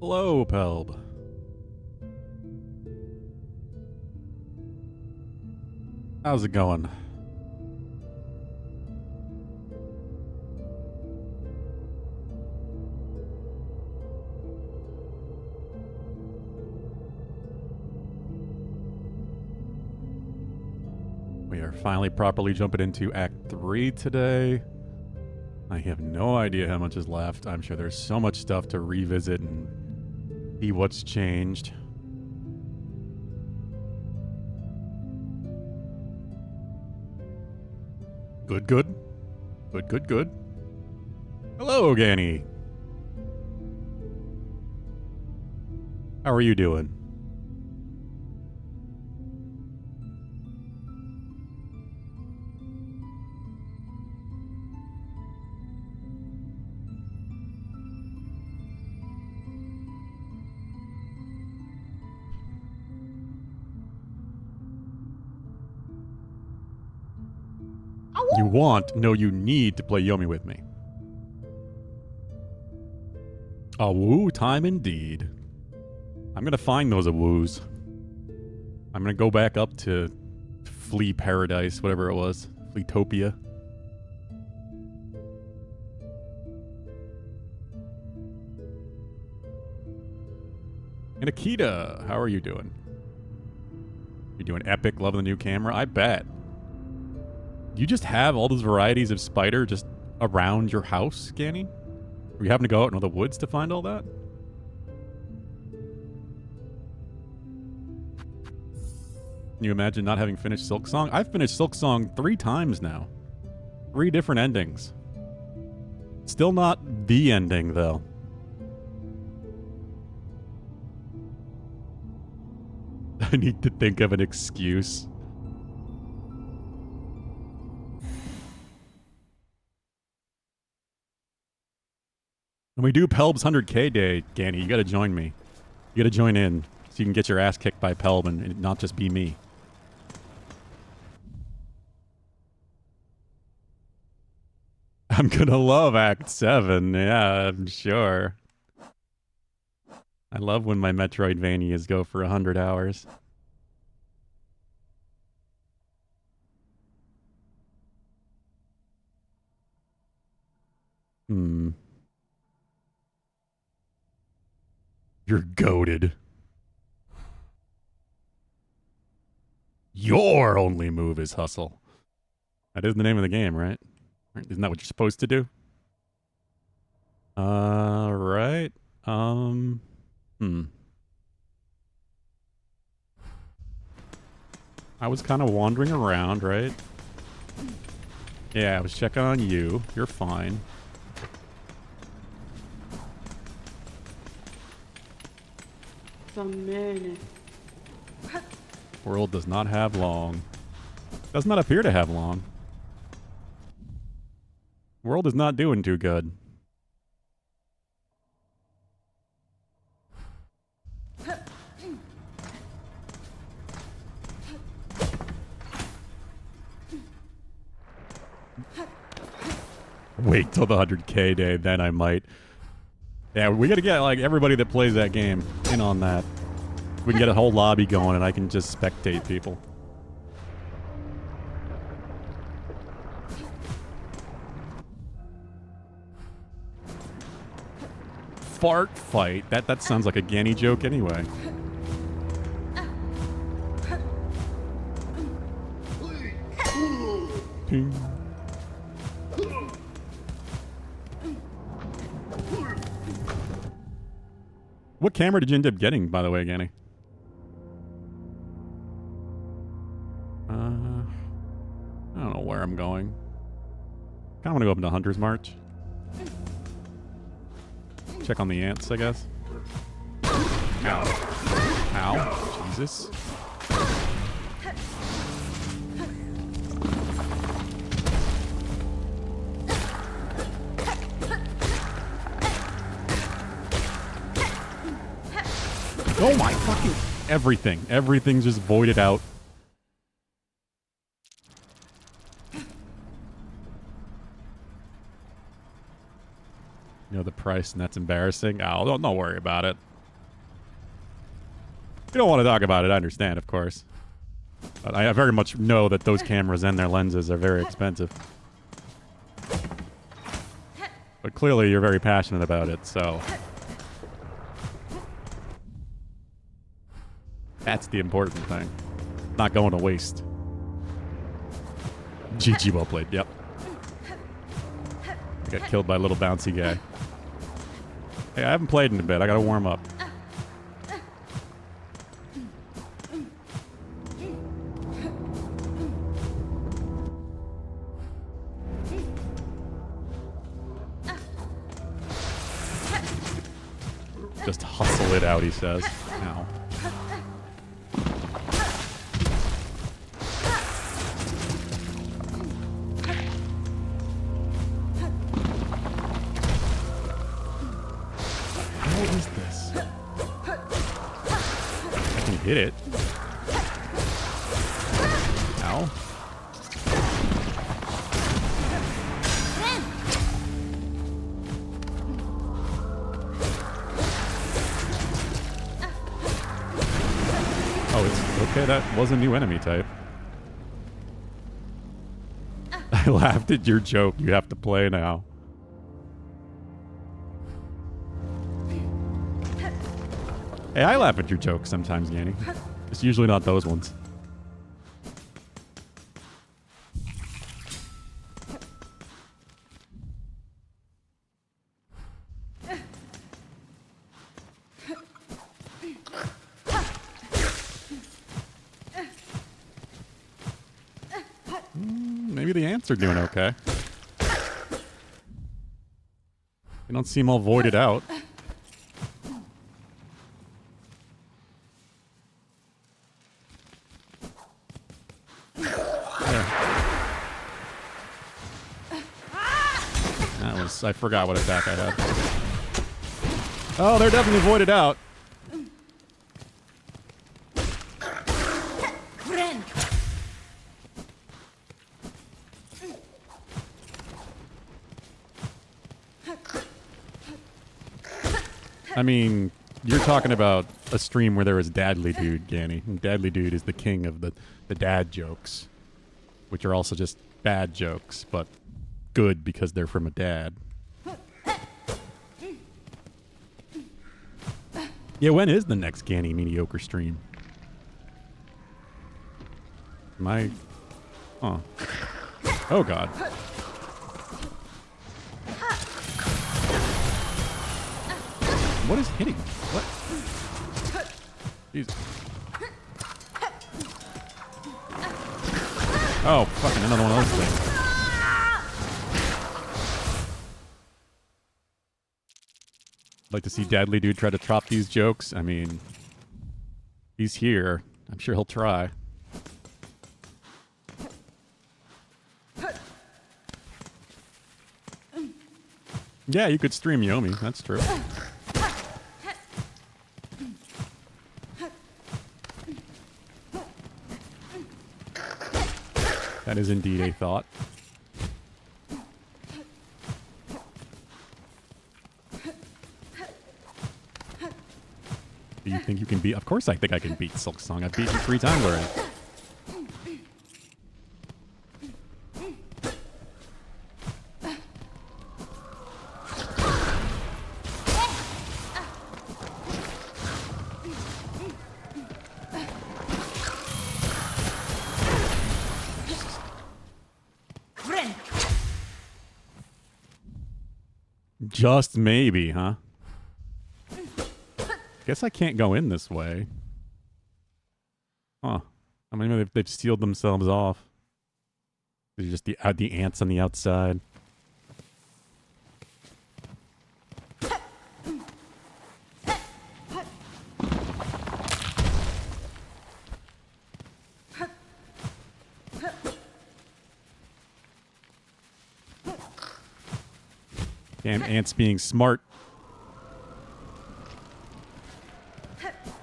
Hello, Pelb. How's it going? We are finally properly jumping into Act 3 today. I have no idea how much is left. I'm sure there's so much stuff to revisit and see what's changed. Good, good. Good, good, good. Hello, Ganny. How are you doing? You want, no, you need to play Yomi with me. A woo time indeed. I'm gonna find those awoos. I'm gonna go back up to Flea Paradise, whatever it was. Fleetopia. And Akita, how are you doing? You doing epic, loving the new camera? I bet. You just have all those varieties of spider just around your house, Ganny? Are you having to go out into the woods to find all that? Can you imagine not having finished Silksong? I've finished Silksong 3 times now. 3 different endings. Still not the ending, though. I need to think of an excuse. When we do Pelb's 100K day, Ganny, you gotta join me. You gotta join in so you can get your ass kicked by Pelb and it not just be me. I'm gonna love Act 7, yeah, I'm sure. I love when my Metroidvanias go for 100 hours. You're goated. Your only move is hustle. That is the name of the game, right? Isn't that what you're supposed to do? Right. I was kind of wandering around, right? Yeah, I was checking on you. You're fine. World does not have long. Does not appear to have long. World is not doing too good. Wait till the 100K day, then I might. Yeah, we gotta get like everybody that plays that game in on that. We can get a whole lobby going and I can just spectate people. Fart fight? That sounds like a Ganny joke anyway. Ping. What camera did you end up getting, by the way, Ganny? I don't know where I'm going. Kinda wanna go up into Hunter's March. Check on the ants, I guess. Ow. Ow. Jesus. Oh my fucking... Everything. Everything's just voided out. You know the price, and that's embarrassing. Oh, don't worry about it. You don't want to talk about it, I understand, of course. But I very much know that those cameras and their lenses are very expensive. But clearly you're very passionate about it, so... That's the important thing. Not going to waste. GG, well played, yep. I got killed by a little bouncy guy. Hey, I haven't played in a bit. I gotta warm up. Just hustle it out, he says. Ow. What is this? I can hit it. Ow. Oh, it's okay. That was a new enemy type. I laughed at your joke. You have to play now. Hey, I laugh at your jokes sometimes, Yanni. It's usually not those ones. Maybe the ants are doing okay. They don't seem all voided out. I forgot what attack I had. Oh, they're definitely voided out. I mean, you're talking about a stream where there was Dadly Dude, Ganny. And Dadly Dude is the king of the dad jokes, which are also just bad jokes, but good because they're from a dad. Yeah, when is the next Ganny mediocre stream? Am I... Huh. Oh, God. What is hitting me? What? Jeez. Oh, fucking another one of those things. Like to see Dadly Dude try to top these jokes. I mean, he's here. I'm sure he'll try. Yeah, you could stream Yomi. That's true. That is indeed a thought. Do you think you can beat? Of course I think I can beat Silksong. I've beaten 3 times already. Just maybe, huh? Guess I can't go in this way. Huh. I mean, maybe they've sealed themselves off. They're just the ants on the outside. Damn ants being smart.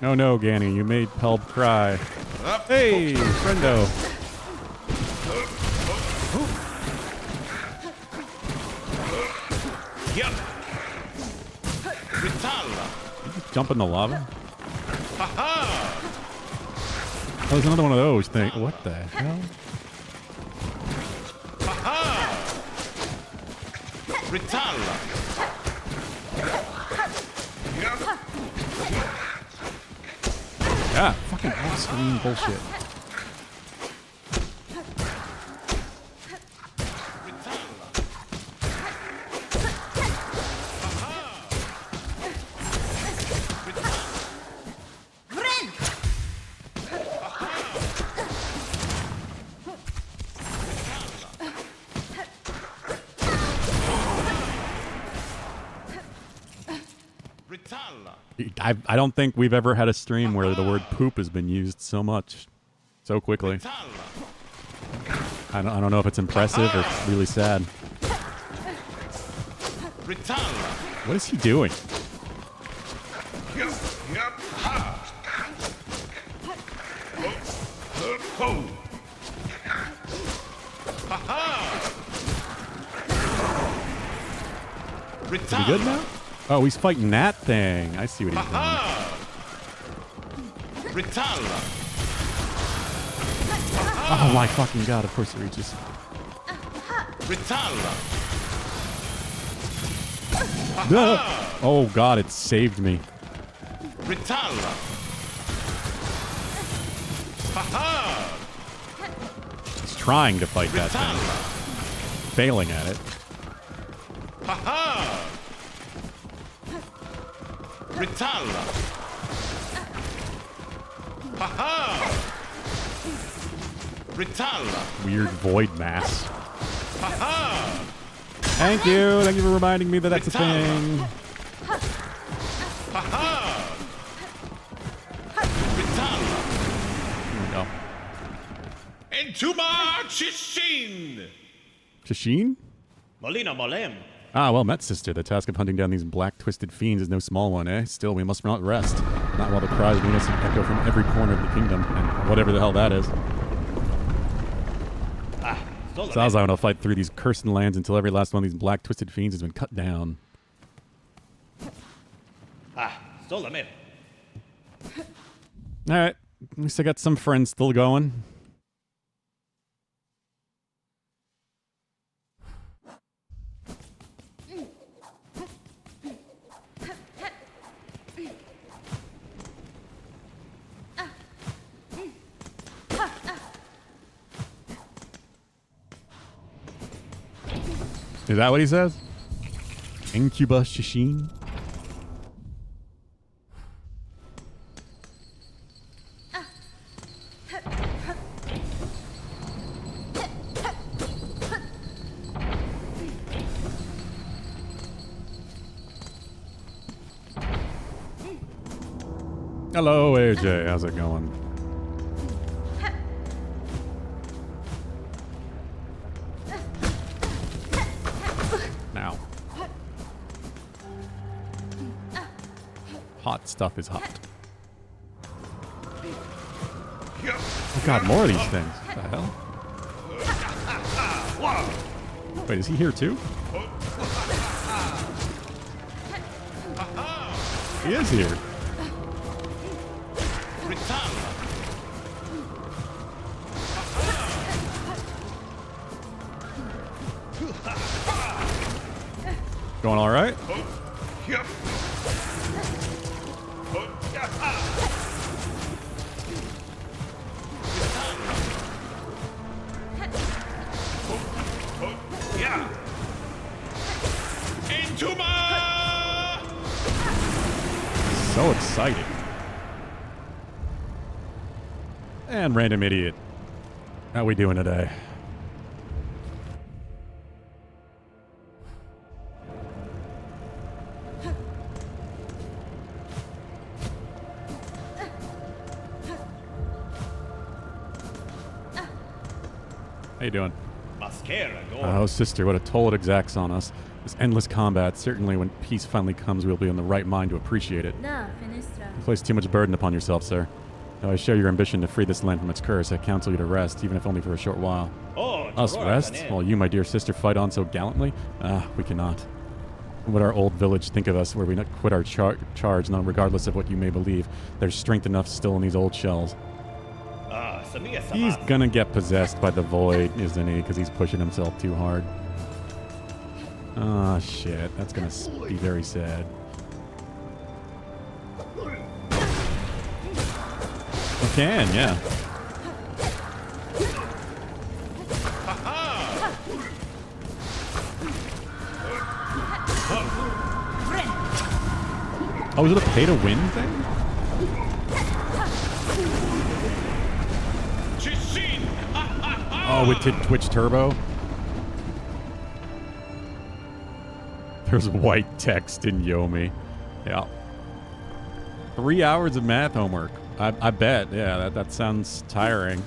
Oh no, Ganny, you made Pelb cry. Hey, friendo. Yep. Did you just jump in the lava? Ha ha! Oh, there's another one of those things. What the hell? Ritalla. Yeah, fucking off-screen bullshit. I don't think we've ever had a stream where the word poop has been used so much, so quickly. I don't know if it's impressive or it's really sad. What is he doing? Is he good now? Oh, he's fighting that thing. I see what he's doing. Oh my fucking god, of course it reaches. Oh god, it saved me. He's trying to fight that thing. Failing at it. Weird void mass. Thank you. Thank you for reminding me that that's a thing. Here we go. Entuma Chishin. Chishin? Molina Molem. Ah, well met, sister. The task of hunting down these black, twisted fiends is no small one, eh? Still, we must not rest. Not while the cries of the innocent echo from every corner of the kingdom, and whatever the hell that is. Sounds like I'm gonna fight through these cursed lands until every last one of these black, twisted fiends has been cut down. Solamente. Alright. At least I got some friends still going. Is that what he says? Incubus Shishin? Hello, AJ. How's it going? Now. Hot stuff is hot. Oh god, more of these things. What the hell? Wait, is he here too? He is here. Going all right? Yep. Yeah. Entuma! So exciting. And random idiot. How we doing today? How you doing? Oh, sister, what a toll it exacts on us. This endless combat. Certainly when peace finally comes, we'll be in the right mind to appreciate it. You place too much burden upon yourself, sir. Though I share your ambition to free this land from its curse, I counsel you to rest, even if only for a short while. Us rest? While you, my dear sister, fight on so gallantly? Ah, we cannot. What would our old village think of us were we not quit our charge, regardless of what you may believe? There's strength enough still in these old shells. He's gonna get possessed by the void, isn't he? Because he's pushing himself too hard. Oh, shit. That's gonna be very sad. You can, yeah. Oh, is it a pay-to-win thing? Oh, with Twitch Turbo? There's white text in Yomi. Yeah. 3 hours of math homework. I bet. Yeah, that sounds tiring.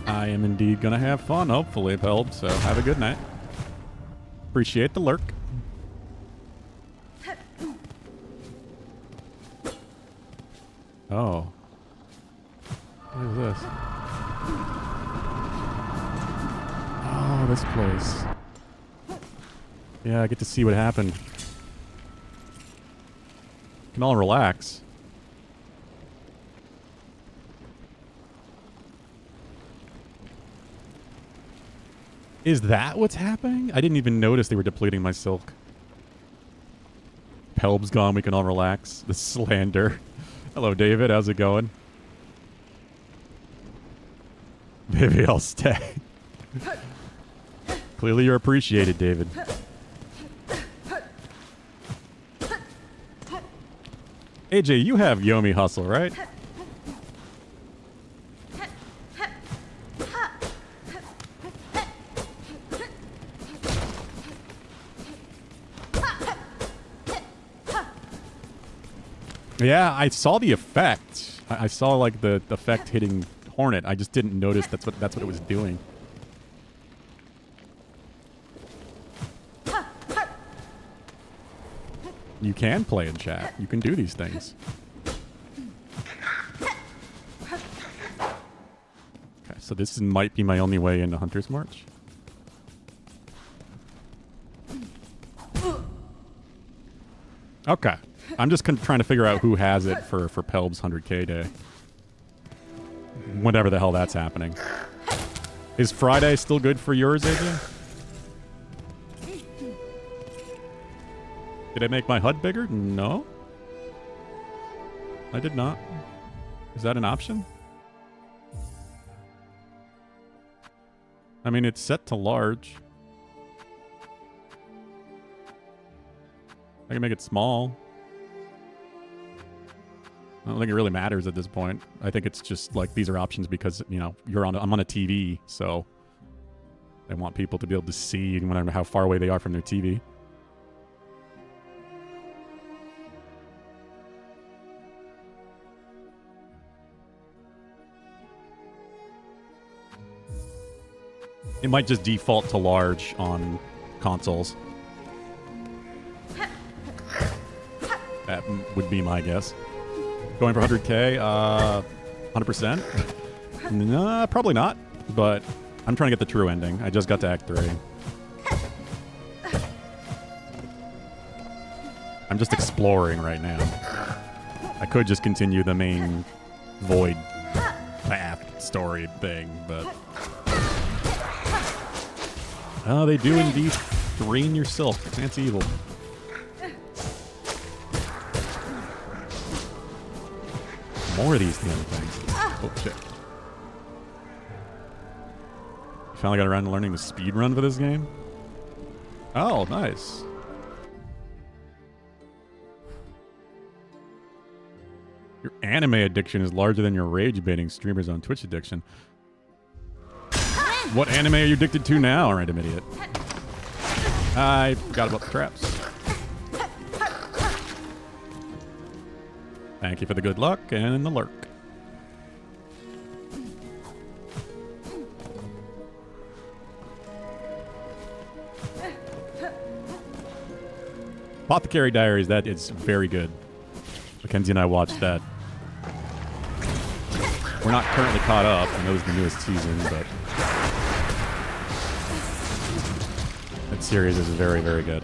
I am indeed gonna have fun, hopefully, Pelb, so have a good night. Appreciate the lurk. Oh. What is this? Oh, this place. Yeah, I get to see what happened. Can all relax. Is that what's happening? I didn't even notice they were depleting my silk. Pelb's gone, we can all relax. The slander. Hello, David. How's it going? Maybe I'll stay. Clearly you're appreciated, David. AJ, you have Yomi Hustle, right? Yeah, I saw the effect. I saw like the effect hitting Hornet. I just didn't notice that's what it was doing. You can play in chat. You can do these things. Okay, so this might be my only way into Hunter's March. Okay. I'm just trying to figure out who has it for Pelb's 100K day. Whatever the hell that's happening. Is Friday still good for yours, AJ? Did I make my HUD bigger? No. I did not. Is that an option? I mean, it's set to large. I can make it small. I don't think it really matters at this point. I think it's just like these are options because, you know, I'm on a TV, so I want people to be able to see no matter how far away they are from their TV. It might just default to large on consoles. That would be my guess. Going for 100K, 100%? Nah, probably not. But I'm trying to get the true ending. I just got to Act 3. I'm just exploring right now. I could just continue the main void path story thing, but... Oh, they do indeed drain your silk. That's evil. More of these damn things. Oh, shit. Finally got around to learning the speed run for this game. Oh, nice. Your anime addiction is larger than your rage baiting streamers on Twitch addiction. What anime are you addicted to now, random idiot? I forgot about the traps. Thank you for the good luck and the lurk. Apothecary Diaries, that is very good. Mackenzie and I watched that. We're not currently caught up. I know it's the newest season, but that series is very, very good.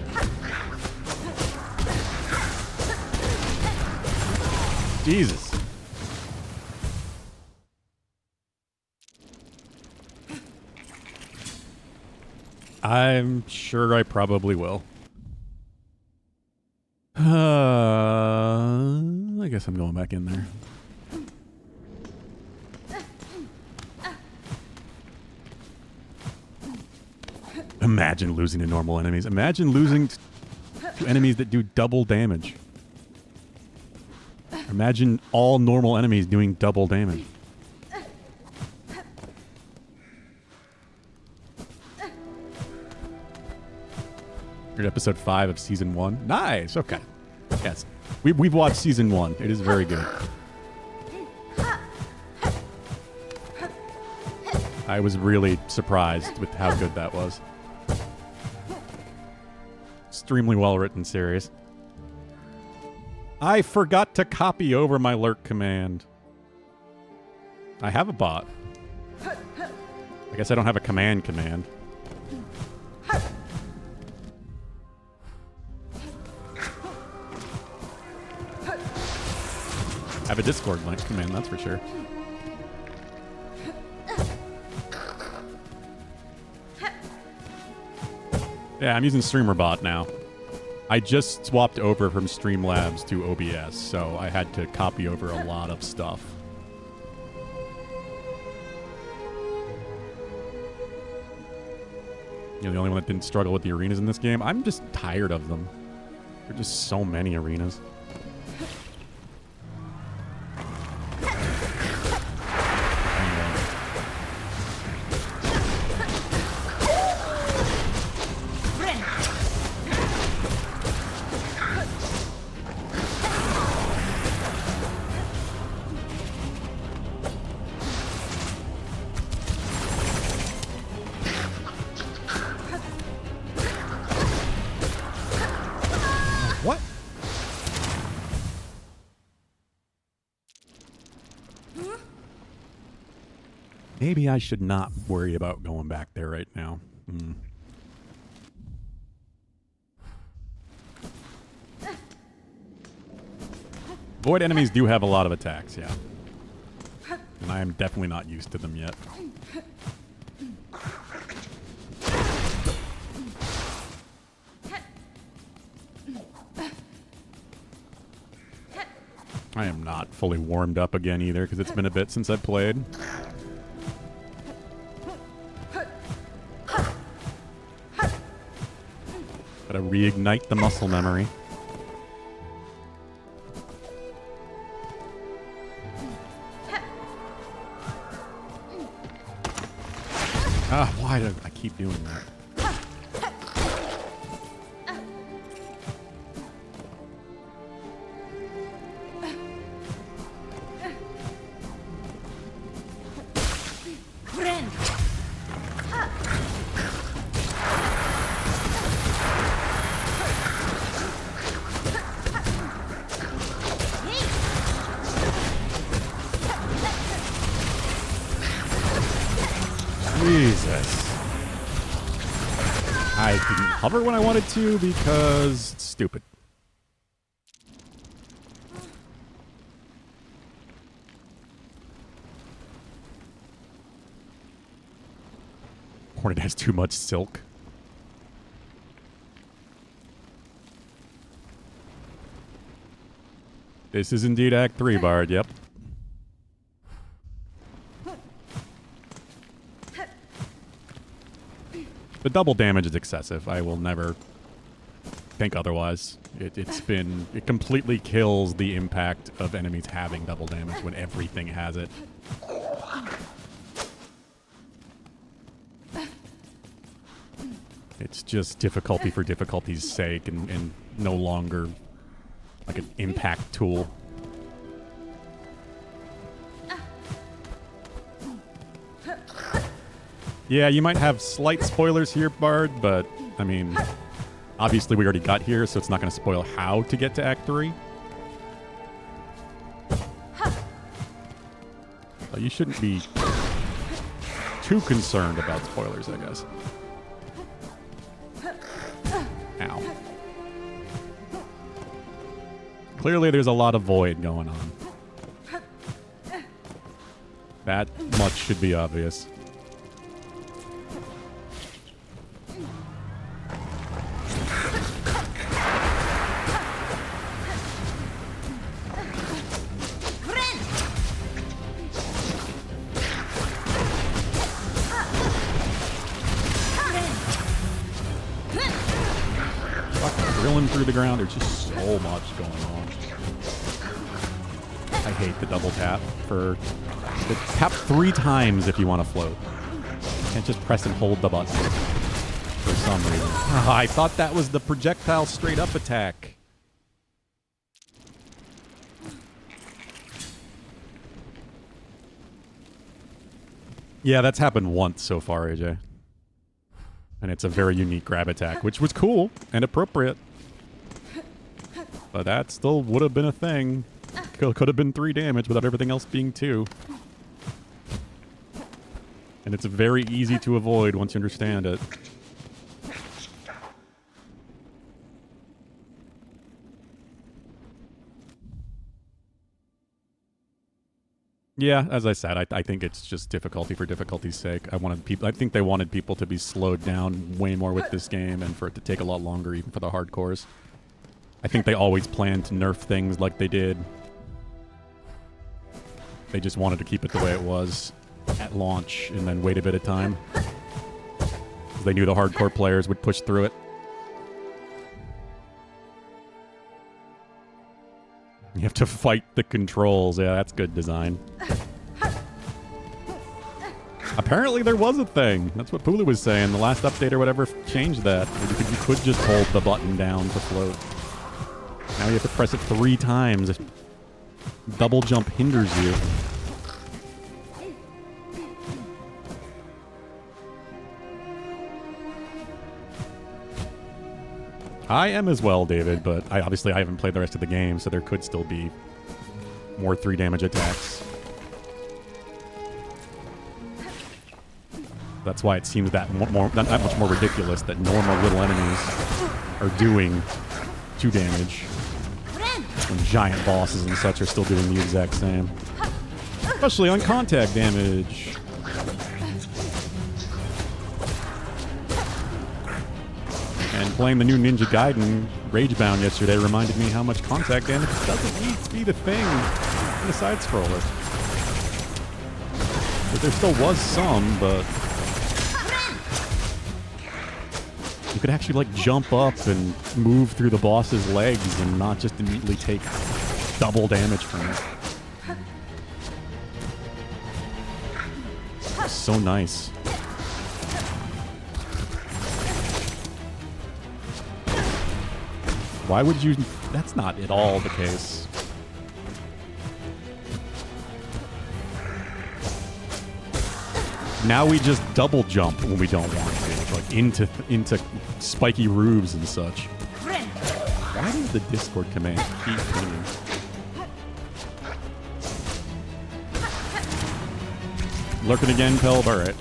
Jesus. I'm sure I probably will. I guess I'm going back in there. Imagine losing to normal enemies. Imagine losing to enemies that do double damage. Imagine all normal enemies doing double damage. You're at episode 5 of season 1. Nice. Okay. Yes. We've watched season 1. It is very good. I was really surprised with how good that was. Extremely well written series. I forgot to copy over my lurk command. I have a bot. I guess I don't have a command. I have a Discord link command, that's for sure. Yeah, I'm using StreamerBot now. I just swapped over from Streamlabs to OBS, so I had to copy over a lot of stuff. You're the only one that didn't struggle with the arenas in this game. I'm just tired of them. There are just so many arenas. Maybe I should not worry about going back there right now. Void enemies do have a lot of attacks, yeah. And I am definitely not used to them yet. I am not fully warmed up again either, because it's been a bit since I've played. Gotta reignite the muscle memory. Why do I keep doing that? Jesus. I didn't hover when I wanted to because it's stupid. Hornet has too much silk. This is indeed Act 3, Bard, yep. The double damage is excessive. I will never think otherwise. It completely kills the impact of enemies having double damage when everything has it. It's just difficulty for difficulty's sake and no longer like an impact tool. Yeah, you might have slight spoilers here, Bard, but, I mean, Obviously, we already got here, so it's not going to spoil how to get to Act 3. So you shouldn't be too concerned about spoilers, I guess. Ow. Clearly, there's a lot of void going on. That much should be obvious. Drilling through the ground, there's just so much going on. I hate the double tap for the tap 3 times if you want to float. You can't just press and hold the button for some reason. I thought that was the projectile straight up attack. Yeah, that's happened once so far, AJ. And it's a very unique grab attack, which was cool and appropriate. But that still would have been a thing. Could have been 3 damage without everything else being 2. And it's very easy to avoid once you understand it. Yeah, as I said, I think it's just difficulty for difficulty's sake. I think they wanted people to be slowed down way more with this game and for it to take a lot longer even for the hardcores. I think they always planned to nerf things like they did. They just wanted to keep it the way it was at launch and then wait a bit of time. Because they knew the hardcore players would push through it. You have to fight the controls. Yeah, that's good design. Apparently there was a thing. That's what Pulu was saying. The last update or whatever changed that. You could just hold the button down to float. Now you have to press it 3 times if double jump hinders you. I am as well, David, but obviously I haven't played the rest of the game, so there could still be more 3 damage attacks. That's why it seems that much more ridiculous that normal little enemies are doing 2 damage. When giant bosses and such are still doing the exact same. Especially on contact damage. And playing the new Ninja Gaiden Ragebound yesterday reminded me how much contact damage doesn't need to be the thing in a side-scroller. But there still was some, but you could actually, like, jump up and move through the boss's legs and not just immediately take double damage from it. So nice. Why would you... That's not at all the case. Now we just double jump when we don't want to, like into spiky roofs and such. Why does the Discord command keep pinging? Lurking again, Pelb? Alright.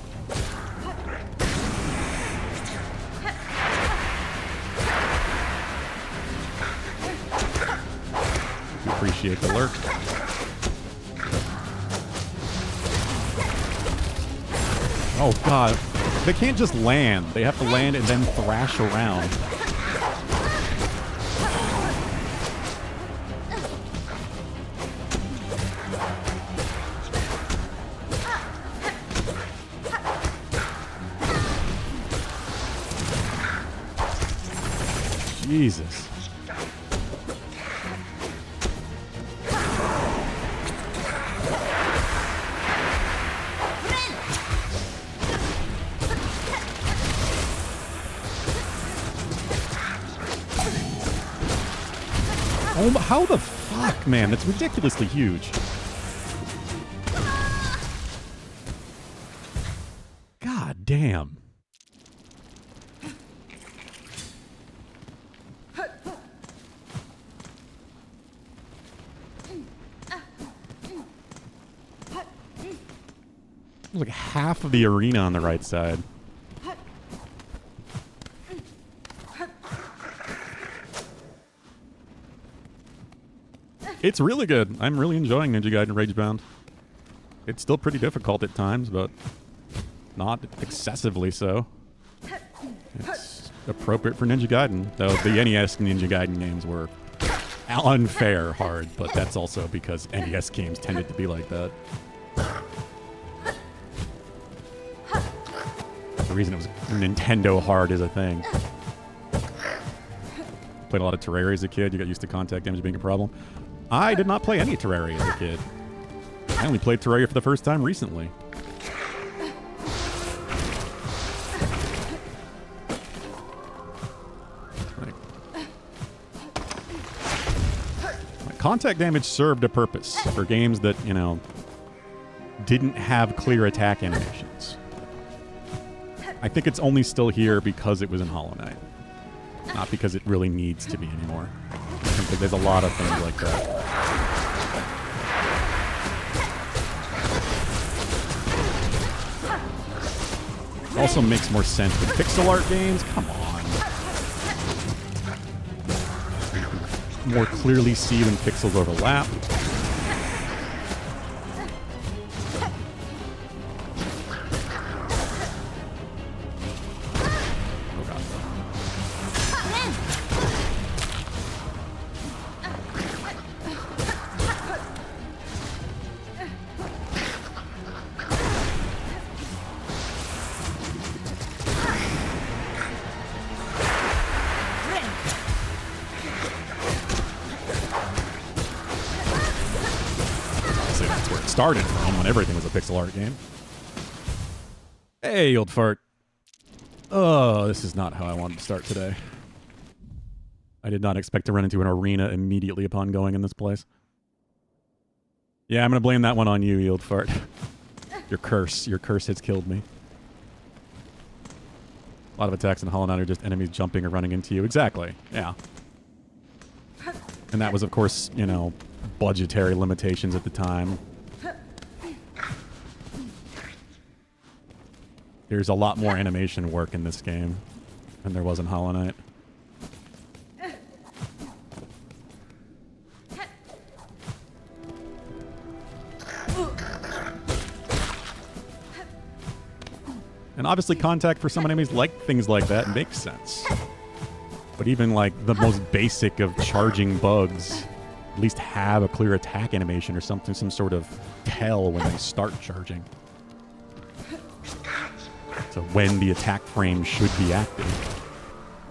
Appreciate the lurk. Oh god, they can't just land. They have to land and then thrash around. Jesus. Oh, how the fuck, man? That's ridiculously huge. God damn. Like half of the arena on the right side. It's really good. I'm really enjoying Ninja Gaiden Ragebound. It's still pretty difficult at times, but not excessively so. It's appropriate for Ninja Gaiden, though the NES Ninja Gaiden games were unfair hard, but that's also because NES games tended to be like that. The reason it was Nintendo hard is a thing. Played a lot of Terraria as a kid. You got used to contact damage being a problem. I did not play any Terraria as a kid. I only played Terraria for the first time recently. Contact damage served a purpose for games that, you know, didn't have clear attack animations. I think it's only still here because it was in Hollow Knight. Not because it really needs to be anymore. I think that there's a lot of things like that. Also makes more sense with pixel art games. Come on. You can more clearly see when pixels overlap. Started from when everything was a pixel art game. Hey, old fart. Oh, this is not how I wanted to start today. I did not expect to run into an arena immediately upon going in this place. Yeah, I'm going to blame that one on you, Yield Fart. Your curse has killed me. A lot of attacks in Hollow Knight are just enemies jumping or running into you. Exactly, yeah. And that was, of course, you know, budgetary limitations at the time. There's a lot more animation work in this game than there was in Hollow Knight. And obviously contact for some enemies like things like that makes sense. But even like the most basic of charging bugs at least have a clear attack animation or something, some sort of tell when they start charging. So when the attack frame should be active.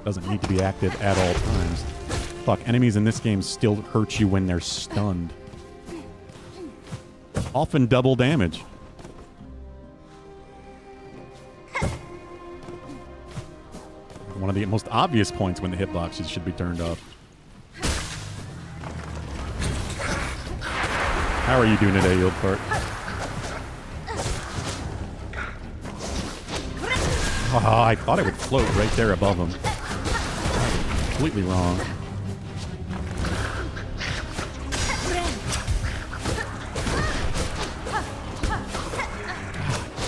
Doesn't need to be active at all times. Fuck, enemies in this game still hurt you when they're stunned. Often double damage. One of the most obvious points when the hitboxes should be turned up. How are you doing today, Yield Fart? Oh, I thought it would float right there above him. Completely wrong.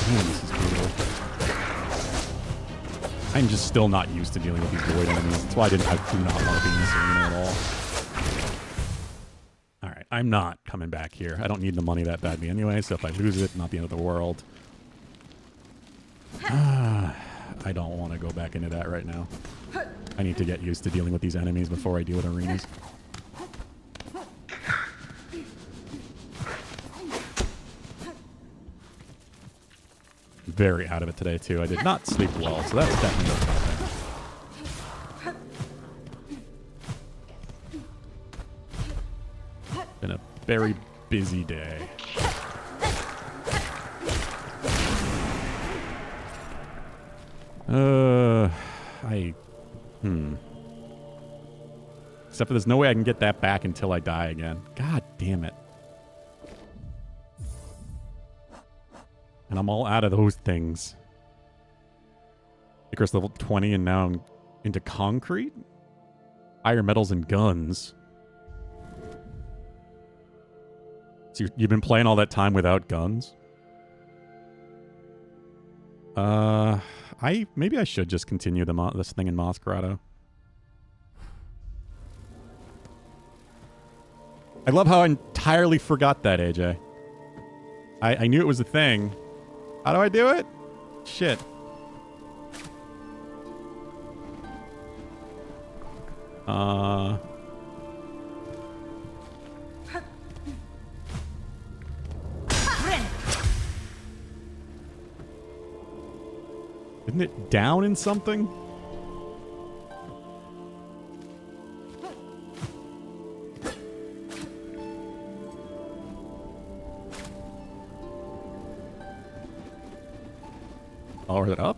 Damn, this is brutal. I'm just still not used to dealing with these void enemies. That's why I do not want to be in this arena at all. Alright, I'm not coming back here. I don't need the money that badly anyway, so if I lose it, not the end of the world. I don't want to go back into that right now. I need to get used to dealing with these enemies before I deal with arenas. Very out of it today, too. I did not sleep well, so that's definitely okay. Been a very busy day. Except for there's no way I can get that back until I die again. God damn it. And I'm all out of those things. Icarus level 20 and now I'm into concrete? Iron metals and guns. So you've been playing all that time without guns? Maybe I should just continue this thing in Masquerado. I love how I entirely forgot that, AJ. I knew it was a thing. How do I do it? Shit. Isn't it down in something? Oh, is it up?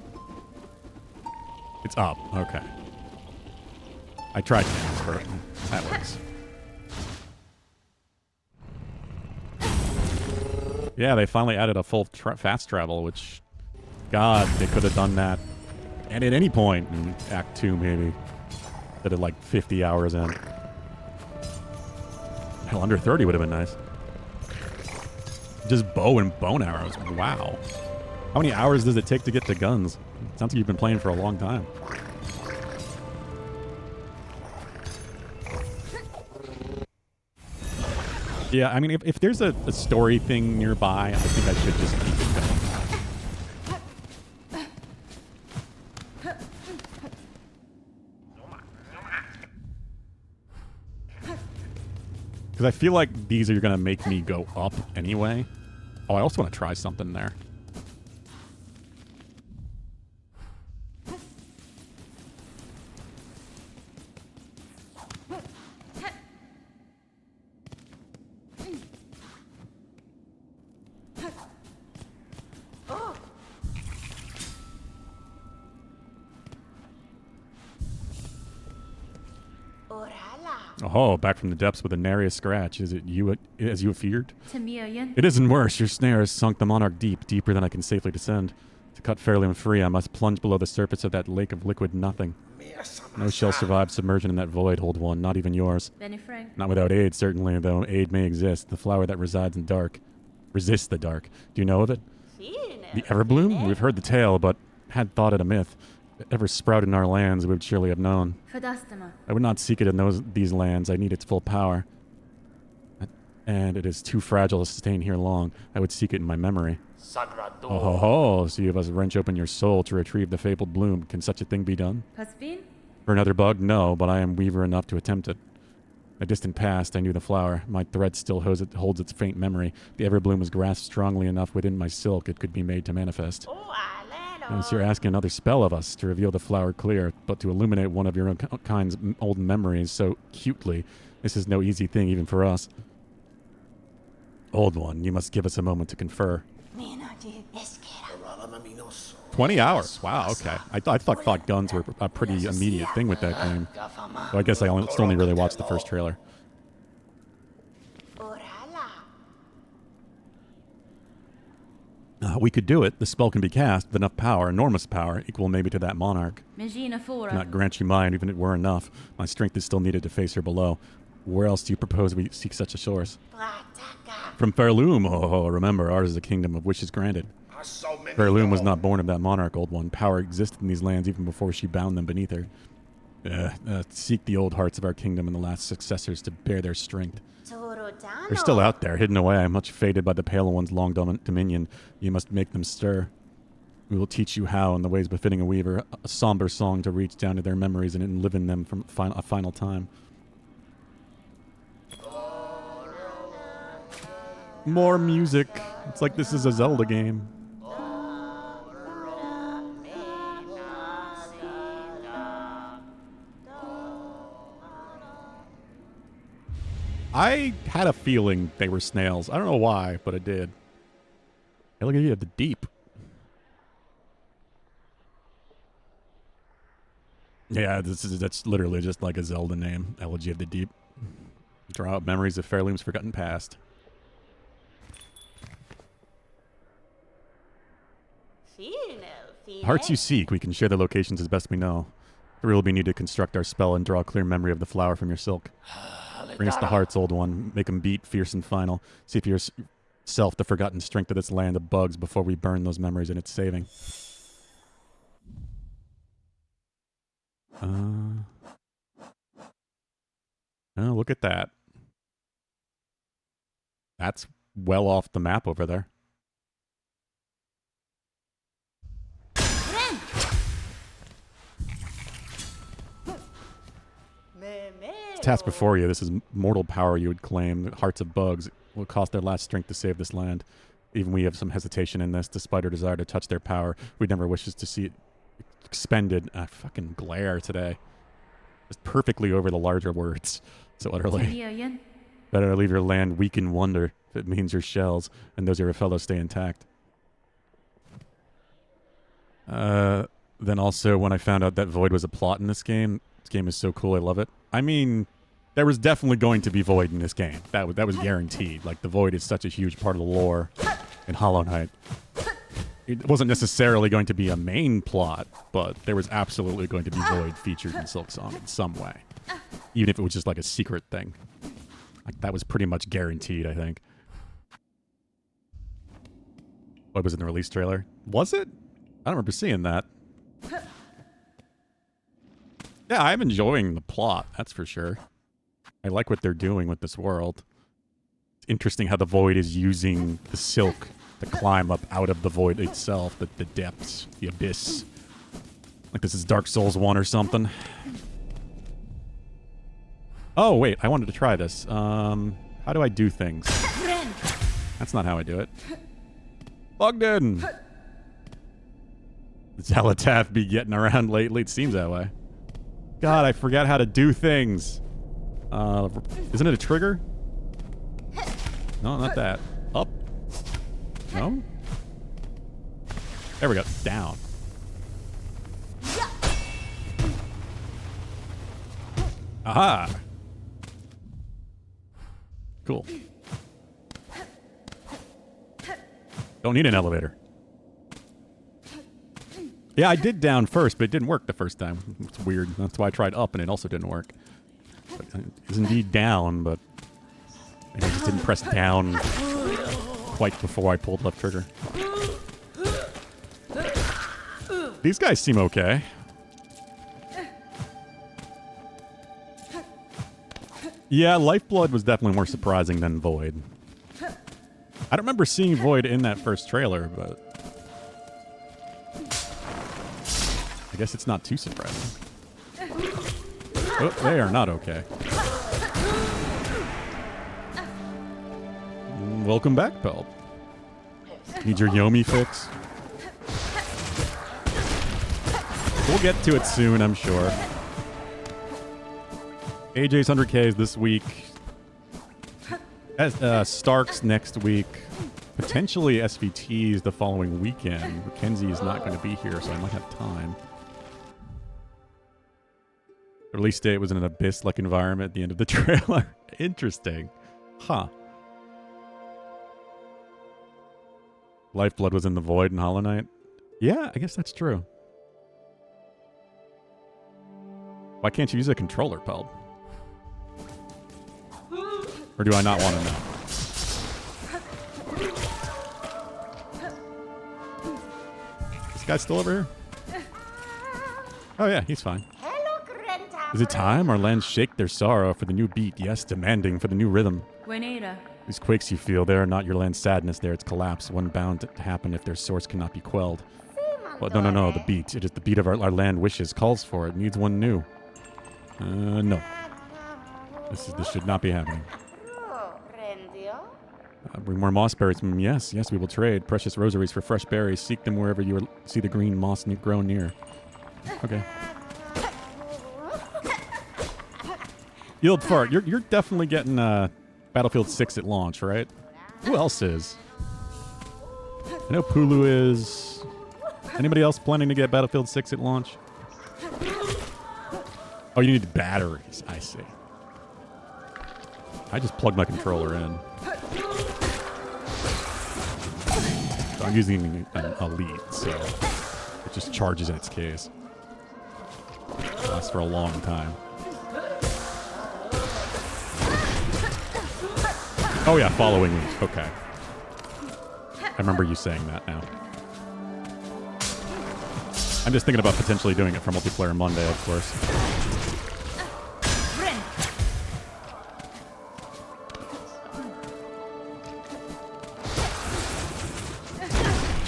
It's up. Okay. I tried transfer. That works. Yeah, they finally added a full fast travel, which... God, they could have done that. And at any point in Act 2, maybe. That had like 50 hours in. Hell, under 30 would have been nice. Just bow and bone arrows. Wow. How many hours does it take to get to guns? Sounds like you've been playing for a long time. Yeah, I mean, if there's a story thing nearby, I think I should just keep it going. Because I feel like these are going to make me go up anyway. Oh, I also want to try something there. Oh, back from the depths with a nary a scratch. Is it you, as you feared? It isn't worse. Your snare has sunk the monarch deep, deeper than I can safely descend. To cut Fairliam free, I must plunge below the surface of that lake of liquid nothing. No shall survive submersion in that void, old one, not even yours. Not without aid, certainly, though aid may exist. The flower that resides in dark. Resists the dark. Do you know of it? The Everbloom? We've heard the tale, but had thought it a myth. If it ever sprouted in our lands, we would surely have known. I would not seek it in these lands. I need its full power. And it is too fragile to sustain here long. I would seek it in my memory. Oh ho ho! So you must wrench open your soul to retrieve the fabled bloom. Can such a thing be done? For another bug, no, but I am weaver enough to attempt it. In a distant past, I knew the flower. My thread still holds its faint memory. The Everbloom was grasped strongly enough within my silk it could be made to manifest. So you're asking another spell of us to reveal the flower clear, but to illuminate one of your own kind's old memories so cutely. This is no easy thing even for us. Old one, you must give us a moment to confer. 20 hours. Wow, okay. I thought guns were a pretty immediate thing with that game. So I guess I still only really watched the first trailer. We could do it. The spell can be cast with enough power, enormous power, equal maybe to that monarch. Cannot grant you mine, even if it were enough. My strength is still needed to face her below. Where else do you propose we seek such a source? From Fairloom. Oh, remember, ours is a kingdom of wishes granted. Fairloom was not born of that monarch, old one. Power existed in these lands even before she bound them beneath her. Seek the old hearts of our kingdom and the last successors to bear their strength. They're still out there, hidden away, much faded by the Pale One's long dominion. You must make them stir. We will teach you how, in the ways befitting a weaver, a somber song to reach down to their memories and live in them from a final time. More music. It's like this is a Zelda game. I had a feeling they were snails. I don't know why, but I did. Hey, look at you at the deep. Yeah, that's literally just like a Zelda name. Elegy of the Deep. Draw out memories of Fairloom's forgotten past. Hearts you seek, we can share the locations as best we know. It will be needed to construct our spell and draw a clear memory of the flower from your silk. Bring us the hearts, old one. Make them beat fierce and final. See for yourself the forgotten strength of this land of bugs before we burn those memories in its saving. Oh, look at that. That's well off the map over there. Task before you. This is mortal power, you would claim. Hearts of bugs will cost their last strength to save this land. Even we have some hesitation in this, despite our desire to touch their power. We never wishes to see it expended. I fucking glare today. Just perfectly over the larger words. So utterly. Better leave your land weak in wonder if it means your shells and those of your fellows stay intact. Then also, when I found out that Void was a plot in this game is so cool, I love it. I mean, there was definitely going to be Void in this game. That was guaranteed. Like, the Void is such a huge part of the lore in Hollow Knight. It wasn't necessarily going to be a main plot, but there was absolutely going to be Void featured in Silksong in some way. Even if it was just like a secret thing. Like, that was pretty much guaranteed, I think. What was it in the release trailer? Was it? I don't remember seeing that. Yeah, I'm enjoying the plot, that's for sure. I like what they're doing with this world. It's interesting how the Void is using the silk to climb up out of the Void itself, the depths, the abyss. Like this is Dark Souls 1 or something. Oh, wait, I wanted to try this. How do I do things? That's not how I do it. Bogdan! Does Alataf be getting around lately? It seems that way. God, I forgot how to do things. Isn't it a trigger? No, not that. Up. No? There we go. Down. Aha! Cool. Don't need an elevator. Yeah, I did down first, but it didn't work the first time. It's weird. That's why I tried up, and it also didn't work. But it is indeed down, but I just didn't press down quite before I pulled left trigger. These guys seem okay. Yeah, Lifeblood was definitely more surprising than Void. I don't remember seeing Void in that first trailer, but I guess it's not too surprising. Oh, they are not okay. Welcome back, Pelt. Need your Yomi fix? We'll get to it soon, I'm sure. AJ's 100Ks this week. Starks next week. Potentially SVTs the following weekend. Mackenzie is not going to be here, so I might have time. The release date was in an abyss-like environment at the end of the trailer. Interesting. Huh. Lifeblood was in the Void in Hollow Knight. Yeah, I guess that's true. Why can't you use a controller, Peld? Or do I not want to know? This guy's still over here? Oh yeah, he's fine. Is it time our lands shake their sorrow for the new beat? Yes, demanding for the new rhythm. These quakes you feel, they are not your land's sadness, they are its collapse, one bound to happen if their source cannot be quelled. But no, the beat. It is the beat of our land wishes, calls for it, needs one new. No. This should not be happening. Bring more moss berries. Yes, we will trade. Precious rosaries for fresh berries. Seek them wherever you see the green moss grow near. Okay. Yield Fart, you're definitely getting Battlefield 6 at launch, right? Who else is? I know Pulu is. Anybody else planning to get Battlefield 6 at launch? Oh, you need batteries. I see. I just plugged my controller in. So I'm using an Elite, so it just charges in its case. It lasts for a long time. Oh yeah, following lead. Okay. I remember you saying that now. I'm just thinking about potentially doing it for multiplayer Monday, of course.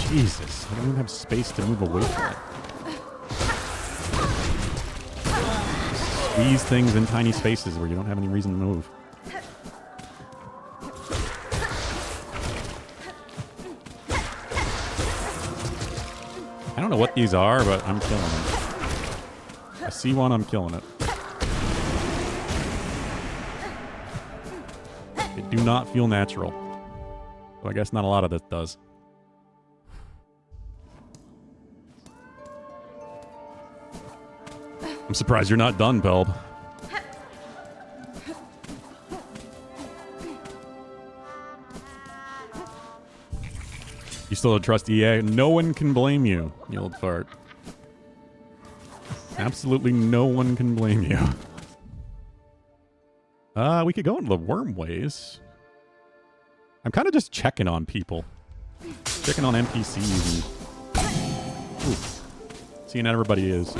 Jesus, I don't even have space to move away from it. Squeeze things in tiny spaces where you don't have any reason to move. I don't know what these are, but I'm killing them. I see one, I'm killing it. They do not feel natural. So I guess not a lot of this does. I'm surprised you're not done, Pelb. You still don't trust EA? No one can blame you, you old fart. Absolutely no one can blame you. We could go into the worm ways. I'm kind of just checking on people. Checking on NPCs and... Ooh, seeing how everybody is.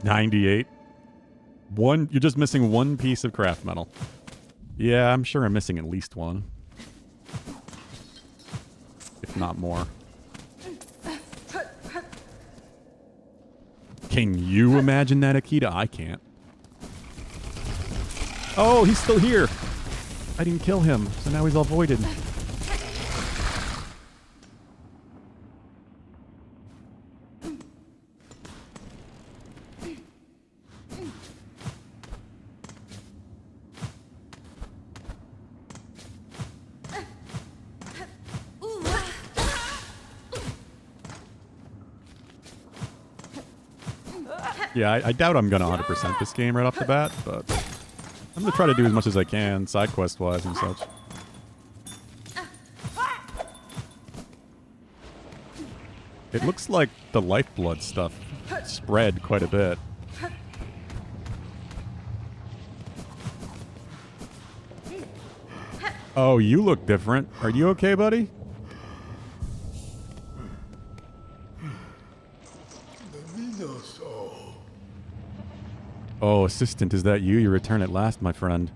$98. You're just missing one piece of craft metal. Yeah, I'm sure I'm missing at least one. If not more. Can you imagine that, Akita? I can't. Oh, he's still here. I didn't kill him, so now he's all voided. Yeah, I doubt I'm going to 100% this game right off the bat, but I'm going to try to do as much as I can, side quest-wise and such. It looks like the lifeblood stuff spread quite a bit. Oh, you look different. Are you okay, buddy? Oh, assistant, is that you? You return at last, my friend.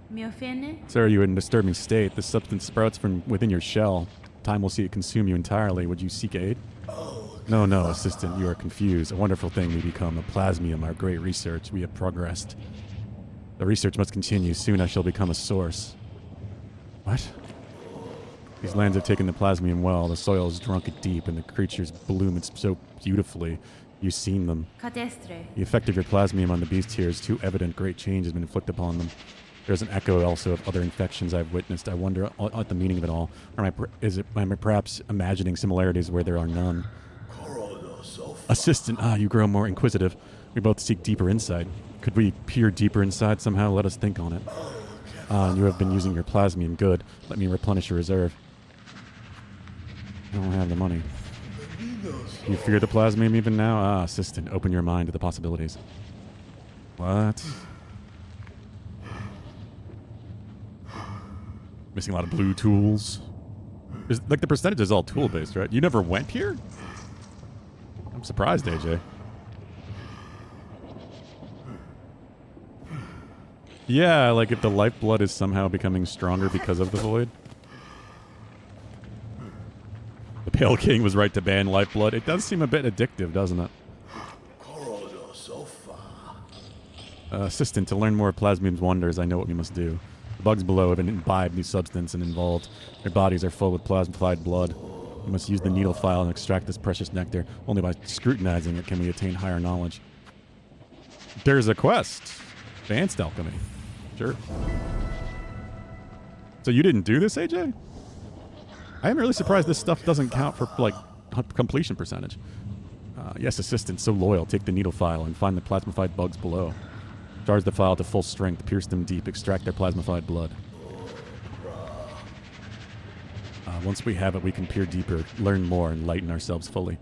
Sir, you are in a disturbing state. This substance sprouts from within your shell. Time will see it consume you entirely. Would you seek aid? No, assistant, you are confused. A wonderful thing we become. A plasmium, our great research. We have progressed. The research must continue. Soon I shall become a source. What? These lands have taken the plasmium well. The soil has drunk it deep, and the creatures bloom it so beautifully. You've seen them. The effect of your plasmium on the beast here is too evident. Great change has been inflicted upon them. There's an echo also of other infections I've witnessed. I wonder at the meaning of it all. Or am I perhaps imagining similarities where there are none? Assistant, you grow more inquisitive. We both seek deeper insight. Could we peer deeper inside somehow? Let us think on it. You have been using your plasmium. Good. Let me replenish your reserve. I don't have the money. You fear the plasmium even now? Assistant, open your mind to the possibilities. What? Missing a lot of blue tools. Like, the percentage is all tool-based, right? You never went here? I'm surprised, AJ. Yeah, like if the lifeblood is somehow becoming stronger because of the void. The Pale King was right to ban lifeblood. It does seem a bit addictive, doesn't it? Assistant, to learn more of Plasmium's wonders, I know what we must do. The bugs below have imbibed new substance and involved. Their bodies are full with plasmified blood. We must use the needle file and extract this precious nectar. Only by scrutinizing it can we attain higher knowledge. There's a quest. Advanced alchemy. Sure. So you didn't do this, AJ? I am really surprised this stuff doesn't count for, like, completion percentage. Yes, assistant, so loyal. Take the needle file and find the plasmified bugs below. Charge the file to full strength, pierce them deep, extract their plasmified blood. Once we have it, we can peer deeper, learn more, and lighten ourselves fully.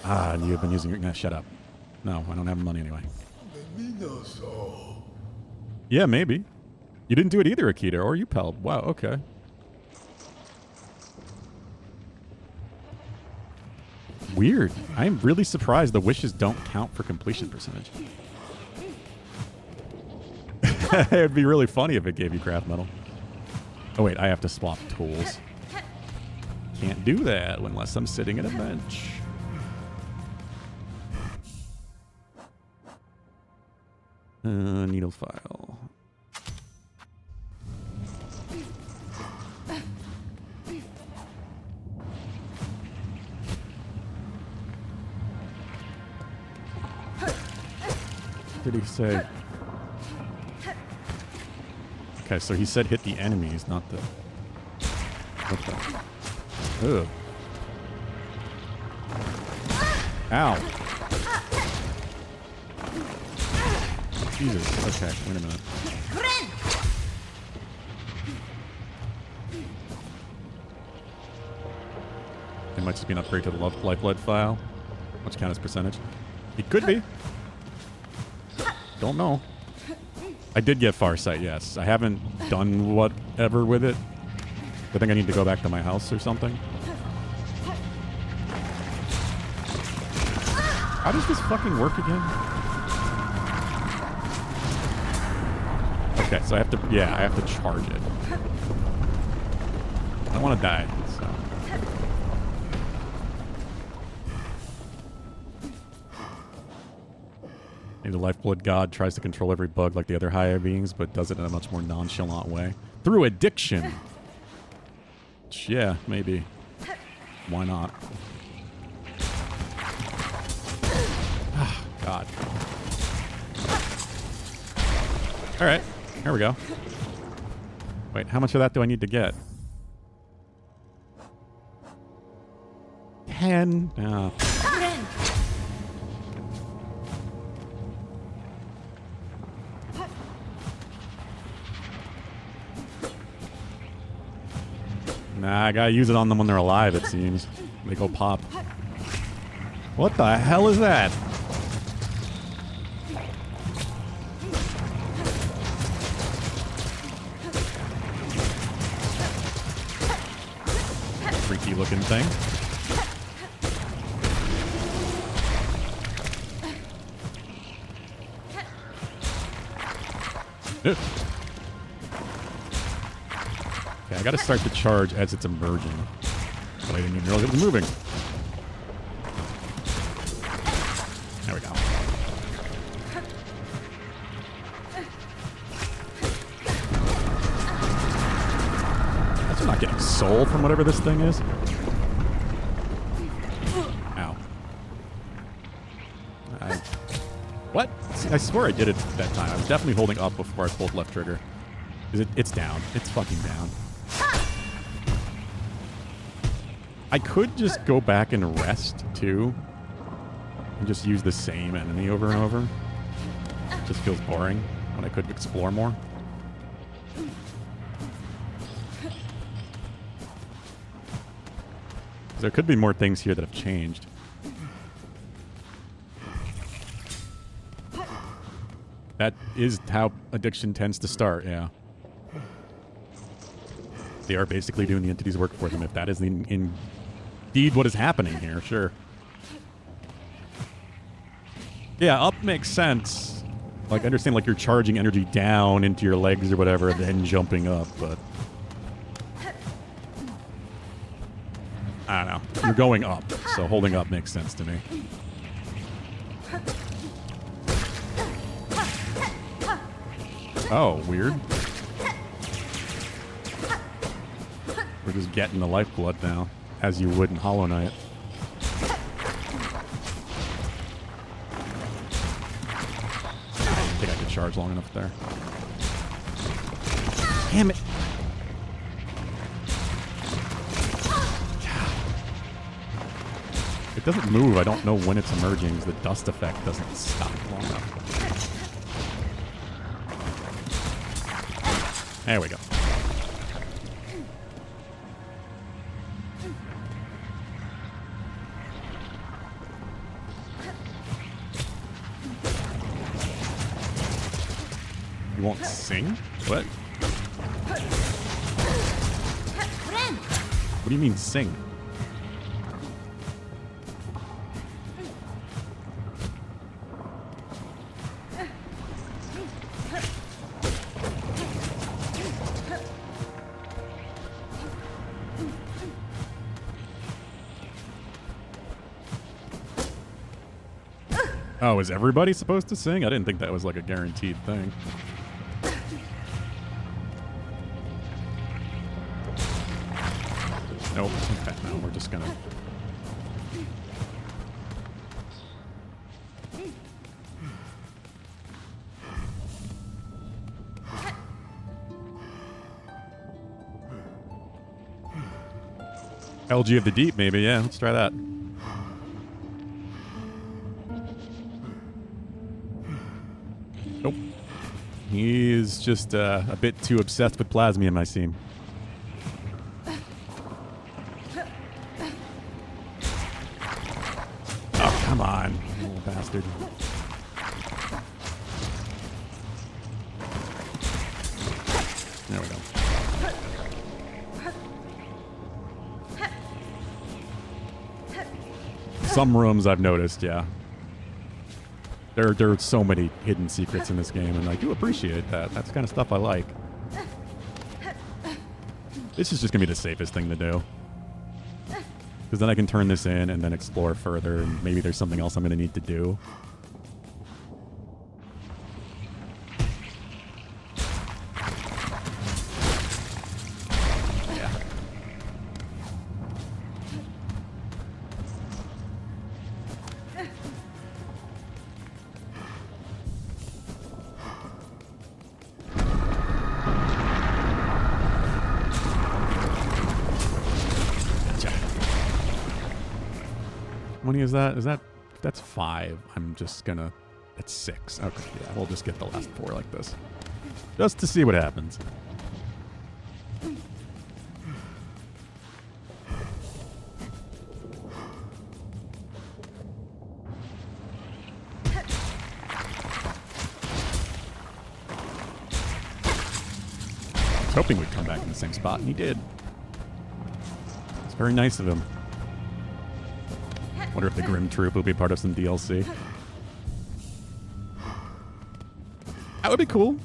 And you've been using your... Nah, shut up. No, I don't have money anyway. Yeah, maybe. You didn't do it either, Akita, or you, pal. Wow, okay. Weird. I'm really surprised the wishes don't count for completion percentage. It'd be really funny if it gave you craft metal. Oh, wait, I have to swap tools. Can't do that unless I'm sitting at a bench. Needle file. What did he say? Okay, so he said hit the enemies, not the... What the... Ugh. Ow. Jesus. Okay, wait a minute. It might just be an upgrade to the lifeblood file, which counts as percentage. It could be. Don't know. I did get Farsight, yes. I haven't done whatever with it. I think I need to go back to my house or something. How does this fucking work again? Okay, so I have to, yeah, I have to charge it. I don't want to die, so. Maybe the lifeblood god tries to control every bug like the other higher beings, but does it in a much more nonchalant way. Through addiction! Which, yeah, maybe. Why not? Ah, God. Alright, here we go. Wait, how much of that do I need to get? 10? Oh. Nah, I gotta use it on them when they're alive, it seems. They go pop. What the hell is that? Freaky looking thing. Okay, I gotta start the charge as it's emerging. But I didn't even realize it was moving. There we go. That's not getting soul from whatever this thing is. Ow. What? See, I swear I did it that time. I was definitely holding up before I pulled left trigger. It's down. It's fucking down. I could just go back and rest, too. And just use the same enemy over and over. It just feels boring when I could explore more. There could be more things here that have changed. That is how addiction tends to start, yeah. They are basically doing the entity's work for them, if that is indeed what is happening here, sure. Yeah, up makes sense. Like, I understand, like, you're charging energy down into your legs or whatever, and then jumping up, but... I don't know. You're going up, so holding up makes sense to me. Oh, weird. We're just getting the lifeblood now, as you would in Hollow Knight. I didn't think I could charge long enough there. Damn it! It doesn't move. I don't know when it's emerging because the dust effect doesn't stop long enough. There we go. won't sing? What? What do you mean sing? Oh, is everybody supposed to sing? I didn't think that was like a guaranteed thing. Nope. Okay, no, we're just gonna... LG of the Deep, maybe. Yeah, let's try that. Nope. He's just a bit too obsessed with Plasmium, I seem. Oh, come on, you little bastard. There we go. Some rooms I've noticed, yeah. There are so many hidden secrets in this game, and I do appreciate that. That's the kind of stuff I like. This is just going to be the safest thing to do. Because then I can turn this in and then explore further, and maybe there's something else I'm going to need to do. How many is that? That's 5. I'm just gonna... That's 6. Okay, yeah, we'll just get the last 4 like this. Just to see what happens. I was hoping we'd come back in the same spot, and he did. It's very nice of him. Wonder if the Grim Troop will be part of some DLC. That would be cool.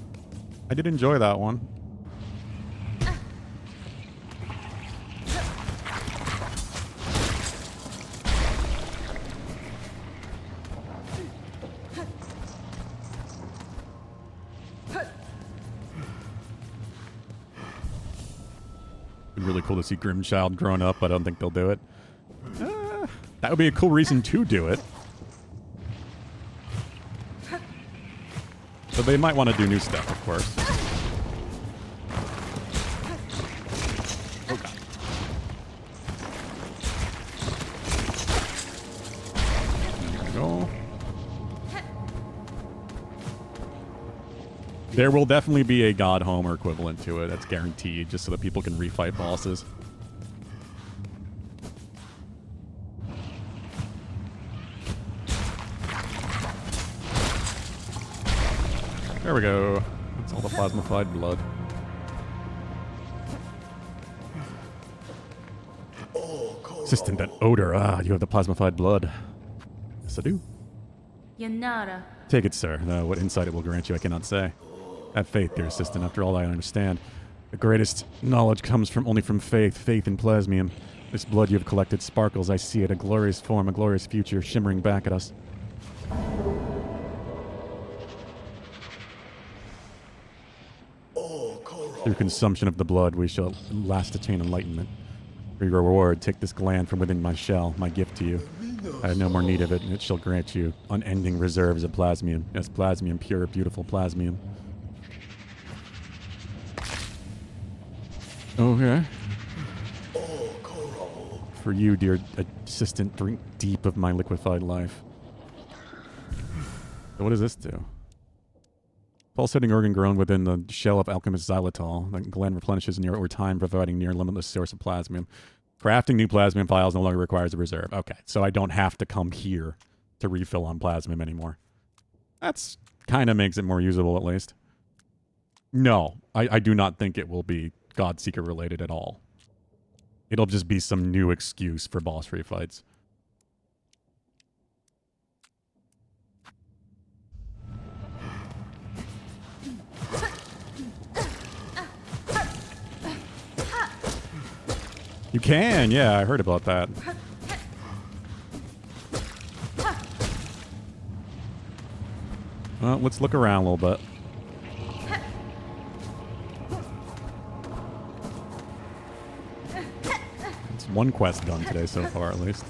I did enjoy that one. It'd be really cool to see Grimchild grown up, but I don't think they'll do it. That would be a cool reason to do it. But they might want to do new stuff, of course. Oh, God. There we go. There will definitely be a God Homer equivalent to it. That's guaranteed, just so that people can refight bosses. There we go. That's all the plasmified blood. Assistant, that odor. Ah, you have the plasmified blood. Yes, I do. Yanara. Take it, sir. What insight it will grant you, I cannot say. Have faith, dear assistant. After all, I understand. The greatest knowledge comes only from faith. Faith in plasmium. This blood you have collected sparkles. I see it. A glorious form, a glorious future, shimmering back at us. Through consumption of the blood, we shall last attain enlightenment. For your reward, take this gland from within my shell, my gift to you. I have no more need of it, and it shall grant you unending reserves of plasmium. Yes, plasmium, pure, beautiful plasmium. Okay. For you, dear assistant, drink deep of my liquefied life. So what does this do? Pulsating organ grown within the shell of alchemist xylitol. The gland replenishes near over time, providing near limitless source of plasmium. Crafting new plasmium vials no longer requires a reserve. Okay, so I don't have to come here to refill on plasmium anymore. That's kind of makes it more usable, at least. No, I do not think it will be Godseeker related at all. It'll just be some new excuse for boss free fights. You can, yeah, I heard about that. Well, let's look around a little bit. It's one quest done today so far, at least.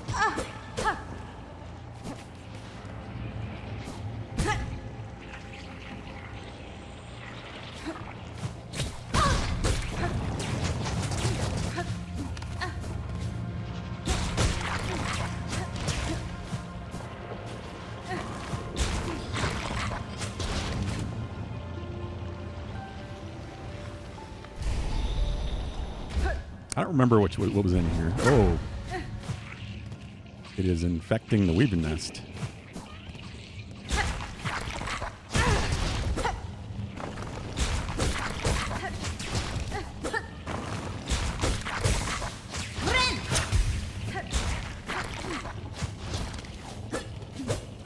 I don't remember what was in here. Oh. It is infecting the weaver nest.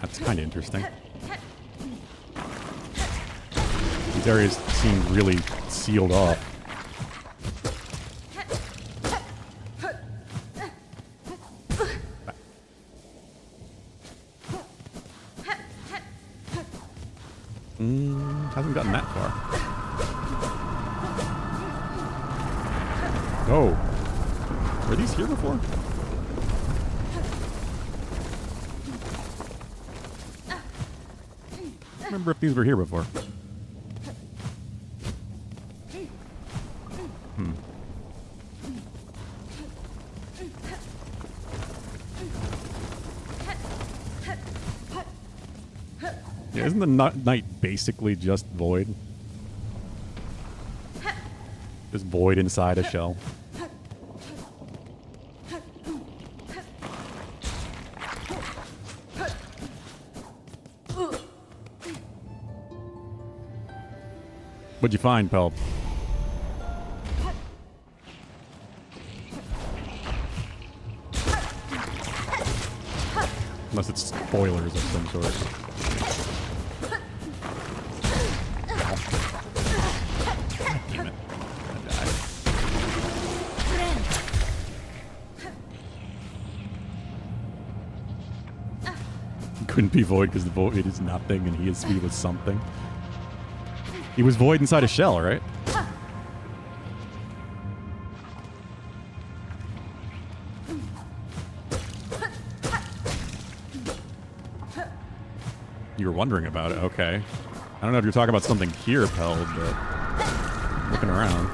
That's kind of interesting. These areas seem really sealed off. Hasn't gotten that far. Oh. Were these here before? I remember if these were here before. Yeah, isn't the night basically just void? Just void inside a shell. What'd you find, Pelp? Unless it's spoilers of some sort. Couldn't be void because the void is nothing and he was something. He was void inside a shell, right? You were wondering about it, okay. I don't know if you're talking about something here, Pel, but looking around.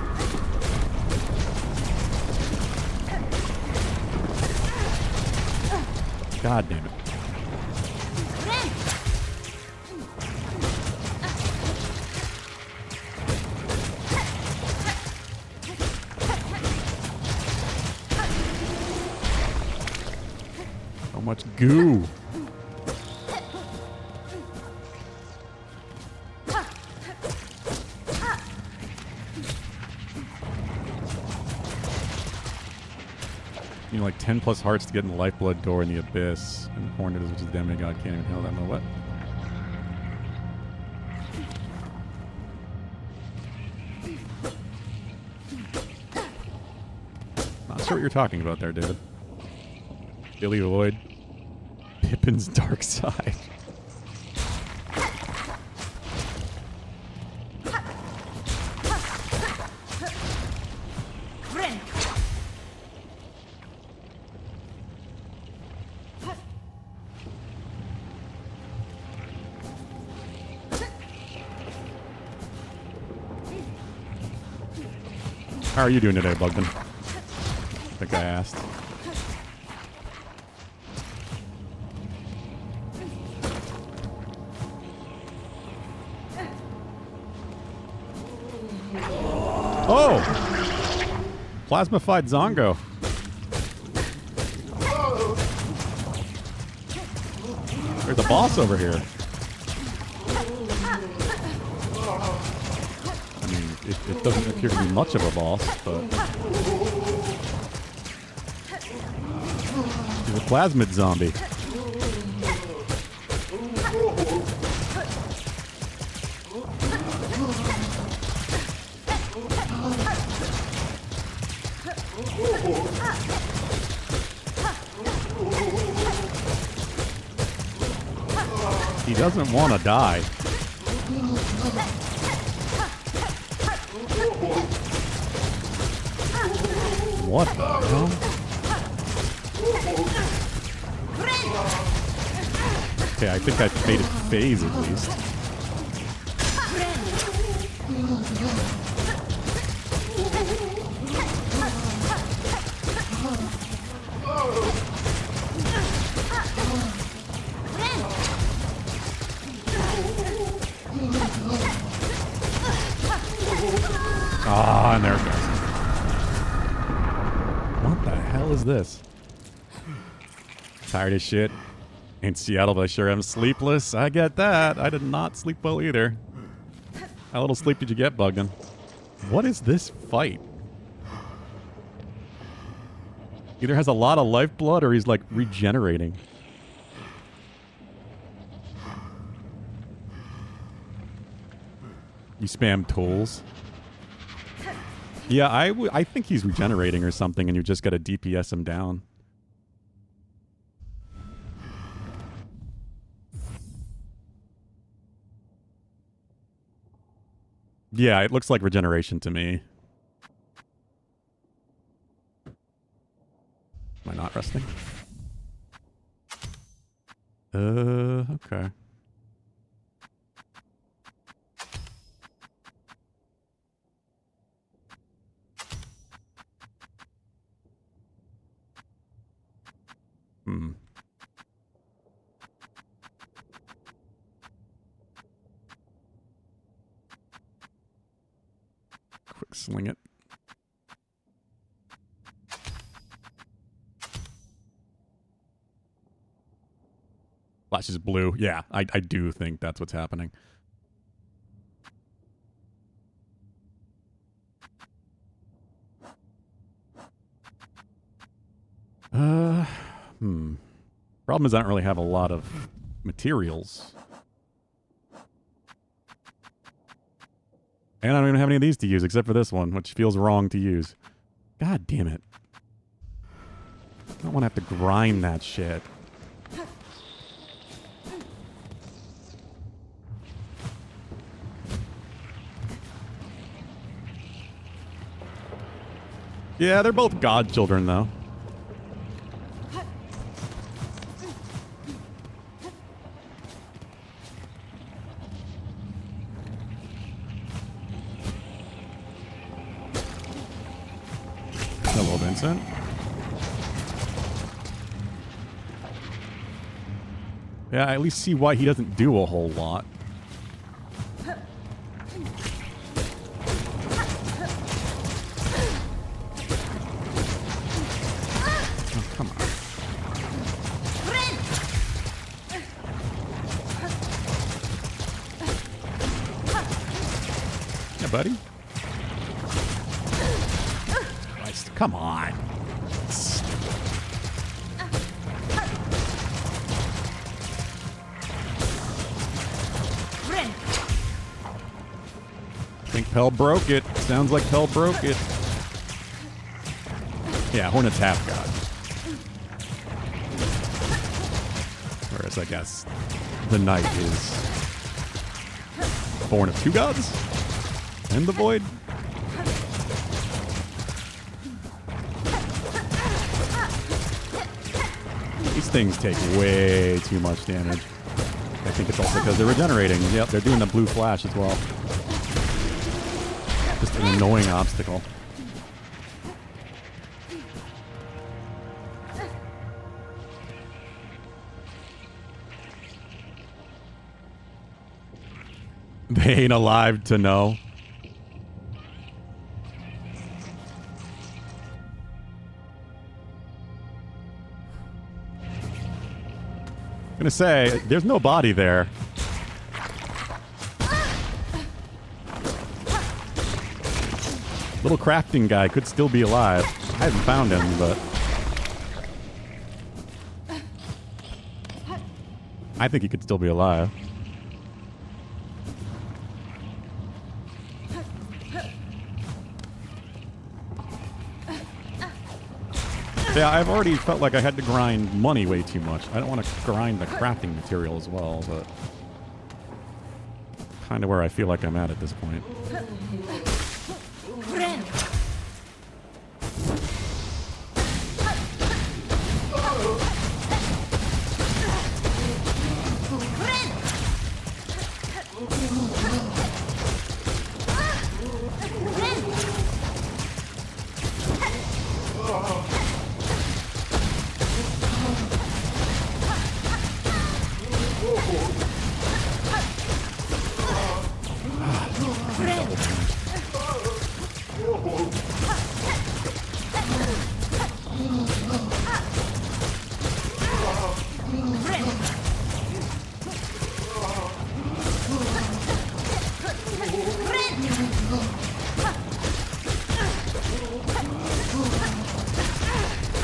God damn it. So much goo. You know, like 10 plus hearts to get in the lifeblood door in the abyss. And Hornet, which is demigod, can't even handle that. No, what? Not sure what you're talking about there, David. Billy Lloyd. Pippin's dark side. How are you doing today, Bugman? I think I asked. Oh! Plasmified Zongo. There's a boss over here. I mean, it doesn't appear to be much of a boss, but he's a plasmid zombie. He doesn't want to die. What the hell? Okay, I think I made it phase at least. Ah, and there it goes. What the hell is this? Tired as shit. In Seattle, but I sure am sleepless. I get that. I did not sleep well either. How little sleep did you get, Bugden? What is this fight? Either has a lot of lifeblood or he's like regenerating. You spam tools. Yeah, I think he's regenerating or something, and you just gotta DPS him down. Yeah, it looks like regeneration to me. Am I not resting? Okay. Hmm. Quick sling it. Flash is blue. Yeah, I do think that's what's happening. Problem is I don't really have a lot of materials. And I don't even have any of these to use except for this one, which feels wrong to use. God damn it. I don't want to have to grind that shit. Yeah, they're both godchildren, though. Hello, Vincent. Yeah, I at least see why he doesn't do a whole lot. Oh, come on. Yeah, buddy. Come on. I think Pell broke it. Sounds like Pell broke it. Yeah, Hornet's half god. Whereas I guess the Knight is born of two gods? And the Void? These things take way too much damage. I think it's also because they're regenerating. Yep, they're doing the blue flash as well. Just an annoying obstacle. They ain't alive to know. I'm gonna say, there's no body there. Little crafting guy could still be alive. I haven't found him, but I think he could still be alive. Yeah, I've already felt like I had to grind money way too much. I don't want to grind the crafting material as well, but kind of where I feel like I'm at this point.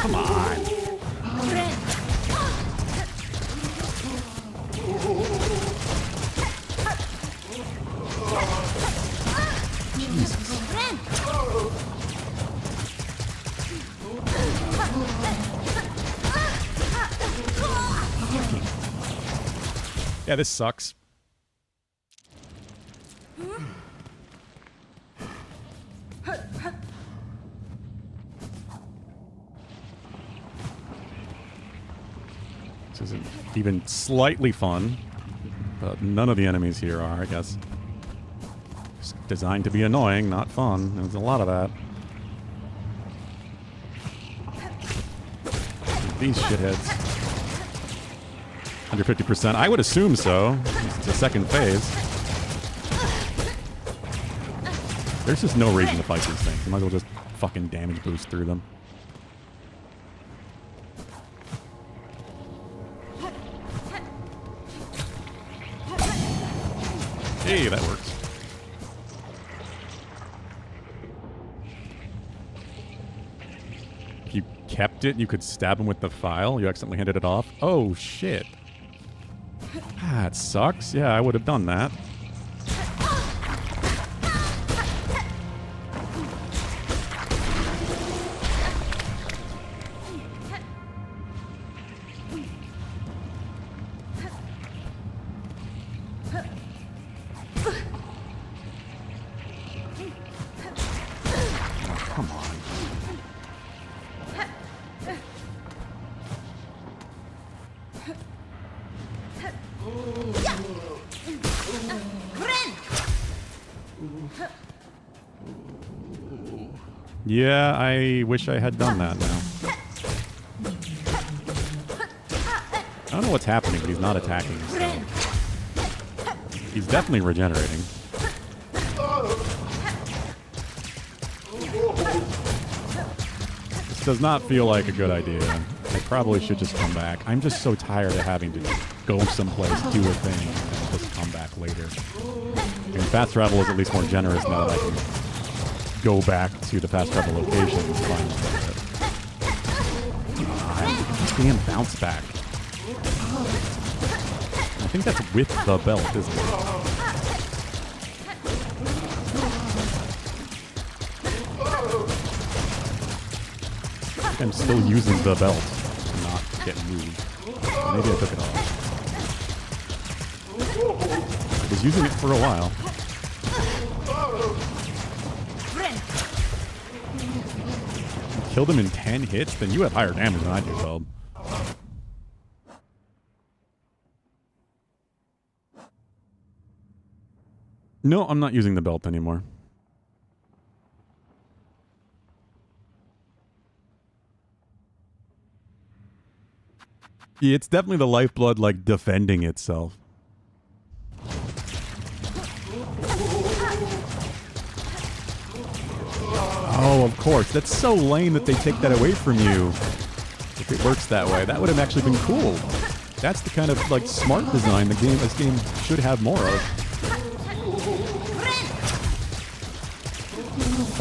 Come on. Yeah, this sucks. This isn't even slightly fun, but none of the enemies here are, I guess. Just designed to be annoying, not fun. There's a lot of that. These shitheads. Under 50%. I would assume so. It's the second phase. There's just no reason to fight these things. You might as well just fucking damage boost through them. Hey, that works. If you kept it, you could stab him with the file. You accidentally handed it off. Oh, shit. That sucks. Yeah, I would have done that. Come on. Yeah, I wish I had done that now. I don't know what's happening, but he's not attacking. So. He's definitely regenerating. This does not feel like a good idea. I probably should just come back. I'm just so tired of having to go someplace, do a thing, and just come back later. I mean, fast travel is at least more generous now that I can go back to the fast travel location and find it. Damn bounce back. I think that's with the belt, isn't it? I'm still using the belt to not get moved. Maybe I took it off. I was using it for a while. You killed him in 10 hits? Then you have higher damage than I do, Bob. No, I'm not using the belt anymore. Yeah, it's definitely the lifeblood, like, defending itself. Oh, of course. That's so lame that they take that away from you. If it works that way. That would have actually been cool. That's the kind of, like, smart design this game should have more of.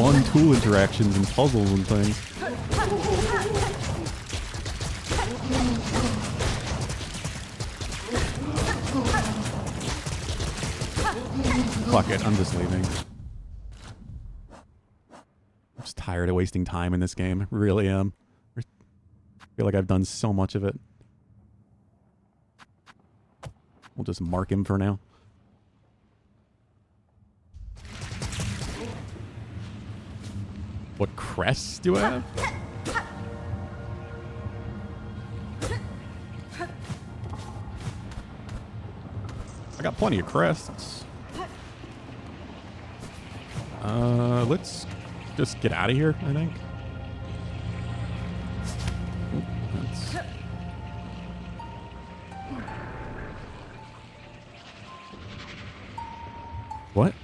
fun tool interactions and puzzles and things. Fuck it, I'm just leaving. I'm just tired of wasting time in this game. Really am. I feel like I've done so much of it. We'll just mark him for now. What crests do I have? I got plenty of crests. Let's just get out of here, I think. Oop, that's... What?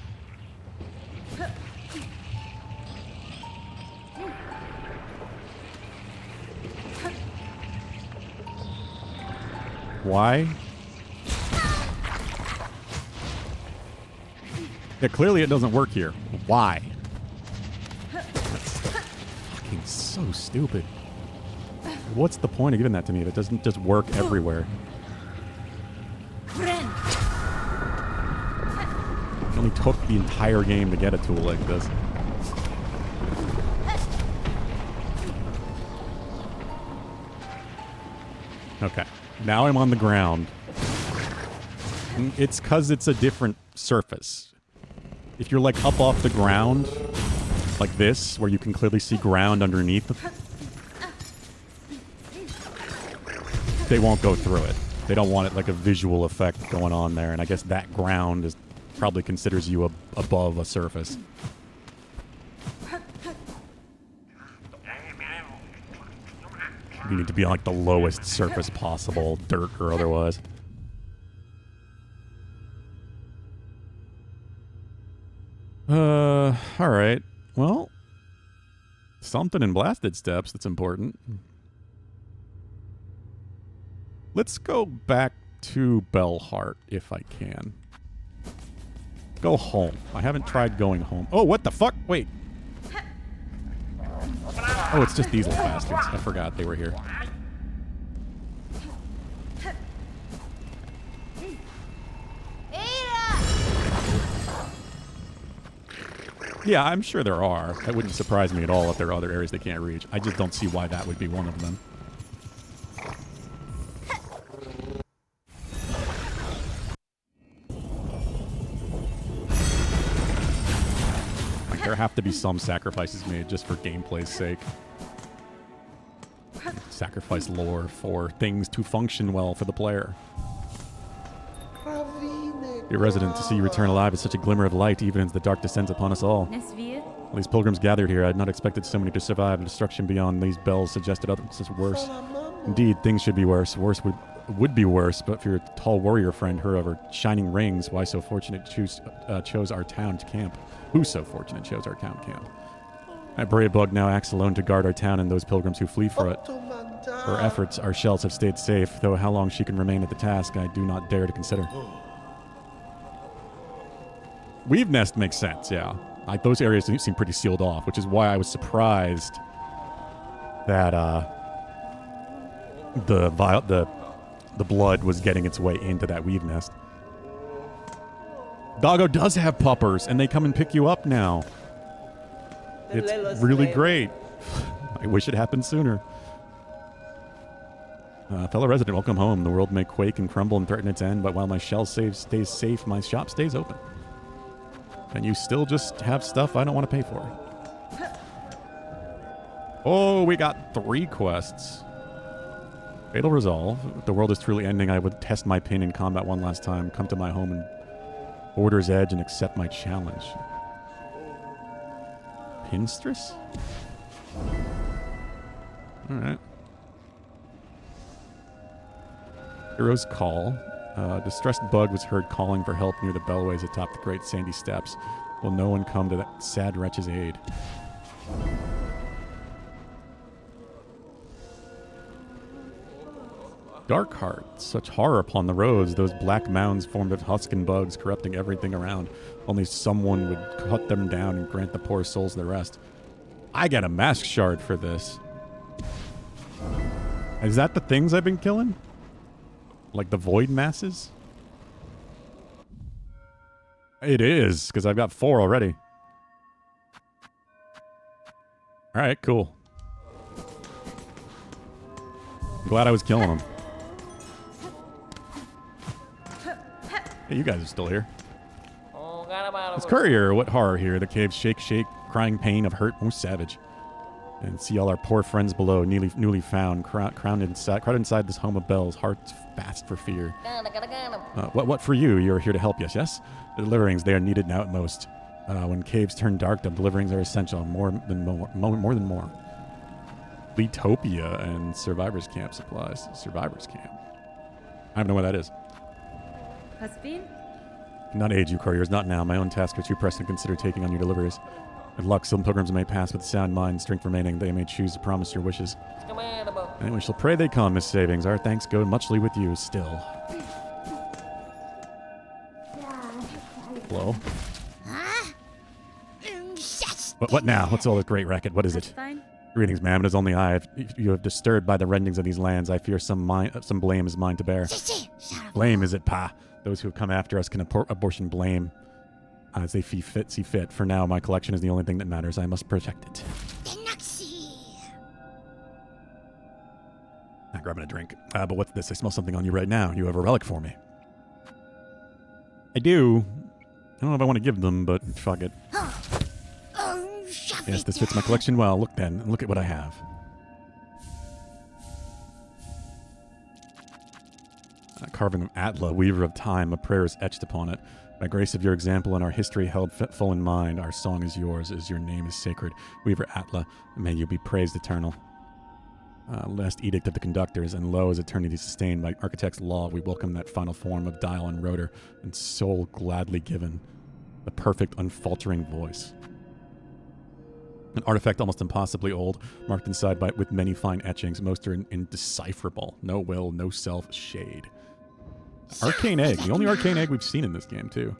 Why? Yeah, clearly it doesn't work here. Why? That's fucking so stupid. What's the point of giving that to me if it doesn't just work everywhere? It only took the entire game to get a tool like this. Okay. Now I'm on the ground. It's because it's a different surface. If you're like up off the ground, like this, where you can clearly see ground underneath, they won't go through it. They don't want it like a visual effect going on there, and I guess that ground is probably considers you above a surface. You need to be on like the lowest surface possible, dirt or otherwise. Alright. Well, something in Blasted Steps that's important. Let's go back to Bellheart, if I can. Go home. I haven't tried going home. Oh, what the fuck? Wait. Oh, it's just these little bastards. I forgot they were here. Yeah, I'm sure there are. That wouldn't surprise me at all if there are other areas they can't reach. I just don't see why that would be one of them. Like, there have to be some sacrifices made just for gameplay's sake. Sacrifice lore for things to function well for the player. Be resident to see you return alive is such a glimmer of light, even as the dark descends upon us all. All these pilgrims gathered here, I had not expected so many to survive. The destruction beyond these bells suggested others as worse. Indeed, things should be worse. Worse would be worse, but for your tall warrior friend, her of her shining rings, why so fortunate chose our town to camp? Who so fortunate chose our town camp? That brave bug now acts alone to guard our town and those pilgrims who flee for it. Her efforts, our shells have stayed safe, though how long she can remain at the task, I do not dare to consider. Weave Nest makes sense, yeah. Like, those areas seem pretty sealed off, which is why I was surprised that the blood was getting its way into that Weave Nest. Doggo does have puppers, and they come and pick you up now. It's really great. I wish it happened sooner. Fellow resident, welcome home. The world may quake and crumble and threaten its end, but while my shell stays safe, my shop stays open. And you still just have stuff I don't want to pay for. Oh, we got 3 quests. Fatal Resolve. If the world is truly ending, I would test my pin in combat one last time. Come to my home and Border's Edge and accept my challenge. Pinstress? Alright. Hero's Call. Distressed bug was heard calling for help near the bellways atop the great sandy steps. Will no one come to that sad wretch's aid? Dark heart, such horror upon the roads, those black mounds formed of husk and bugs, corrupting everything around. Only someone would cut them down and grant the poor souls their rest. I got a mask shard for this. Is that the things I've been killing? Like the void masses? It is, because I've got 4 already. Alright, cool. I'm glad I was killing them. Hey, you guys are still here. It's Courier, what horror here? The caves shake, shake, crying pain of hurt most savage. And see all our poor friends below, newly found, crowded inside this home of bells, hearts fast for fear. What for you? You're here to help, yes? The deliverings, they are needed now at most. When caves turn dark, the deliverings are essential, more than more. Letopia and Survivors Camp supplies. Survivors Camp. I don't know what that is. Has been? Not aid you, couriers, not now. My own tasks are too pressing to consider taking on your deliveries. With luck, some pilgrims may pass with sound mind, strength remaining. They may choose to promise your wishes. And we shall pray they come, Miss Savings. Our thanks go muchly with you still. Hello? What now? What's all this great racket? What is it? Greetings, ma'am. It is only I. If you have disturbed by the rendings of these lands, I fear some blame is mine to bear. Blame, is it, pa? Those who have come after us can apportion blame as they see fit. For now, my collection is the only thing that matters. I must protect it. I'm grabbing a drink. But what's this? I smell something on you right now. You have a relic for me. I do. I don't know if I want to give them, but fuck it. Yes, this fits my collection well. Look then. Look at what I have. A carving of Atla, weaver of time. A prayer is etched upon it. By grace of your example and our history held full in mind, our song is yours, as your name is sacred. Weaver Atla, may you be praised eternal. Last edict of the conductors, and lo, as eternity sustained by architect's law, we welcome that final form of dial and rotor, and soul gladly given, the perfect unfaltering voice. An artifact almost impossibly old, marked inside with many fine etchings. Most are indecipherable. No will, no self, shade. Arcane egg. The only arcane egg we've seen in this game, too.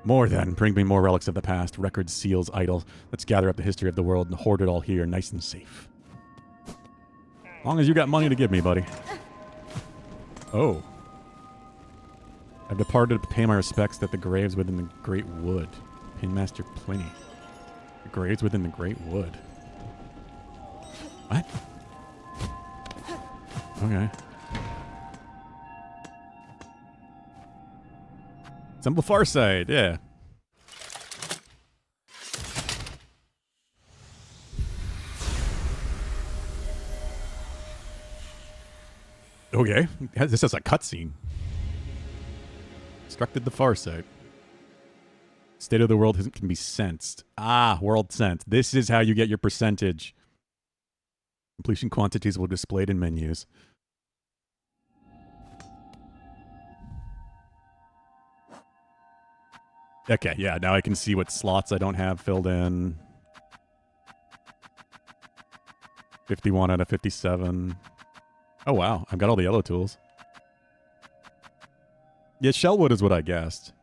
More then. Bring me more relics of the past. Records, seals, idols. Let's gather up the history of the world and hoard it all here, nice and safe. As long as you got money to give me, buddy. Oh. I've departed to pay my respects at the graves within the Great Wood. Pinmaster Pliny. The graves within the Great Wood. What? Okay. Temple Farside, yeah. Okay. This is a cutscene. Constructed the Farside. State of the world can be sensed. Ah, world sense. This is how you get your percentage. Completion quantities will be displayed in menus. Okay, yeah, now I can see what slots I don't have filled in. 51 out of 57. Oh, wow. I've got all the yellow tools. Yeah, Shellwood is what I guessed.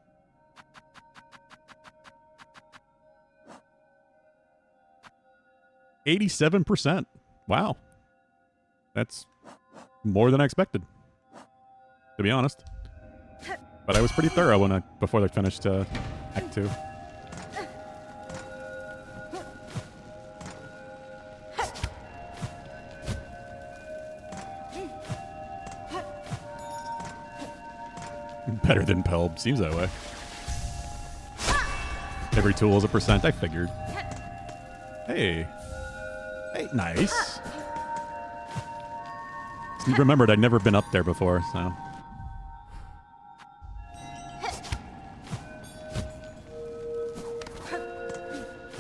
%. Wow. That's more than I expected, to be honest. But I was pretty thorough before they finished Act 2. Better than Pelb. Seems that way. Every tool is a %. I figured. Hey. Hey, nice. Remembered, I'd never been up there before, so...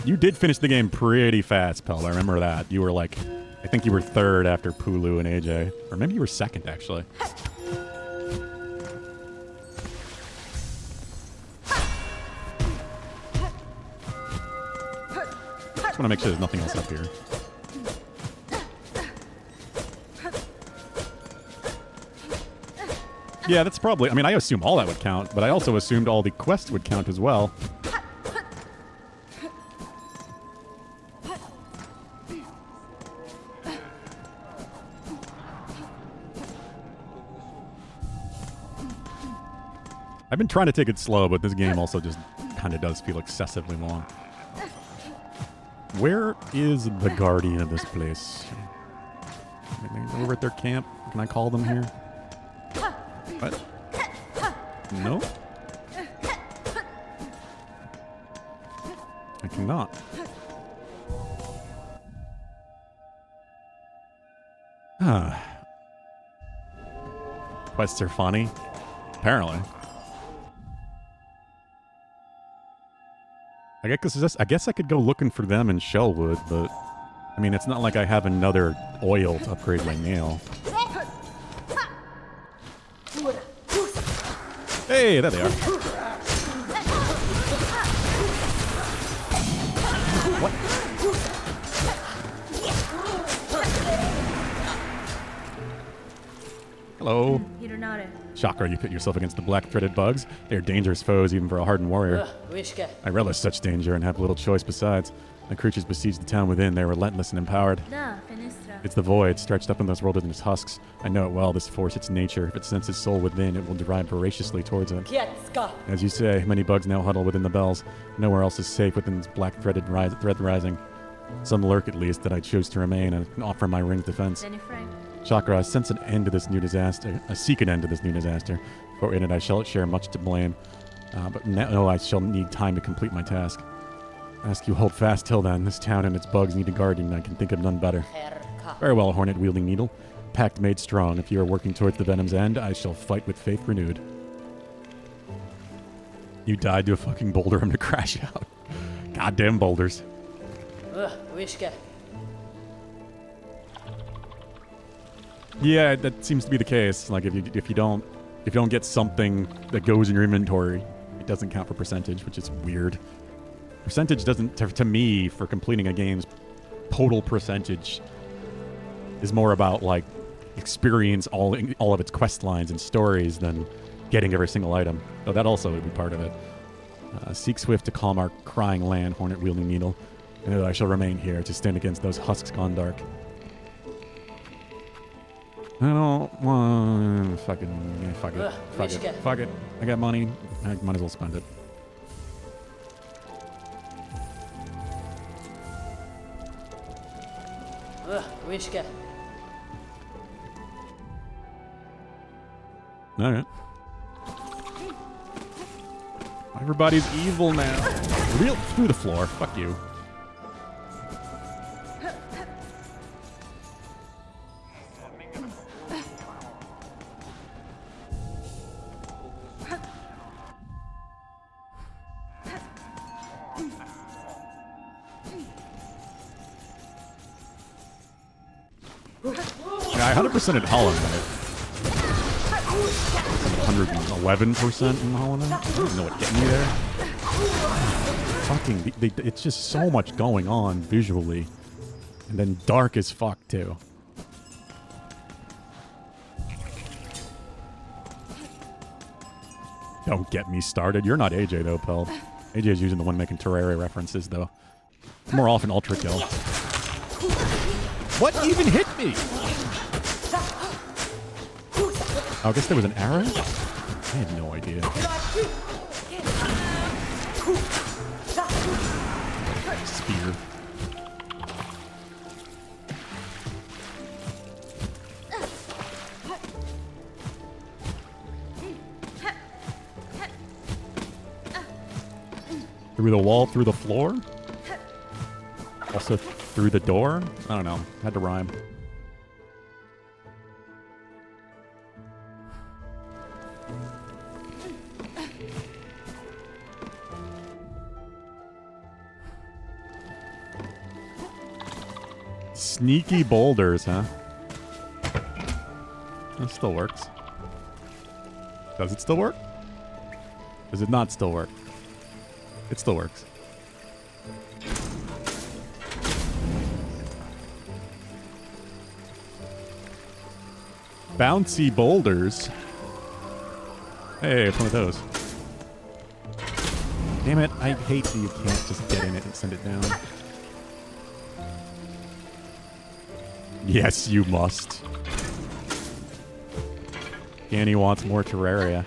You did finish the game pretty fast, Pel. I remember that. You were like, I think you were third after Pulu and AJ. Or maybe you were second, actually. Just want to make sure there's nothing else up here. Yeah, that's probably... I mean, I assume all that would count, but I also assumed all the quests would count as well. I've been trying to take it slow, but this game also just kind of does feel excessively long. Where is the guardian of this place? Over at their camp? Can I call them here? What? No? I cannot. Quests are funny. Apparently. I guess I could go looking for them in Shellwood, but I mean, it's not like I have another oil to upgrade my nail. Hey, there they are. What? Hello. Chakra, you pit yourself against the black-threaded bugs. They are dangerous foes even for a hardened warrior. I relish such danger and have little choice besides. The creatures besiege the town within. They are relentless and empowered. It's the void, stretched up in this world in its husks. I know it well, this force, its nature. If it senses soul within, it will drive voraciously towards it. As you say, many bugs now huddle within the bells. Nowhere else is safe within this black-threaded thread rising. Some lurk, at least, that I chose to remain and offer my ring's defense. Chakra, I sense an end to this new disaster. I seek an end to this new disaster. For in it I shall share much to blame. But no, I shall need time to complete my task. I ask you hold fast till then. This town and its bugs need a guardian. I can think of none better. Very well, hornet-wielding needle. Pact made strong. If you are working towards the venom's end, I shall fight with faith renewed. You died to a fucking boulder. I'm gonna crash out. Goddamn boulders. Yeah, that seems to be the case. Like if you don't get something that goes in your inventory, it doesn't count for percentage, which is weird. Percentage doesn't, to me, for completing a game's total percentage, is more about like experience all of its quest lines and stories than getting every single item. So that also would be part of it. Seek swift to calm our crying land, hornet-wielding needle. And I shall remain here to stand against those husks gone dark. I don't want fuck it. I got money. I might as well spend it. All right. Everybody's evil now. Real through the floor. Fuck you. Yeah, I 100%ed Hollow Knight. 111% in Hollow Knight. I don't know what getting me there. Fucking, it's just so much going on visually. And then dark as fuck, too. Don't get me started. You're not AJ, though, Peld. AJ's using the one making Terraria references, though. More often Ultra Kill. What even hit me? Oh, I guess there was an arrow? I had no idea. Spear. Through the wall, through the floor? Also through the door? I don't know. Had to rhyme. Sneaky boulders, huh? That still works. Does it still work? Does it not still work? It still works. Bouncy boulders. Hey, it's one of those. Damn it, I hate that you can't just get in it and send it down. Yes, you must. Danny wants more Terraria.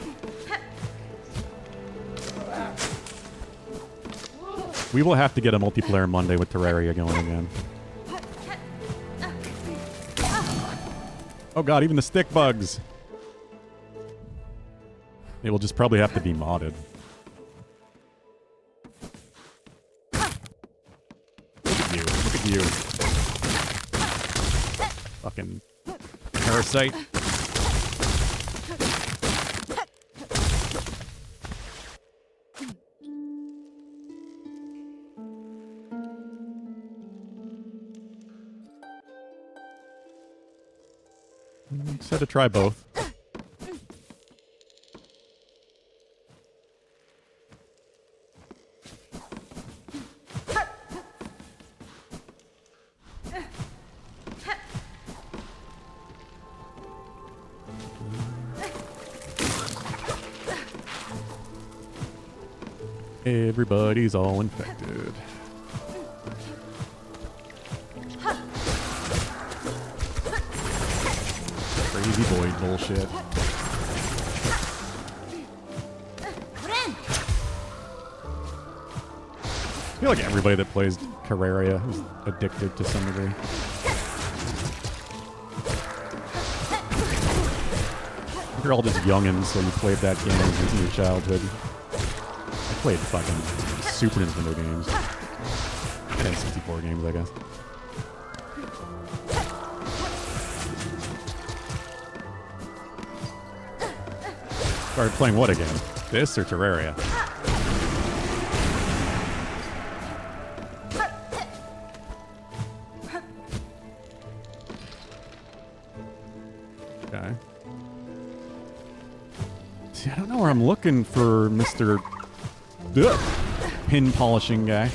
We will have to get a multiplayer Monday with Terraria going again. Oh god, even the stick bugs! It will just probably have to be modded. Look at you. Look at you. Fucking parasite. Just had to try both. Everybody's all infected. Crazy boy bullshit. I feel like everybody that plays Terraria is addicted to some degree. You're all just youngins, so you played that game in your childhood. I played fucking Super Nintendo games. And N64 games, I guess. Started playing what again? This or Terraria? Okay. See, I don't know where I'm looking for Mr. Pin polishing guy.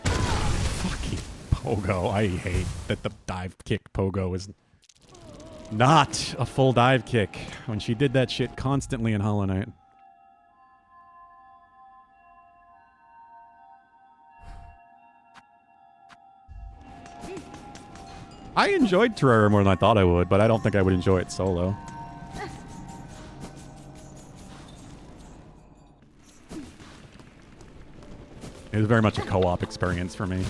Fucking Pogo. I hate that the dive kick Pogo is not a full dive kick when she did that shit constantly in Hollow Knight. I enjoyed Terraria more than I thought I would, but I don't think I would enjoy it solo. It was very much a co-op experience for me.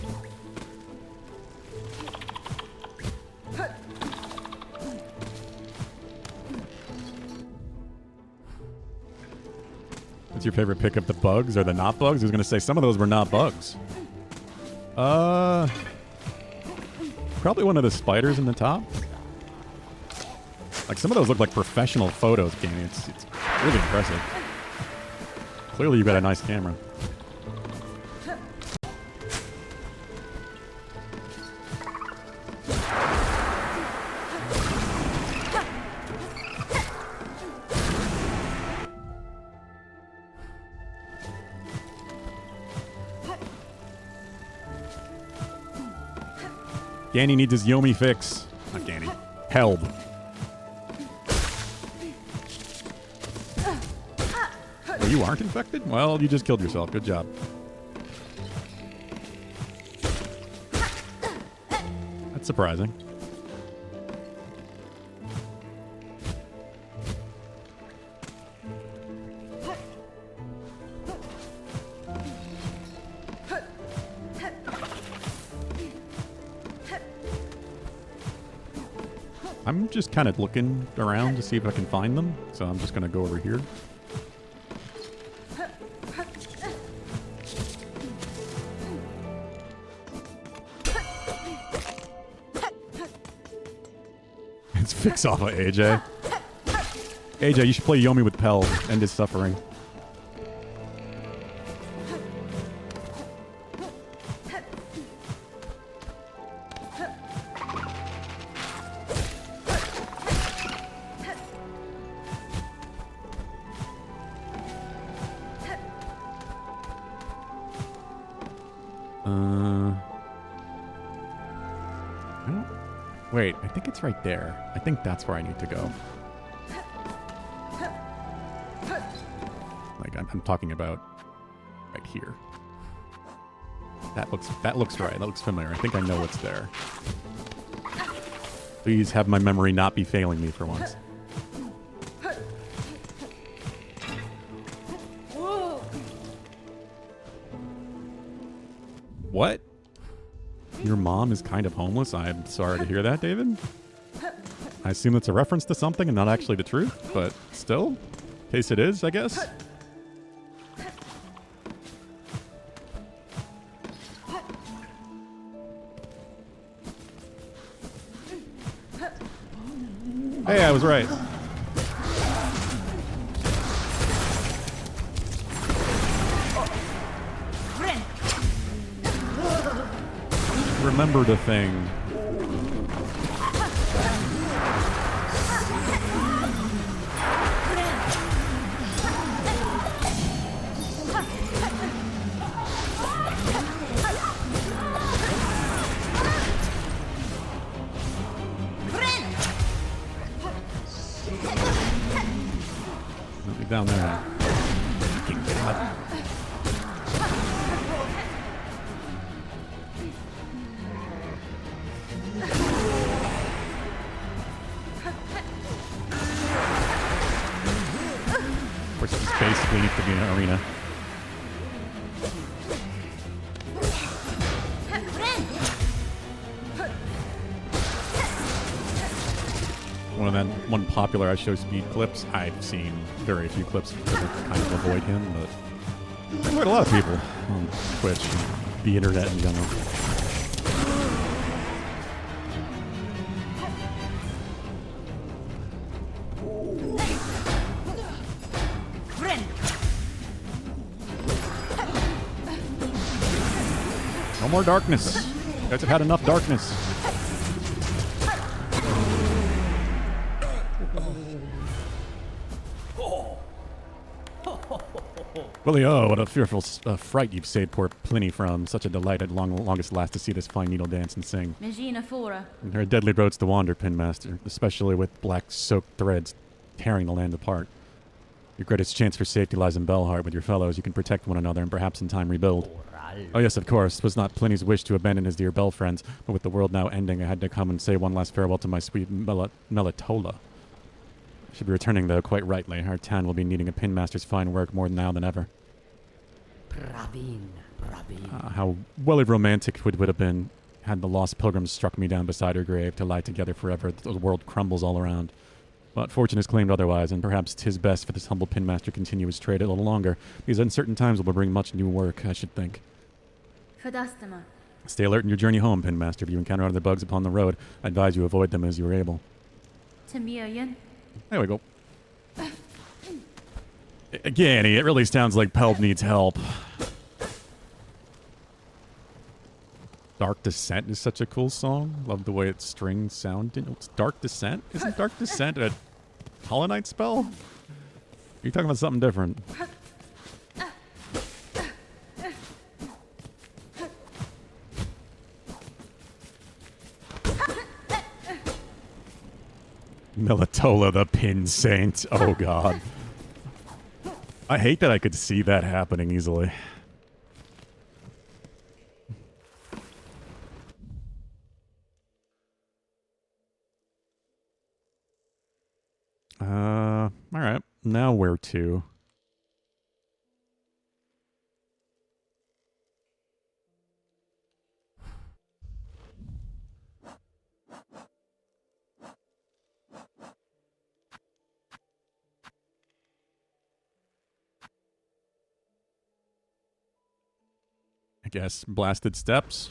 What's your favorite pick of the bugs or the not bugs? I was going to say some of those were not bugs. Probably one of the spiders in the top. Like, some of those look like professional photos, Danny. It's really impressive. Clearly you've got a nice camera. Danny needs his Yomi fix. Not Danny. Helb. Oh, you aren't infected? Well, you just killed yourself. Good job. That's surprising. I'm just kind of looking around to see if I can find them, so I'm just going to go over here. It's fix off of AJ. AJ, you should play Yomi with Pell. End his suffering. Wait, I think it's right there. I think that's where I need to go. Like, I'm talking about right here. That looks right. That looks familiar. I think I know what's there. Please have my memory not be failing me for once. What? Your mom is kind of homeless? I'm sorry to hear that, David. I assume that's a reference to something and not actually the truth, but still, in case it is, I guess. Hey, I was right. Remember the thing. Down there. Fucking God. Of course, this basically needs to be an arena. One popular I show speed clips. I've seen very few clips that kind of avoid him, but I avoid a lot of people on Twitch and the internet in general. No more darkness. You guys have had enough darkness. Willie, oh, what a fearful fright you've saved poor Pliny from. Such a delight at longest last to see this fine needle dance and sing. Magina Fora. And there are deadly roads to wander, Pinmaster, especially with black-soaked threads tearing the land apart. Your greatest chance for safety lies in Belheart. With your fellows, you can protect one another and perhaps in time rebuild. Oh yes, of course. It was not Pliny's wish to abandon his dear Bell friends, but with the world now ending, I had to come and say one last farewell to my sweet Melitola. I should be returning, though, quite rightly. Our town will be needing a Pinmaster's fine work more now than ever. How well romantic it would have been had the lost pilgrims struck me down beside her grave to lie together forever. The world crumbles all around. But fortune has claimed otherwise, and perhaps 'tis best for this humble Pinmaster to continue his trade a little longer. These uncertain times will bring much new work, I should think. Fadastama. Stay alert in your journey home, Pinmaster. If you encounter other bugs upon the road, I advise you avoid them as you are able. Tamiyan. There we go. Again, it really sounds like Peld needs help. Dark Descent is such a cool song. Love the way its strings sound. It's Dark Descent? Isn't Dark Descent a Hollow Knight spell? You're talking about something different. Melitola, the Pin Saint. Oh, God. I hate that I could see that happening easily. Alright. Now where to? I guess Blasted Steps.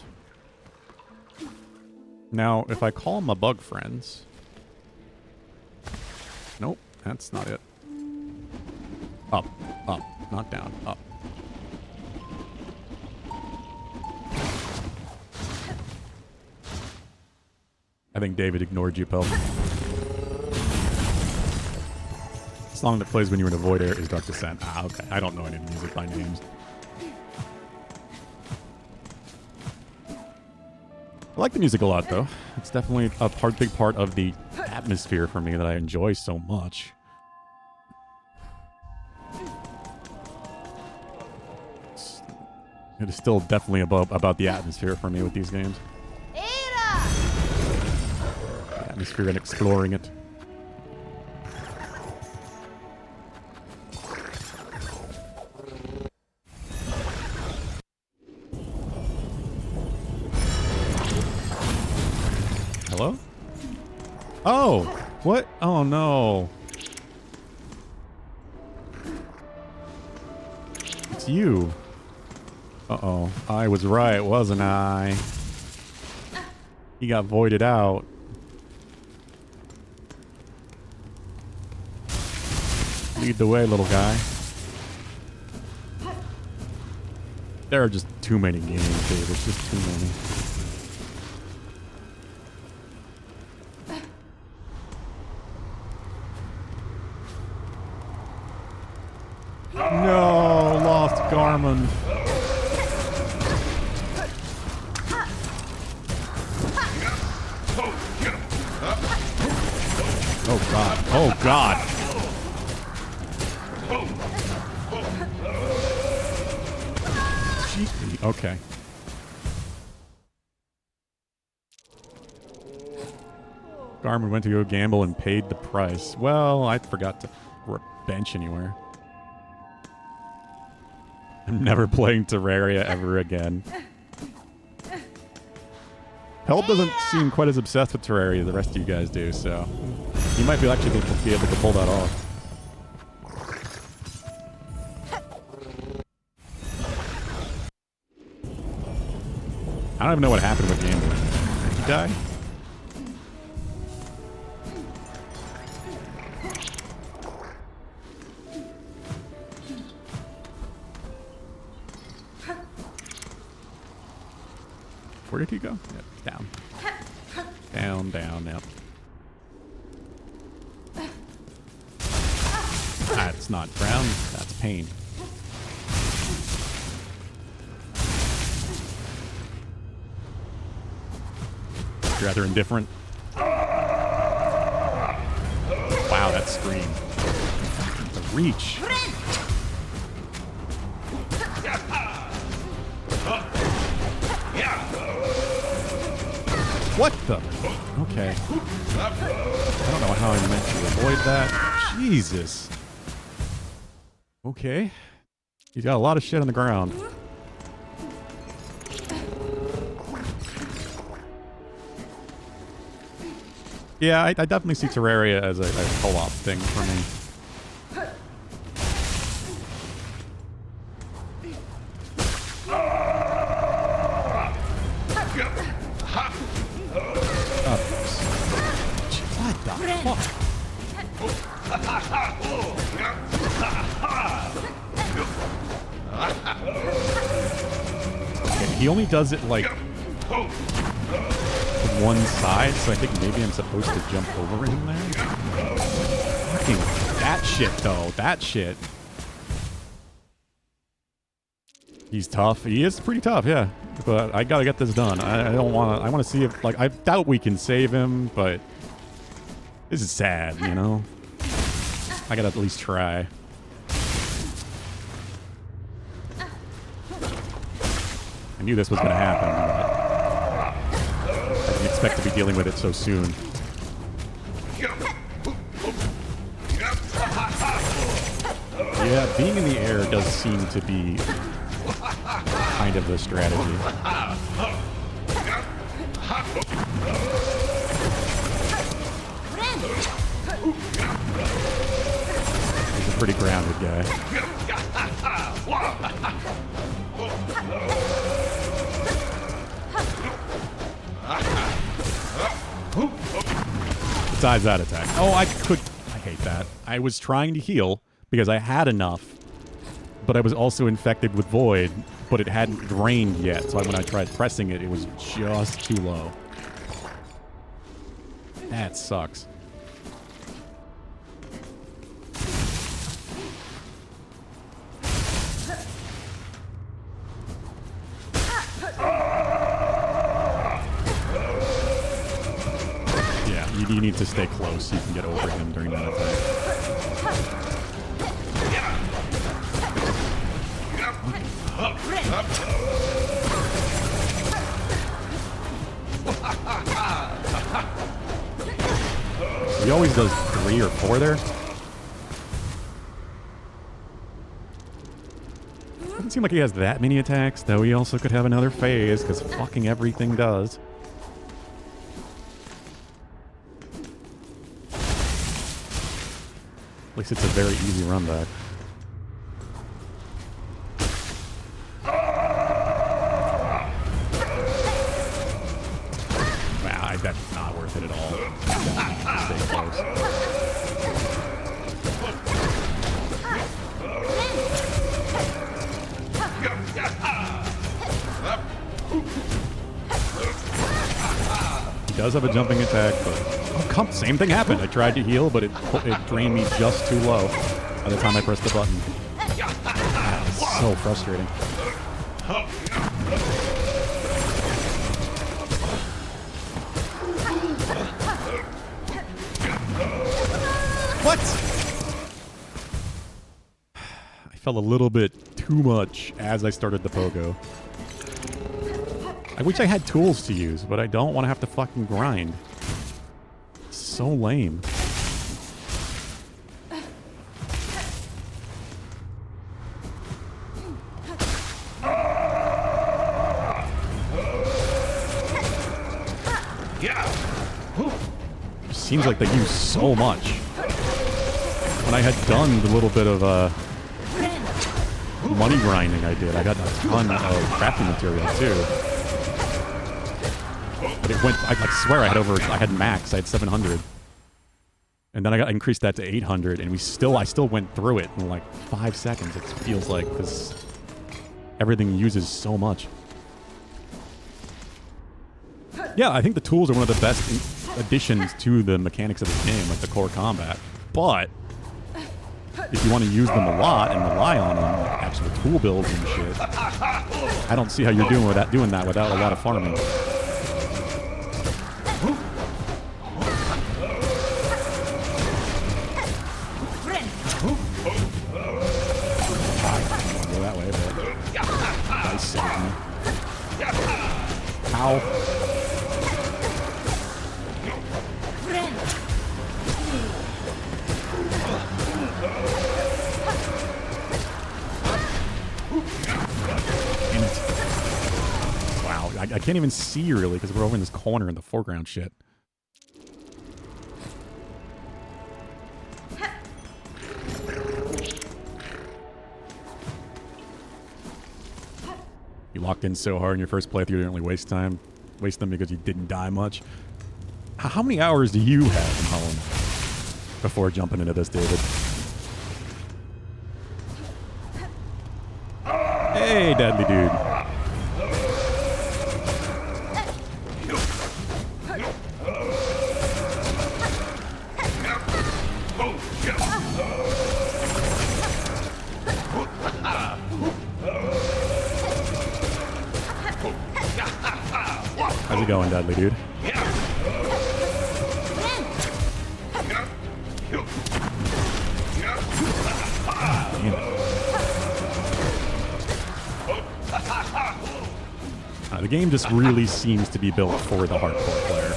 Now, if I call my bug friends... Nope, that's not it. Up, not down, up. I think David ignored you, Pel. The song that plays when you're in a void area is Dark Descent. Ah, okay. I don't know any music by names. I like the music a lot, though. It's definitely a big part of the atmosphere for me that I enjoy so much. It is still definitely about the atmosphere for me with these games. The atmosphere and exploring it. Hello? Oh! What? Oh no. It's you. Uh-oh. I was right, wasn't I? He got voided out. Lead the way, little guy. There are just too many games, dude. There's just too many. No, lost Garmin. Oh god. Oh god. Gee, okay. Garmin went to go gamble and paid the price. Well, I forgot to bench anywhere. I'm never playing Terraria ever again. Help doesn't seem quite as obsessed with Terraria as the rest of you guys do, so you might be actually be able to pull that off. I don't even know what happened with gambling. Did he die? Where did he go? Yep, down. Down, down, yep. That's not drown, that's pain. Rather indifferent. Wow, that scream. The reach. What the? Okay. I don't know how I meant to avoid that. Jesus. Okay. He's got a lot of shit on the ground. Yeah, I definitely see Terraria as a co-op thing for me. He only does it like one side, so I think maybe I'm supposed to jump over him there. Fucking that shit though, that shit. He's tough. He is pretty tough, yeah. But I gotta get this done. I don't want to. I want to see if like I doubt we can save him, but this is sad, you know. I gotta at least try. I knew this was going to happen, but I didn't expect to be dealing with it so soon. Yeah, being in the air does seem to be kind of the strategy. He's a pretty grounded guy. Besides that attack. Oh, I hate that. I was trying to heal because I had enough, but I was also infected with Void, but it hadn't drained yet. So when I tried pressing it, it was just too low. That sucks. You need to stay close so you can get over him during that attack. He always does 3 or 4 there. Doesn't seem like he has that many attacks, though he also could have another phase, because fucking everything does. At least it's a very easy run back. Wow, that's not worth it at all. Stay close. He does have a jumping attack, but same thing happened. I tried to heal, but it drained me just too low by the time I pressed the button. It's so frustrating. What? I felt a little bit too much as I started the pogo. I wish I had tools to use, but I don't want to have to fucking grind. It's so lame. It seems like they use so much. When I had done the little bit of money grinding I did, I got a ton of crafting material too. But it went, I swear I had max, I had 700. And then I increased that to 800, and I still went through it in like 5 seconds, it feels like, because everything uses so much. Yeah, I think the tools are one of the best additions to the mechanics of the game, like the core combat. But if you want to use them a lot and rely on them, like actual tool builds and shit, I don't see how you're doing that without a lot of farming. Go that way, but dice saved me. Ow. Wow, I can't even see really because we're over in this corner in the foreground shit. You locked in so hard in your first playthrough, you didn't really waste them because you didn't die much. How many hours do you have in Hollow Knight before jumping into this, David? Hey, deadly dude. How's it going, deadly dude? Damn it. The game just really seems to be built for the hardcore player.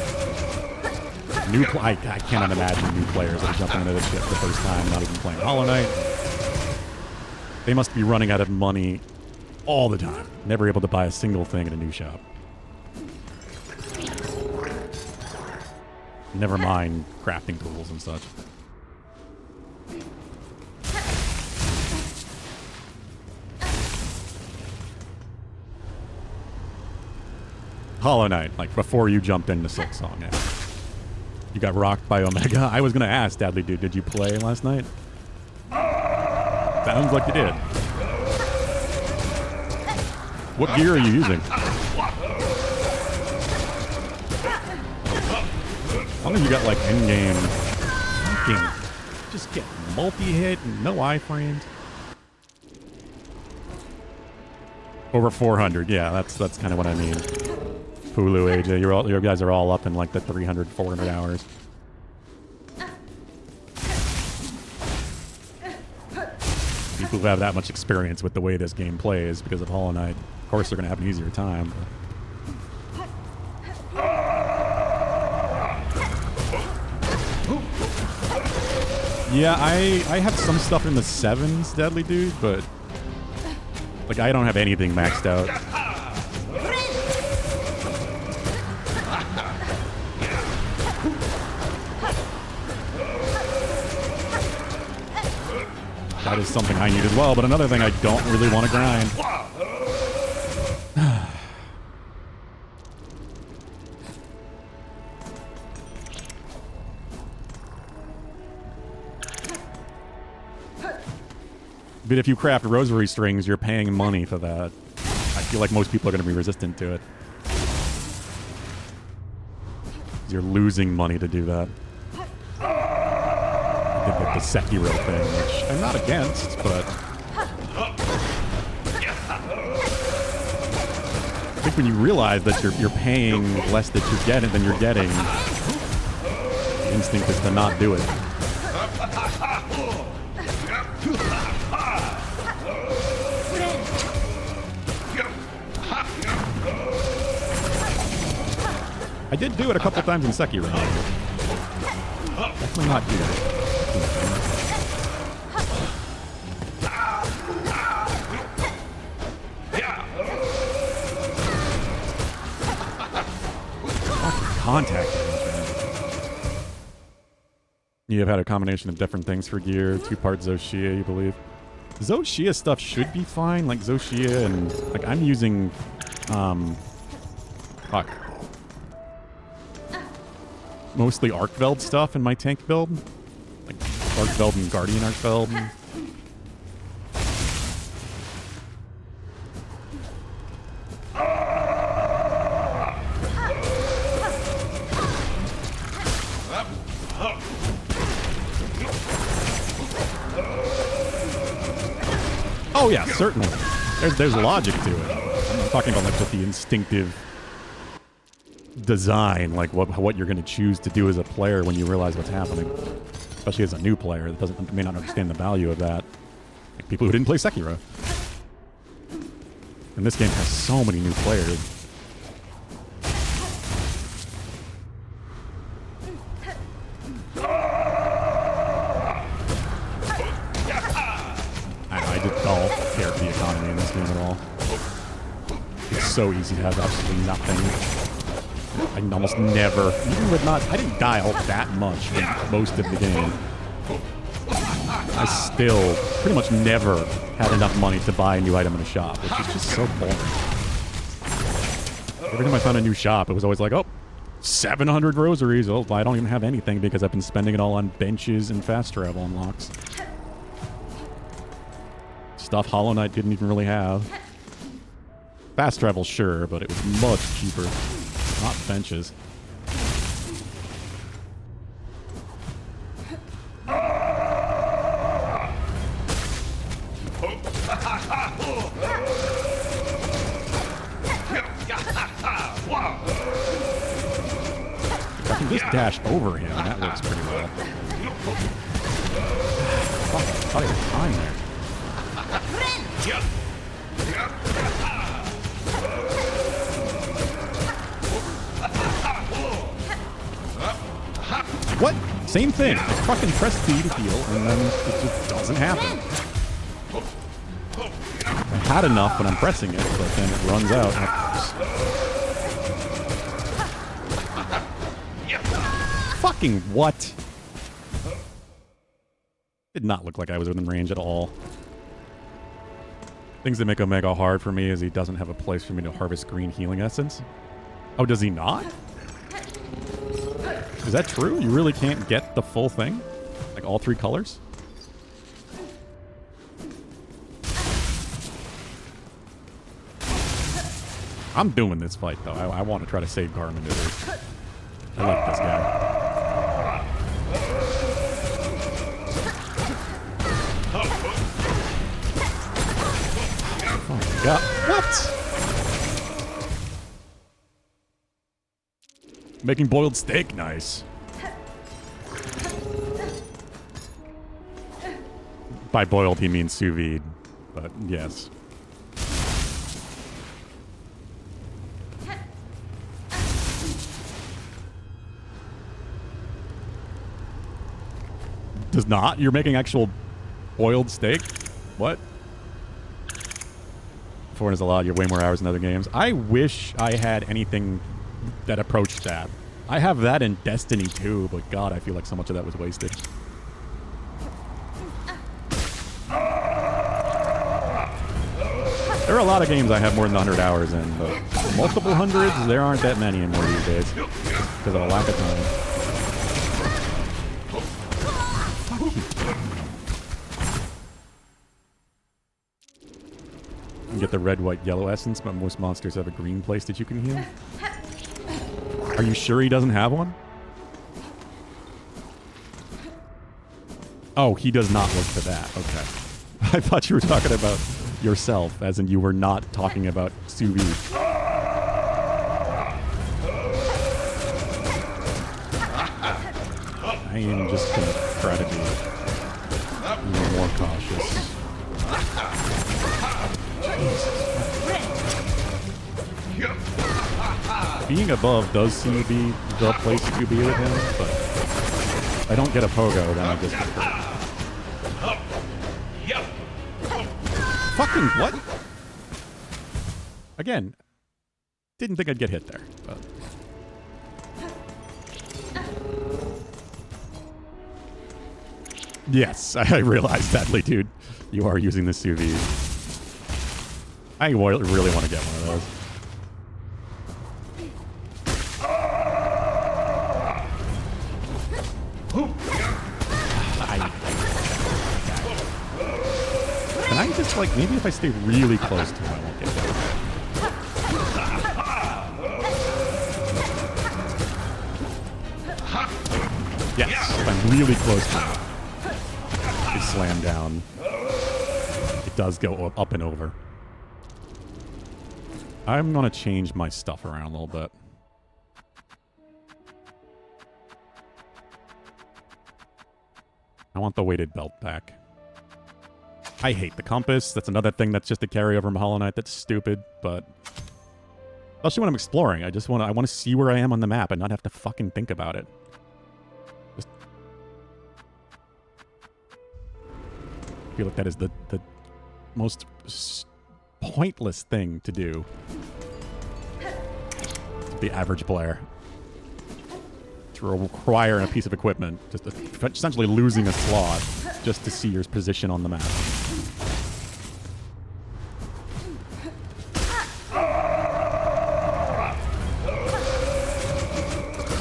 I cannot imagine new players that are jumping into this shit for the first time, not even playing Hollow Knight. They must be running out of money all the time, never able to buy a single thing in a new shop. Never mind crafting tools and such. Hollow Knight, like before you jumped into Silksong, yeah. You got rocked by Omega. I was gonna ask, Deadly Dude, did you play last night? Sounds like you did. What gear are you using? As long as you got like in-game fucking just get multi-hit and no iframes. Over 400, yeah, that's kind of what I mean. Hulu AJ, you guys are all up in like the 300, 400 hours. who have that much experience with the way this game plays because of Hollow Knight, of course they're going to have an easier time. Yeah, I have some stuff in the 7s, Deadly Dude, but like I don't have anything maxed out. That is something I need as well, but another thing I don't really want to grind. But if you craft rosary strings, you're paying money for that. I feel like most people are going to be resistant to it. You're losing money to do that. I did like the Sekiro thing, which I'm not against, but I think when you realize that you're paying less than you're getting, the instinct is to not do it. I did do it a couple times in Sekiro. Definitely not do that. Contact damage, man. You have had a combination of different things for gear. 2-part Zoshia, you believe. Zoshia stuff should be fine. Like Zoshia and like I'm using fuck. Mostly Arcveld stuff in my tank build. Like Arcveld and Guardian Arcveld. Oh yeah, certainly. There's logic to it. I'm not talking about like just the instinctive design, like what you're going to choose to do as a player when you realize what's happening, especially as a new player that may not understand the value of that, like people who didn't play Sekiro. And this game has so many new players. I don't care for the economy in this game at all. It's so easy to have absolutely nothing. I almost never, even with not, I didn't die all that much in most of the game. I still pretty much never had enough money to buy a new item in a shop, which is just so boring. Every time I found a new shop, it was always like, oh, 700 rosaries. Oh, I don't even have anything because I've been spending it all on benches and fast travel unlocks. Stuff Hollow Knight didn't even really have. Fast travel, sure, but it was much cheaper. Not benches. If I can just dash over him, that works pretty well. Fuck, I thought I had time there. What? Same thing. I fucking press B to heal, and then it just doesn't happen. I had enough when I'm pressing it, but then it runs out. Fucking what? Did not look like I was within range at all. Things that make Omega hard for me is he doesn't have a place for me to harvest green healing essence. Oh, does he not? Is that true? You really can't get the full thing? Like all 3 colors? I'm doing this fight, though. I want to try to save Garmin. I like this guy. Oh my god. What? Making boiled steak nice. By boiled, he means sous vide. But yes. Does not? You're making actual boiled steak? What? 4 is a lot. You have way more hours in other games. I wish I had anything that approached that. I have that in Destiny 2, but God, I feel like so much of that was wasted. There are a lot of games I have more than 100 hours in, but multiple hundreds, there aren't that many anymore these days. Because of a lack of time. You get the red, white, yellow essence, but most monsters have a green place that you can heal. Are you sure he doesn't have one? Oh, he does not look for that. Okay. I thought you were talking about yourself, as in you were not talking about sous vide. I am just going to try to be a little more cautious. Being above does seem to be the place to be with him, but if I don't get a pogo, then I just get hurt. Fucking what? Again, didn't think I'd get hit there, but... Yes, I realized that, dude. You are using the sous vide. I really want to get one of those. Can I just, like, maybe if I stay really close to him, I won't get hit. Yes, if I'm really close to him. It slam down. It does go up and over. I'm going to change my stuff around a little bit. I want the weighted belt back. I hate the compass. That's another thing that's just a carryover from Hollow Knight. That's stupid, but... Especially when I'm exploring. I want to see where I am on the map and not have to fucking think about it. Just... I feel like that is the most pointless thing to do. The average player. To require a piece of equipment. Just essentially losing a slot just to see your position on the map.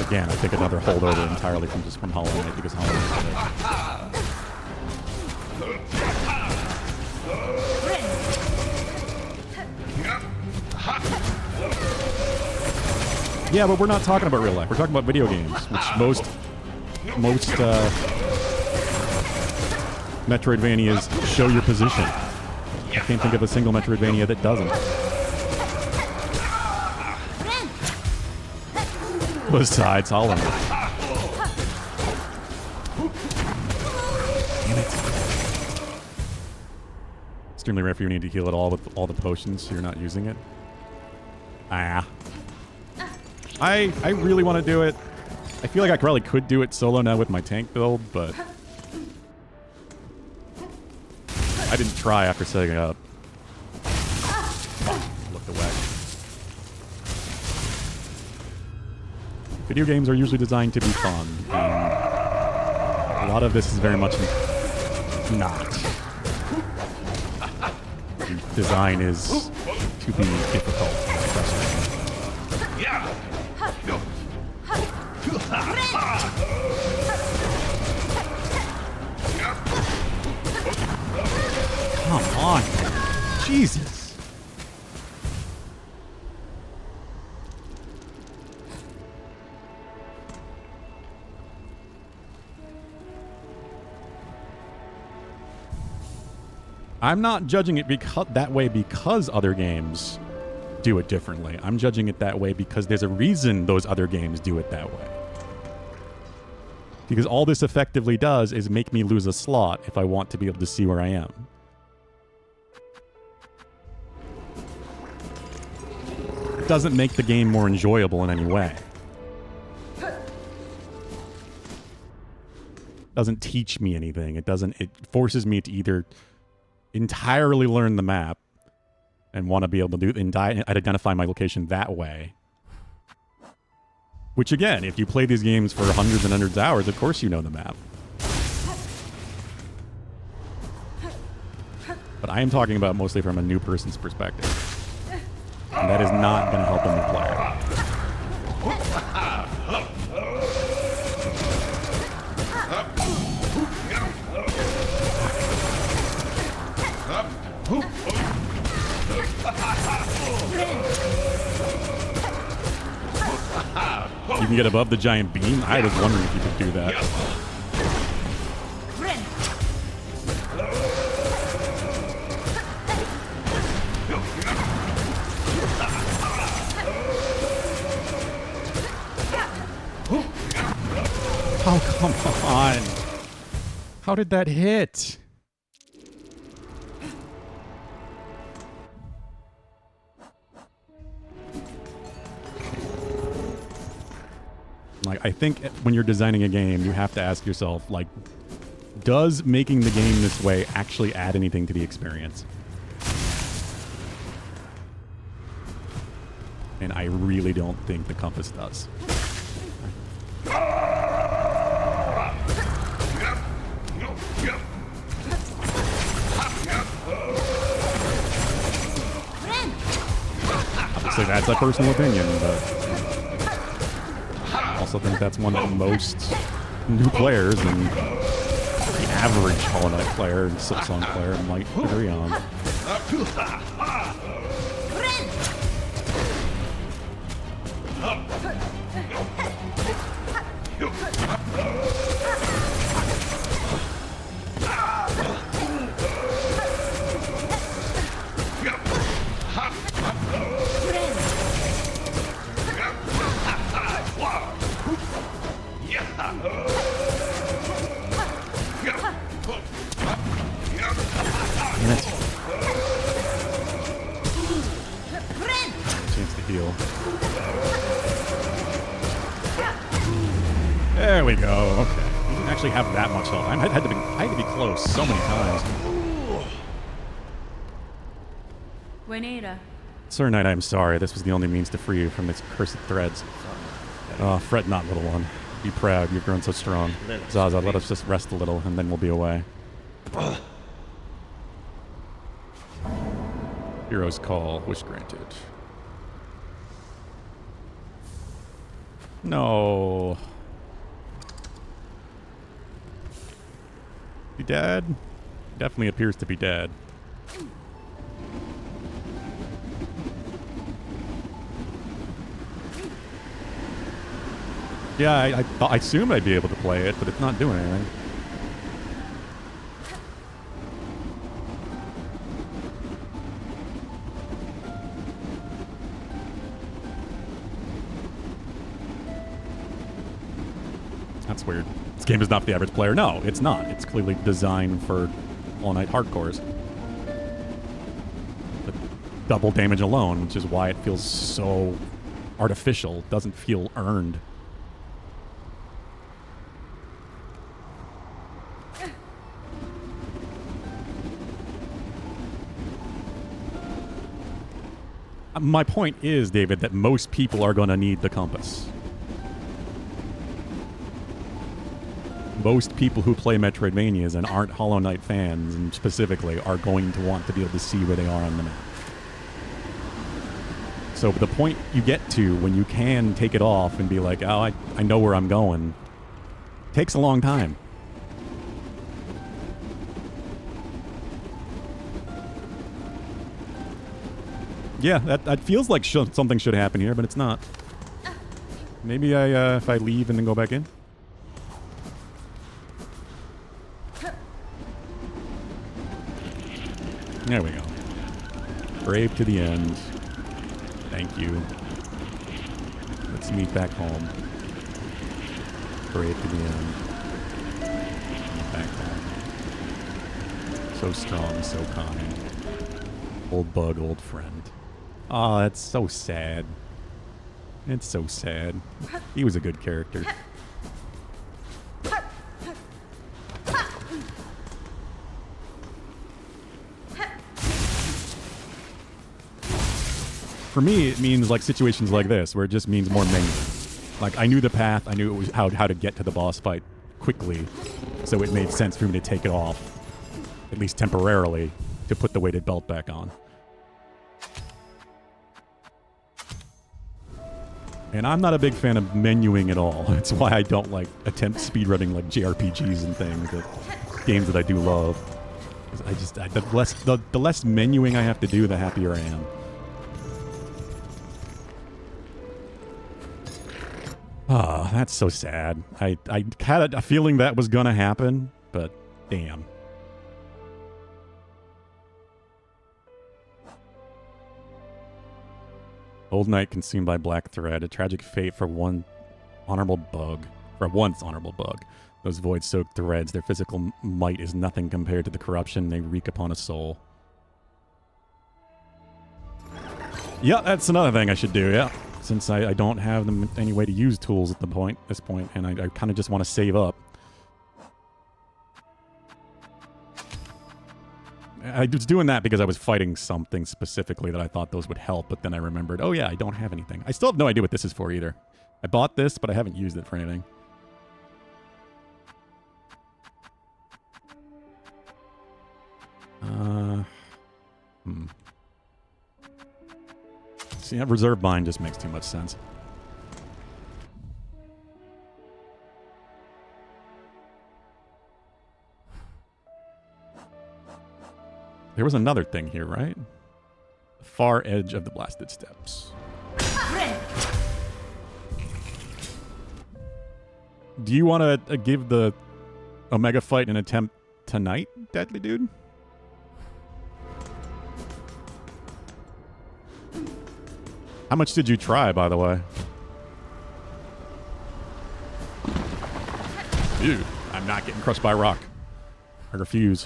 Again, I think another holdover entirely from Hollow Knight because Hollow Knight did it. Yeah, but we're not talking about real life. We're talking about video games, which most Metroidvanias show your position. I can't think of a single Metroidvania that doesn't. Besides Hollow Knight. Damn it. Extremely rare for you need to heal it all with all the potions, so you're not using it. Ah. I really want to do it. I feel like I probably could do it solo now with my tank build, but... I didn't try after setting it up. Looked away. Video games are usually designed to be fun, and a lot of this is very much not. The design is to be difficult and frustrating. Come on. Jesus. I'm not judging it that way because other games do it differently. I'm judging it that way because there's a reason those other games do it that way. Because all this effectively does is make me lose a slot if I want to be able to see where I am. It doesn't make the game more enjoyable in any way. It doesn't teach me anything. It forces me to either entirely learn the map and want to be able to identify my location that way. Which again, if you play these games for hundreds and hundreds of hours, of course you know the map. But I am talking about mostly from a new person's perspective. And that is not going to help a new player. You can get above the giant beam? I was wondering if you could do that. Oh, come on. How did that hit? Like, I think when you're designing a game, you have to ask yourself, like, does making the game this way actually add anything to the experience? And I really don't think the compass does. Obviously, that's a personal opinion, but I also think that's one that most new players and the average Hollow Knight player and Silksong player might agree on. Chance to heal. There we go. Okay. You didn't actually have that much health. I had to be close so many times. Buenera. Sir Knight, I'm sorry. This was the only means to free you from its cursed threads. Fret not, little one. Be proud. You've grown so strong. Zaza, let us just rest a little, and then we'll be away. Hero's call. Wish granted. No. He dead? Definitely appears to be dead. Yeah, I assumed I'd be able to play it, but it's not doing anything. That's weird. This game is not for the average player. No, it's not. It's clearly designed for all-night hardcores. The double damage alone, which is why it feels so artificial. It doesn't feel earned. My point is, David, that most people are going to need the compass. Most people who play Metroidvanias and aren't Hollow Knight fans, and specifically, are going to want to be able to see where they are on the map. So the point you get to when you can take it off and be like, oh, I know where I'm going, takes a long time. Yeah, that feels like something should happen here, but it's not. Maybe if I leave and then go back in? There we go. Brave to the end. Thank you. Let's meet back home. Brave to the end. Back home. So strong, so kind. Old bug, old friend. Oh, that's so sad. It's so sad. He was a good character. For me, it means like situations like this, where it just means more menu. Like, I knew the path, I knew it was how to get to the boss fight quickly, so it made sense for me to take it off, at least temporarily, to put the weighted belt back on. And I'm not a big fan of menuing at all. It's why I don't like attempt speedrunning like JRPGs and things, games that I do love. The less menuing I have to do, the happier I am. Ah, that's so sad. I had a feeling that was gonna happen, but damn. Old Knight consumed by black thread. A tragic fate for one honorable bug. For once honorable bug. Those void-soaked threads, their physical might is nothing compared to the corruption they wreak upon a soul. Yeah, that's another thing I should do, yeah. Since I don't have any way to use tools at this point, and I kind of just want to save up. I was doing that because I was fighting something specifically that I thought those would help, but then I remembered, oh yeah, I don't have anything. I still have no idea what this is for either. I bought this, but I haven't used it for anything. See, that reserve bind just makes too much sense. There was another thing here, right? The far edge of the blasted steps. Do you want to give the Omega fight an attempt tonight, Deadly Dude? How much did you try, by the way? Dude, I'm not getting crushed by a rock. I refuse.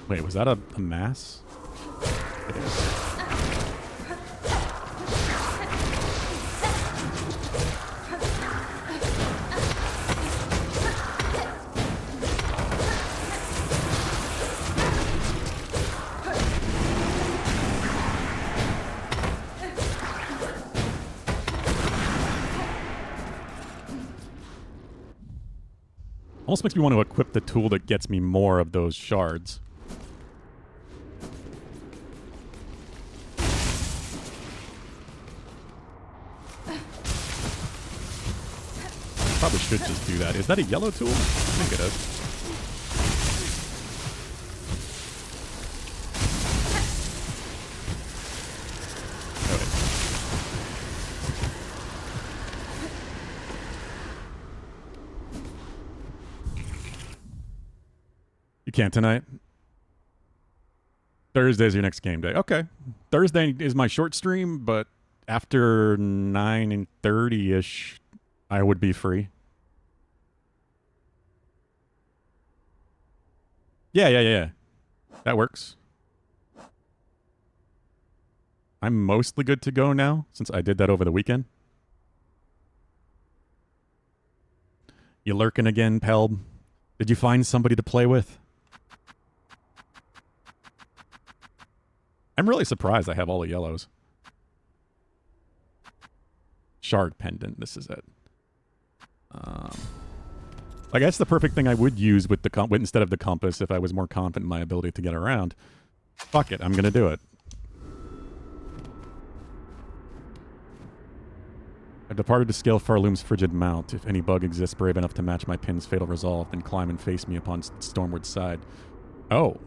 Wait, was that a mass? It is. Almost makes me want to equip the tool that gets me more of those shards. Probably should just do that. Is that a yellow tool? I think it is. You can't tonight? Thursday's your next game day. Okay. Thursday is my short stream, but after 9:30-ish, I would be free. Yeah. That works. I'm mostly good to go now, since I did that over the weekend. You lurking again, Pelb? Did you find somebody to play with? I'm really surprised I have all the yellows. Shard pendant, this is it. Like, that's the perfect thing I would use with the instead of the compass if I was more confident in my ability to get around. Fuck it, I'm gonna do it. I departed to scale Farloom's frigid mount. If any bug exists brave enough to match my pin's fatal resolve, then climb and face me upon Stormward's side. Oh.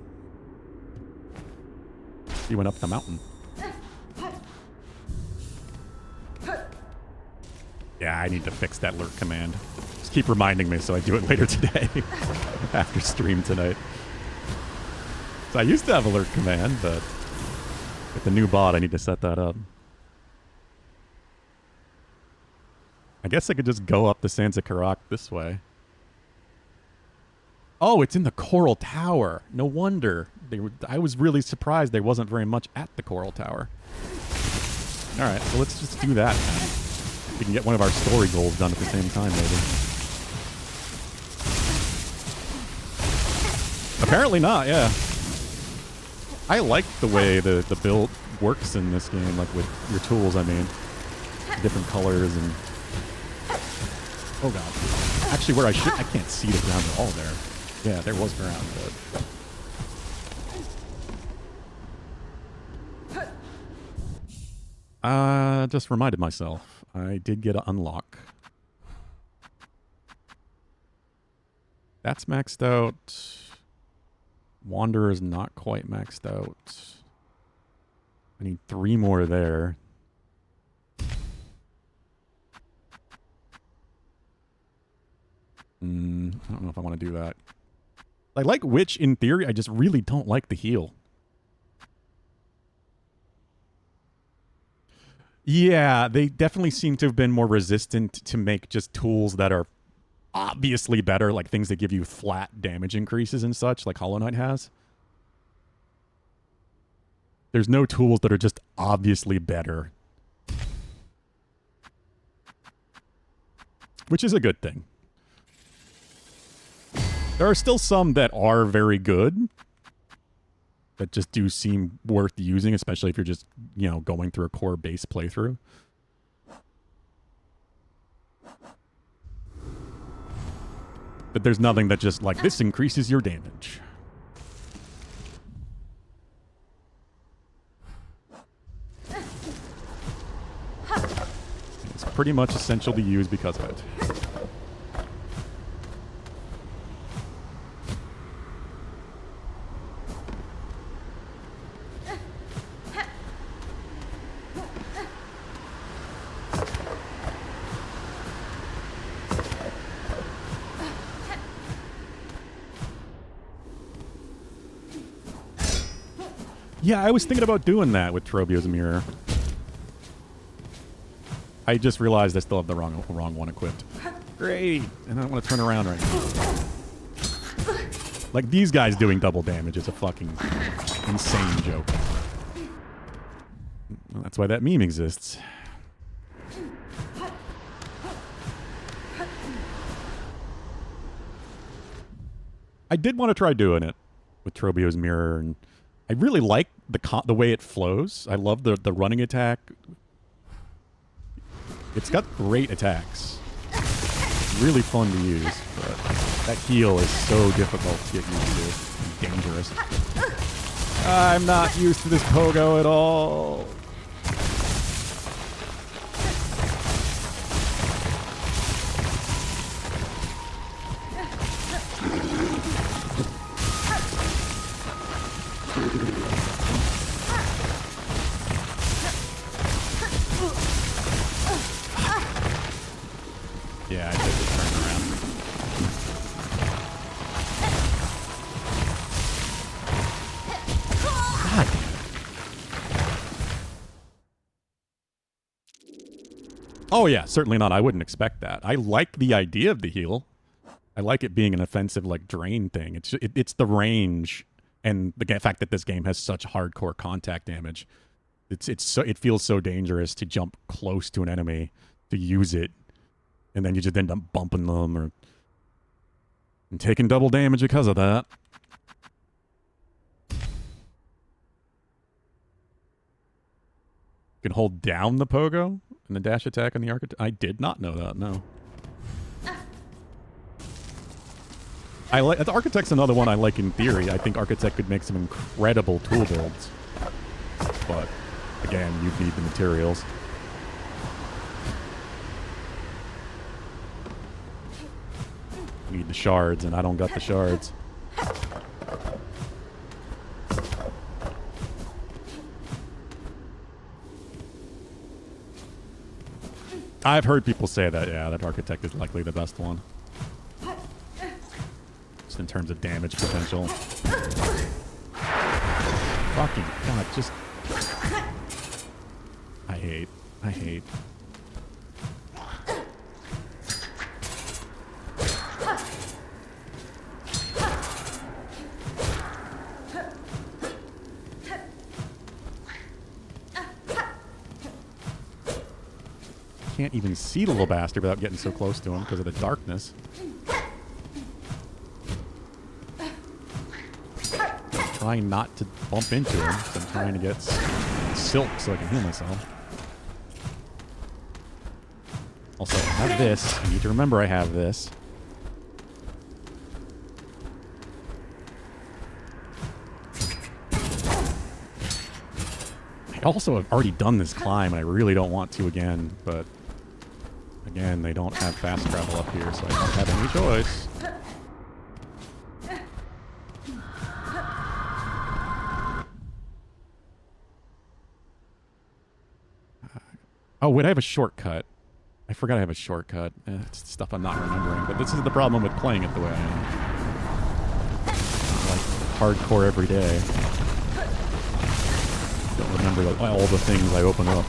He went up the mountain. Yeah, I need to fix that lurk command. Just keep reminding me so I do it later today. After stream tonight. So I used to have a lurk command, but with the new bot, I need to set that up. I guess I could just go up the Sansa Karak this way. Oh, it's in the Coral Tower. No wonder. I was really surprised there wasn't very much at the Coral Tower. Alright, so let's just do that then. We can get one of our story goals done at the same time, maybe. Apparently not, yeah. I like the way the build works in this game, like with your tools, I mean. Different colors and... Oh god. Actually, where I can't see the ground at all there. Yeah, there was ground, but... just reminded myself. I did get an unlock. That's maxed out. Wanderer is not quite maxed out. I need 3 more there. I don't know if I want to do that. I like Witch in theory. I just really don't like the heal. Yeah, they definitely seem to have been more resistant to make just tools that are obviously better, like things that give you flat damage increases and such, like Hollow Knight has. There's no tools that are just obviously better. Which is a good thing. There are still some that are very good, that just do seem worth using, especially if you're just, you know, going through a core base playthrough. But there's nothing that just, like, this increases your damage. It's pretty much essential to use because of it. Yeah, I was thinking about doing that with Trobio's Mirror. I just realized I still have the wrong one equipped. Great! And I don't want to turn around right now. Like, these guys doing double damage is a fucking insane joke. Well, that's why that meme exists. I did want to try doing it with Trobio's Mirror, and I really like the way it flows. I love the running attack. It's got great attacks. Really fun to use, but that heal is so difficult to get used to. And dangerous. I'm not used to this pogo at all. Yeah, I did the turn around. God damn it. Oh yeah, certainly not. I wouldn't expect that. I like the idea of the heal. I like it being an offensive, like, drain thing. It's the range and the fact that this game has such hardcore contact damage. It feels so dangerous to jump close to an enemy to use it. And then you just end up bumping them and taking double damage because of that. You can hold down the pogo and the dash attack on the architect. I did not know that, no. The Architect's another one I like in theory. I think Architect could make some incredible tool builds. But, again, you'd need the materials. Need the shards, and I don't got the shards. I've heard people say that, yeah, that Architect is likely the best one. Just in terms of damage potential. Fucking God, just... I hate. Can't even see the little bastard without getting so close to him because of the darkness. I'm trying not to bump into him because I'm trying to get silk so I can heal myself. Also, I have this. I need to remember I have this. I also have already done this climb, and I really don't want to again, but again, they don't have fast travel up here, so I don't have any choice. Oh, wait, I have a shortcut. I forgot I have a shortcut. It's stuff I'm not remembering, but this is the problem with playing it the way I am. Like, hardcore every day. Don't remember all the things I open up.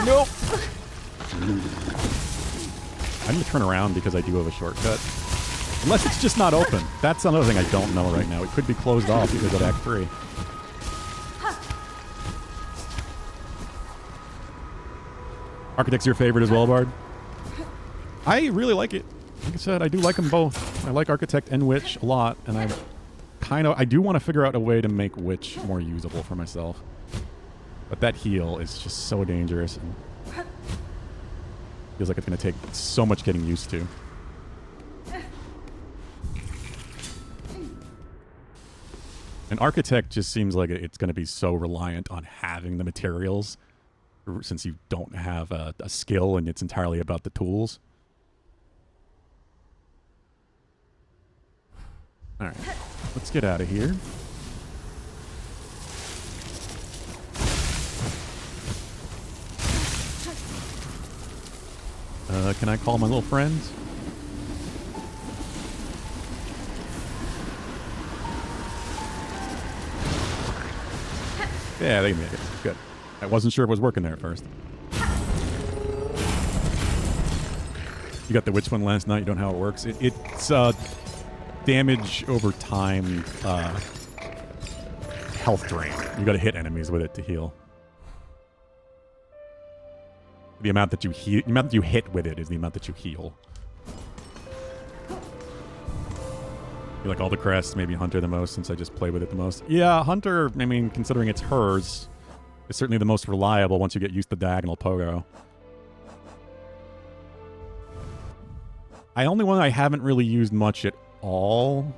Nope. I need to turn around because I do have a shortcut. Unless it's just not open. That's another thing I don't know right now. It could be closed off because of Act 3. Architect's your favorite as well, Bard? I really like it. Like I said, I do like them both. I like Architect and Witch a lot, and I do want to figure out a way to make Witch more usable for myself. But that heal is just so dangerous. And feels like it's going to take so much getting used to. An Architect just seems like it's going to be so reliant on having the materials, since you don't have a skill and it's entirely about the tools. Alright, let's get out of here. Can I call my little friends? Yeah, they made it. Good. I wasn't sure if it was working there at first. You got the witch one last night. You don't know how it works. It's damage over time, health drain. You got to hit enemies with it to heal. The amount that you heal, the amount that you hit with it is the amount that you heal. You like all the crests, maybe Hunter the most, since I just play with it the most. Yeah, Hunter, I mean, considering it's hers, is certainly the most reliable once you get used to diagonal pogo. The only one I haven't really used much at all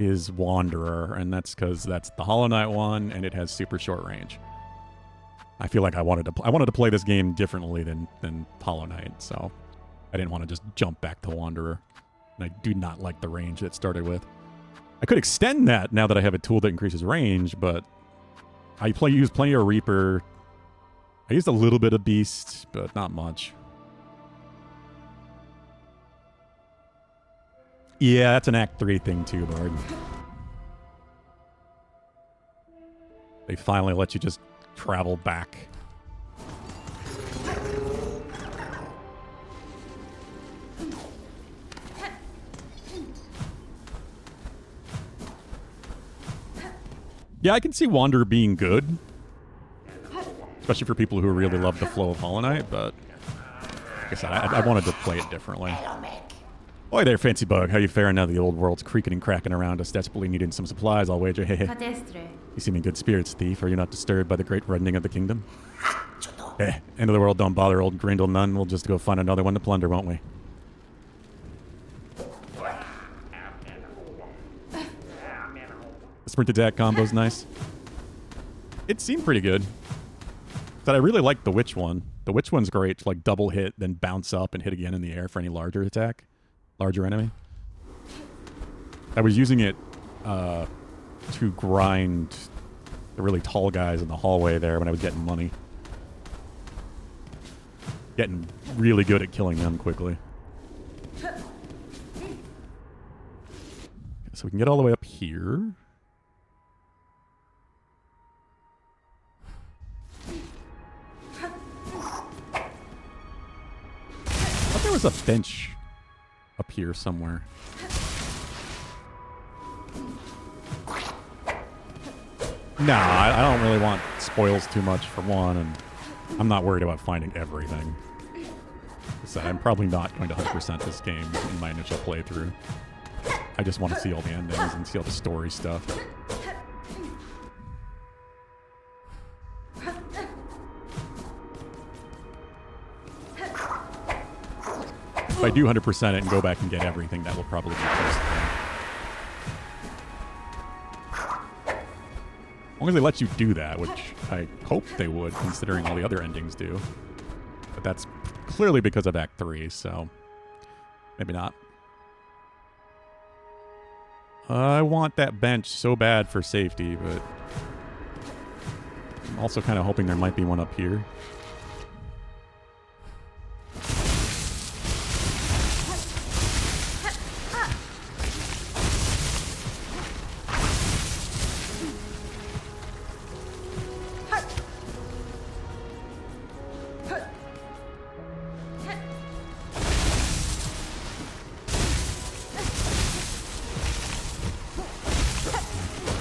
is Wanderer, and that's because that's the Hollow Knight one, and it has super short range. I feel like I wanted to play this game differently than Hollow Knight, so I didn't want to just jump back to Wanderer. And I do not like the range that started with. I could extend that now that I have a tool that increases range, but I use plenty of Reaper. I used a little bit of Beast, but not much. Yeah, that's an Act 3 thing too, Bard. They finally let you just travel back. Yeah, I can see Wanderer being good. Especially for people who really love the flow of Hollow Knight, but like I said, I wanted to play it differently. Oi there, Fancy Bug. How you faring now the old world's creaking and cracking around us, desperately needing some supplies, I'll wager. Hey, you seem in good spirits, thief. Are you not disturbed by the great reddening of the kingdom? End of the world, don't bother, old Grindle Nun. We'll just go find another one to plunder, won't we? The sprint attack combo's nice. It seemed pretty good. But I really liked the Witch one. The witch one's great to like double hit, then bounce up and hit again in the air for any larger attack, larger enemy. I was using it to grind the really tall guys in the hallway there when I was getting money. Getting really good at killing them quickly. So we can get all the way up here. I thought there was a bench up here somewhere. Nah, I don't really want spoils too much for one, and I'm not worried about finding everything. So I'm probably not going to 100% this game in my initial playthrough. I just want to see all the endings and see all the story stuff. If I do 100% it and go back and get everything, that will probably be close to them. As long as they let you do that, which I hope they would, considering all the other endings do. But that's clearly because of Act 3, so maybe not. I want that bench so bad for safety, but I'm also kind of hoping there might be one up here.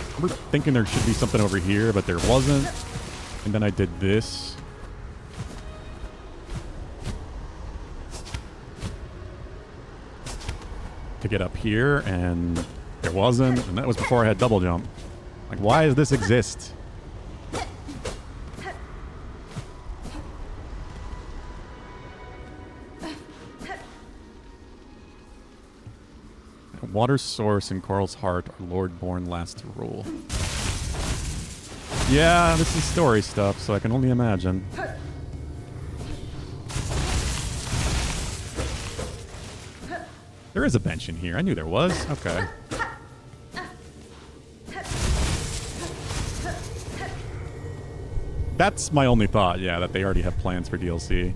I remember thinking there should be something over here, but there wasn't. And then I did this. To get up here, and there wasn't. And that was before I had double jump. Like, why does this exist? Water's source in Coral's heart, our Lord born last to rule. Yeah, this is story stuff, so I can only imagine. There is a bench in here. I knew there was. Okay. That's my only thought, yeah, that they already have plans for DLC.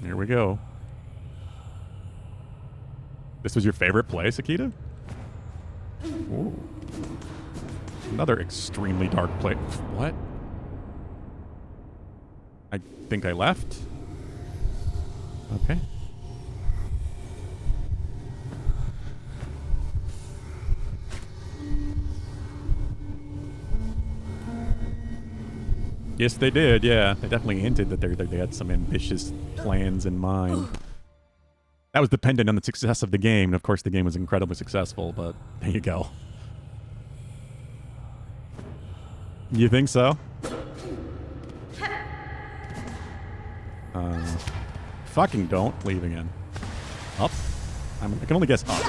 Here we go. This was your favorite place, Akita? Ooh. Another extremely dark place. What? I think I left. Okay. Yes, they did, yeah. They definitely hinted that they had some ambitious plans in mind. That was dependent on the success of the game. And of course, the game was incredibly successful, but there you go. You think so? Fucking don't leave again. Up? I can only guess up.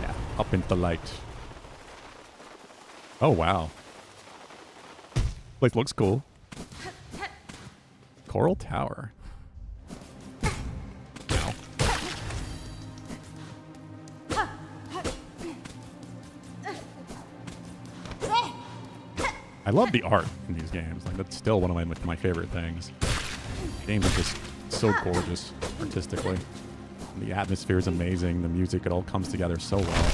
Yeah, up into the light. Oh, wow. Place looks cool. Coral Tower. Ow. I love the art in these games. Like, that's still one of my favorite things. Games are just so gorgeous artistically. And the atmosphere is amazing. The music, it all comes together so well.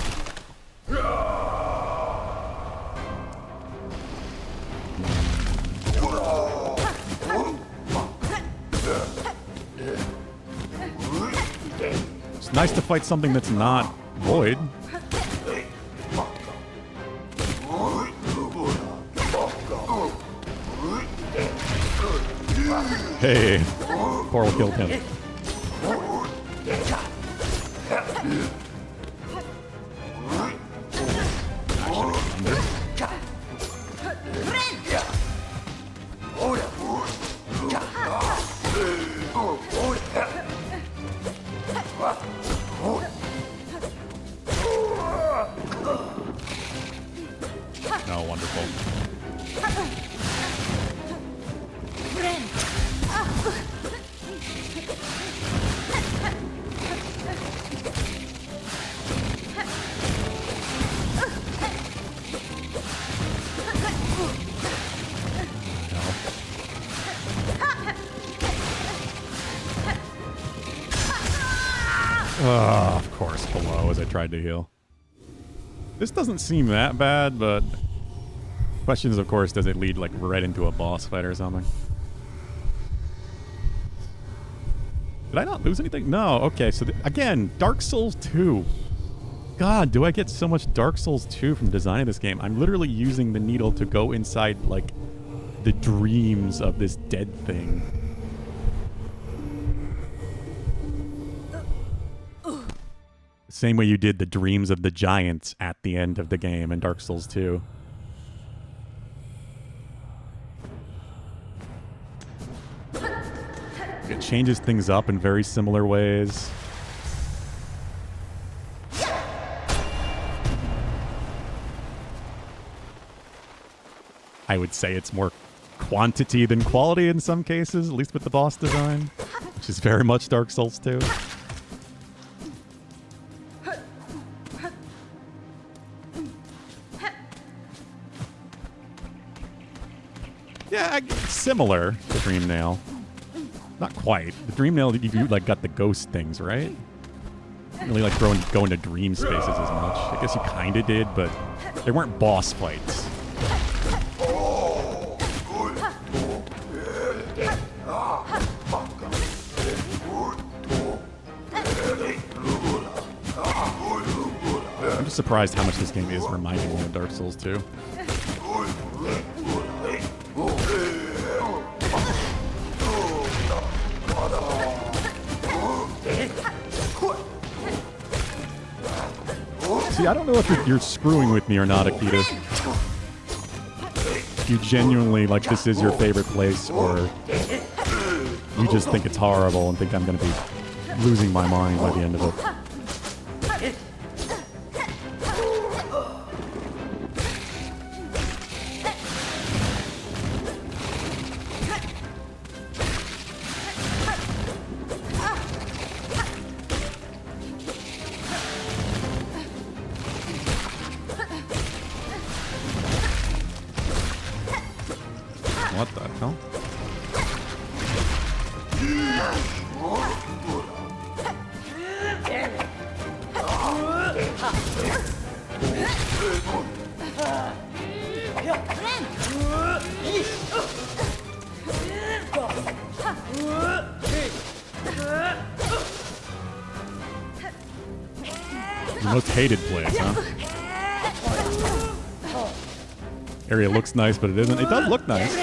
It's nice to fight something that's not void. Hey, Coral killed him. Oh, of course, below as I tried to heal. This doesn't seem that bad, but question is, of course, does it lead like right into a boss fight or something? Did I not lose anything? No. Okay, so again, Dark Souls 2. God, do I get so much Dark Souls 2 from designing this game? I'm literally using the needle to go inside like the dreams of this dead thing. Same way you did the dreams of the giants at the end of the game in Dark Souls 2. It changes things up in very similar ways. I would say it's more quantity than quality in some cases, at least with the boss design, which is very much Dark Souls 2. Yeah, similar to Dream Nail. Not quite. The Dream Nail, you like got the ghost things, right? Didn't really like go into dream spaces as much. I guess you kind of did, but they weren't boss fights. I'm just surprised how much this game is reminding me of Dark Souls 2. See, I don't know if you're screwing with me or not, Akita. You genuinely, like, this is your favorite place, or you just think it's horrible and think I'm going to be losing my mind by the end of it. What the hell? The most hated place, huh? Area looks nice, but it isn't. It does look nice.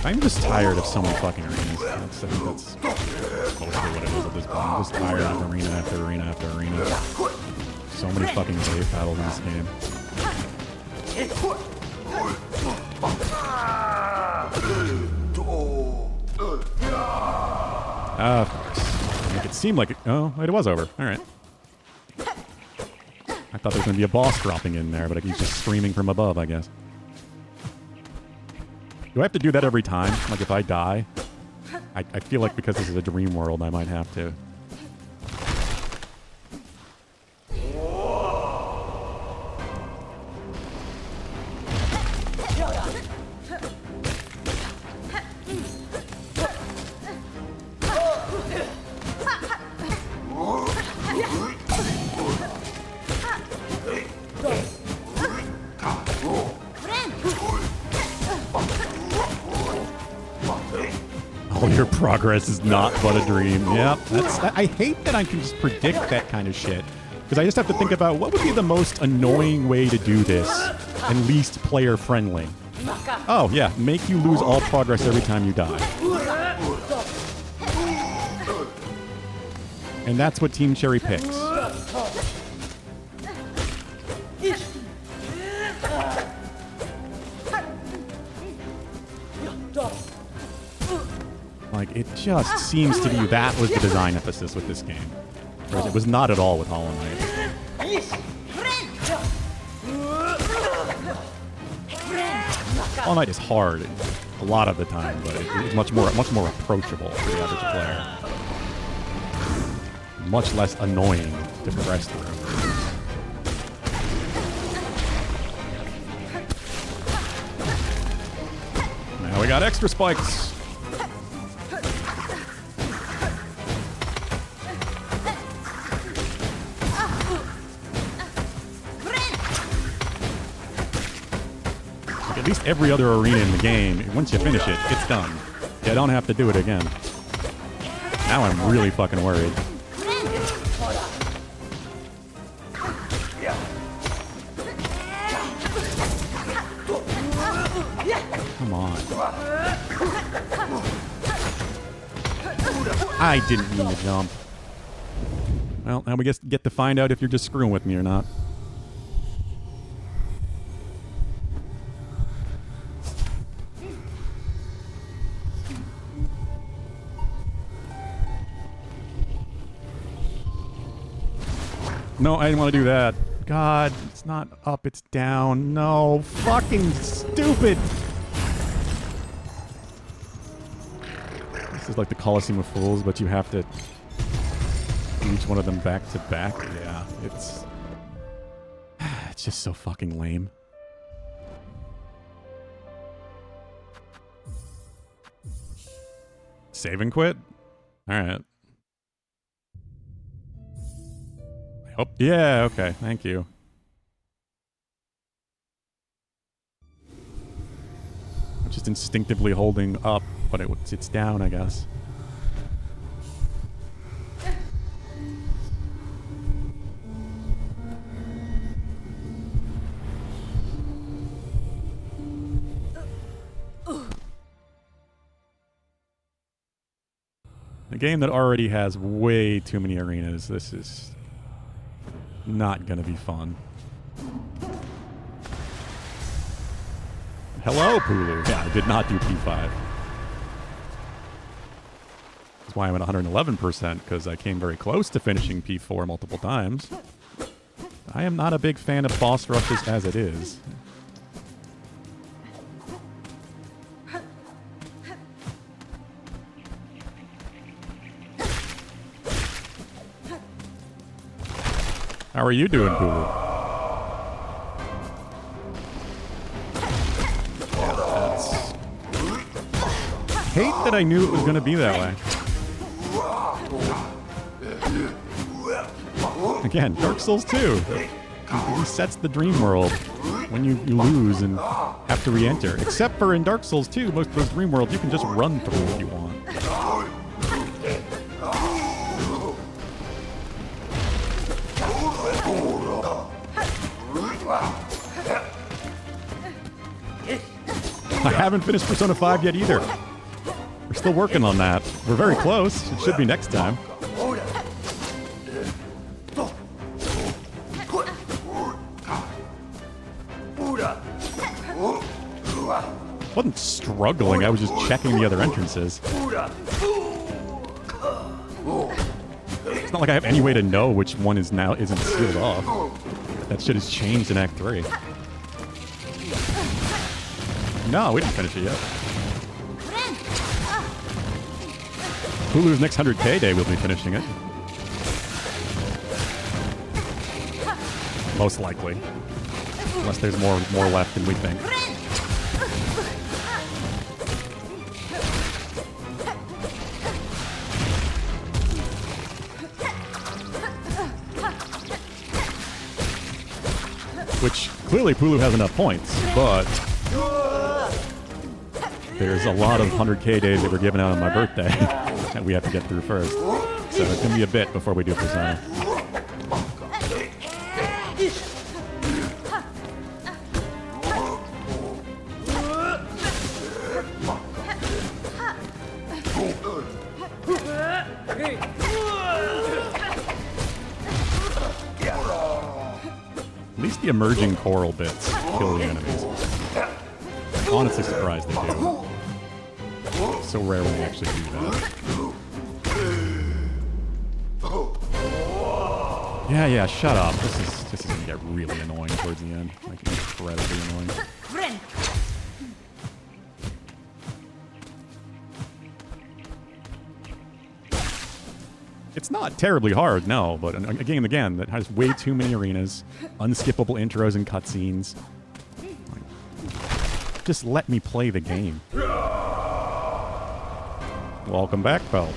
I'm just tired of so many fucking arenas. I think that's mostly what it is at this point. I'm just tired of arena after arena after arena. So many fucking wave battles in this game. Of course. Make it seem like it. Oh, wait, it was over. Alright. I thought there was going to be a boss dropping in there, but he's just screaming from above, I guess. Do I have to do that every time? Like, if I die? I feel like because this is a dream world, I might have to. All your progress is not but a dream. Yep. I hate that I can just predict that kind of shit. Because I just have to think about what would be the most annoying way to do this and least player friendly. Oh, yeah. Make you lose all progress every time you die. And that's what Team Cherry picks. Like, it just seems to be that was the design emphasis with this game. Whereas it was not at all with Hollow Knight. All Night is hard a lot of the time, but it's much more approachable for the average player. Much less annoying to progress through. Now we got extra spikes. Like at least every other arena in the game, once you finish it, it's done. You don't have to do it again. Now I'm really fucking worried. Come on. I didn't mean to jump. Well, now we get to find out if you're just screwing with me or not. No, I didn't want to do that. God, it's not up, it's down. No, fucking stupid. This is like the Coliseum of Fools, but you have to do each one of them back to back. Yeah, it's just so fucking lame. Save and quit? Alright. I hope. Yeah, okay, thank you. I'm just instinctively holding up, but it's down, I guess. A game that already has way too many arenas. This is not gonna be fun. Hello, Pulu. Yeah, I did not do P5. That's why I'm at 111%, because I came very close to finishing P4 multiple times. I am not a big fan of boss rushes as it is. How are you doing, Pulu? Hate that I knew it was going to be that way. Again, Dark Souls 2. It resets the dream world when you lose and have to re-enter. Except for in Dark Souls 2, most of those dream worlds you can just run through if you want. I haven't finished Persona 5 yet either. We're still working on that. We're very close. It should be next time. I wasn't struggling, I was just checking the other entrances. It's not like I have any way to know which one isn't sealed off. That shit has changed in Act 3. No, we didn't finish it yet. Hulu's next 100K day, we'll be finishing it. Most likely. Unless there's more left than we think. Which, clearly Pulu has enough points, but there's a lot of 100K days that were given out on my birthday that we have to get through first. So it's going to be a bit before we do Persona. At least the emerging coral bits kill the enemies. Honestly surprised they do. So rare when they actually do that. Yeah, shut up. This is gonna get really annoying towards the end. Like incredibly annoying. Friend. It's not terribly hard, no, but a game again that has way too many arenas, unskippable intros and cutscenes. Like, just let me play the game. Welcome back, pal.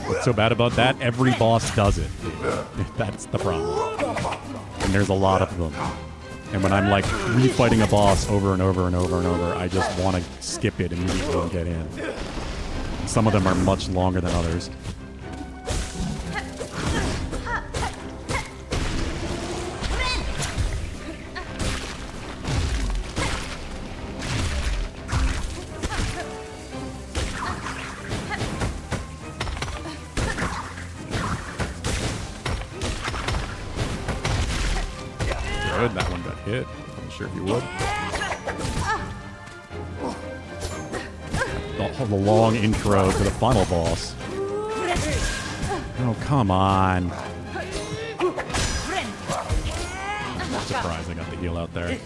What's so bad about that? Every boss does it. That's the problem. And there's a lot of them. And when I'm like refighting a boss over and over and over and over, I just want to skip it immediately and get in. Some of them are much longer than others. Good, that one got hit. I'm sure if you would. The long intro to the final boss. Oh, come on. I'm surprised I got the heal out there.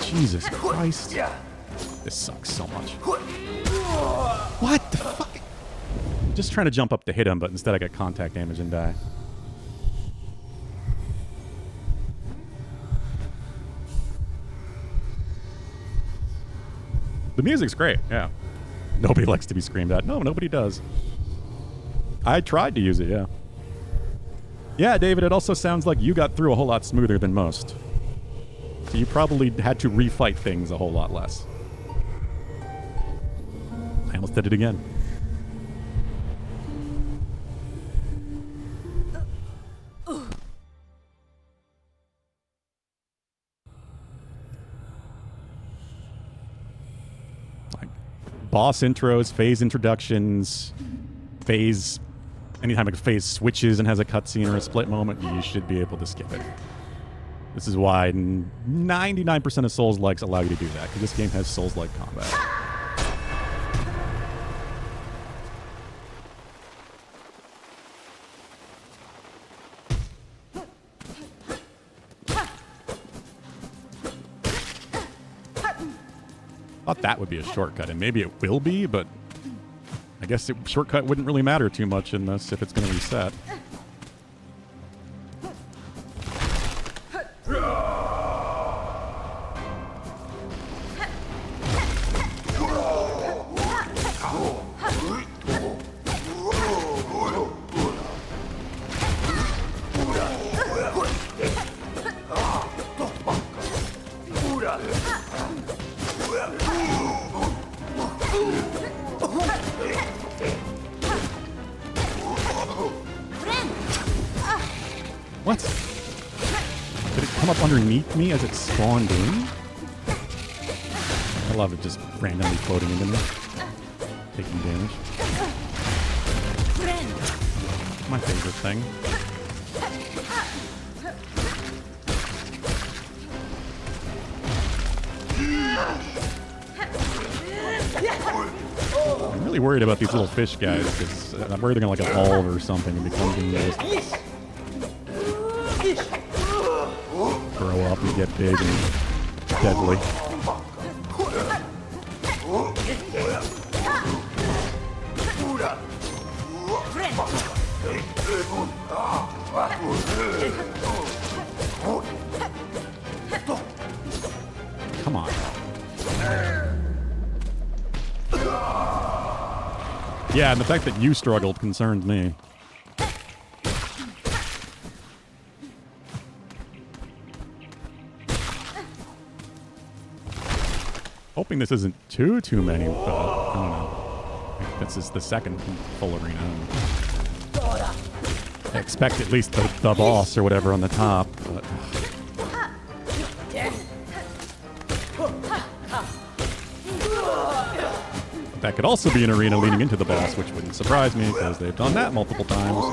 Jesus Christ. This sucks so much. What the fuck? Just trying to jump up to hit him, but instead I get contact damage and die. The music's great, yeah. Nobody likes to be screamed at. No, nobody does. I tried to use it, yeah. Yeah, David, it also sounds like you got through a whole lot smoother than most. So you probably had to refight things a whole lot less. I almost did it again. Boss intros, phase introductions, anytime a phase switches and has a cutscene or a split moment, you should be able to skip it. This is why 99% of Souls-likes allow you to do that, because this game has Souls-like combat. Thought that would be a shortcut, and maybe it will be, but I guess shortcut wouldn't really matter too much in this if it's going to reset. What? Did it come up underneath me as it spawned in? I love it just randomly floating into me. Taking damage. My favorite thing. I'm really worried about these little fish guys, because I'm worried they're going to like evolve or something and become dangerous. Grow up and get big and deadly. Come on. Yeah, and the fact that you struggled concerns me. Hoping this isn't too many, but I don't know. This is the second full arena. I expect at least the boss or whatever on the top. But that could also be an arena leading into the boss, which wouldn't surprise me because they've done that multiple times.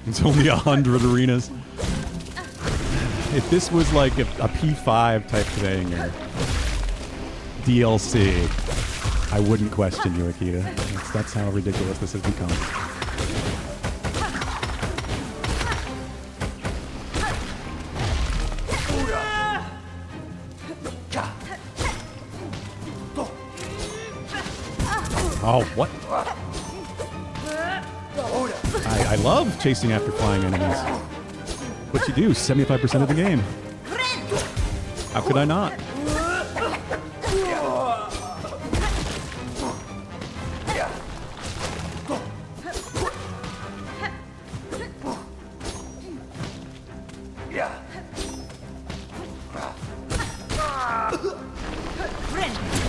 It's only 100 arenas. If this was like a P5 type thing or DLC, I wouldn't question you, Akita. That's how ridiculous this has become. Oh, what? I love chasing after flying enemies. What you do, 75% of the game. How could I not?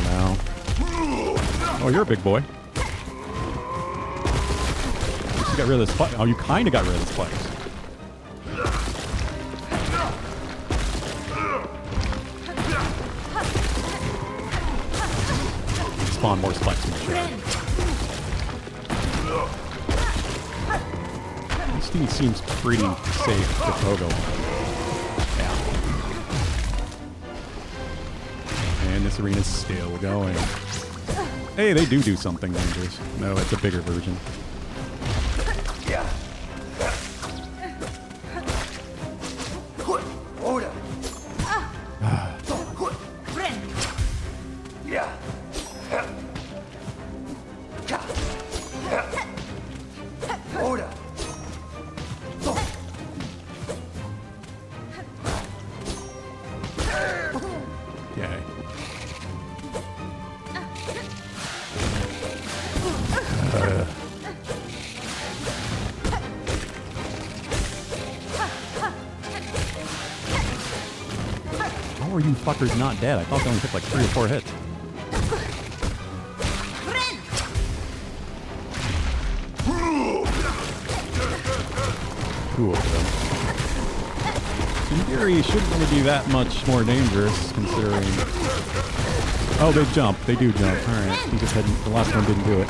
Now. Oh, you're a big boy. You got rid of this spike. Oh, you kind of got rid of the spikes. Spawn more spikes in the show. This thing seems pretty safe to Pogo. Yeah. And this arena's still going. Hey, they do something dangerous. No, it's a bigger version. How are you fuckers not dead? I thought they only took like 3 or 4 hits. Two of them. In theory, it shouldn't really be that much more dangerous, considering... Oh, they jump. They do jump. Alright. He just hadn't... The last one didn't do it.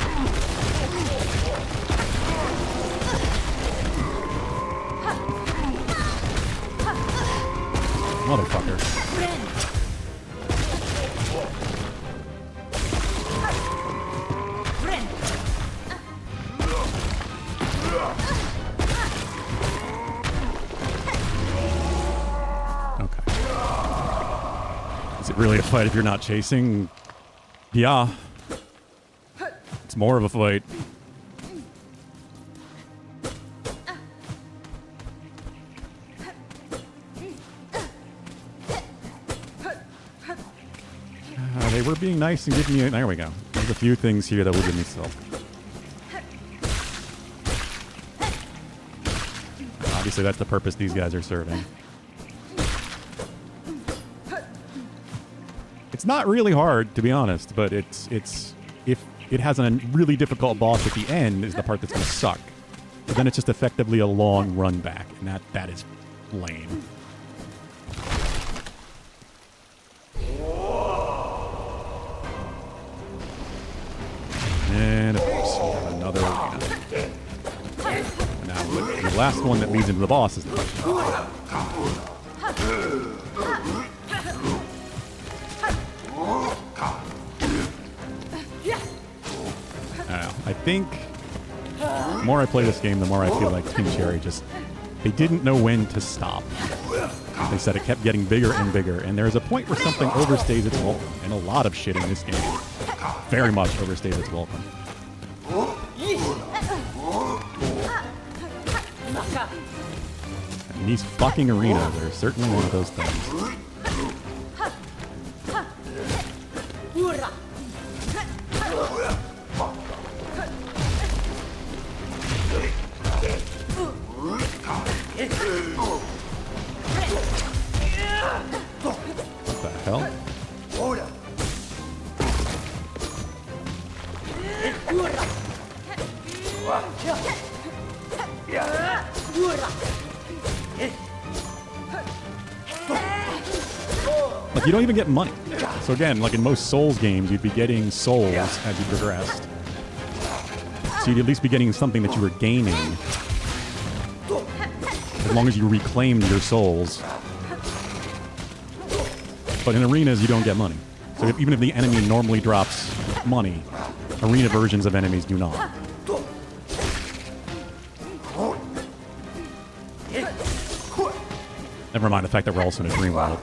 Motherfucker. Okay. Is it really a fight if you're not chasing? Yeah. It's more of a fight. They were being nice and giving me... There we go. There's a few things here that will give me self. Obviously, that's the purpose these guys are serving. It's not really hard, to be honest, but it's if it has a really difficult boss at the end is the part that's going to suck. But then it's just effectively a long run back, and that is lame. And of course, we have another arena. Now, the last one that leads into the boss is the question. I think the more I play this game, the more I feel like Team Cherry just... They didn't know when to stop. They said it kept getting bigger and bigger, and there's a point where something overstays its welcome, and a lot of shit in this game very much overstays its welcome. And And these fucking arenas are certainly one of those things. What the hell? Like, you don't even get money. So again, like in most Souls games, you'd be getting souls as you progressed. So you'd at least be getting something that you were gaining. As long as you reclaimed your souls. But in arenas, you don't get money. So even if the enemy normally drops money, arena versions of enemies do not. Never mind the fact that we're also in a dream world.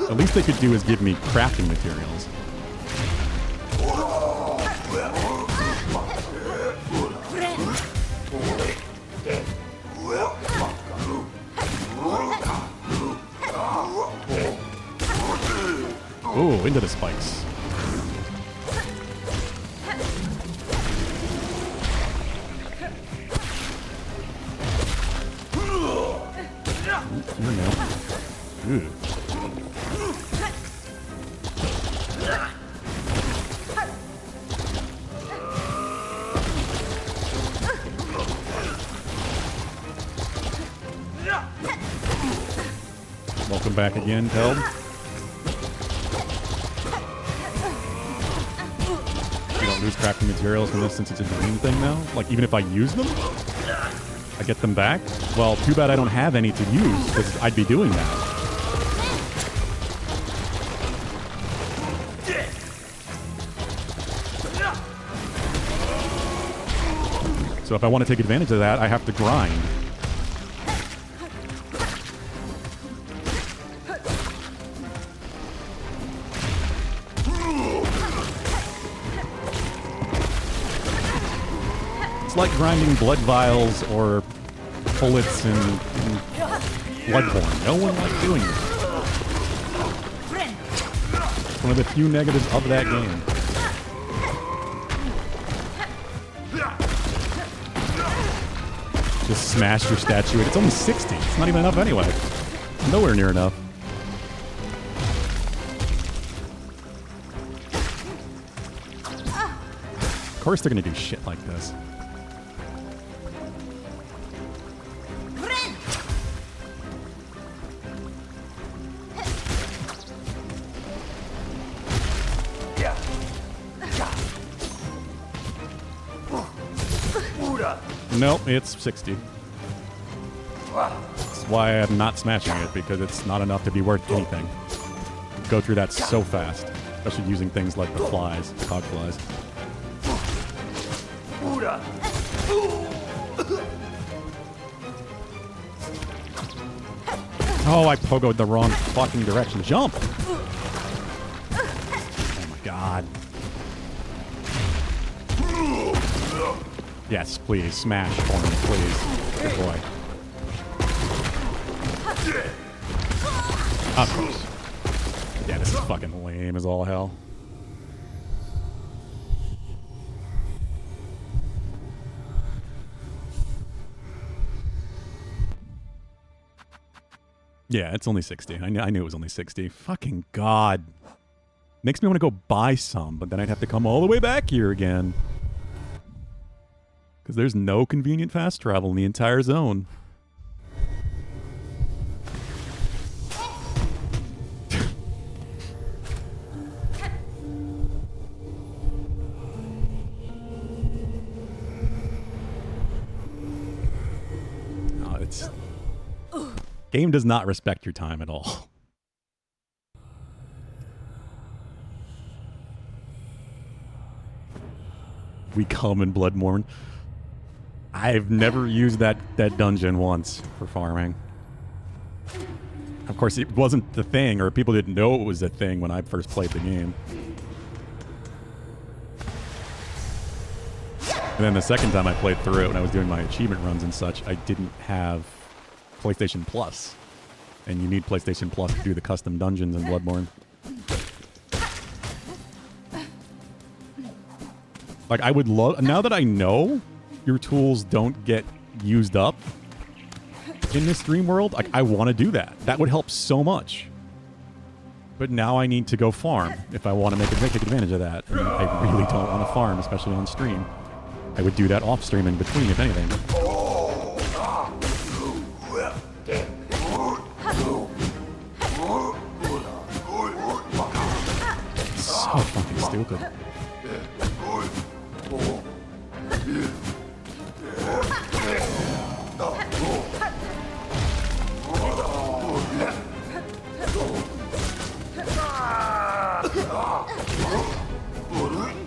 The least they could do is give me crafting materials. Ooh, into the spikes. Ooh. Welcome back again, Teld. You don't lose crafting materials from this since it's a dream thing now? Like, even if I use them, I get them back? Well, too bad I don't have any to use, because I'd be doing that. So if I want to take advantage of that, I have to grind. It's like grinding blood vials or bullets in Bloodborne. No one likes doing it. It's one of the few negatives of that game. Just smash your statue. It's only 60. It's not even enough anyway. Nowhere near enough. Of course they're gonna do shit like this. Nope, it's 60. That's why I'm not smashing it, because it's not enough to be worth anything. Go through that so fast, especially using things like the flies, cog flies. Oh, I pogoed the wrong fucking direction. Jump! Oh my god. Yes, please, smash for me, please. Good boy. Of course. Yeah, this is fucking lame as all hell. Yeah, it's only 60. I knew it was only 60. Fucking god. Makes me want to go buy some, but then I'd have to come all the way back here again. Because there's no convenient fast travel in the entire zone. No, it's... Game does not respect your time at all. We come in Bloodborne. I've never used that dungeon once for farming. Of course, it wasn't the thing, or people didn't know it was a thing when I first played the game. And then the second time I played through it, when I was doing my achievement runs and such, I didn't have PlayStation Plus. And you need PlayStation Plus to do the custom dungeons in Bloodborne. Like, I would love... Now that I know your tools don't get used up in this dream world, like, I want to do that. That would help so much. But now I need to go farm if I want to take advantage of that. And I really don't want to farm, especially on stream. I would do that off stream in between, if anything. So fucking stupid.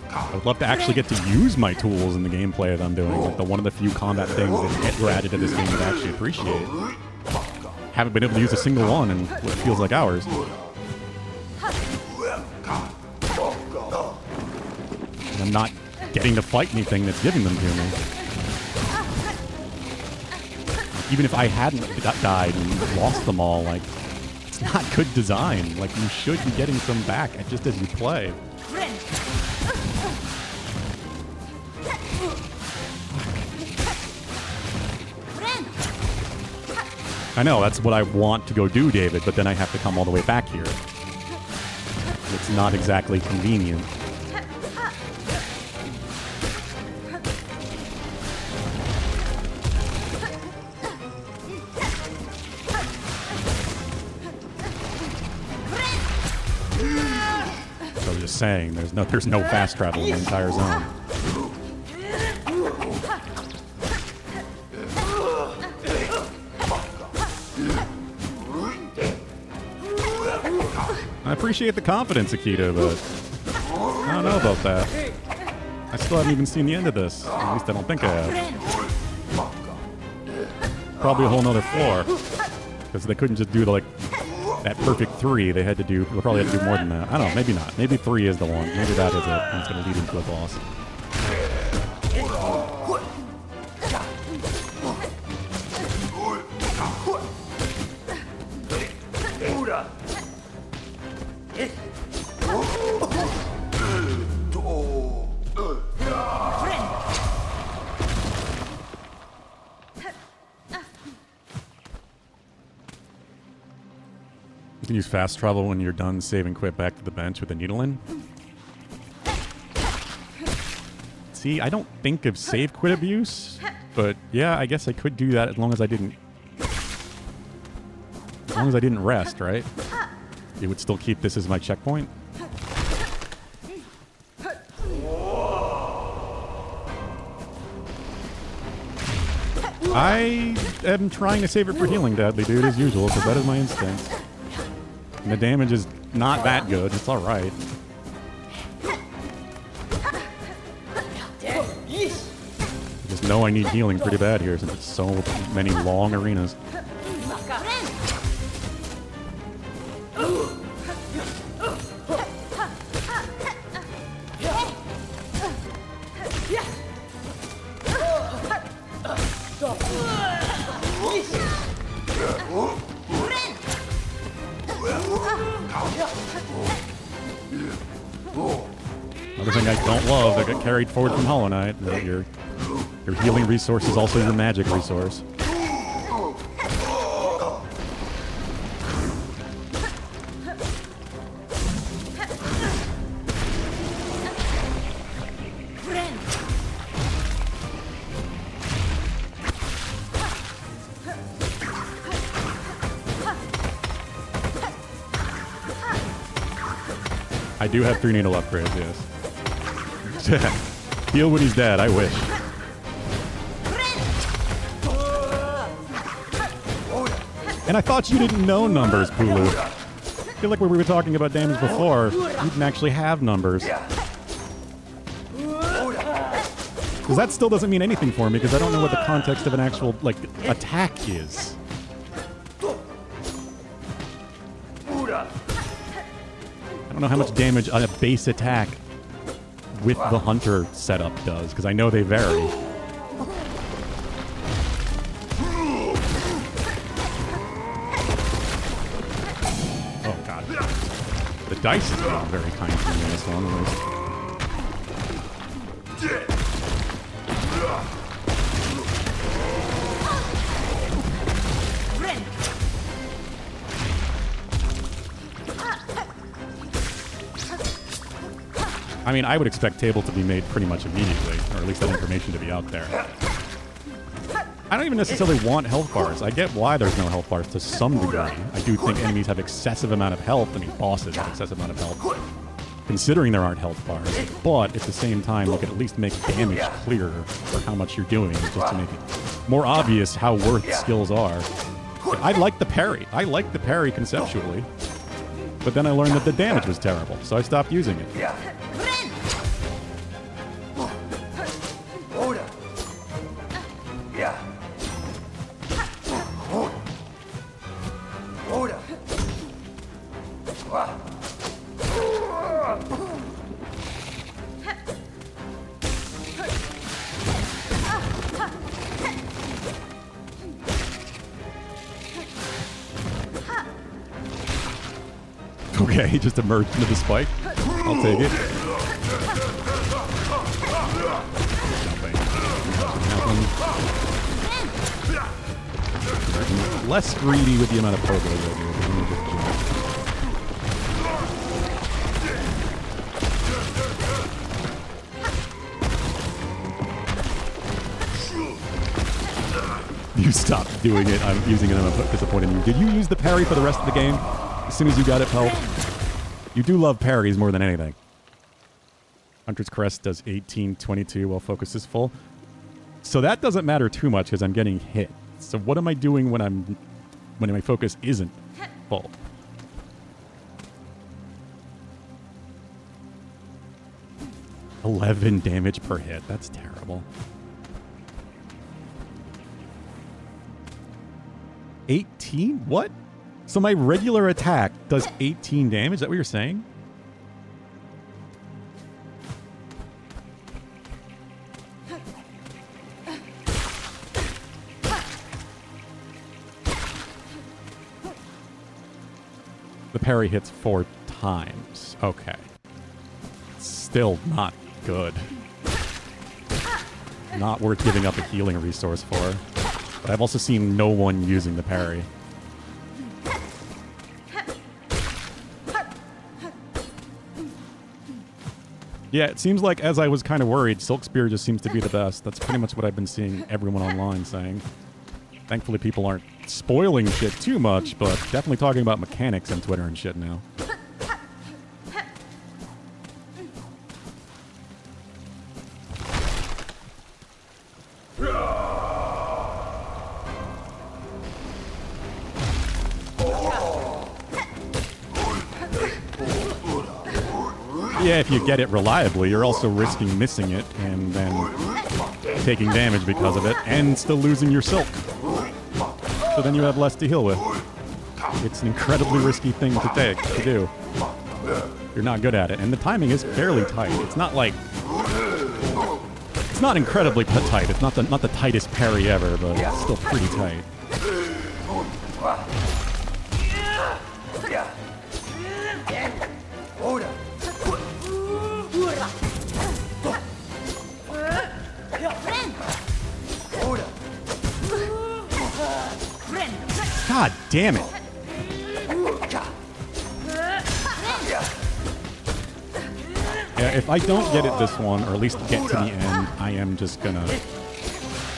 I would love to actually get to use my tools in the gameplay that I'm doing. Like one of the few combat things that were added to this game that I actually appreciate. Haven't been able to use a single one in what feels like hours. And I'm not getting to fight anything that's giving them to me. Even if I hadn't died and lost them all, like, it's not good design. Like, you should be getting some back just as you play. I know, that's what I want to go do, David, but then I have to come all the way back here. It's not exactly convenient. So just saying, there's no fast travel in the entire zone. I appreciate the confidence, Akita, but I don't know about that. I still haven't even seen the end of this. At least I don't think I have. Probably a whole nother floor. Because they couldn't just do that perfect 3. They probably had to do more than that. I don't know, maybe not. Maybe 3 is the one. Maybe that is it. And it's going to lead into a boss. You can use fast travel when you're done save and quit back to the bench with the needle in. See, I don't think of save quit abuse, but yeah, I guess I could do that as long as I didn't rest, right? It would still keep this as my checkpoint. I am trying to save it for healing deadly, dude, as usual, because that is my instinct. And the damage is not that good. It's all right. I just know I need healing pretty bad here since it's so many long arenas. Another thing I don't love that got carried forward from Hollow Knight is that your healing resource is also your magic resource. I do have 3 needle upgrades, yes. Heal when he's dead, I wish. And I thought you didn't know numbers, Pulu. I feel like when we were talking about damage before, you didn't actually have numbers. Because that still doesn't mean anything for me, because I don't know what the context of an actual, attack is. I don't know how much damage a base attack with the hunter setup does, because I know they vary. Oh god. The dice is being very kind to me in this one, at least. I mean, I would expect table to be made pretty much immediately, or at least that information to be out there. I don't even necessarily want health bars. I get why there's no health bars to some degree. I do think enemies have excessive amount of health. I mean, bosses have excessive amount of health, considering there aren't health bars. But at the same time, you can at least make damage clearer for how much you're doing, just to make it more obvious how worth skills are. I like the parry. I like the parry conceptually. But then I learned that the damage was terrible, so I stopped using it. Okay, he just emerged into the spike. I'll take it. Jumping. Less greedy with the amount of pogos I do. You stopped doing it. I'm using it and I'm disappointed in you. Did you use the parry for the rest of the game? As soon as you got it, Pelt? You do love parries more than anything. Hunter's Crest does 1822 while focus is full. So that doesn't matter too much because I'm getting hit. So what am I doing when my focus isn't full? $11 damage per hit. That's terrible. 18? What? So my regular attack does 18 damage? Is that what you're saying? The parry hits 4 times. Okay. Still not good. Not worth giving up a healing resource for. But I've also seen no one using the parry. Yeah, it seems like, as I was kind of worried, Silk Spear just seems to be the best. That's pretty much what I've been seeing everyone online saying. Thankfully, people aren't spoiling shit too much, but definitely talking about mechanics on Twitter and shit now. Yeah, if you get it reliably, you're also risking missing it and then taking damage because of it and still losing your silk. So then you have less to heal with. It's an incredibly risky thing to do. You're not good at it. And the timing is fairly tight. It's not like... It's not incredibly tight. It's not the tightest parry ever, but it's still pretty tight. God damn it. Yeah, if I don't get it this one, or at least get to the end, I am just gonna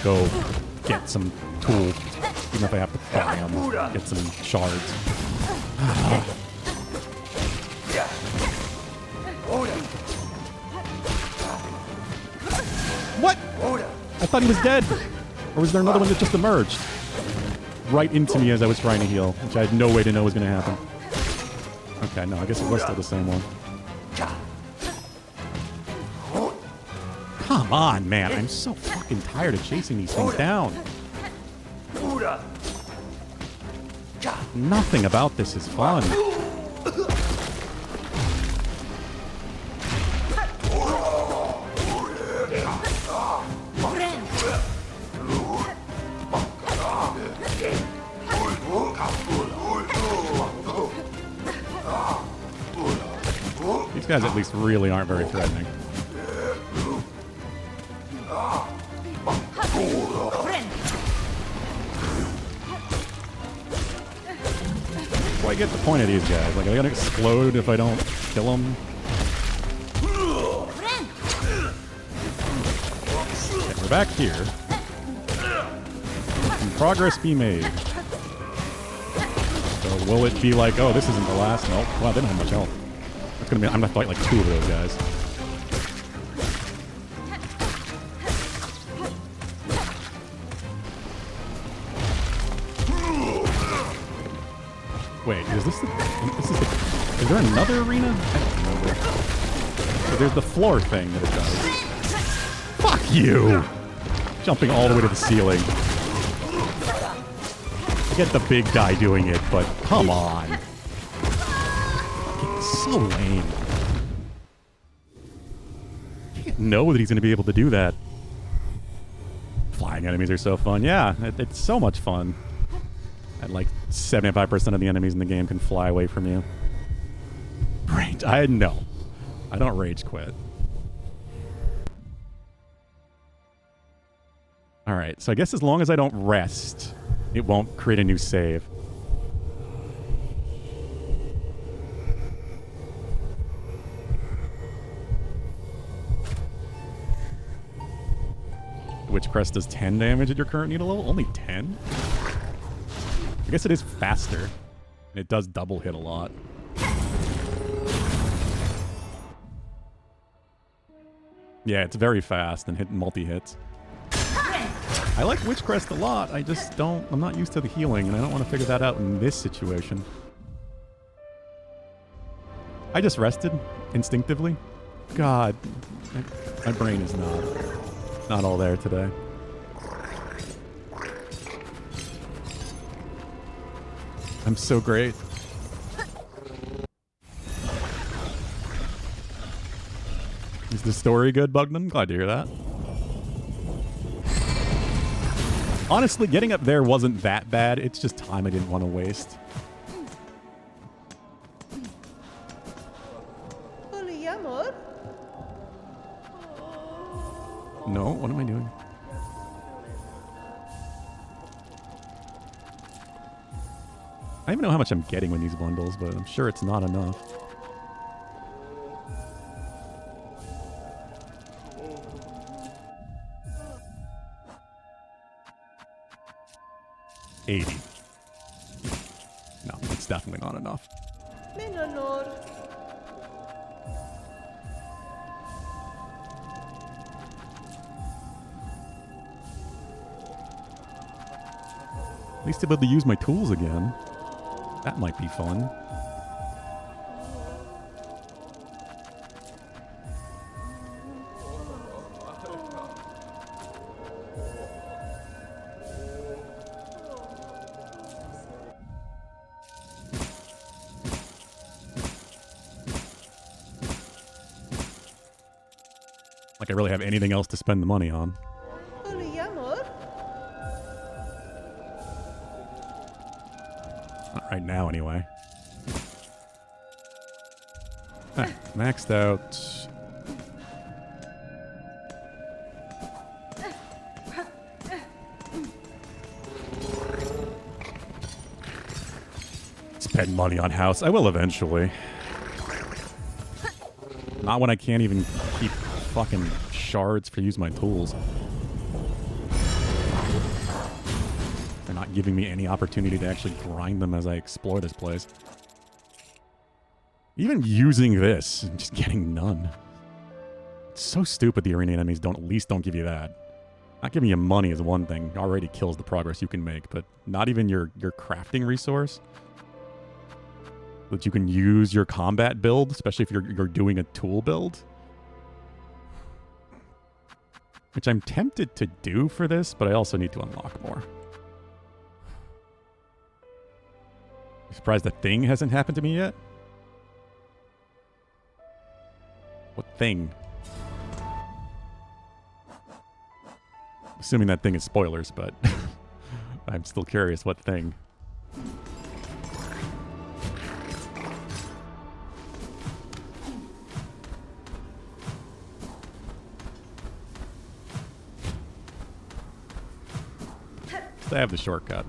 go get some tool, even if I have to buy them, get some shards. What? I thought he was dead. Or was there another one that just emerged? Right into me as I was trying to heal, which I had no way to know was going to happen. Okay, no, I guess it was still the same one. Come on, man. I'm so fucking tired of chasing these things down. Nothing about this is fun. These guys at least really aren't very threatening. Well, I get the point of these guys. Like, are they gonna explode if I don't kill them? Okay, we're back here. Can progress be made? So will it be like, oh, this isn't the last? Nope. Wow, they don't have much health. It's gonna be. I'm gonna fight like 2 of those guys. Wait, is this the? Is there another arena? I don't remember. So there's the floor thing that it does. Fuck you! Jumping all the way to the ceiling. I get the big guy doing it, but come on. It's so lame. You can't know that he's going to be able to do that. Flying enemies are so fun. Yeah, it's so much fun. And like 75% of the enemies in the game can fly away from you. Rage. I know. I don't rage quit. Alright, so I guess as long as I don't rest, it won't create a new save. Which crest does 10 damage at your current needle level? Only 10? I guess it is faster. And it does double hit a lot. Yeah, it's very fast and hit multi-hits. I like Witch Crest a lot. I just don't... I'm not used to the healing, and I don't want to figure that out in this situation. I just rested instinctively. God. My brain is not all there today. I'm so great. Is the story good, Bugman? Glad to hear that. Honestly, getting up there wasn't that bad. It's just time I didn't want to waste. No, what am I doing? I don't even know how much I'm getting with these bundles, but I'm sure it's not enough. $80. No, it's definitely not enough. At least I'll be able to use my tools again. That might be fun. Like I really have anything else to spend the money on. Not right now, anyway. Maxed out. Spend money on house. I will eventually. Not when I can't even keep fucking shards for use my tools. They're not giving me any opportunity to actually grind them as I explore this place. Even using this, I'm just getting none. It's so stupid the arena enemies at least don't give you that. Not giving you money is one thing. Already kills the progress you can make, but not even your crafting resource that you can use your combat build, especially if you're doing a tool build. Which I'm tempted to do for this, but I also need to unlock more. I'm surprised the thing hasn't happened to me yet. What thing? Assuming that thing is spoilers, but I'm still curious what thing. least I have the shortcut.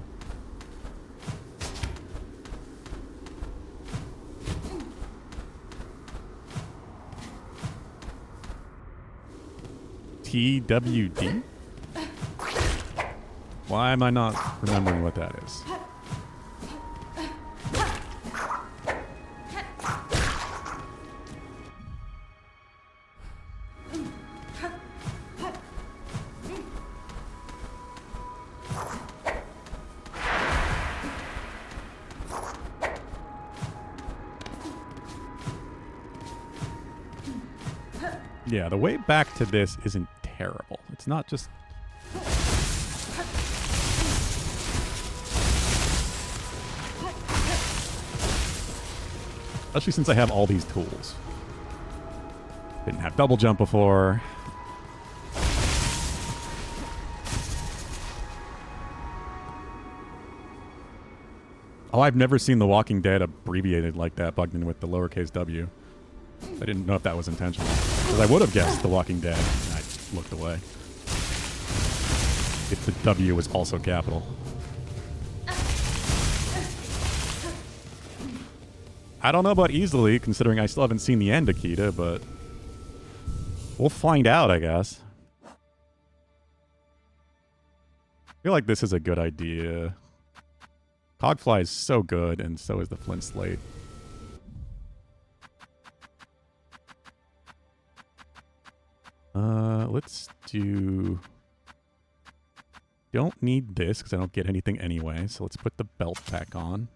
TWD? Why am I not remembering what that is? Yeah, the way back to this isn't terrible. It's not just... Especially since I have all these tools. Didn't have double jump before. Oh, I've never seen The Walking Dead abbreviated like that, plugged in with the lowercase w. I didn't know if that was intentional. Because I would have guessed The Walking Dead, and I looked away. If the W was also capital. I don't know about easily, considering I still haven't seen the end of Kita, but we'll find out, I guess. I feel like this is a good idea. Cogfly is so good, and so is the Flint Slate. Let's do... Don't need this, because I don't get anything anyway, so let's put the belt back on.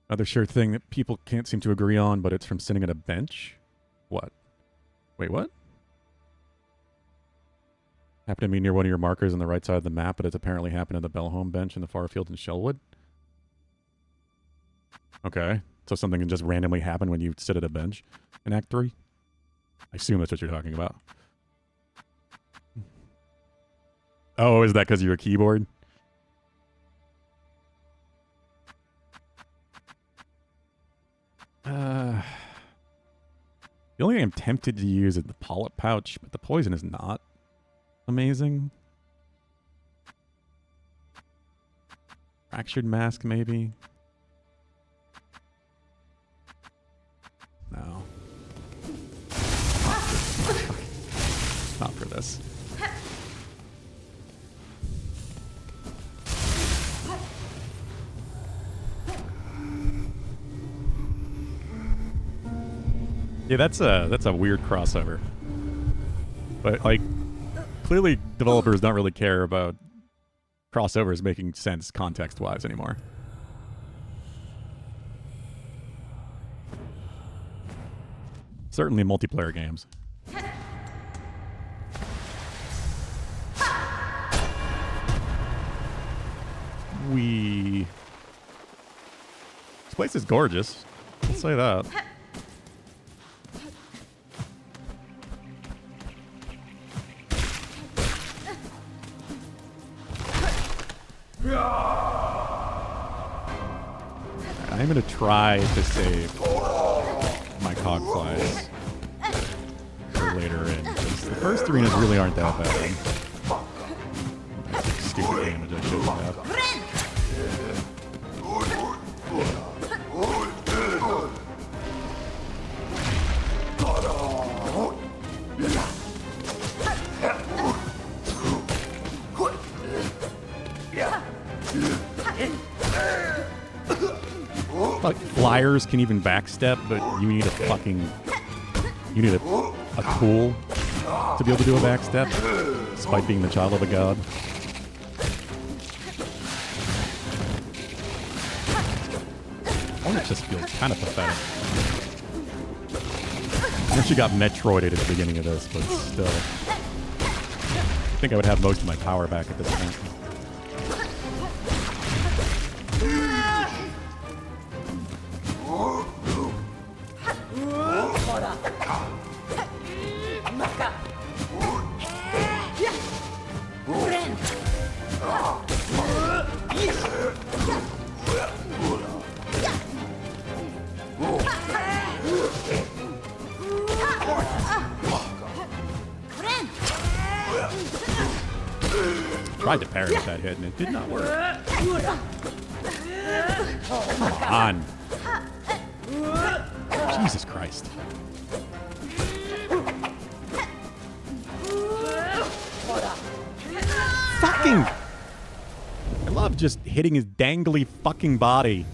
Another sure thing that people can't seem to agree on, but it's from sitting at a bench. What? Wait, what? Happened to be near one of your markers on the right side of the map, but it's apparently happened at the Bellholm bench in the far field in Shellwood. Okay, so something can just randomly happen when you sit at a bench in Act 3? I assume that's what you're talking about. Oh, is that because of your keyboard? The only thing I'm tempted to use is the polyp pouch, but the poison is not amazing. Fractured mask, maybe? No. Not for this. Yeah, that's a weird crossover. But like, clearly developers don't really care about crossovers making sense context-wise anymore. Certainly multiplayer games. This place is gorgeous. I'll say that. I'm gonna try to save my cogflies for later in. The first arenas really aren't that bad. Stupid damage I shouldn't have. Like, flyers can even backstep, but you need a tool to be able to do a backstep, despite being the child of a god. Hornet just feels kind of pathetic. I wish you got Metroided at the beginning of this, but still. I think I would have most of my power back at this point. Tried to parry with that hit and it did not work. Come on. Jesus Christ. Fucking! I love just hitting his dangly fucking body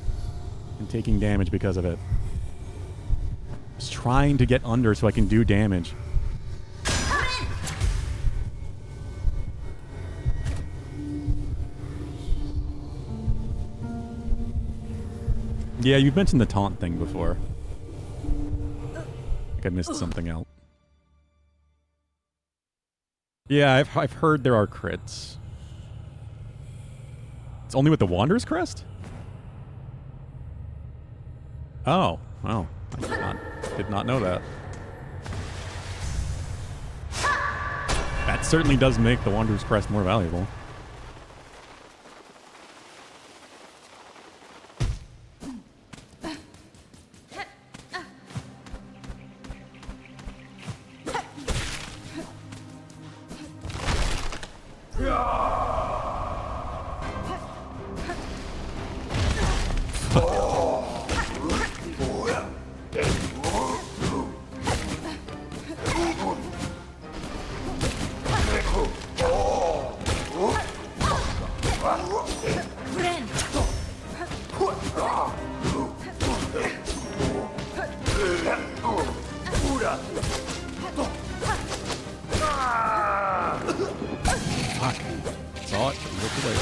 and taking damage because of it. Just trying to get under so I can do damage. Yeah, you've mentioned the taunt thing before. I think I missed something else. Yeah, I've heard there are crits. It's only with the Wanderer's Crest? Oh, wow. I did not know that. That certainly does make the Wanderer's Crest more valuable. Fuck. Saw it, but looked away.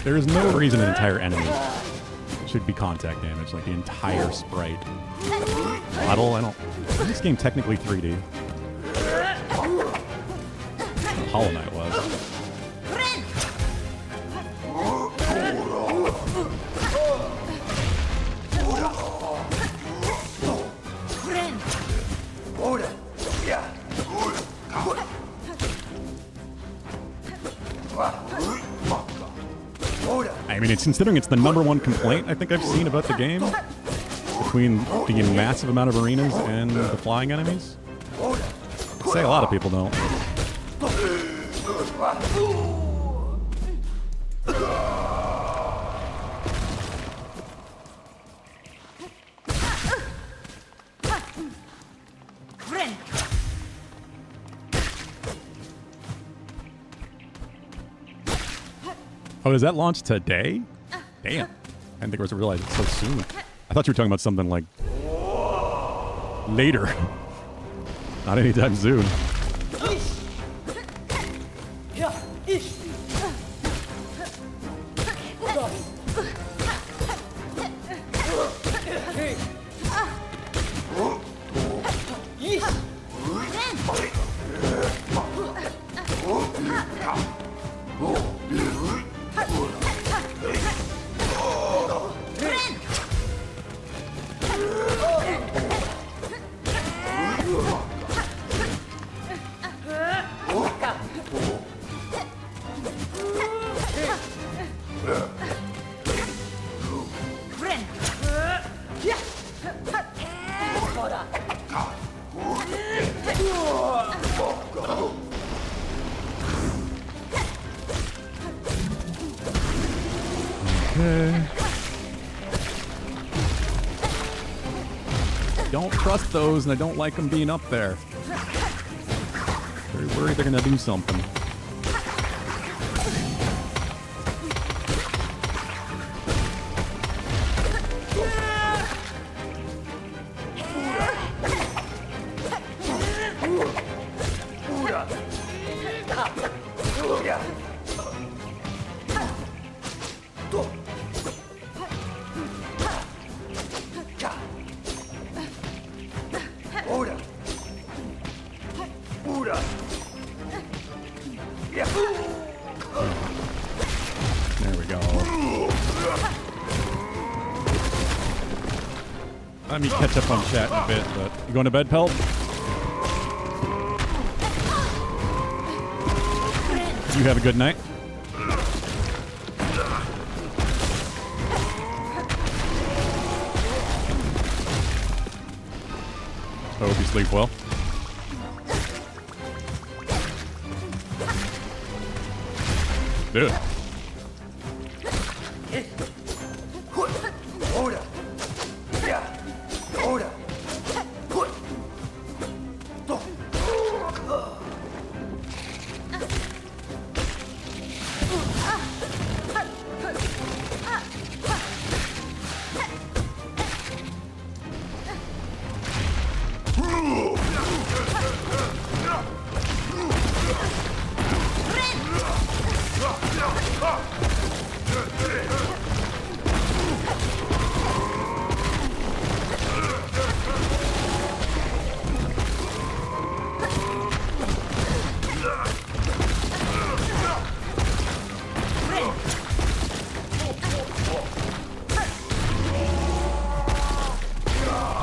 There is no reason an entire enemy should be contact damage, like the entire sprite. Model, I don't... This game technically 3D. Hollow Knight was. I mean, it's considering it's the #1 complaint I think I've seen about the game, between the massive amount of arenas and the flying enemies. I'd say a lot of people don't. Oh, does that launch today? Damn. I didn't think I was realize it so soon. I thought you were talking about something like later. Not anytime soon. Don't trust those, and I don't like them being up there. Very worried they're gonna do something. There we go. Let me catch up on chat in a bit, but you going to bed, Pelt? You have a good night. I hope you sleep well. Dude.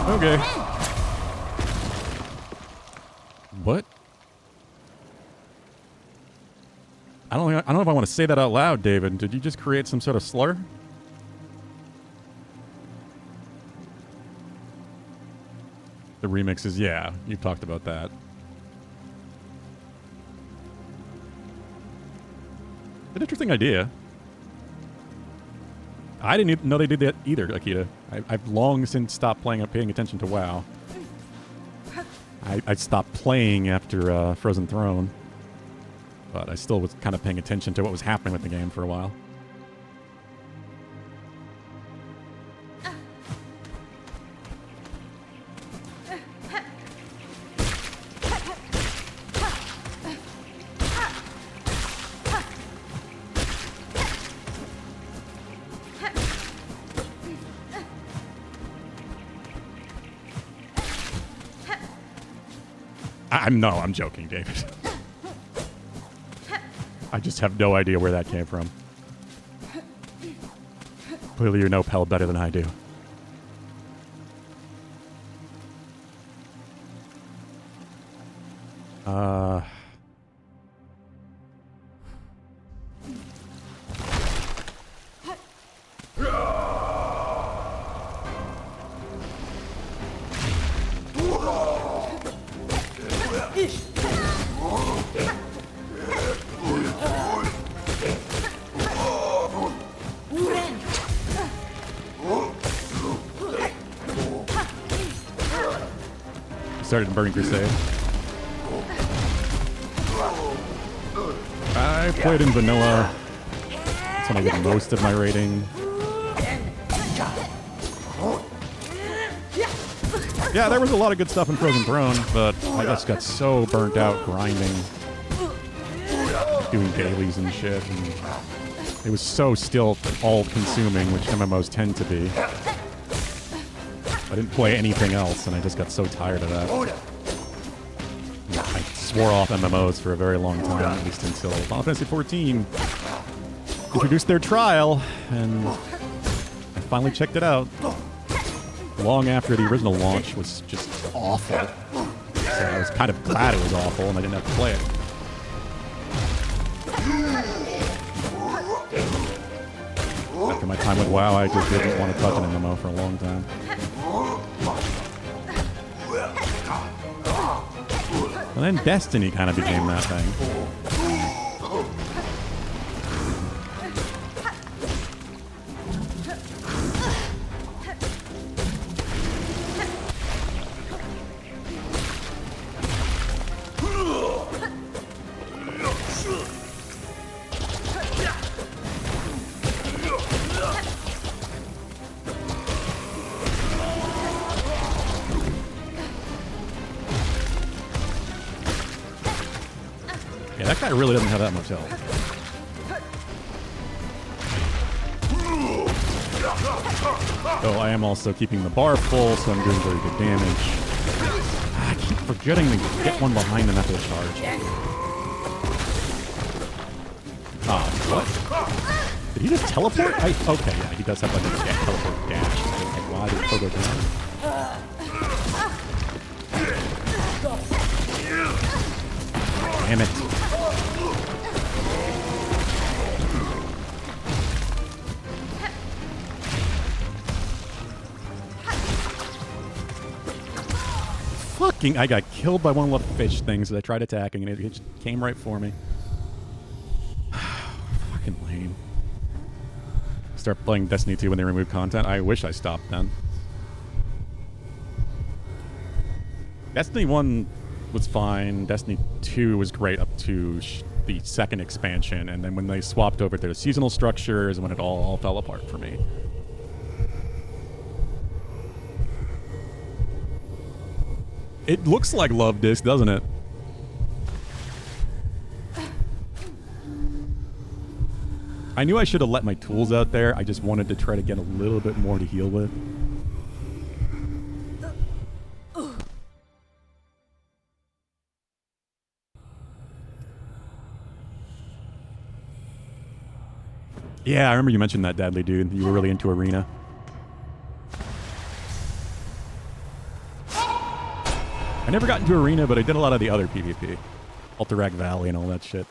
Okay. What? I don't know if I want to say that out loud, David. Did you just create some sort of slur? The remixes, yeah. You've talked about that. An interesting idea. I didn't know they did that either, Akita. I've long since stopped paying attention to WoW. I stopped playing after Frozen Throne, but I still was kind of paying attention to what was happening with the game for a while. I'm joking, David. I just have no idea where that came from. Clearly you know Pell better than I do. Started in Burning Crusade. I played in vanilla. That's when I did most of my raiding. Yeah, there was a lot of good stuff in Frozen Throne, but I just got so burnt out grinding, doing dailies and shit, and it was so still all-consuming, which MMOs tend to be. I didn't play anything else, and I just got so tired of that. I swore off MMOs for a very long time, at least until Final Fantasy XIV introduced their trial, and I finally checked it out. Long after the original launch was just awful. So I was kind of glad it was awful, and I didn't have to play it. After my time with WoW, I just didn't want to touch an MMO for a long time. And then Destiny kind of became that thing. Yeah, that guy really doesn't have that much health. Though I am also keeping the bar full, so I'm doing very good damage. I keep forgetting to get one behind them after the charge. What? Did he just teleport? Okay, yeah, he does have like a teleport dash. Like, why did Pogo do that? Damn it. Fucking, I got killed by one of the fish things that I tried attacking and it just came right for me. Fucking lame. Start playing Destiny 2 when they remove content. I wish I stopped then. Destiny 1 was fine. Destiny 2 was great up to the second expansion, and then when they swapped over to the seasonal structure is when it all fell apart for me. It looks like Love Disc, doesn't it? I knew I should have let my tools out there. I just wanted to try to get a little bit more to heal with. Yeah, I remember you mentioned that, Deadly Dude. You were really into Arena. I never got into Arena, but I did a lot of the other PvP. Alterac Valley and all that shit.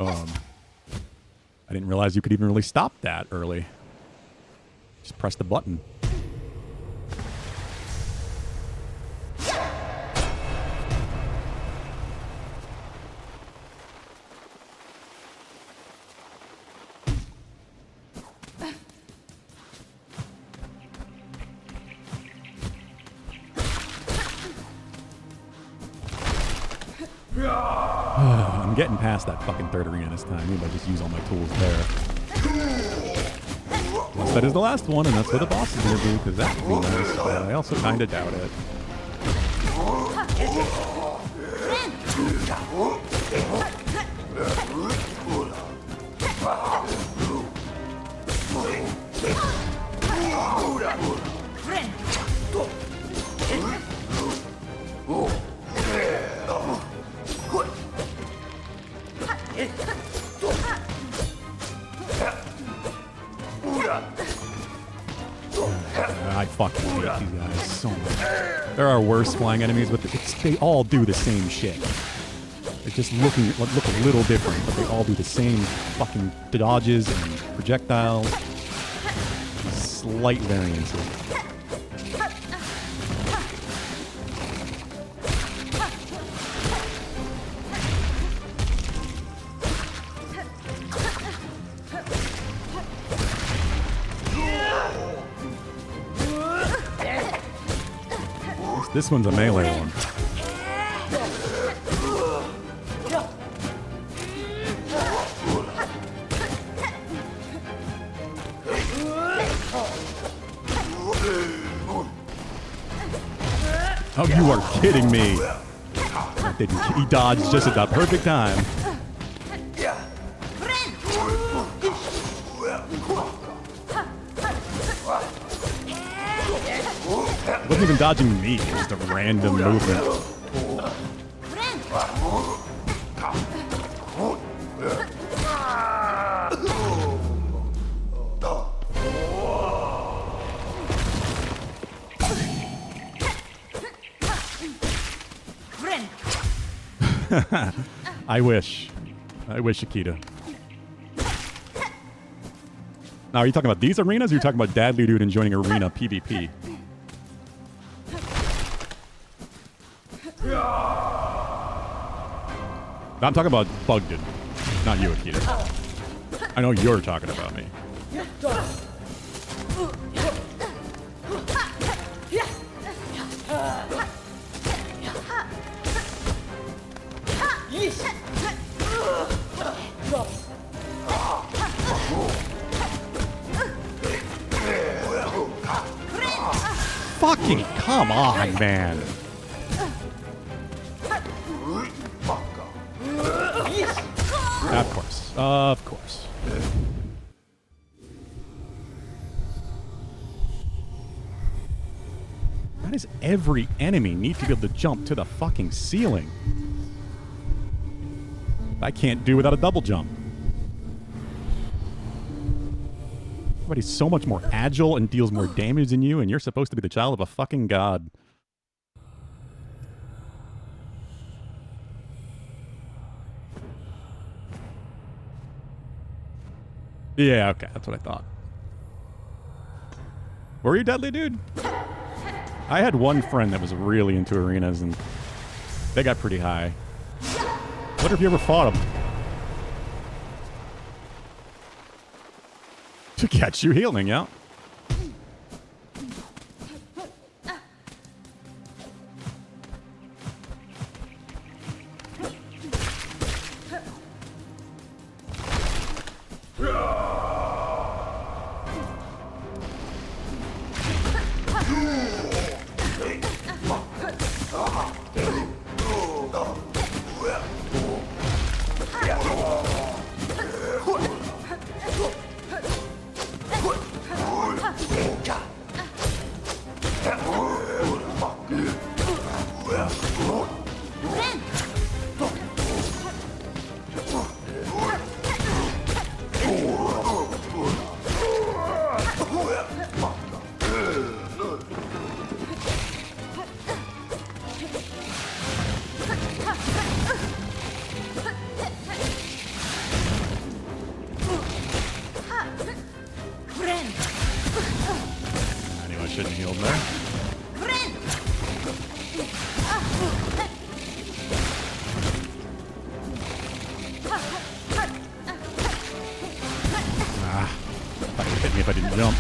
I didn't realize you could even really stop that early. Just press the button. I'm getting past that fucking third arena this time. Maybe I just use all my tools there. Unless that is the last one, and that's what the boss is going to do, because that would be nice, but I also kind of doubt it. I fucking hate these guys so much. There are worse flying enemies, but they all do the same shit. They just look a little different, but they all do the same fucking dodges and projectiles. Slight variances. This one's a melee one. Oh, you are kidding me. He dodged just at the perfect time. It wasn't even dodging me, it was just a random movement. I wish, Akita. Now, are you talking about these arenas, or are you talking about Dadly Dude and joining arena PvP? I'm talking about Bugded, not you, Akita. I know you're talking about me. Fucking come on, man. Of course. Of course. does every enemy need to be able to jump to the fucking ceiling? I can't do without a double jump. Everybody's so much more agile and deals more damage than you, and you're supposed to be the child of a fucking god. Yeah, okay, that's what I thought. Were you deadly, dude? I had one friend that was really into arenas, and they got pretty high. What if you ever fought him? To catch you healing, yeah. Shouldn't heal there. Ah, thought he'd hit me if I didn't jump.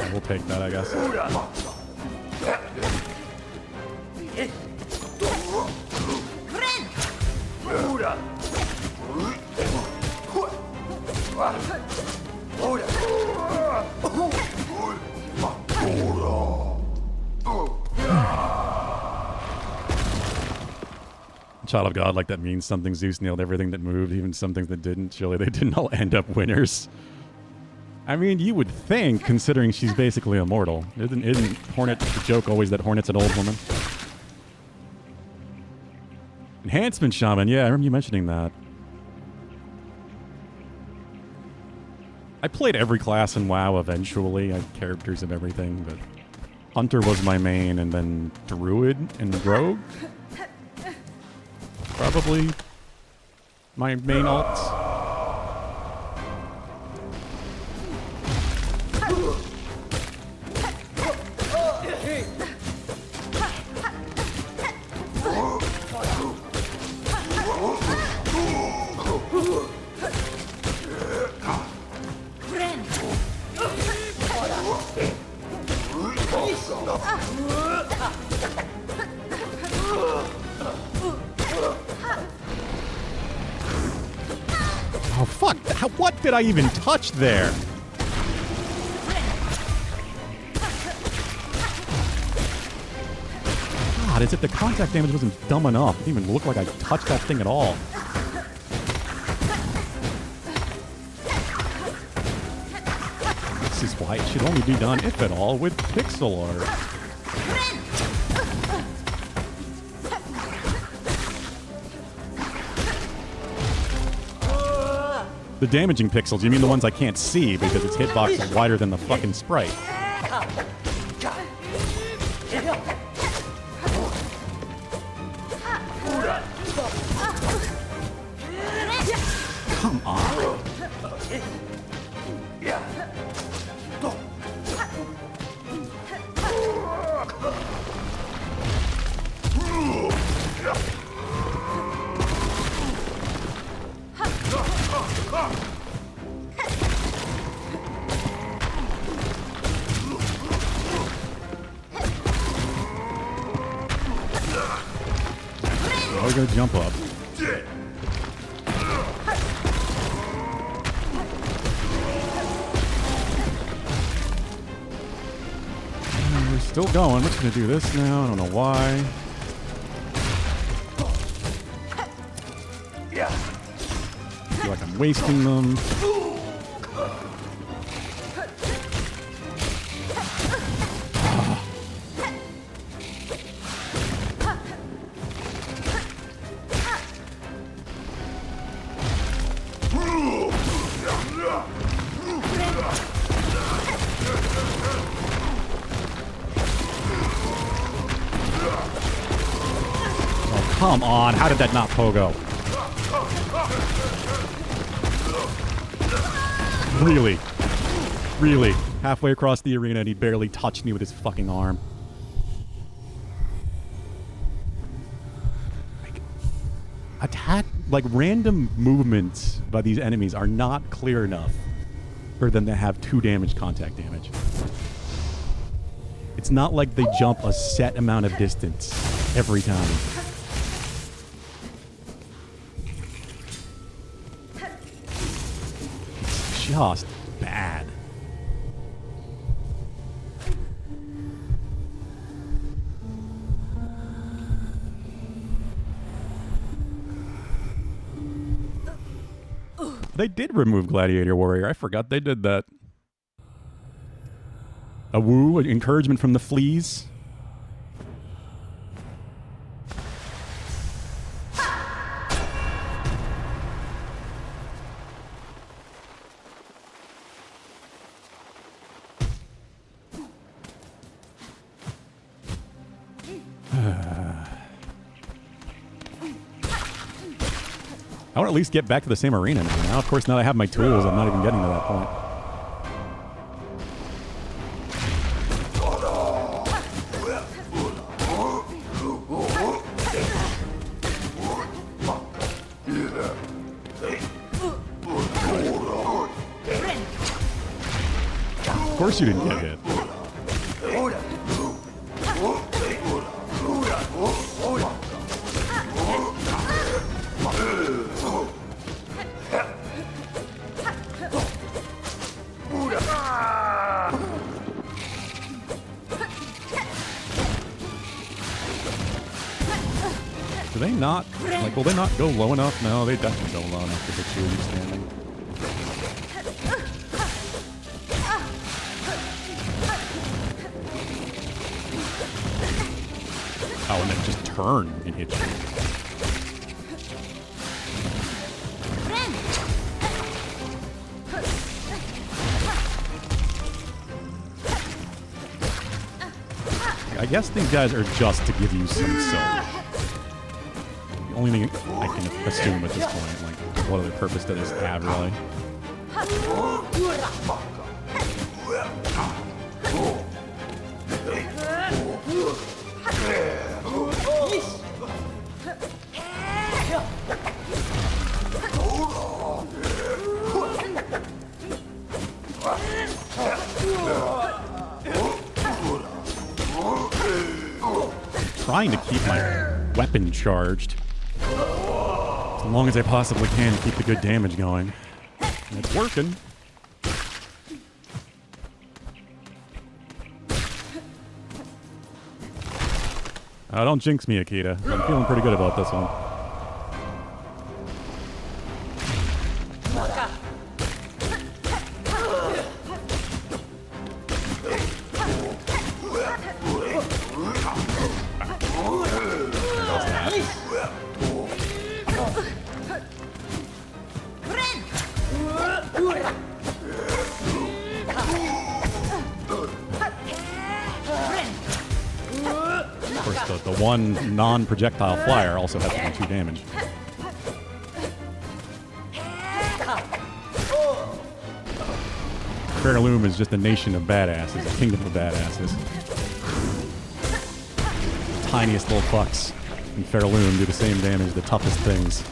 We'll take that, I guess. Child of God, like that means something. Zeus nailed everything that moved, even some things that didn't. Surely they didn't all end up winners. I mean, you would think, considering she's basically immortal. Isn't Hornet the joke always that Hornet's an old woman? Enhancement Shaman, yeah, I remember you mentioning that. I played every class in WoW eventually. I had characters of everything, but Hunter was my main, and then Druid and Rogue. Probably my main alts. Oh, fuck. What did I even touch there? God, as if the contact damage wasn't dumb enough. It didn't even look like I touched that thing at all. This is why it should only be done, if at all, with pixel art. The damaging pixels, you mean the ones I can't see because its hitbox is wider than the fucking sprite. Come on. gonna jump up. We're still going. We're just gonna do this now. I don't know why. I feel like I'm wasting them. Come on, how did that not pogo? Really? Really? Halfway across the arena and he barely touched me with his fucking arm. Like random movements by these enemies are not clear enough for them to have 2 damage contact damage. It's not like they jump a set amount of distance every time. It's just bad. They did remove Gladiator Warrior. I forgot they did that. A woo, an encouragement from the fleas. I want to at least get back to the same arena now. Of course, now that I have my tools, I'm not even getting to that point. Of course you didn't get hit. Do they not, like, will they not go low enough? No, they definitely go low enough to hit you when you're standing. Oh, and then just turn and hit you. I guess these guys are just to give you some soul. Only thing I can assume at this point, like, what other purpose does this have, really? Trying to keep my weapon charged as long as I possibly can to keep the good damage going. And it's working. Don't jinx me, Akita. I'm feeling pretty good about this one. The one non-projectile flyer also has to do 2 damage. Fairloom is just a nation of badasses, a kingdom of badasses. The tiniest little fucks in Fairloom do the same damage the toughest things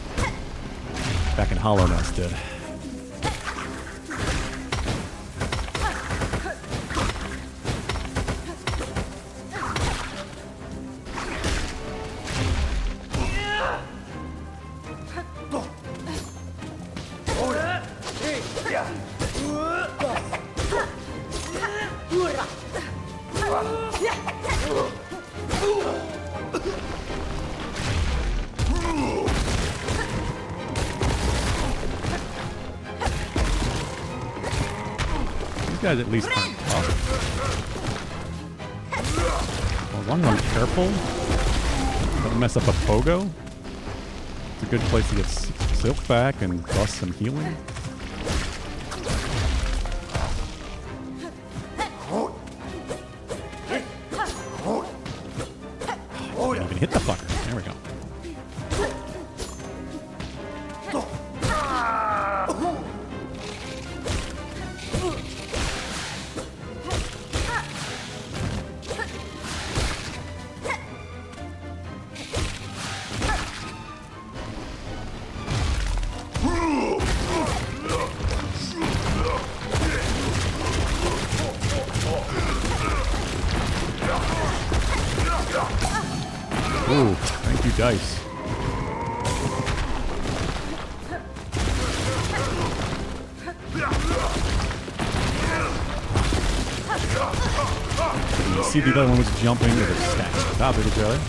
back in Hollow Nest did. These guys at least aren't tough. Well, one careful. Don't mess up a pogo. It's a good place to get Silk back and bust some healing. Didn't even hit the fucker. There we go. Ooh, thank you, dice. You see the other one was jumping to the stacks on top of each other.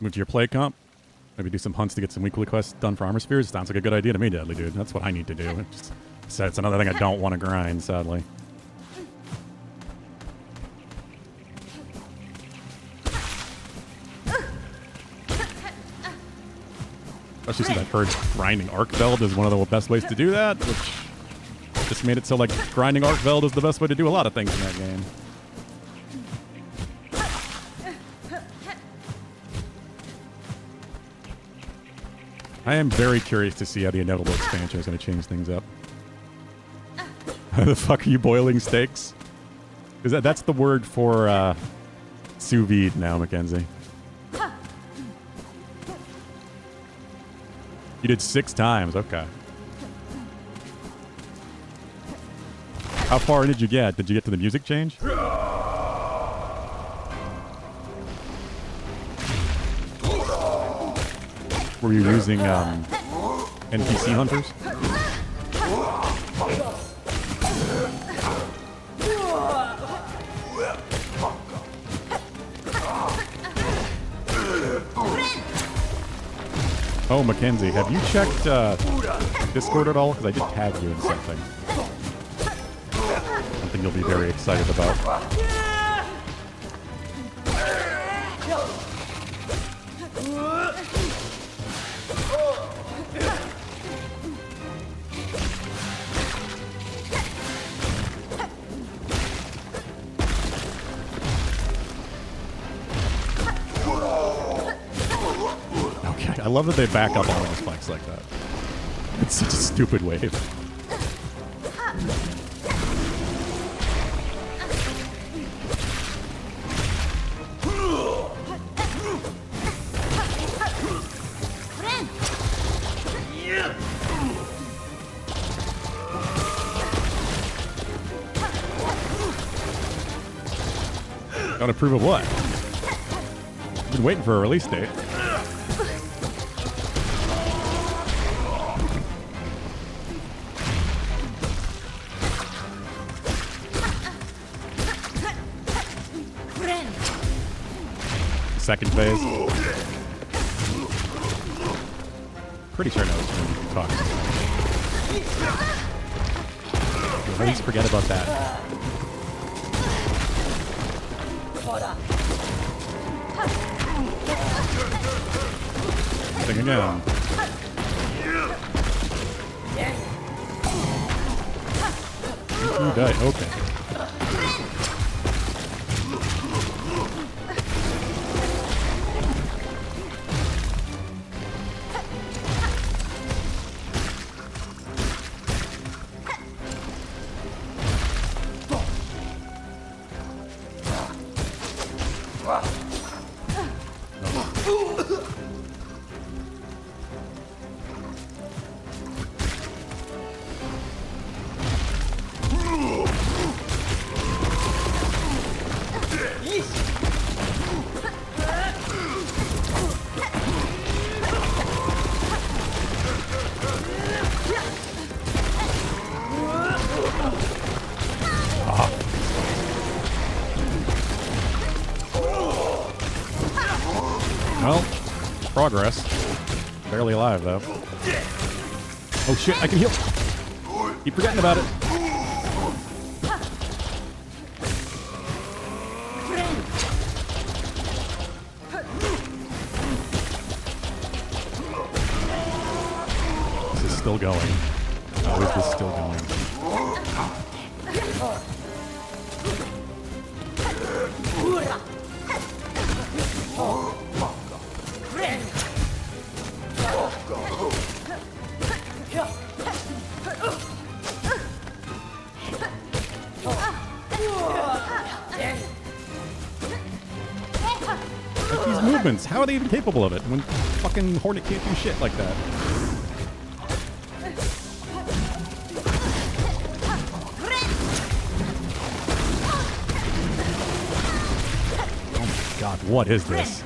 Move to your play comp. Maybe do some hunts to get some weekly quests done for armor spheres. Sounds like a good idea to me, Deadly Dude. That's what I need to do. It's another thing I don't want to grind, sadly. Especially since I've heard grinding Arc Veld is one of the best ways to do that, which just made it so like grinding Arc Veld is the best way to do a lot of things in that game. I am very curious to see how the inevitable expansion is going to change things up. How the fuck are you boiling steaks? Because that's the word for sous vide now, Mackenzie. You did 6 times, okay. How far did you get? Did you get to the music change? Were you using NPC hunters? Oh, Mackenzie, have you checked Discord at all? Because I did tag you in something. Something you'll be very excited about. I love that they back up on those spikes like that. It's such a stupid wave. Don't approve of what? I've been waiting for a release date. Second phase. Pretty sure I know what you're talking about. At least forget about that. Thing again. You die. Okay. Well, progress. Barely alive, though. Oh shit, I can heal. Keep forgetting about it. This is still going. How is this still going? Like these movements, how are they even capable of it when fucking Hornet can't do shit like that? Oh my god, what is this?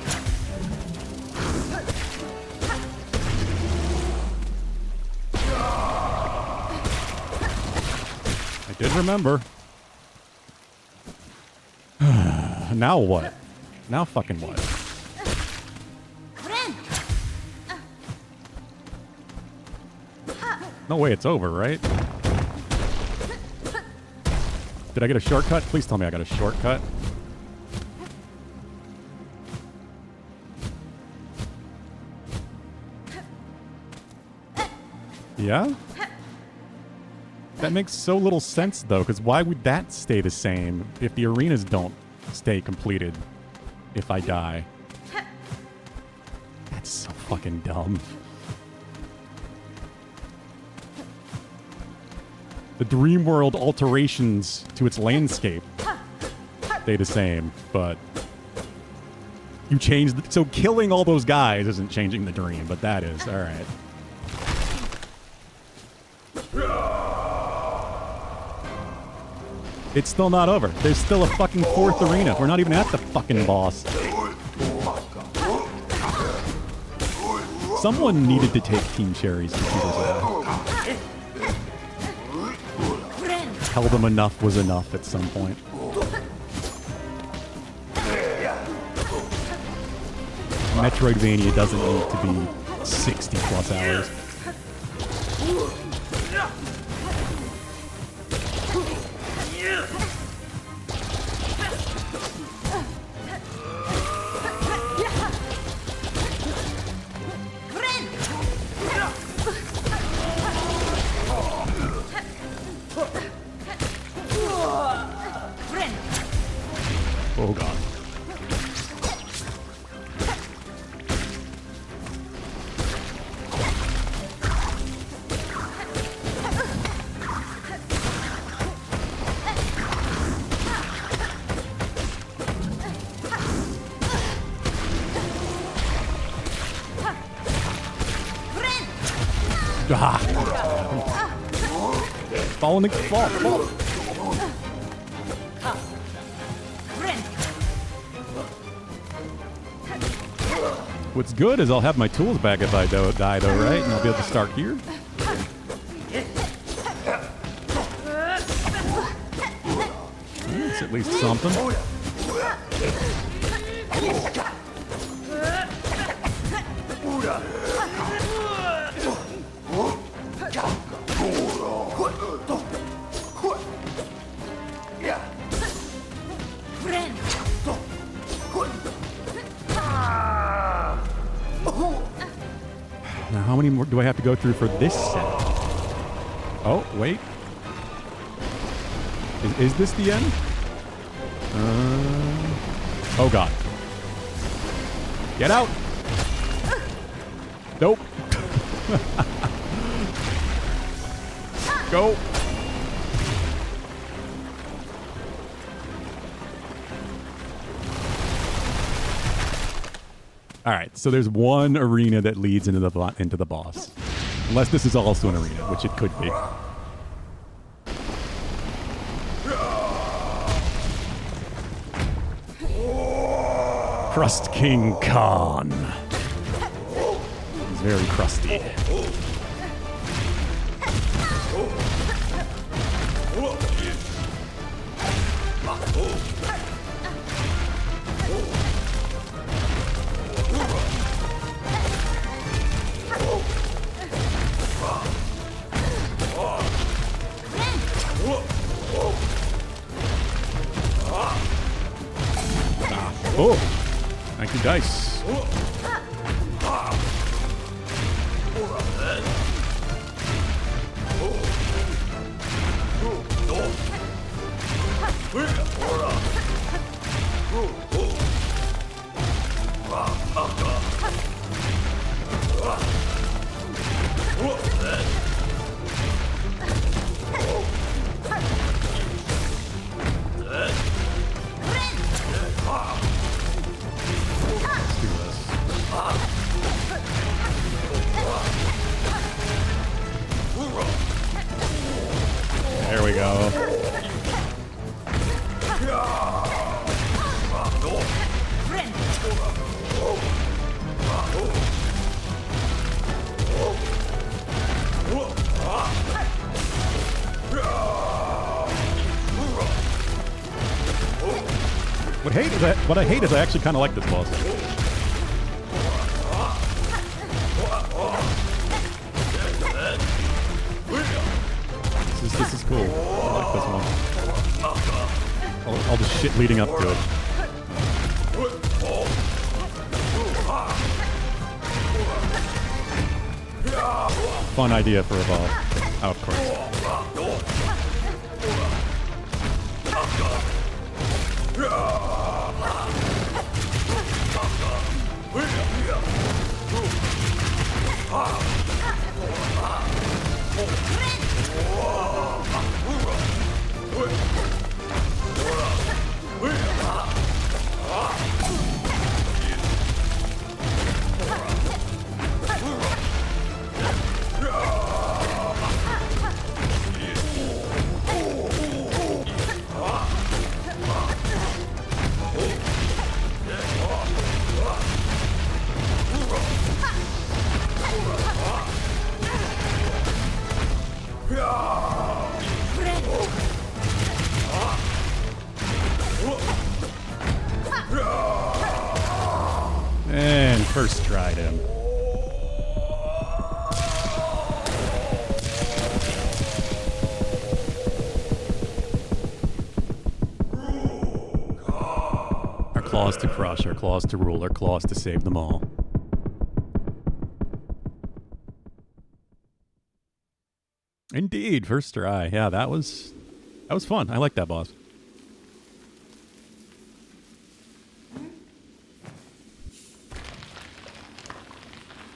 I did remember. Now what? Now fucking what? No way it's over, right? Did I get a shortcut? Please tell me I got a shortcut. Yeah? That makes so little sense, though, because why would that stay the same if the arenas don't stay completed if I die? That's so fucking dumb. The dream world alterations to its landscape stay the same, but you change so killing all those guys isn't changing the dream, but that is. All right. It's still not over. There's still a fucking fourth arena. We're not even at the fucking boss. Someone needed to take Team Cherry's computers away. Tell them enough was enough at some point. Metroidvania doesn't need to be 60 plus hours. Oh god. Ah. Fall in the fall. What's good is I'll have my tools back if I die, though, right? And I'll be able to start here. That's at least something. Now, how many more do I have to go through for this set? Oh, wait. Is this the end? Oh, God. Get out! Nope. Go. All right, so there's one arena that leads into the boss. Unless this is also an arena, which it could be. Crust King Khan. He's very crusty. Oh, thank you, dice. Let's do this. There we go. What I hate is I actually kind of like this boss. This is cool. I like this one. All the shit leading up to it. Fun idea for a boss. Oh, of course. And first tried him. Our claws to crush, our claws to rule, our claws to save them all. Indeed, first try. Yeah, that was fun. I like that boss.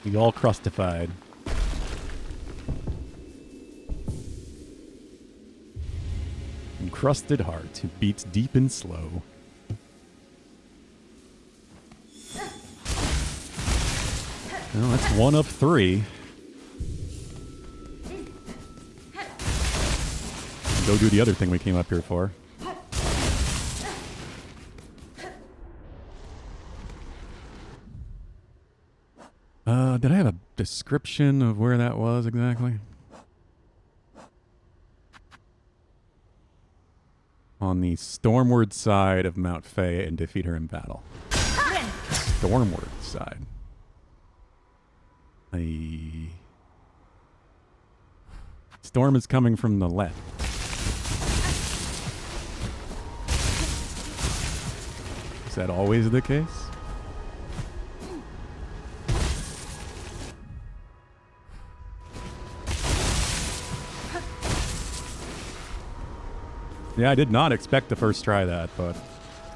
We all crustified. Encrusted heart who beats deep and slow. Well, that's 1 of 3. Go do the other thing we came up here for. Did I have a description of where that was exactly? On the stormward side of Mount Fae and defeat her in battle. Stormward side. The storm is coming from the left. Is that always the case? Yeah, I did not expect to first try that, but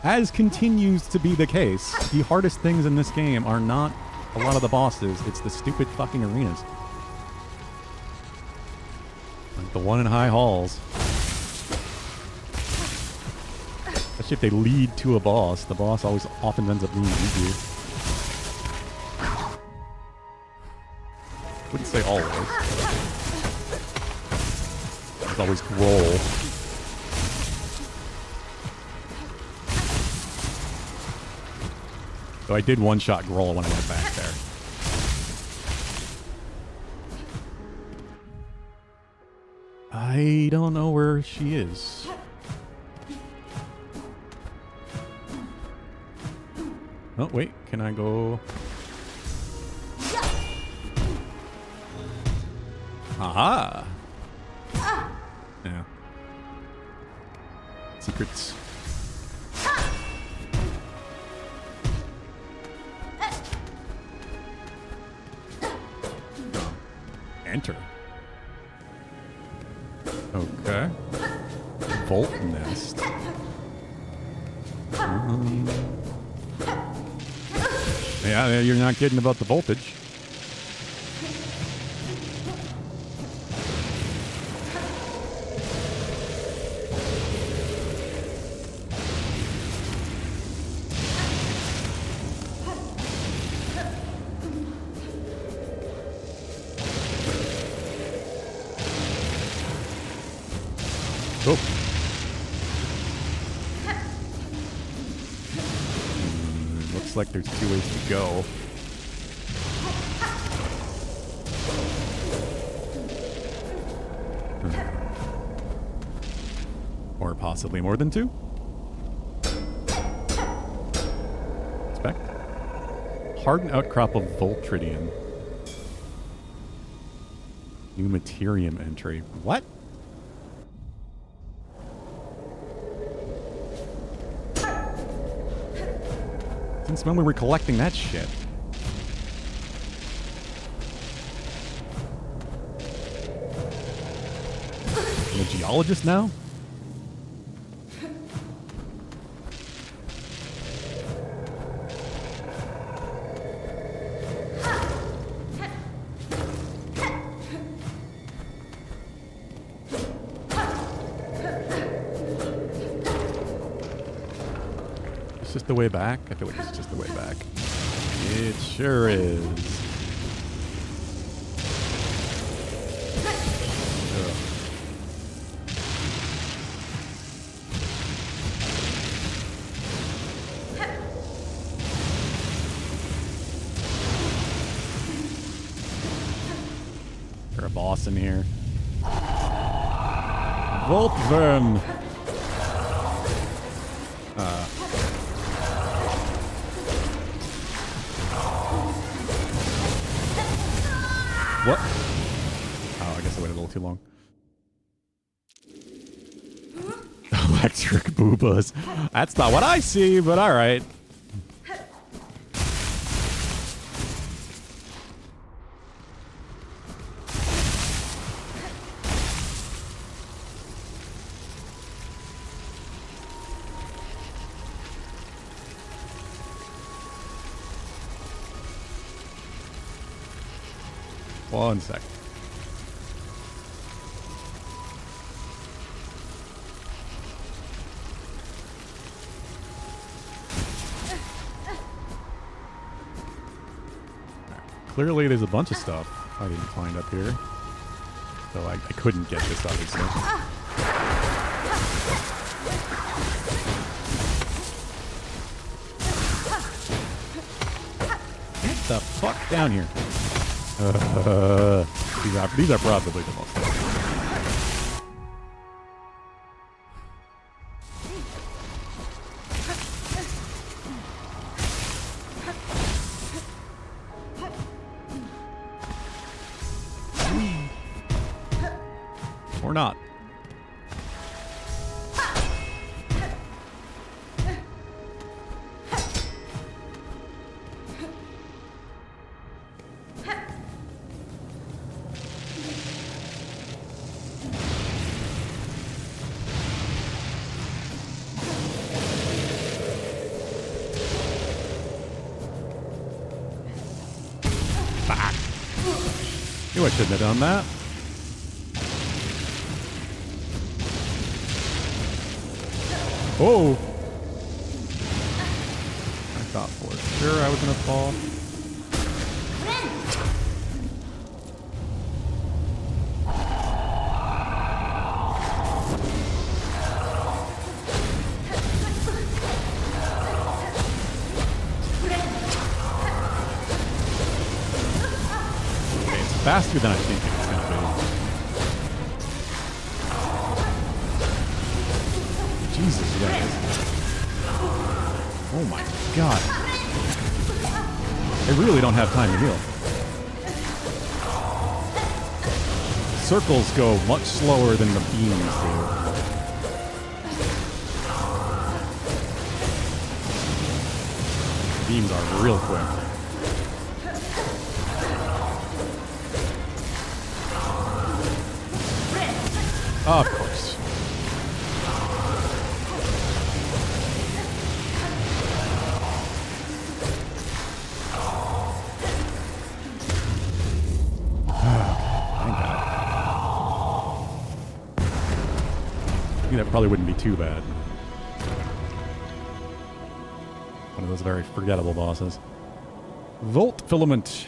as continues to be the case, the hardest things in this game are not a lot of the bosses, it's the stupid fucking arenas. Like the one in High Halls. Especially if they lead to a boss, the boss always often ends up being easier. Wouldn't say always. There's always roll. So I did one-shot Groll when I went back there. I don't know where she is. Oh, wait. Can I go? Aha! Yeah. Secrets. Enter. Okay. Volt nest. Yeah, you're not kidding about the voltage. Oh. Looks like there's 2 ways to go. Or possibly more than 2. Inspect. Hardened outcrop of Voltridian. New Materium entry. What? Since when we were collecting that shit? I'm a geologist now? It's just the way back? I feel like it's just the way back. It sure is. Ugh. Is there a boss in here? Voltverm! What? Oh, I guess I waited a little too long. Electric boobas. That's not what I see, but alright. One sec. Clearly there's a bunch of stuff I didn't find up here. So I couldn't get this, obviously. Get the fuck down here. These are probably the most. Or not. Knew I shouldn't have done that. Oh! I thought for sure I was gonna fall. Faster than I think it's going to be. Jesus, guys. Oh my god. I really don't have time to heal. Circles go much slower than the beams do. beams are real quick. Oh, of course. Thank God. I think that probably wouldn't be too bad. One of those very forgettable bosses. Volt Filament.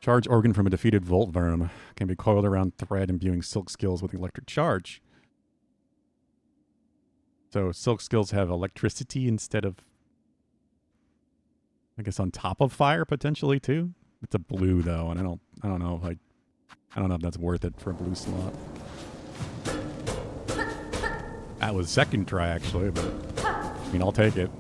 Charge organ from a defeated Volt Worm. Can be coiled around thread, imbuing silk skills with electric charge. So silk skills have electricity instead of, I guess, on top of fire potentially too. It's a blue though, and I don't know if that's worth it for a blue slot. That was second try actually, but I mean I'll take it.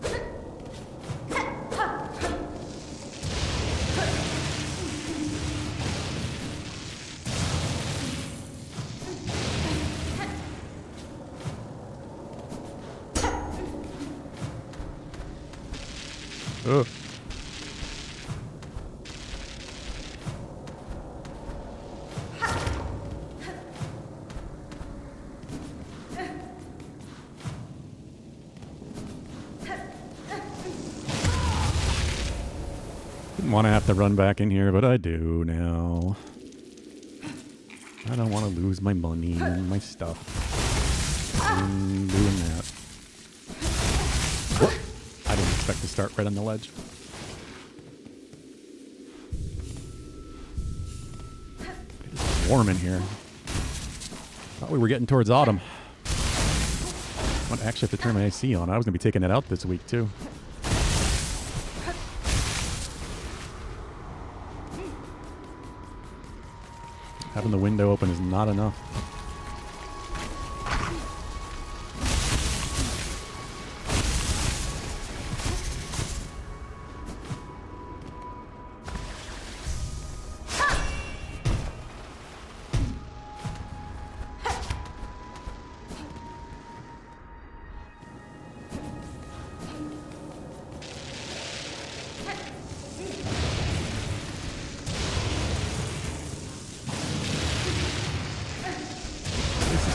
Ugh. Didn't want to have to run back in here, but I do now. I don't want to lose my money and my stuff. I'm doing that. What? I didn't expect to start right on the ledge. It's warm in here. Thought we were getting towards autumn. I might actually have to turn my AC on. I was going to be taking it out this week, too. Having the window open is not enough.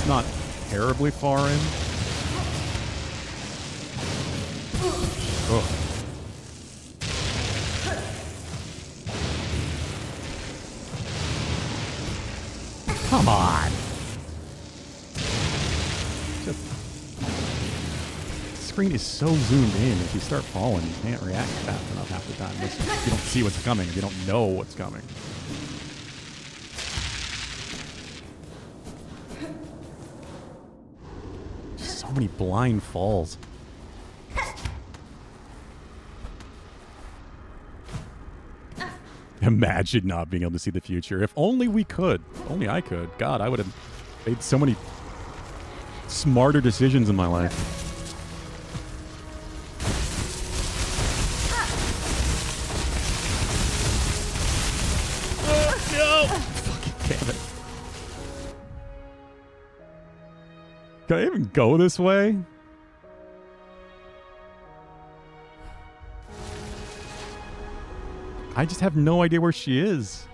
Not terribly far in. Oh. Come on. Just, the screen is so zoomed in. If you start falling, you can't react fast enough half the time. You don't see what's coming. You don't know what's coming. So many blind falls. Imagine not being able to see the future. If only we could. If only I could. God, I would have made so many smarter decisions in my life. No! Fucking damn it. Can I even go this way? I just have no idea where she is.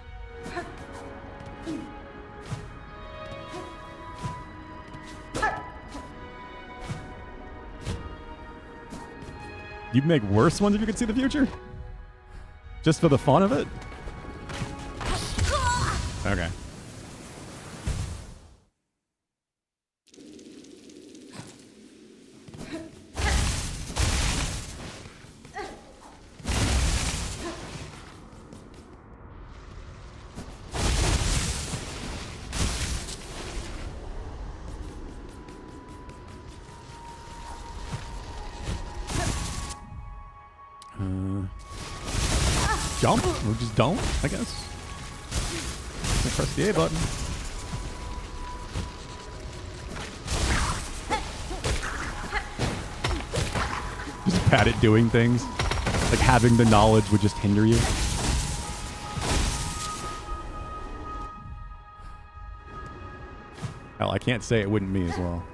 You'd make worse ones if you could see the future? Just for the fun of it? Okay. Jump? Or just don't, I guess. Just press the A button. Just bad at doing things. Like having the knowledge would just hinder you. Hell, I can't say it wouldn't me as well.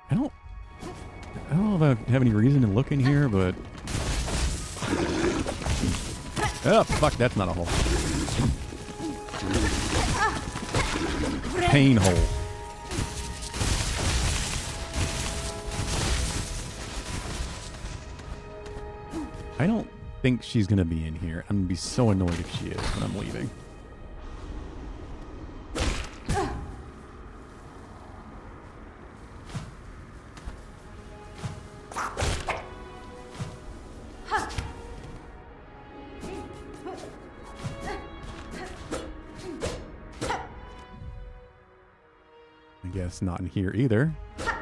I don't know if I have any reason to look in here, but... Oh, fuck, that's not a hole. Pain hole. I don't think she's gonna be in here. I'm gonna be so annoyed if she is when I'm leaving. I guess not in here either. I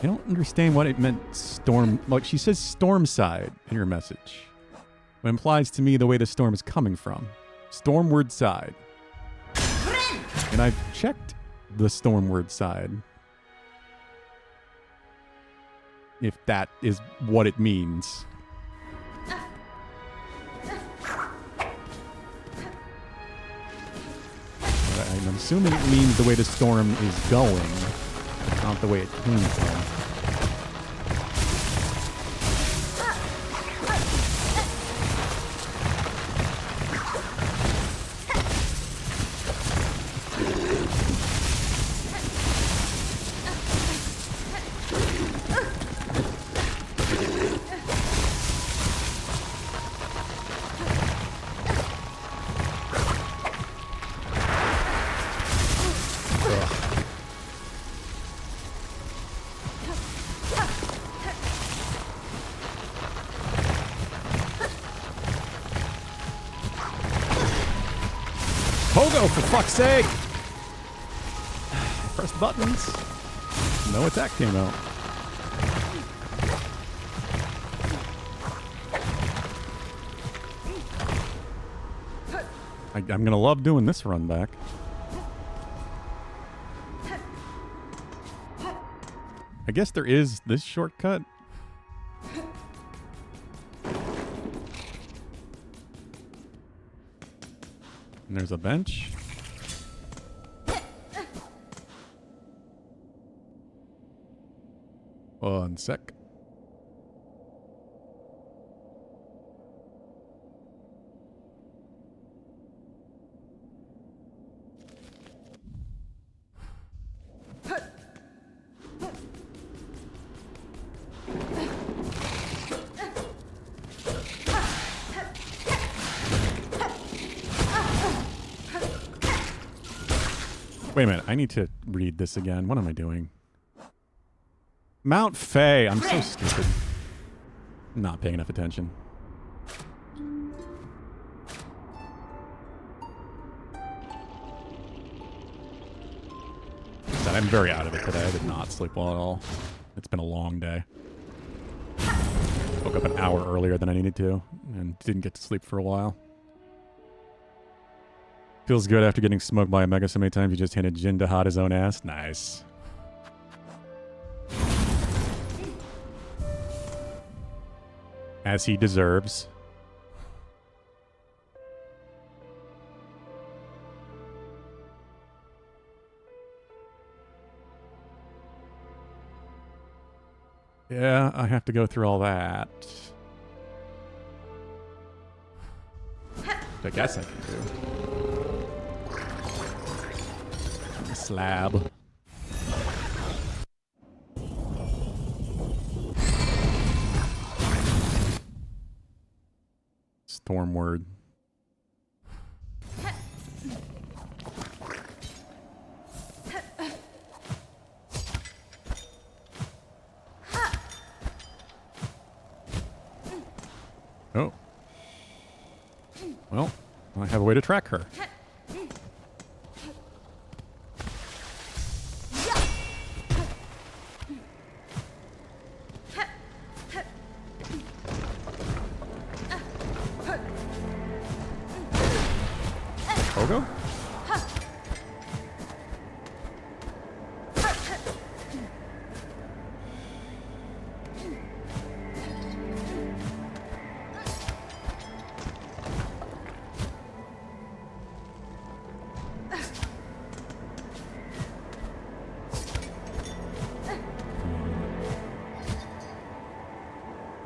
don't understand what it meant storm. Like, she says storm side in her message. It implies to me the way the storm is coming from. Stormward side. And I've checked the stormward side. If that is what it means. I'm assuming it means the way the storm is going, not the way it came from. Pogo, for fuck's sake! Press buttons. No attack came out. I'm gonna love doing this run back. I guess there is this shortcut. And there's a bench. One sec. Wait a minute, I need to read this again. What am I doing? Mount Faye. I'm so stupid. Not paying enough attention. I'm very out of it today. I did not sleep well at all. It's been a long day. Woke up an hour earlier than I needed to and didn't get to sleep for a while. Feels good after getting smoked by a mega so many times you just handed Jin to hot his own ass. Nice. As he deserves. Yeah, I have to go through all that. I guess I can do. Slab. Stormward. Oh. Well, I have a way to track her. Pogo?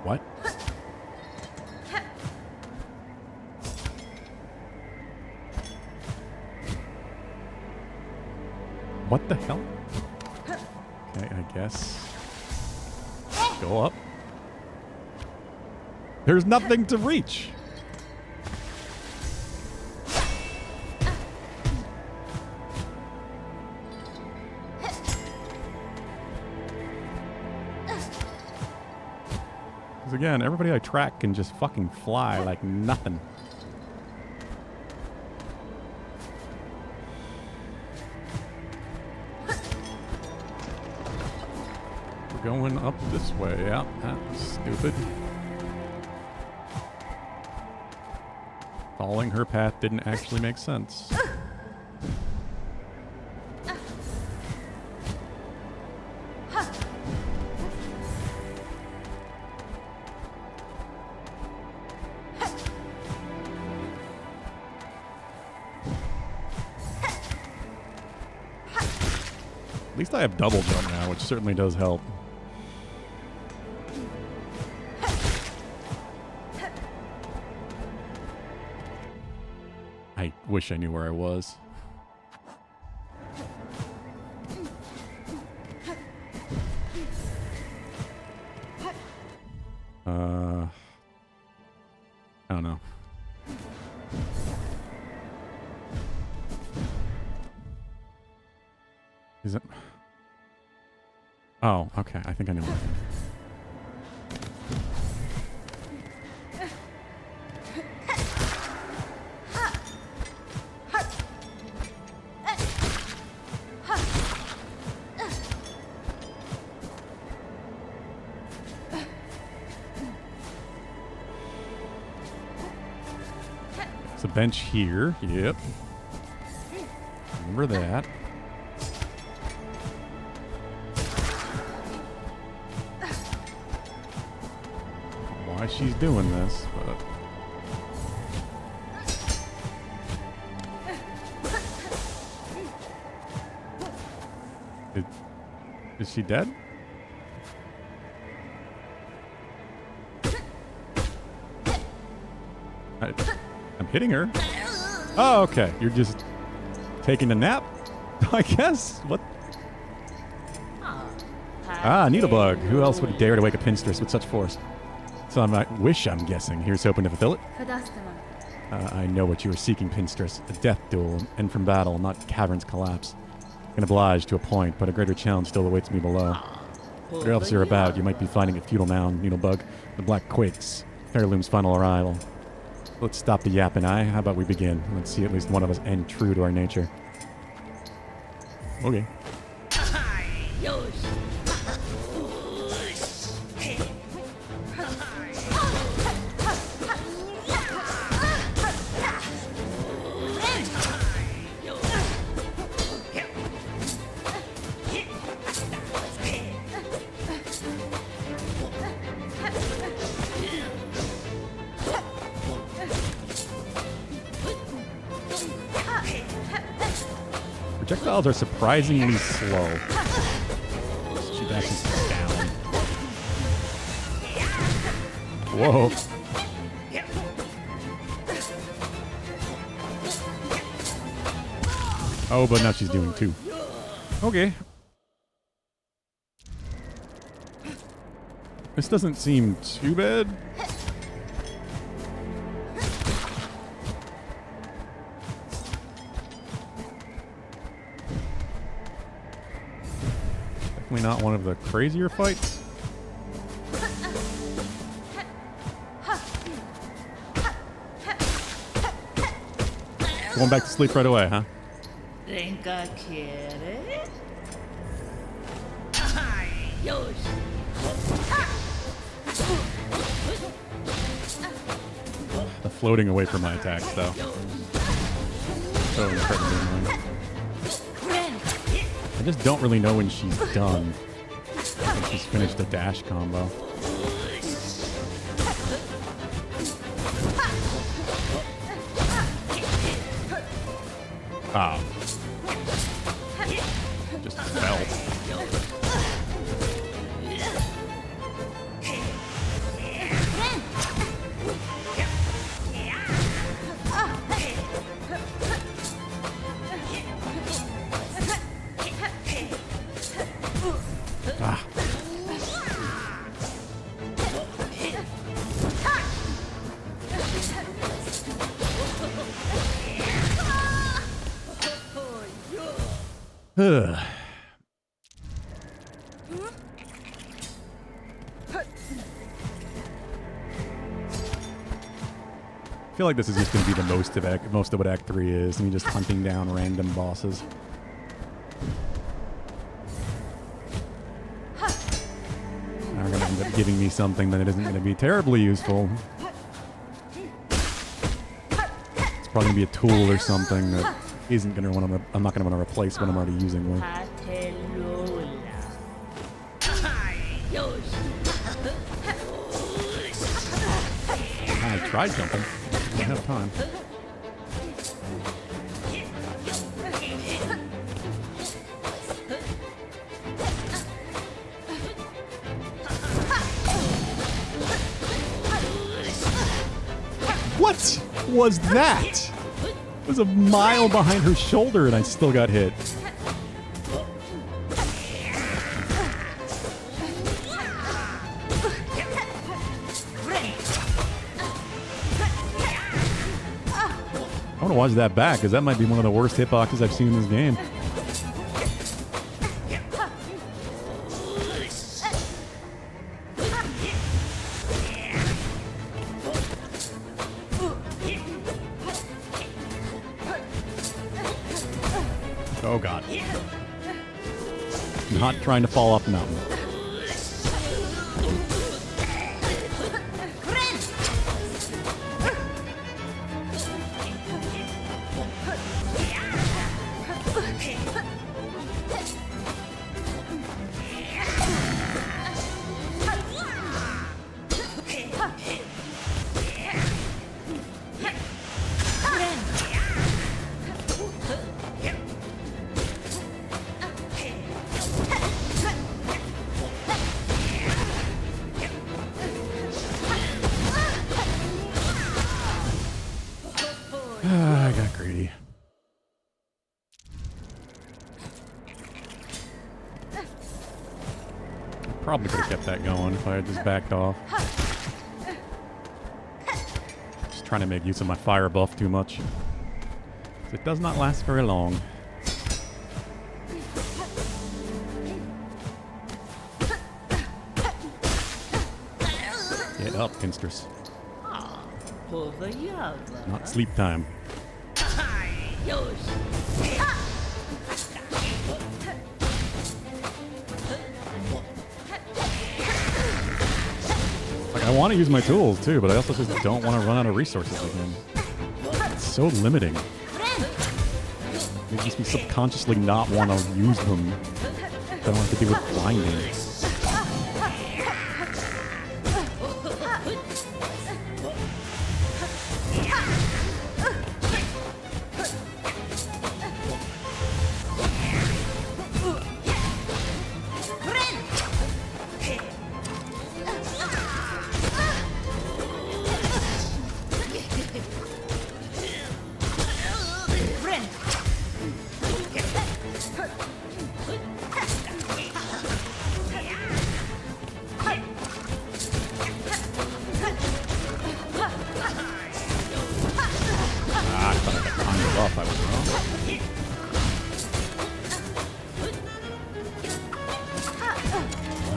What? What the hell? Okay, I guess. Go up. There's nothing to reach. Because again, everybody I track can just fucking fly like nothing. We're going up this way. Yeah, that was stupid. Following her path didn't actually make sense. At least I have double jump now, which certainly does help. I wish I knew where I was. I don't know. Is it? Oh, okay. I think I know. It's a bench here. Yep. Remember that. Why she's doing this, but... Is she dead? I'm hitting her. Oh, okay. You're just taking a nap, I guess. What? Ah, needlebug. Who else would dare to wake a pinstress with such force? So I'm guessing. Here's hoping to fulfill it. I know what you are seeking, pinstress. A death duel, and from battle, not cavern's collapse. Can oblige to a point, but a greater challenge still awaits me below. Whatever else you're about, you might be finding it futile now, needlebug. The black quakes. Fairloom's final arrival. Let's stop the yapping, How about we begin? Let's see at least one of us end true to our nature. Okay. Projectiles are surprisingly slow. She dashes down. Whoa. Oh, but now she's doing two. Okay. This doesn't seem too bad. Definitely not one of the crazier fights. Going back to sleep right away, huh? The floating away from my attacks, though. Totally hurting me. I just don't really know when she's done. When she's finished the dash combo. Oh. Just fell. Ah. Ugh. I feel like this is just going to be the most of what Act 3 is, me just hunting down random bosses. They're going to end up giving me something that isn't going to be terribly useful. It's probably going to be a tool or something that isn't going to want to. I'm not going to want to replace what I'm already using with. I tried jumping. I don't have time. What was that? It was a mile behind her shoulder and I still got hit. I want to watch that back because that might be one of the worst hitboxes I've seen in this game. Oh god. Not trying to fall off the mountain. I got greedy. Probably could have kept that going if I had just backed off. Just trying to make use of my fire buff too much. It does not last very long. Get up, Pinstress. Not sleep time. Like, I want to use my tools too, but I also just don't want to run out of resources again. It's so limiting. It makes me subconsciously not want to use them. I don't have to deal with blinding.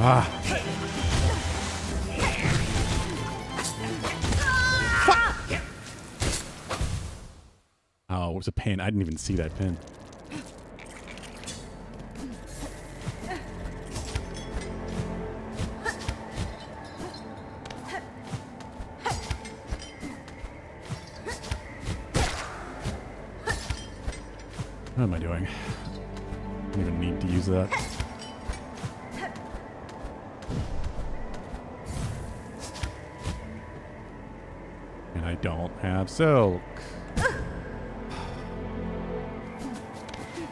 Ah. Oh, it was a pin. I didn't even see that pin. What am I doing? I don't even need to use that. And I don't have silk.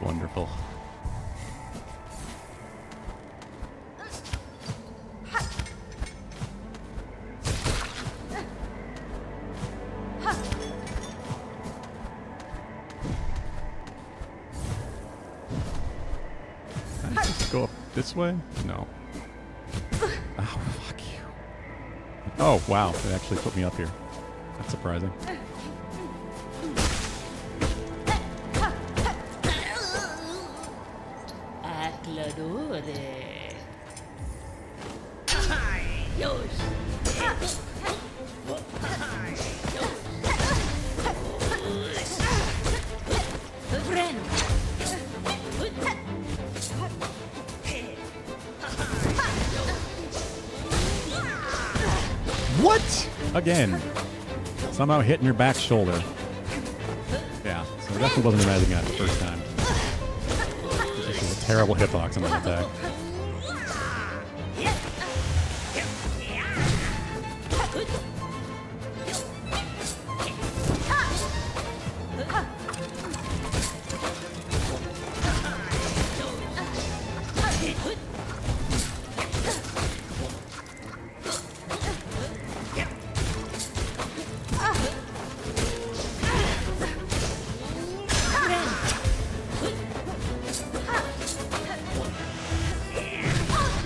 Wonderful. This way? No. Oh, fuck you. Oh, wow. It actually put me up here. That's surprising. What? Again. Somehow hitting your back shoulder. Yeah, so I definitely wasn't imagining that the first time. This is a terrible hitbox on that attack.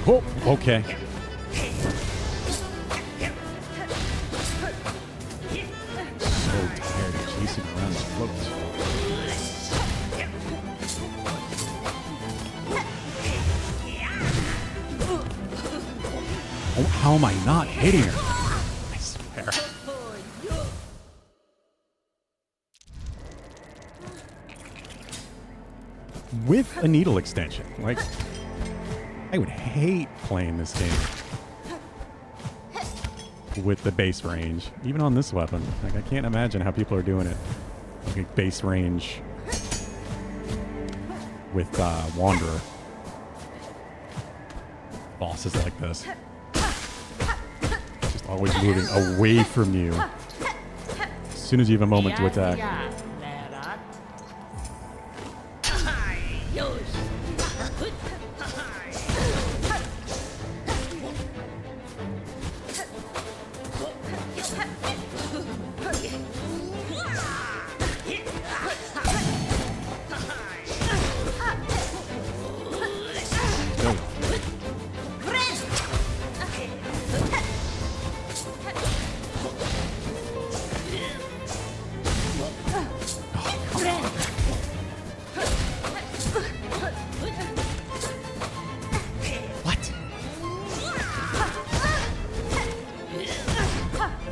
Oh, okay. So tired of chasing around the floats. Oh, how am I not hitting her? I swear. With a needle extension. Like, I would hate playing this game with the base range, even on this weapon. Like, I can't imagine how people are doing it. Like, base range with Wanderer. Bosses like this. Just always moving away from you as soon as you have a moment to attack.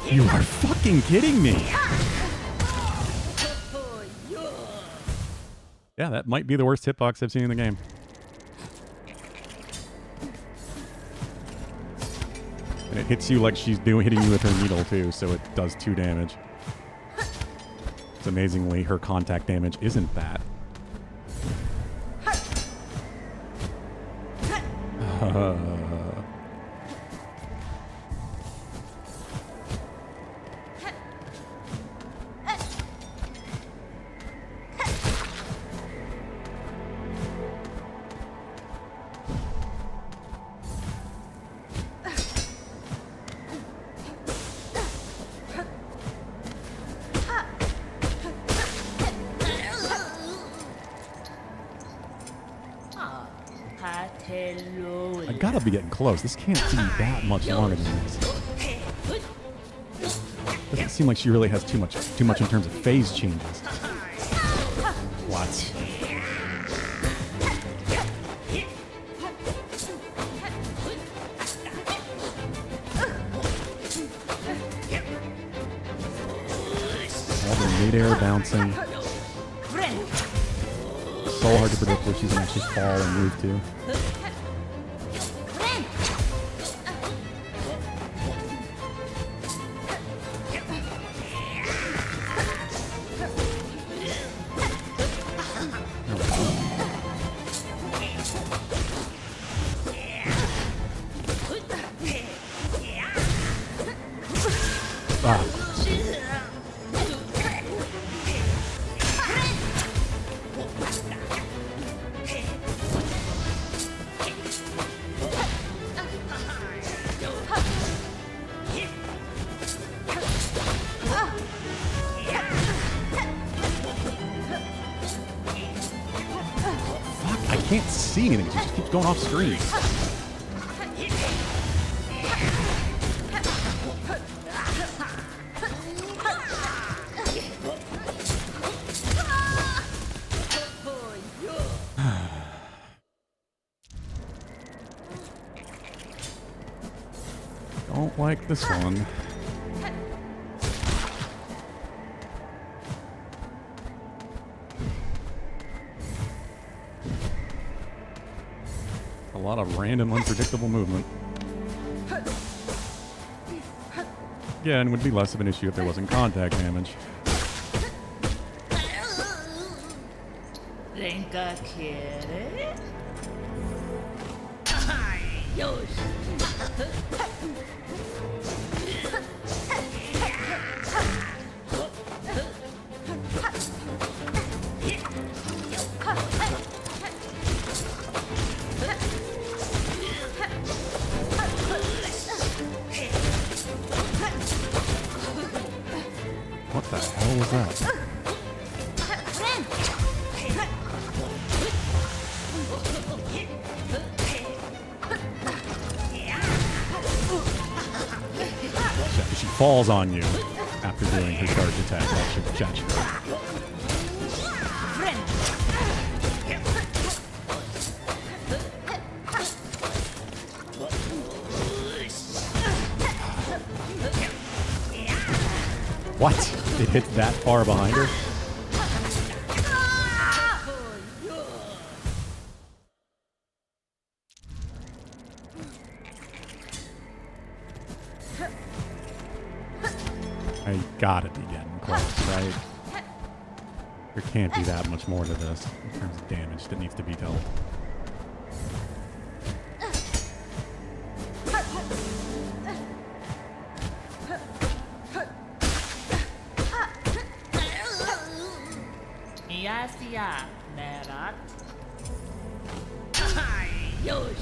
You are fucking kidding me. Yeah, that might be the worst hitbox I've seen in the game. And it hits you like she's hitting you with her needle too, so it does 2 damage. It's amazingly, her contact damage isn't that. I gotta be getting close. This can't be that much longer than this. Doesn't seem like she really has too much in terms of phase changes. What? All the mid-air bouncing. So hard to predict where she's gonna actually fall and move to. I can't see anything. She just keeps going off screen? Don't like this one. A lot of random, unpredictable movement. Again, it would be less of an issue if there wasn't contact damage. Renka quiere. Ay, Dios. What the hell was that? She falls on you after doing her charge attack. That should judge her. What? It hit that far behind her? I gotta be getting close, right? There can't be that much more to this in terms of damage that needs to be dealt. Yasia, Nerat. Ay, Dios.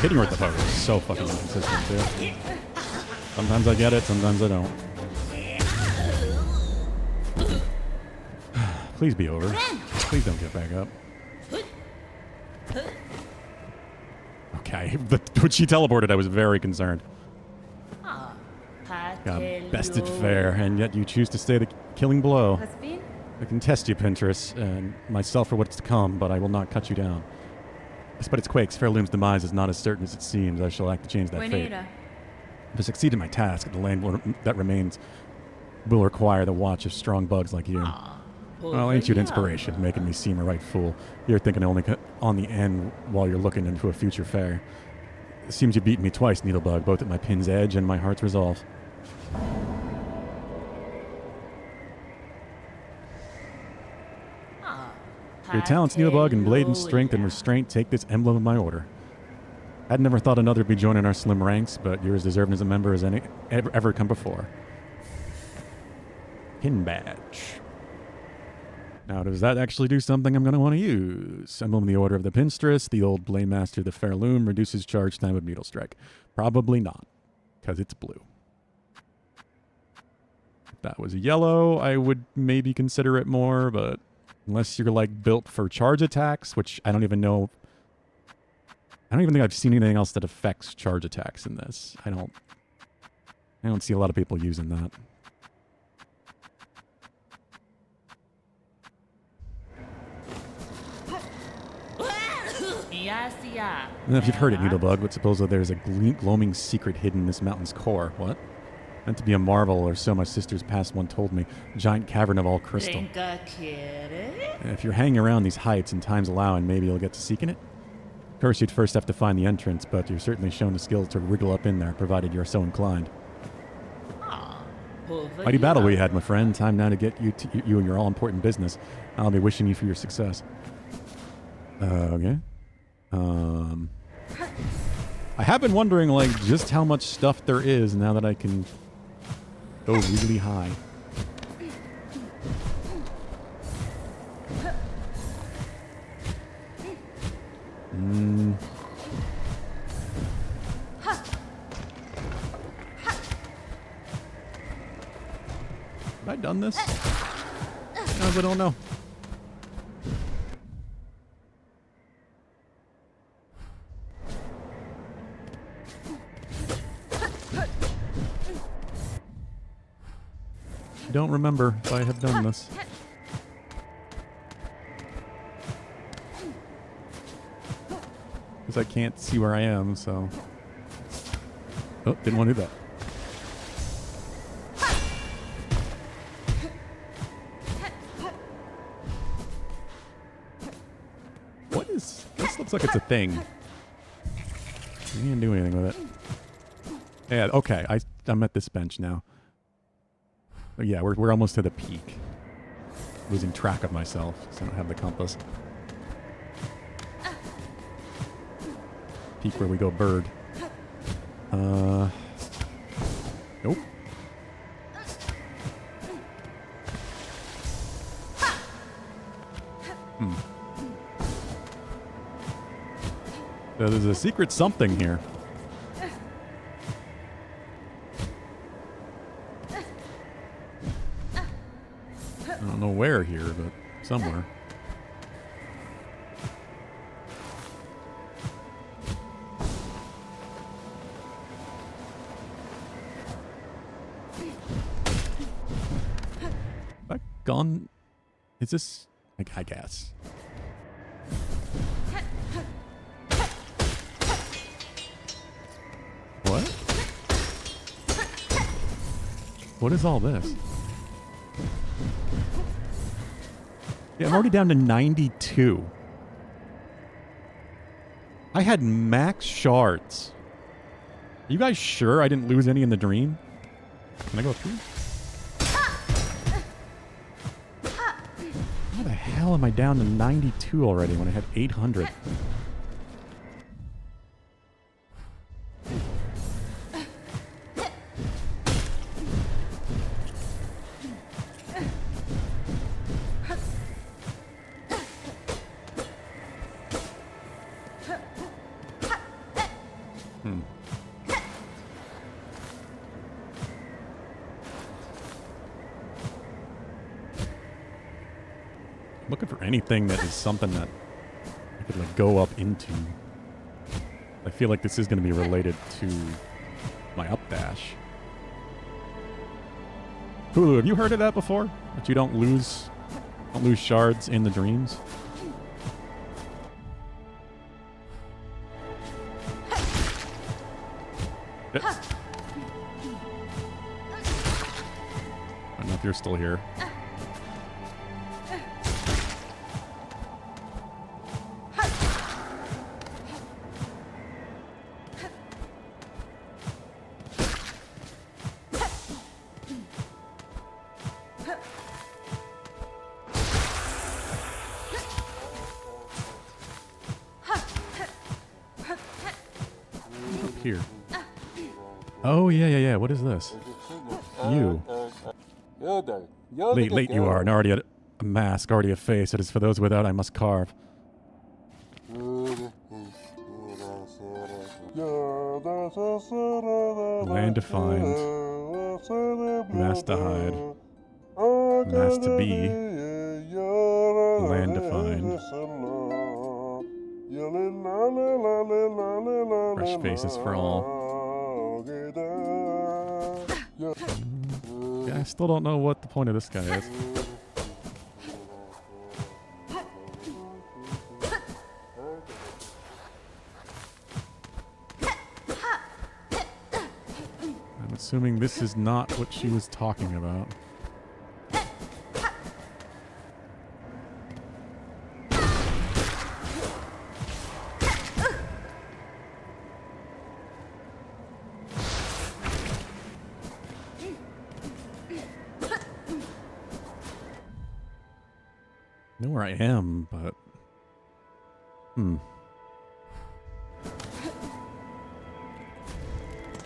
Hitting her with the poker is so fucking inconsistent, too. Sometimes I get it, sometimes I don't. Please be over. Please don't get back up. Okay, but when she teleported, I was very concerned. Got bested fair, and yet you choose to stay the killing blow. Has been? I can test you, Pinterest, and myself for what's to come, but I will not cut you down. Despite its quakes, Fairloom's demise is not as certain as it seems. I shall act to change that fate. Buenera. To succeed in my task, the land that remains will require the watch of strong bugs like you. Well, ain't you an inspiration, making me seem a right fool. You're thinking only on the end while you're looking into a future fair. It seems you beat me twice, Needlebug, both at my pin's edge and my heart's resolve. Your talents, Needlebug, and blade and strength and restraint take this emblem of my order. I'd never thought another would be joining our slim ranks, but you're as deserving as a member as any ever come before. Pin badge. Now, does that actually do something I'm going to want to use? Emblem of the Order of the Pinstress, the Old Blade Master, the Fair Loom, reduces charge time of Needle Strike. Probably not, because it's blue. If that was yellow, I would maybe consider it more, but unless you're like built for charge attacks, which I don't even know. I don't even think I've seen anything else that affects charge attacks in this. I don't see a lot of people using that. And if you've heard it, Needlebug, but supposedly there's a glowing secret hidden in this mountain's core. What? Meant to be a marvel, or so my sister's past one told me. A giant cavern of all crystal. And if you're hanging around these heights and time's allowing, maybe you'll get to seeking it? Of course, you'd first have to find the entrance, but you're certainly shown the skill to wriggle up in there, provided you're so inclined. Mighty battle we had, my friend. Time now to get you and your all-important business. I'll be wishing you for your success. Okay. I have been wondering, like, just how much stuff there is now that I can go really high. Have I done this? No, I don't know. Don't remember if I have done this. Because I can't see where I am, so... Oh, didn't want to do that. What is... This looks like it's a thing. I can't do anything with it. Yeah, okay, I'm at this bench now. But yeah, we're almost to the peak. Losing track of myself, so I don't have the compass. Peak where we go bird. Nope. So there's a secret something here. I don't know where here, but somewhere. Have I gone? Is this? I guess. What? What is all this? Yeah, I'm already down to 92. I had max shards. Are you guys sure I didn't lose any in the dream? Can I go through? How the hell am I down to 92 already when I had 800? Looking for anything that is something that I could like go up into. I feel like this is going to be related to my up dash. Hulu, have you heard of that before? That you don't lose shards in the dreams? I don't know if you're still here. Oh, yeah. What is this? You. Late you are, and already a mask, already a face. It is for those without I must carve. Land to find. Mask to hide. Mask to be. Land to find. Fresh faces for all. Yeah, I still don't know what the point of this guy is. I'm assuming this is not what she was talking about. I know where I am, but...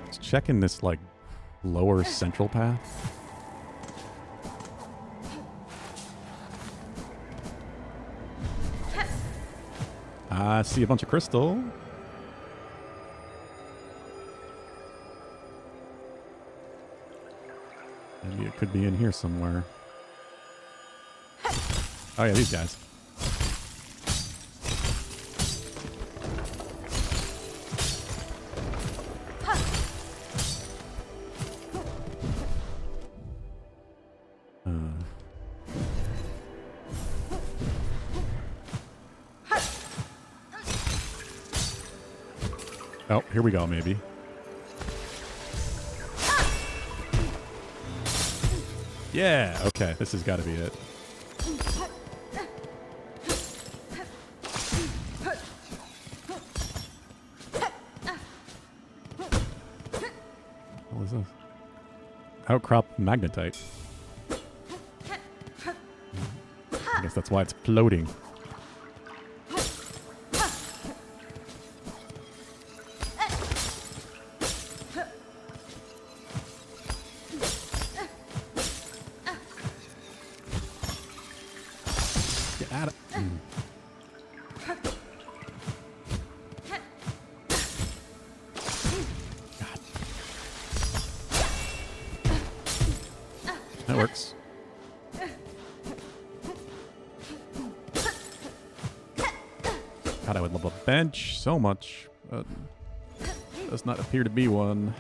Let's check in this, like, lower central path. I see a bunch of crystal. Maybe it could be in here somewhere. Oh yeah, these guys. Oh, here we go, maybe. Yeah, okay, this has got to be it. What is this? Outcrop magnetite. I guess that's why it's floating. Get out of... God. That works. God, I would love a bench so much, but does not appear to be one.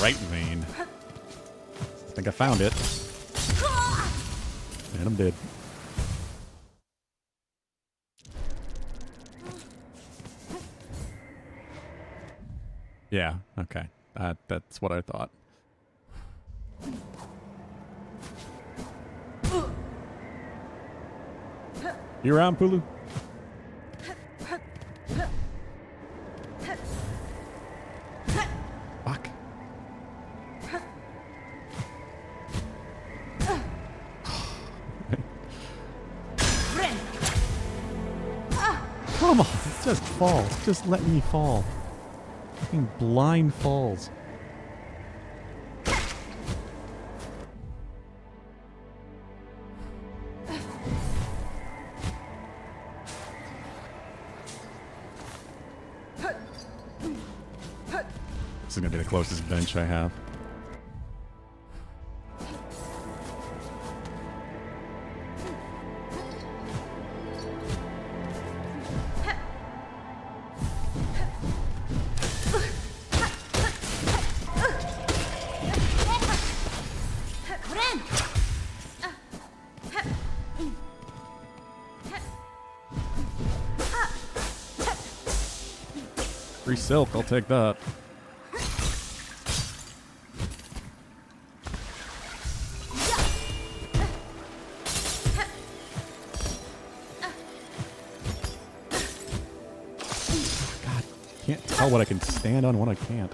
Right vein. I think I found it. And I'm dead. Yeah, okay. That's what I thought. You around, Pulu? Fuck. Come on, just fall. Just let me fall. Fucking blind falls. This is gonna be the closest bench I have. Free silk, I'll take that. God, can't tell what I can stand on, what I can't.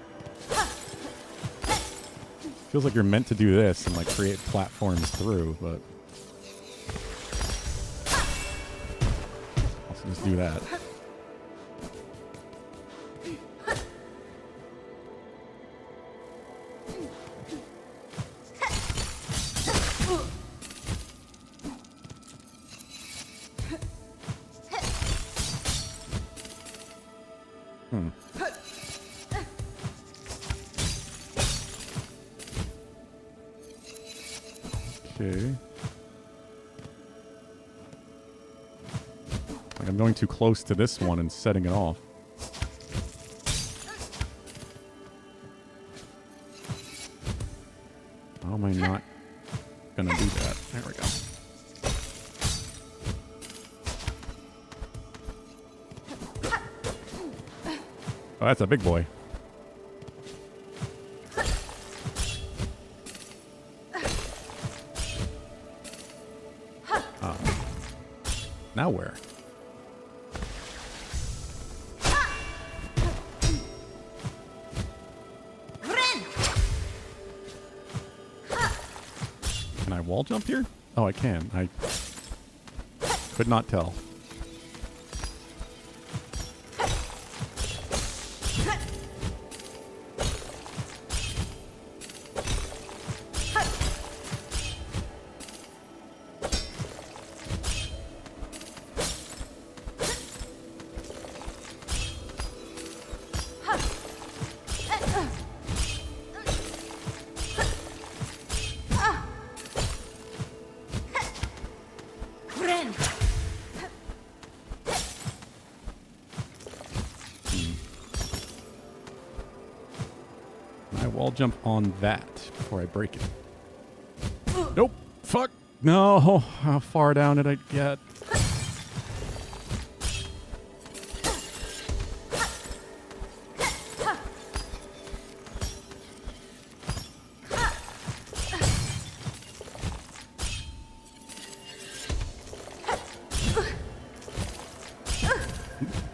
Feels like you're meant to do this and like create platforms through, but also just do that. Okay. Like I'm going too close to this one and setting it off. How am I not gonna do that? There we go. Oh, that's a big boy. Now where? Can I wall jump here? Oh, I can. I could not tell. Wall jump on that before I break it. Nope. Fuck. No. How far down did I get?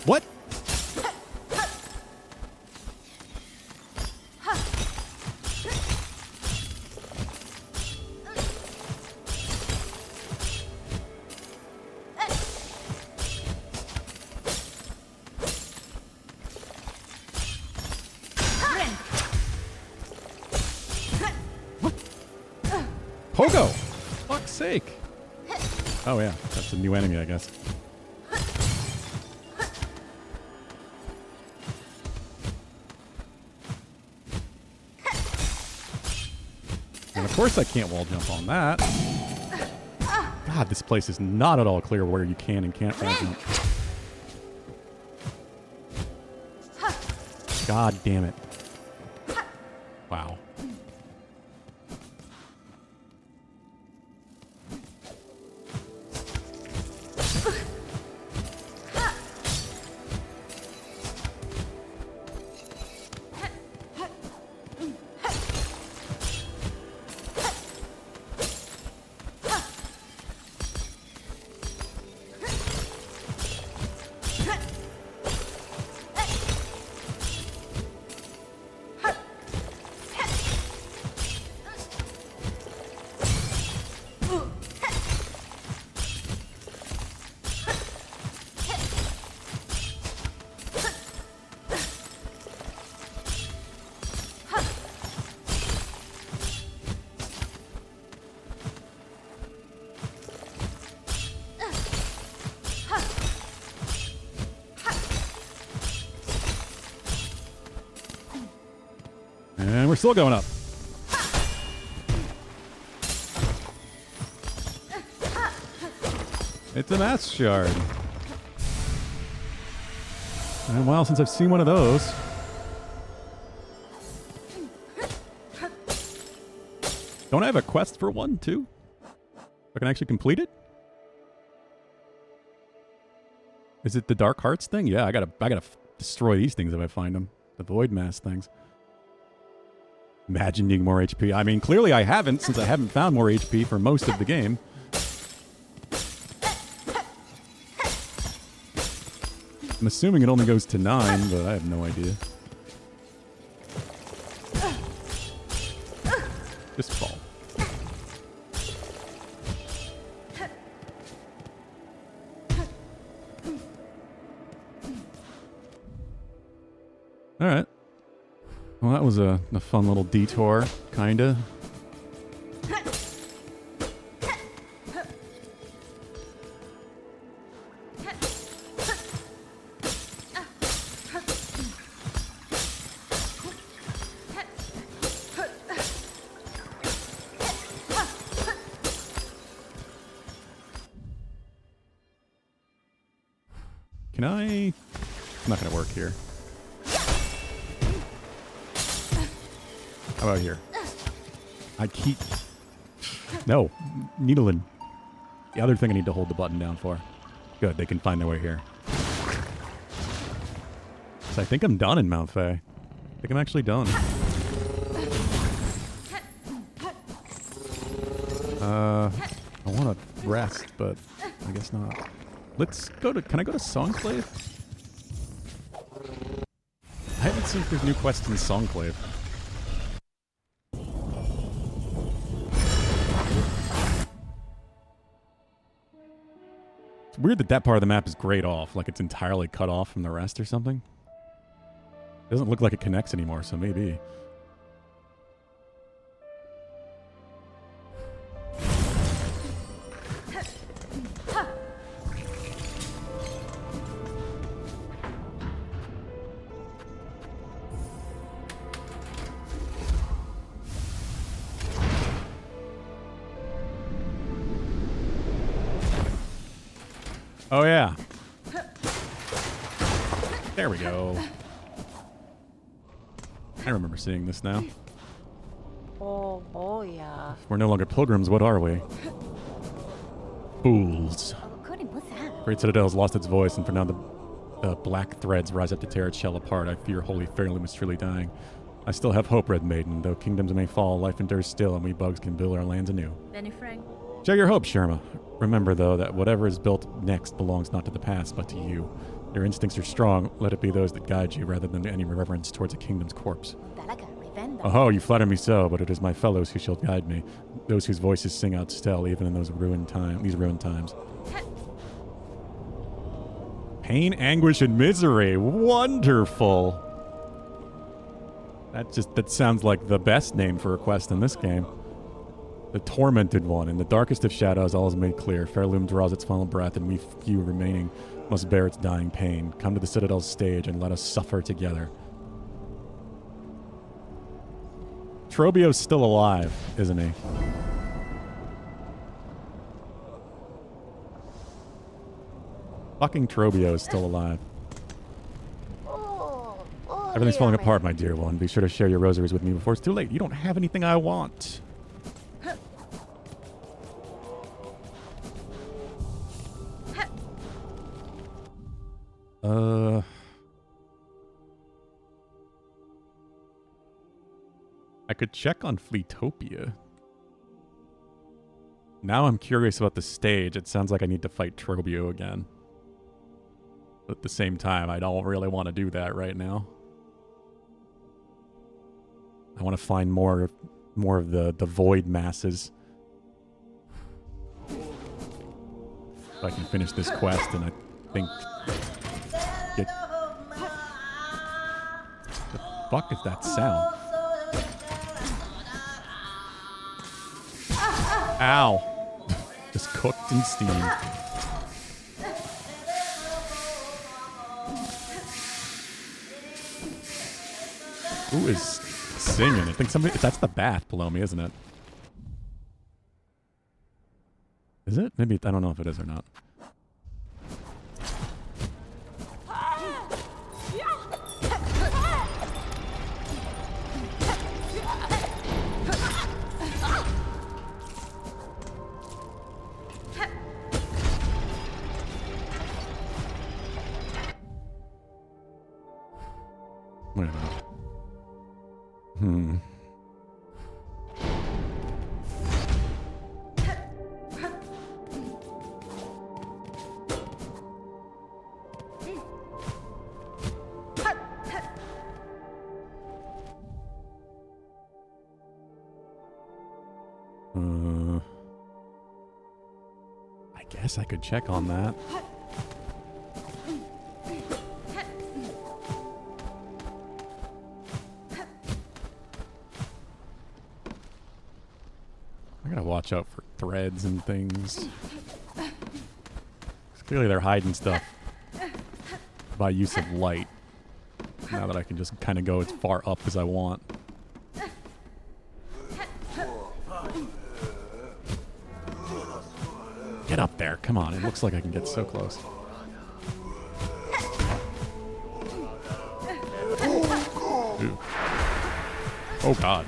What? Pogo! Fuck's sake. Oh yeah, that's a new enemy, I guess. And of course I can't wall jump on that. God, this place is not at all clear where you can and can't wall jump. God damn it. Wow. And we're still going up. It's a mass shard. And a while since I've seen one of those. Don't I have a quest for one too? I can actually complete it? Is it the Dark Hearts thing? Yeah, I gotta destroy these things if I find them. The Void Mass things. Imagine needing more HP. I mean, clearly I haven't, since I haven't found more HP for most of the game. I'm assuming it only goes to 9, but I have no idea. Just fall. Alright. Well, that was a fun little detour, kinda. Can I? It's not going to work here. How about here? I keep... No. Needling. The other thing I need to hold the button down for. Good, they can find their way here. So I think I'm done in Mount Fay. I think I'm actually done. I want to rest, but I guess not. Let's go to... Can I go to Songclave? I haven't seen if there's new quests in Songclave. It's weird that that part of the map is grayed off, like it's entirely cut off from the rest or something. It doesn't look like it connects anymore, so maybe. Oh, yeah. There we go. I remember seeing this now. Oh, yeah. We're no longer pilgrims, what are we? Fools. Great Citadel's lost its voice, and for now the black threads rise up to tear its shell apart. I fear Holy Fairly is truly dying. I still have hope, Red Maiden. Though kingdoms may fall, life endures still, and we bugs can build our lands anew. Benny Frank. Share your hope, Sherma. Remember, though, that whatever is built next belongs not to the past, but to you. Your instincts are strong. Let it be those that guide you, rather than any reverence towards a kingdom's corpse. Oh, you flatter me so, but it is my fellows who shall guide me. Those whose voices sing out still, even in these ruined times. Pain, anguish, and misery. Wonderful. That sounds like the best name for a quest in this game. The Tormented One. In the darkest of shadows, all is made clear. Fairloom draws its final breath, and we few remaining must bear its dying pain. Come to the Citadel's stage, and let us suffer together. Trobio's still alive, isn't he? Fucking Trobio is still alive. Everything's falling apart, my dear one. Be sure to share your rosaries with me before it's too late. You don't have anything I want. I could check on Fleetopia. Now I'm curious about the stage. It sounds like I need to fight Trobio again. But at the same time, I don't really want to do that right now. I want to find more of the void masses. So I can finish this quest, and I think... The fuck is that sound? Ow. Just cooked and steamed. Who is singing? I think somebody... That's the bath below me, isn't it? Is it? Maybe... I don't know if it is or not. Wait a minute. I guess I could check on that. I gotta watch out for threads and things. 'Cause clearly they're hiding stuff by use of light. Now that I can just kind of go as far up as I want. Get up there, come on. It looks like I can get so close. Ooh. Oh, God.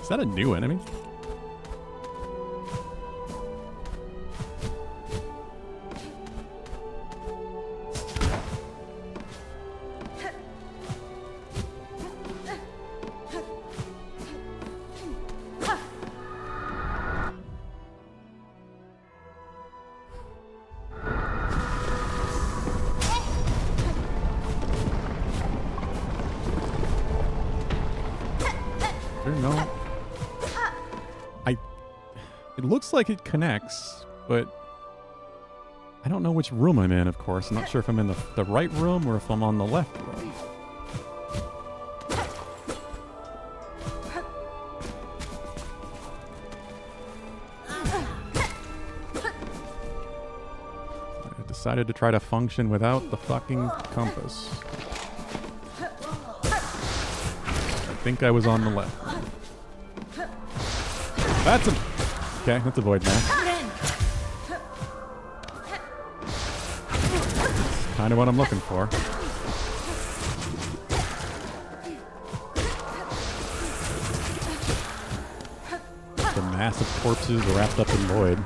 Is that a new enemy? No. It looks like it connects, but I don't know which room I'm in, of course. I'm not sure if I'm in the right room or if I'm on the left room. I decided to try to function without the fucking compass. I think I was on the left. That's a... Okay, let's avoid that. Kind of what I'm looking for. The mass of corpses wrapped up in void.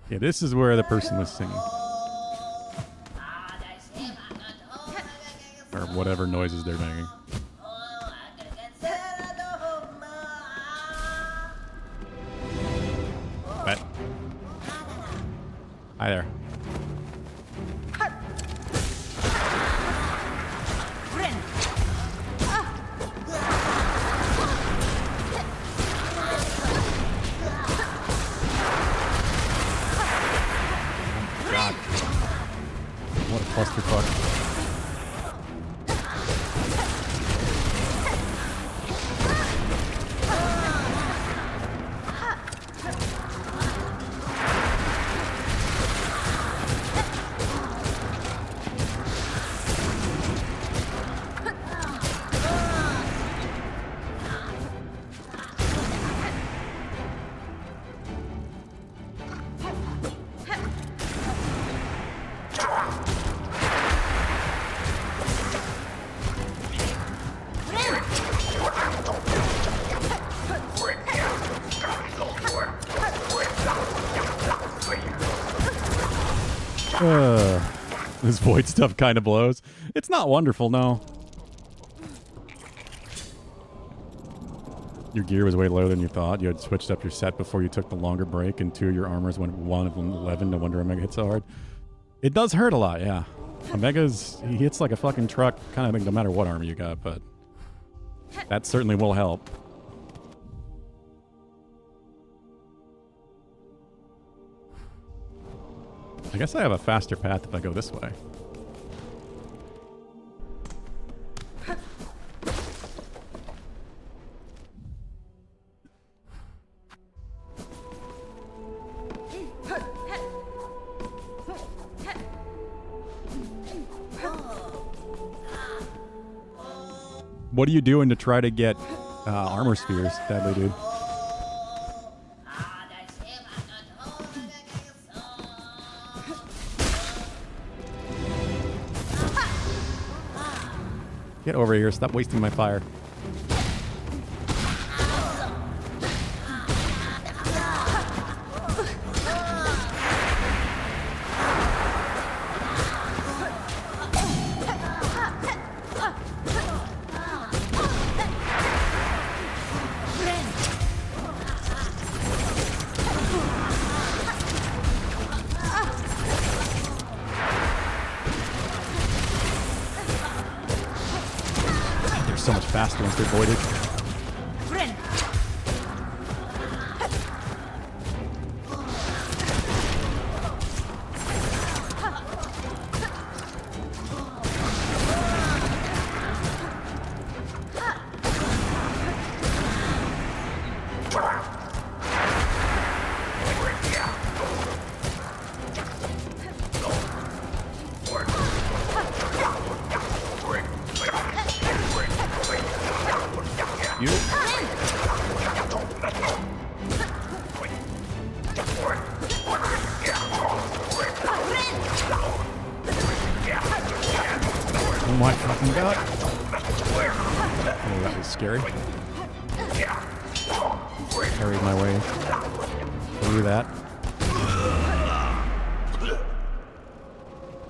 Yeah, this is where the person was singing. Or whatever noises they're making. But, hi there. God. What a clusterfuck. This void stuff kind of blows. It's not wonderful, no. Your gear was way lower than you thought. You had switched up your set before you took the longer break, and 2 of your armors went 1 of 11. No wonder Omega hit so hard. It does hurt a lot, yeah. He hits like a fucking truck, kind of thing, no matter what armor you got, but that certainly will help. I guess I have a faster path if I go this way. What are you doing to try to get armor spheres, deadly dude? Get over here. Stop wasting my fire. bastard voided. Friend. You. Oh my fucking god. Oh, that was scary. Carried my way through that.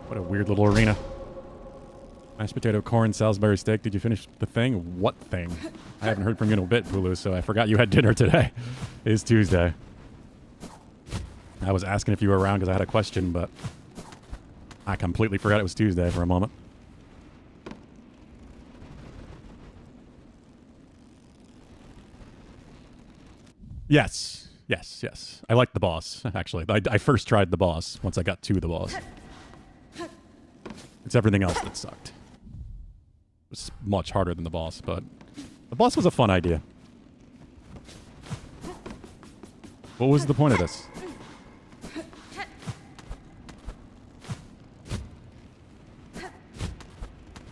What a weird little arena. Mashed potato, corn, Salisbury steak. Did you finish the thing? What thing? I haven't heard from you in a bit, Pulu, so I forgot you had dinner today. It is Tuesday. I was asking if you were around because I had a question, but I completely forgot it was Tuesday for a moment. Yes. Yes, yes. I liked the boss, actually. I first tried the boss once I got to the boss. It's everything else that sucked. It was much harder than the boss, but the boss was a fun idea. What was the point of this?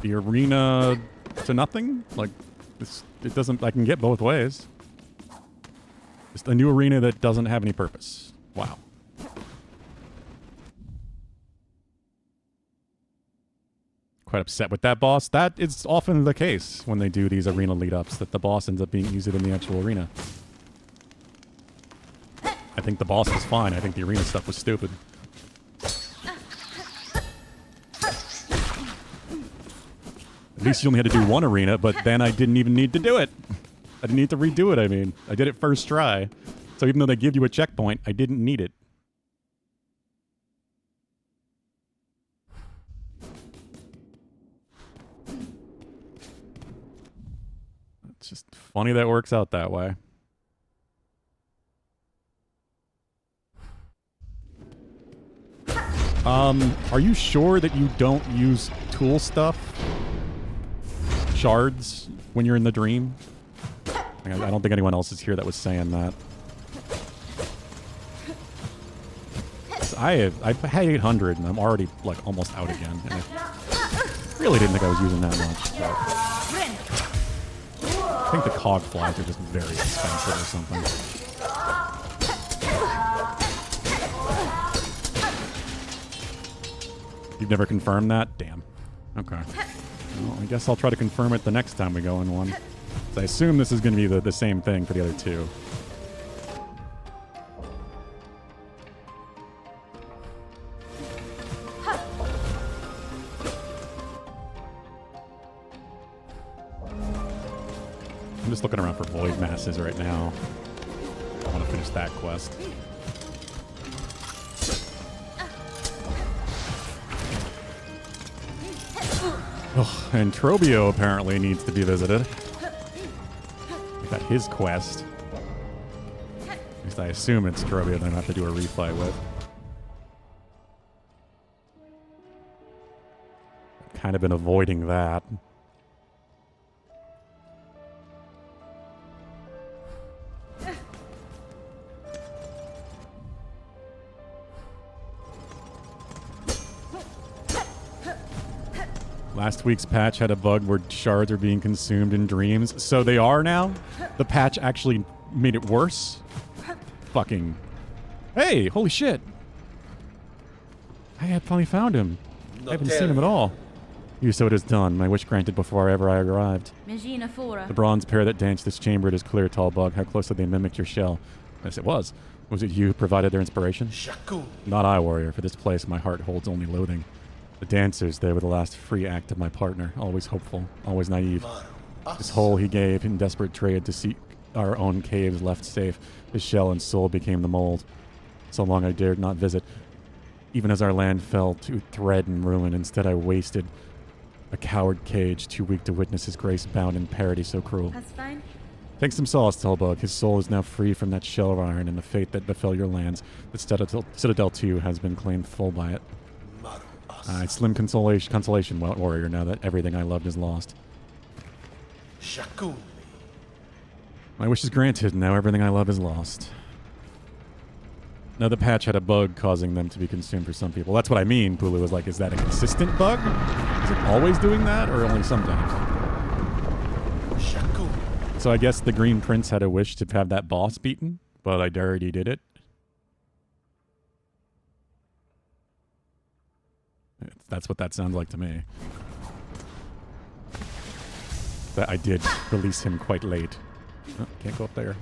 The arena to nothing? Like, it doesn't... I can get both ways. Just a new arena that doesn't have any purpose. Wow. Quite upset with that boss. That is often the case when they do these arena lead-ups, that the boss ends up being used in the actual arena. I think the boss was fine. I think the arena stuff was stupid. At least you only had to do one arena, but then I didn't even need to do it. I didn't need to redo it, I mean. I did it first try. So even though they give you a checkpoint, I didn't need it. It's just funny that it works out that way. Are you sure that you don't use tool stuff? Shards when you're in the dream? I don't think anyone else is here that was saying that. I had 800 and I'm already like almost out again. And I really didn't think I was using that much. But I think the cog flies are just very expensive or something. You've never confirmed that? Damn. Okay. Well, I guess I'll try to confirm it the next time we go in one. So I assume this is going to be the same thing for the other two. I'm just looking around for void masses right now. I want to finish that quest. Oh, and Trobio apparently needs to be visited. Got his quest. At least I assume it's Trobio that I have to do a replay with. I've kind of been avoiding that. Last week's patch had a bug where shards are being consumed in dreams. So they are now? The patch actually made it worse? Fucking... Hey, holy shit. I had finally found him. I haven't seen him at all. You, so it is done. My wish granted before ever I arrived. The bronze pair that danced this chamber, it is clear, tall bug, how closely they mimicked your shell. Yes, it was. Was it you who provided their inspiration? Not I, warrior. For this place, my heart holds only loathing. The dancers, they were the last free act of my partner, always hopeful, always naive. His whole he gave in desperate trade to seek our own caves left safe. His shell and soul became the mold. So long I dared not visit. Even as our land fell to thread and ruin, instead I wasted A coward cage, too weak to witness his grace bound in parody so cruel. That's fine. Take some solace, Tullbug. His soul is now free from that shell of iron, and the fate that befell your lands, that Citadel 2 has been claimed full by it. Slim consolation, warrior, now that everything I loved is lost. My wish is granted, now everything I love is lost. Now, the patch had a bug causing them to be consumed for some people. That's what I mean, Pulu was like, is that a consistent bug? Is it always doing that, or only sometimes? So I guess the Green Prince had a wish to have that boss beaten, but I already did it. That's what that sounds like to me. That I did release him quite late. Oh, can't go up there.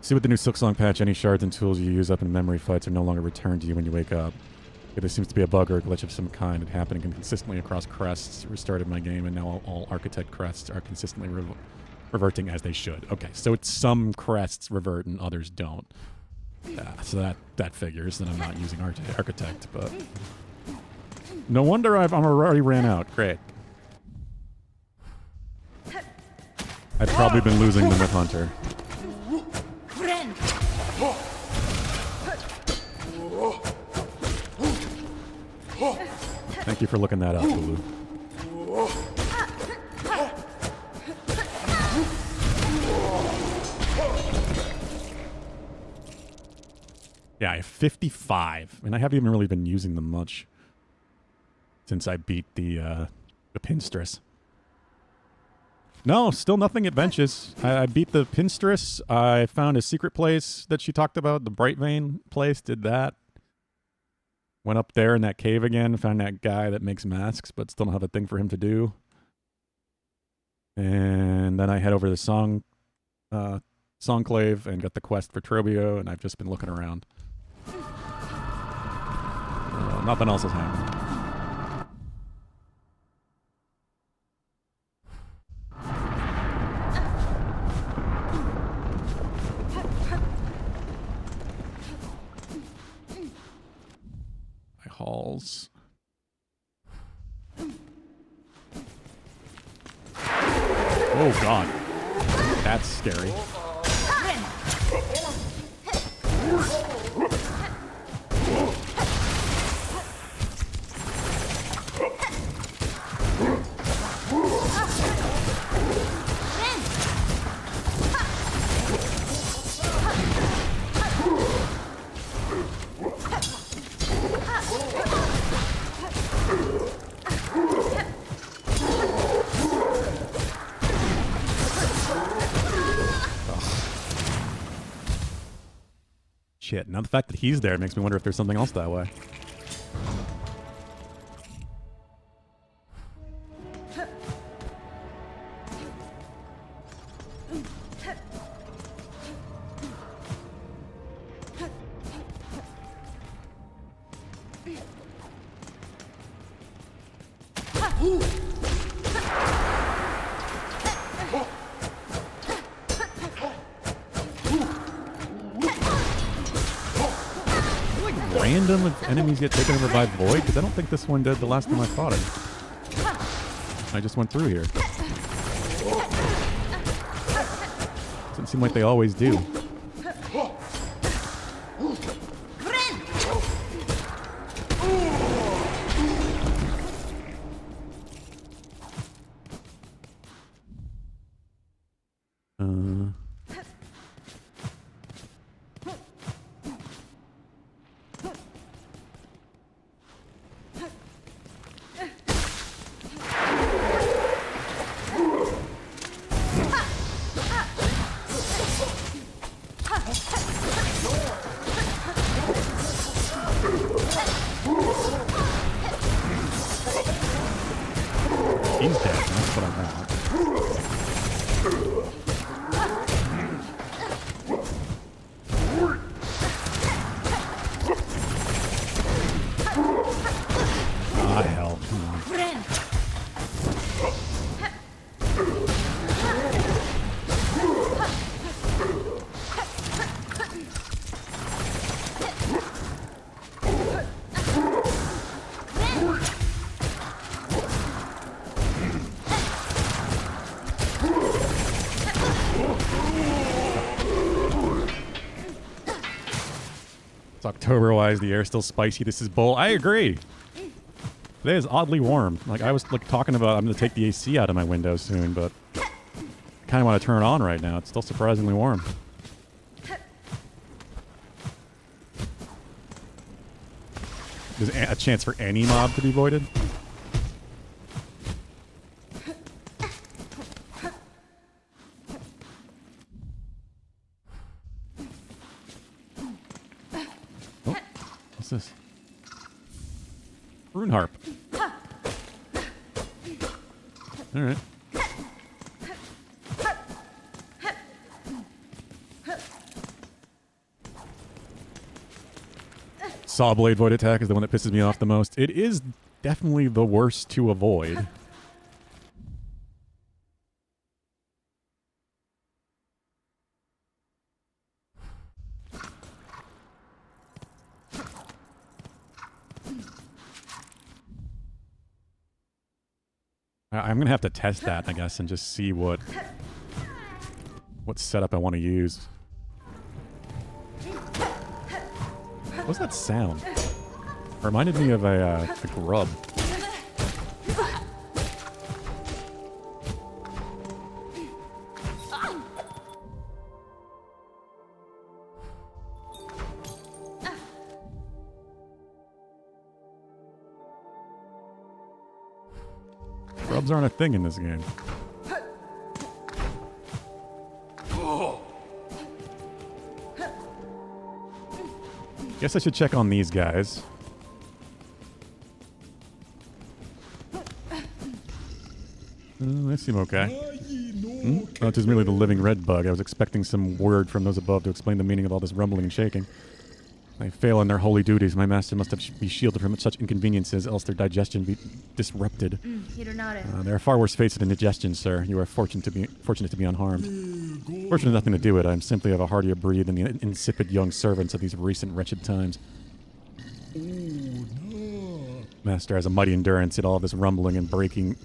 See, with the new Silksong patch, any shards and tools you use up in memory fights are no longer returned to you when you wake up. Yeah, there seems to be a bug or a glitch of some kind. It happening consistently across crests. Restarted my game, and now all Architect crests are consistently reverting as they should. Okay, so it's some crests revert and others don't. So that figures that I'm not using Architect, but no wonder I'm already ran out. Great. I've probably been losing them with Hunter. Thank you for looking that up, Lulu. Yeah, I have 55, and I haven't even really been using them much since I beat the Pinstress. No, still nothing at benches. I beat the Pinstress. I found a secret place that she talked about, the Bright Vein place. Did that. Went up there in that cave again. Found that guy that makes masks, but still don't have a thing for him to do. And then I head over to the Songclave and got the quest for Trobio, and I've just been looking around. Nothing else has happened. My halls. Oh god. That's scary. Shit, now the fact that he's there makes me wonder if there's something else that way. Random if enemies get taken over by Void? Because I don't think this one did the last time I fought it. I just went through here. Doesn't seem like they always do. He's dead. That's what I want. Ah, hell. Come on. It's October-wise. The air's still spicy. This is bull. I agree. Today is oddly warm. Like, I was like talking about I'm going to take the AC out of my window soon, but I kind of want to turn it on right now. It's still surprisingly warm. There's a chance for any mob to be voided? Oh, what's this? Rune harp. All right. Saw blade void attack is the one that pisses me off the most. It is definitely the worst to avoid. I'm gonna have to test that, I guess, and just see what setup I want to use. What's that sound? Reminded me of a grub. Grubs aren't a thing in this game. Guess I should check on these guys. They seem okay. Oh, it is merely the living red bug. I was expecting some word from those above to explain the meaning of all this rumbling and shaking. They fail in their holy duties. My master must be shielded from such inconveniences, else their digestion be disrupted. There are far worse fates than indigestion, sir. You are fortunate to be unharmed. Fortunate nothing to do with it. I'm simply of a hardier breed than the insipid young servants of these recent wretched times. Master has a mighty endurance, yet all this rumbling and breaking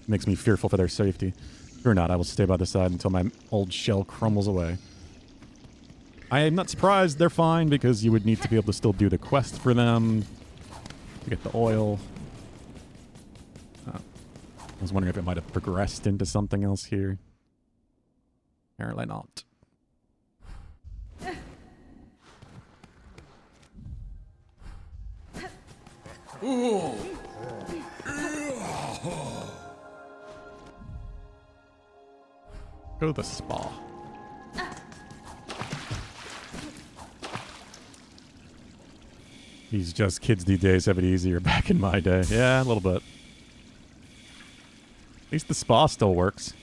makes me fearful for their safety. Fear not, I will stay by the side until my old shell crumbles away. I am not surprised they're fine, because you would need to be able to still do the quest for them to get the oil. I was wondering if it might have progressed into something else here. Apparently not. Go to the spa. These just kids these days have it easier. Back in my day. Yeah, a little bit. At least the spa still works.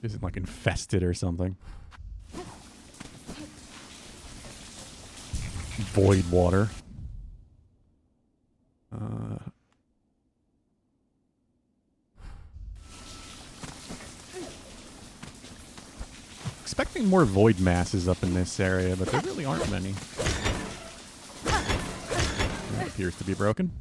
Isn't like infested or something. Void water. Expecting more void masses up in this area, but there really aren't many. That appears to be broken.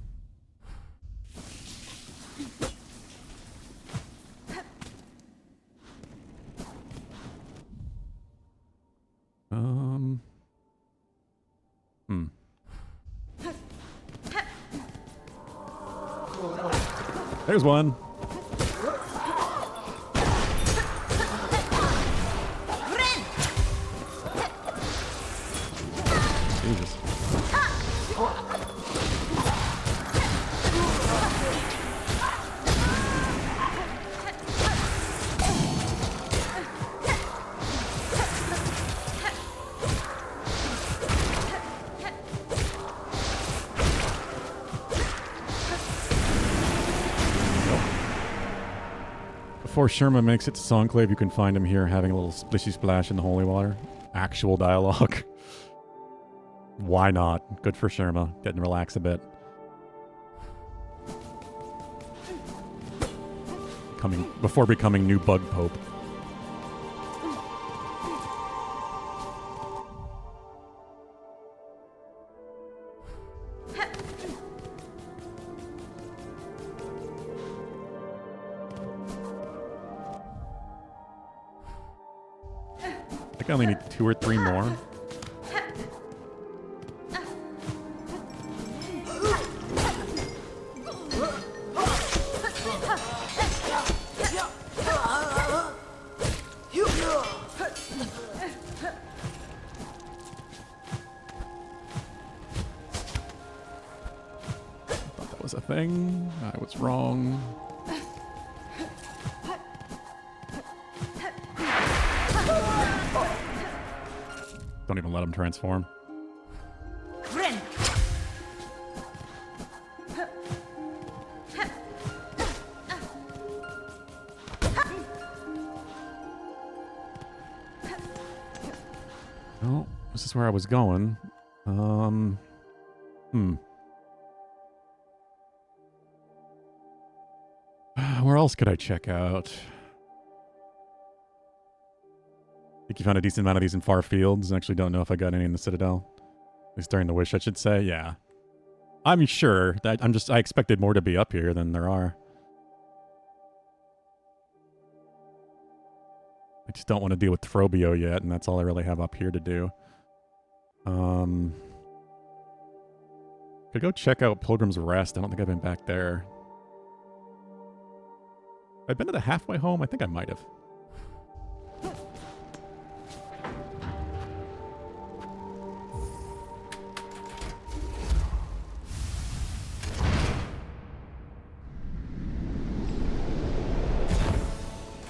There's one. Jesus. Before Sherma makes it to Songclave, you can find him here having a little splishy splash in the holy water. Actual dialogue. Why not? Good for Sherma. Getting to relax a bit. Before becoming new bug pope. I think I only need 2 or 3 more. Thought that was a thing. I was wrong. Don't even let him transform. Oh, this is where I was going. Where else could I check out? Think you found a decent amount of these in far fields. Actually don't know if I got any in the Citadel. At least during the wish, I should say. Yeah. I'm sure that I expected more to be up here than there are. I just don't want to deal with Throbio yet, and that's all I really have up here to do. Could go check out Pilgrim's Rest. I don't think I've been back there. I've been to the halfway home? I think I might have.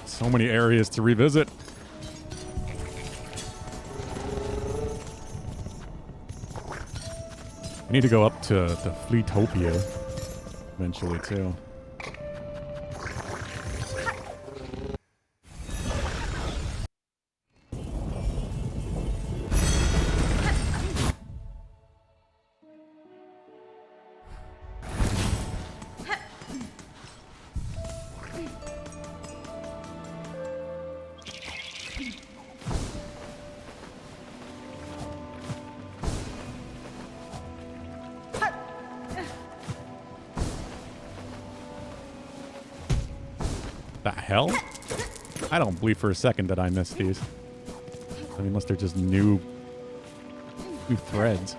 So many areas to revisit. I need to go up to Fleetopia eventually, too. The hell? I don't believe for a second that I missed these. I mean, unless they're just new threads.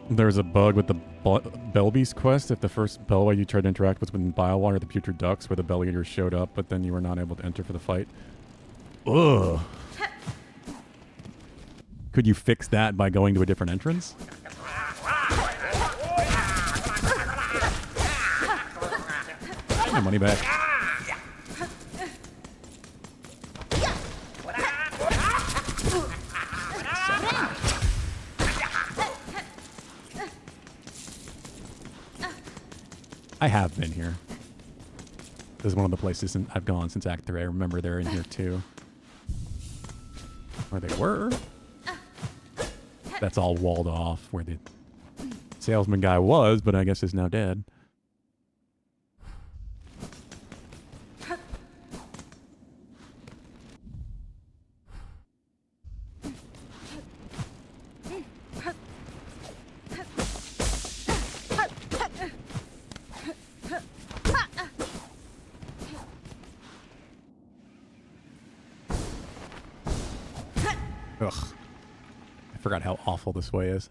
There's a bug with the Belbeast quest. If the first Belway you tried to interact with in Biowater, the Putrid Ducks, where the Bell Eater showed up, but then you were not able to enter for the fight. Ugh. Could you fix that by going to a different entrance? My money back. I have been here. This is one of the places I've gone since Act 3. I remember they're in here too. Where they were. That's all walled off where the salesman guy was, but I guess is now dead. Ugh. I forgot how awful this way is.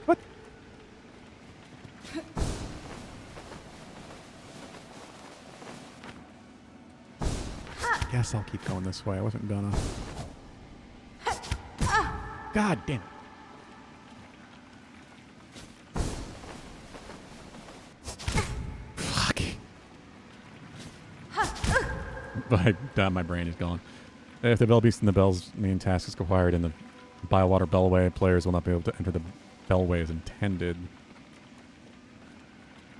What? Guess I'll keep going this way. I wasn't gonna. God damn it. My brain is gone. If the Bellbeast and the Bell's main task is acquired in the Biowater Bellway, players will not be able to enter the Bellway as intended.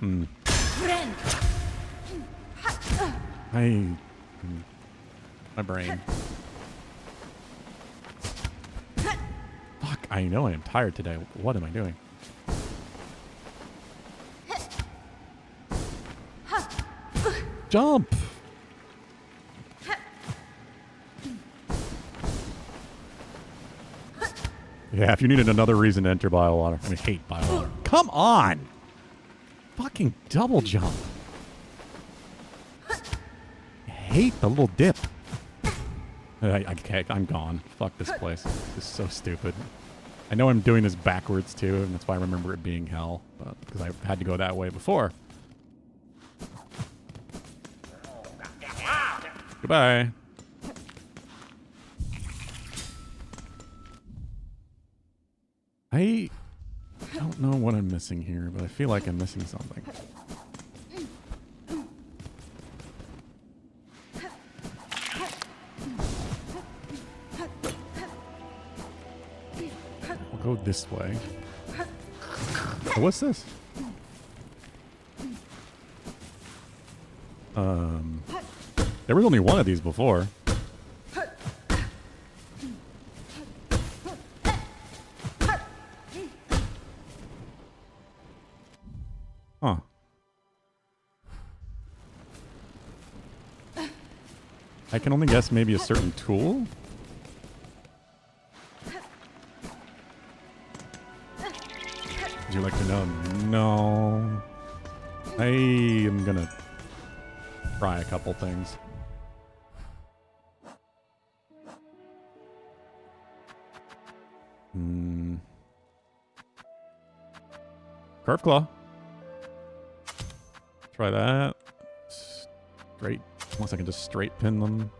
My brain. Fuck, I know I am tired today. What am I doing? Jump! Yeah, if you needed another reason to enter Biowater. I mean, hate Biowater. Come on! Fucking double jump. I hate the little dip. I'm gone. Fuck this place. This is so stupid. I know I'm doing this backwards too, and that's why I remember it being hell, but because I had to go that way before. Goodbye. I don't know what I'm missing here, but I feel like I'm missing something. We'll go this way. Oh, what's this? There was only one of these before. Huh. I can only guess maybe a certain tool? Would you like to know? No. I am gonna try a couple things. Curve claw. Try that. Straight. Unless I can just straight pin them.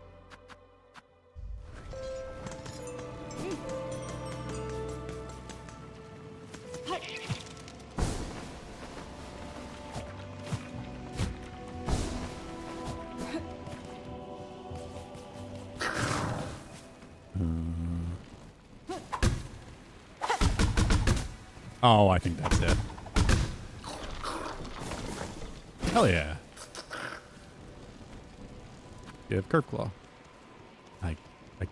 Oh, I think that's it. Hell yeah. Give curve claw. I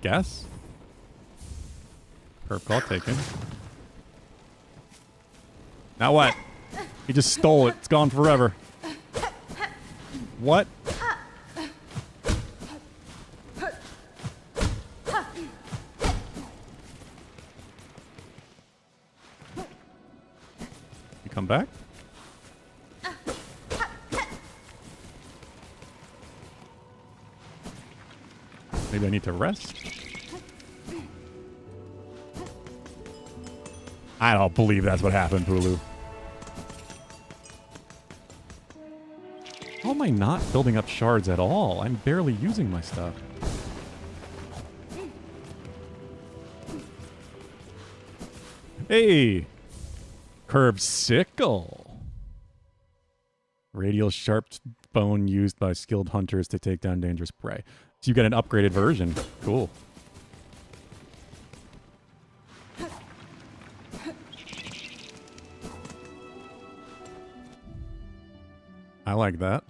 guess. Curve claw taken. Now what? He just stole it. It's gone forever. What? You come back? Maybe I need to rest? I don't believe that's what happened, Pulu. How am I not building up shards at all? I'm barely using my stuff. Hey! Curved sickle. Radial sharp bone used by skilled hunters to take down dangerous prey. So you got an upgraded version. Cool. I like that.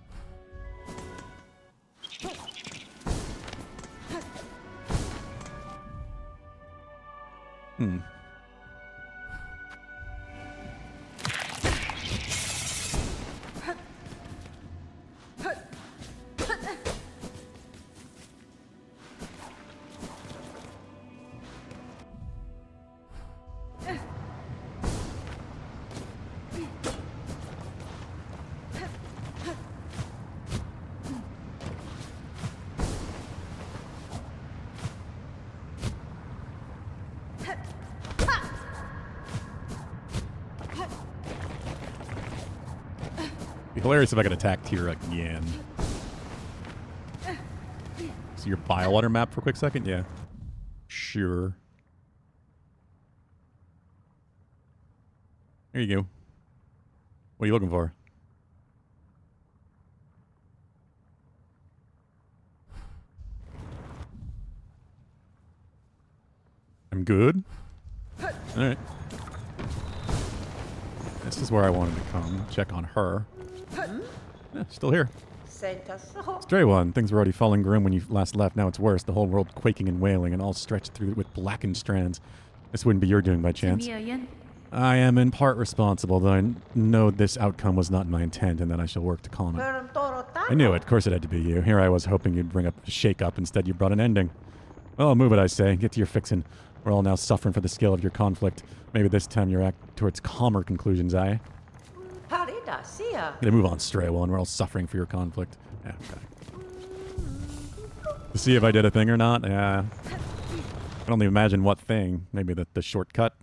Be hilarious if I could attack Tyr again. So your Biowater map for a quick second? Yeah. Sure. There you go. What are you looking for? I'm good? Alright. This is where I wanted to come. Check on her. Yeah, still here. Stray one. Things were already falling grim when you last left. Now it's worse. The whole world quaking and wailing, and all stretched through with blackened strands. This wouldn't be your doing by chance. I am in part responsible, though I know this outcome was not my intent, and that I shall work to calm it. I knew it. Of course it had to be you. Here I was hoping you'd bring up a shake-up. Instead, you brought an ending. Well, move it, I say. Get to your fixin'. We're all now suffering for the scale of your conflict. Maybe this time you'll act towards calmer conclusions, eh? Parida, sia. Gonna move on, Stray One. We're all suffering for your conflict. Yeah, okay. To see if I did a thing or not? Yeah. I don't even imagine what thing. Maybe the shortcut?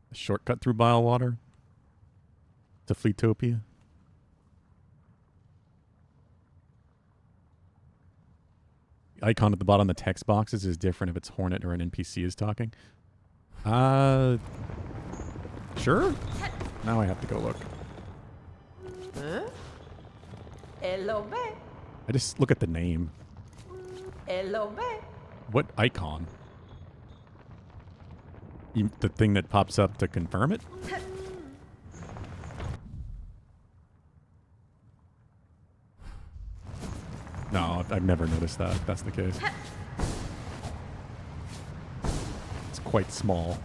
The shortcut through Bile Water? To Fleetopia? Icon at the bottom of the text boxes is different if it's Hornet or an NPC is talking. Sure? Now I have to go look. Huh? Elobe. I just look at the name. Elobe. What icon? The thing that pops up to confirm it? No, I've never noticed that, if that's the case. It's quite small.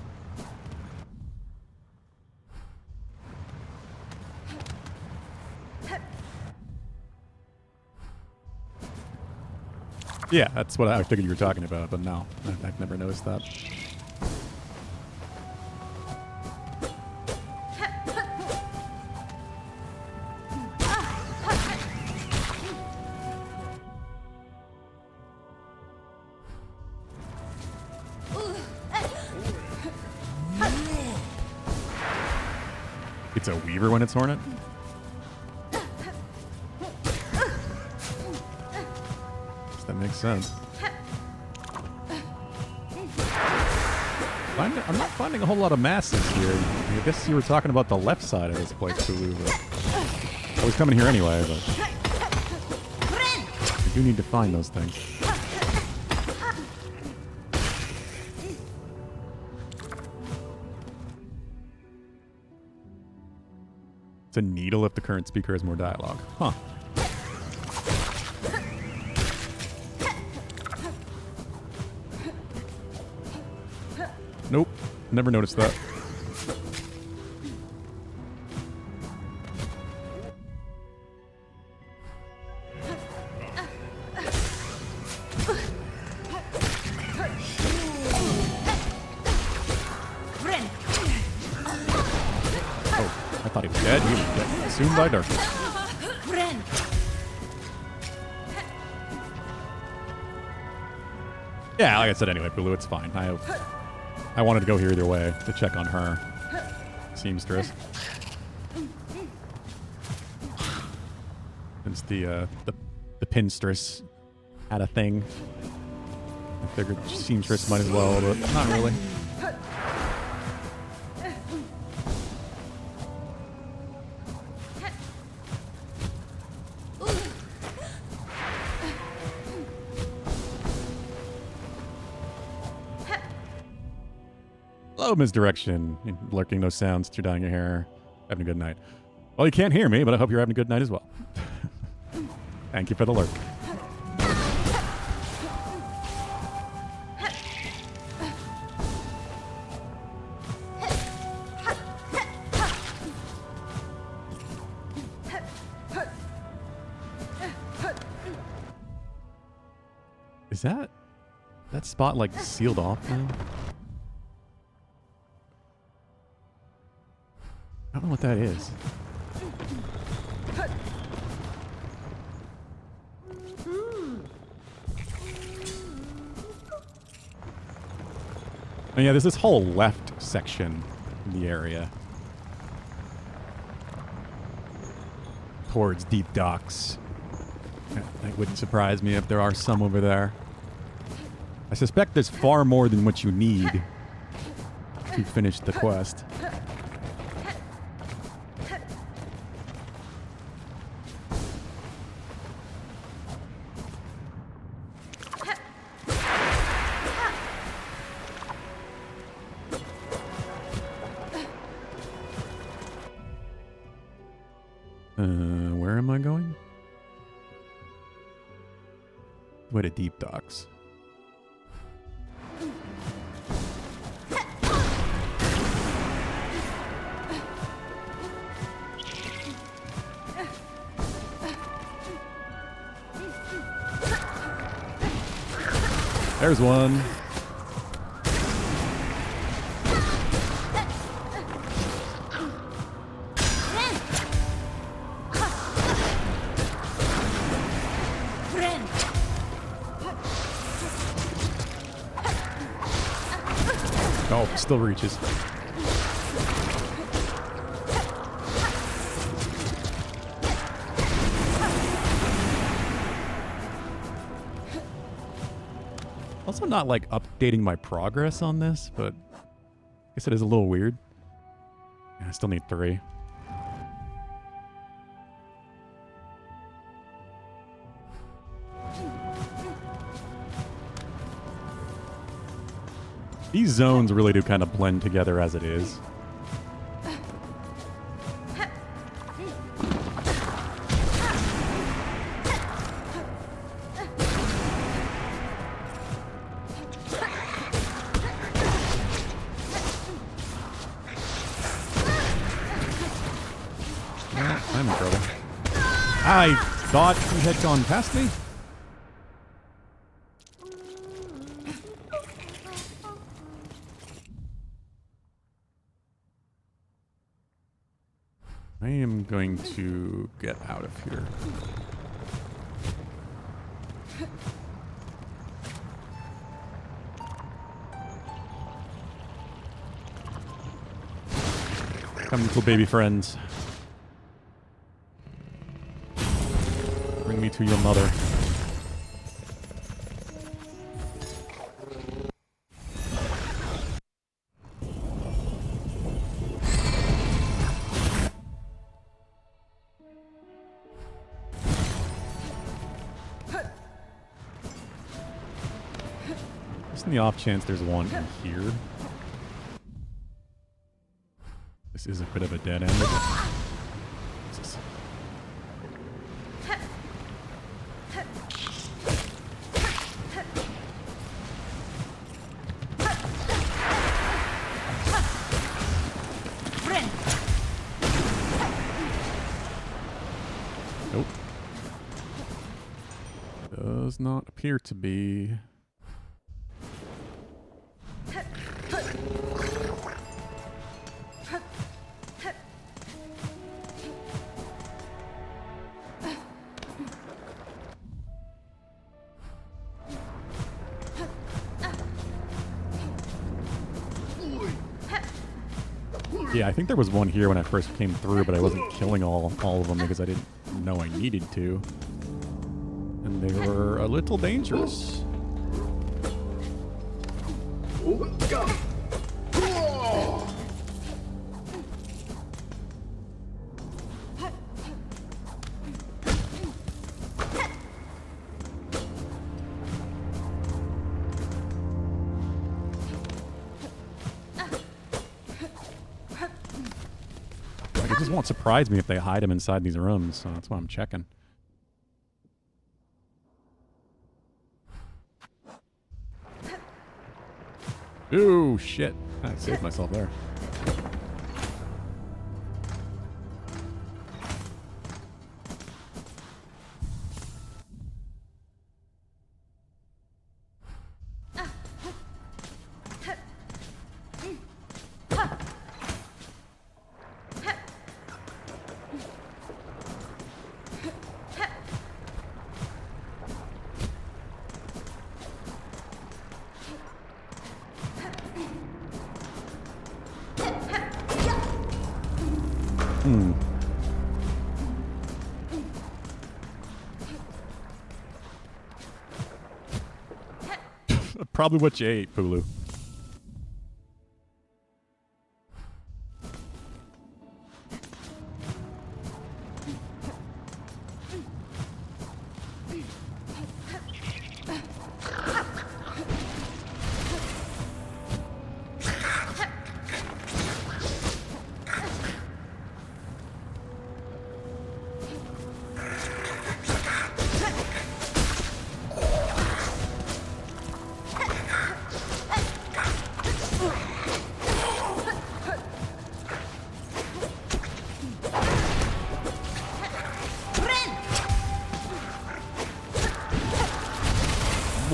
Yeah, that's what I figured you were talking about, but no, I've never noticed that. It's a Weaver when it's Hornet? That makes sense. I'm not finding a whole lot of masses here. I guess you were talking about the left side of this place, Hulu, but I was coming here anyway, but I do need to find those things. It's a needle if the current speaker has more dialogue. Huh. Nope. Never noticed that. Oh, I thought he was dead. He was dead. Consumed by darkness. Yeah, like I said anyway, Bulu, it's fine. I wanted to go here either way to check on her. Seamstress. Since the pinstress had a thing. I figured seamstress might as well, but not really. Hello, misdirection. Lurking no sounds, you're dyeing your hair. Having a good night. Well, you can't hear me, but I hope you're having a good night as well. Thank you for the lurk. Is that spot like sealed off now? I don't know what that is. Oh yeah, there's this whole left section in the area. Towards deep docks. That wouldn't surprise me if there are some over there. I suspect there's far more than what you need to finish the quest. Where am I going? Way to deep docks. There's one. Oh, still reaches. Also not like updating my progress on this, but I guess it is a little weird. Yeah, I still need 3. These zones really do kind of blend together as it is. Well, I'm in trouble. I thought he had gone past me. I am going to get out of here. Come, little baby friends. Bring me to your mother. Just in the off chance there's one in here. This is a bit of a dead end. Jesus. Nope. Does not appear to be. Yeah, I think there was one here when I first came through, but I wasn't killing all of them because I didn't know I needed to. And they were a little dangerous. It just won't surprise me if they hide them inside these rooms, so that's why I'm checking. Ooh, shit. I saved myself there. Probably what you ate, Pulu.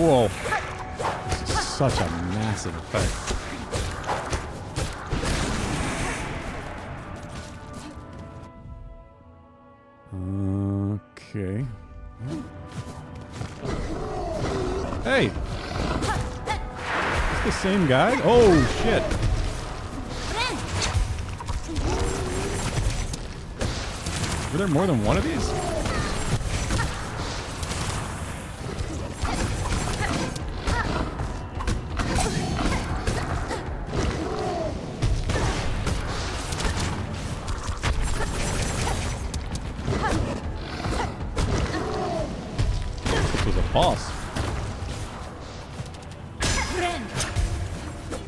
Whoa. such a massive effect. Okay. Hey! It's the same guy? Oh, shit. Were there more than one of these? This was a boss.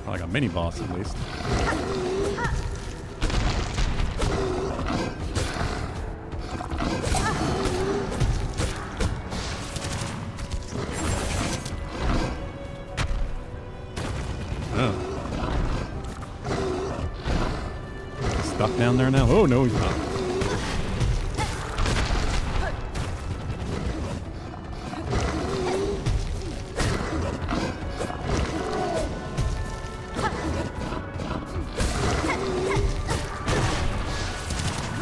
Or like a mini boss, at least. Stuck down there now? Oh, no, he's not.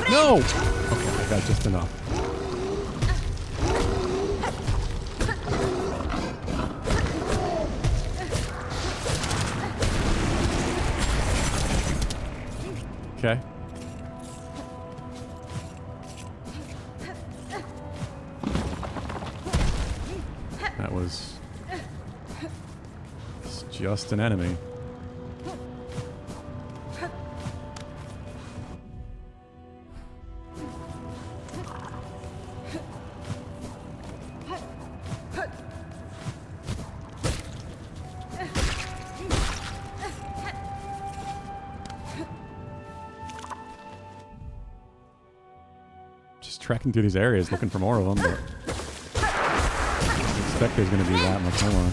No! Okay, I got just enough. Okay. That was it's just an enemy. Tracking through these areas looking for more of them, but I expect there's going to be that much more.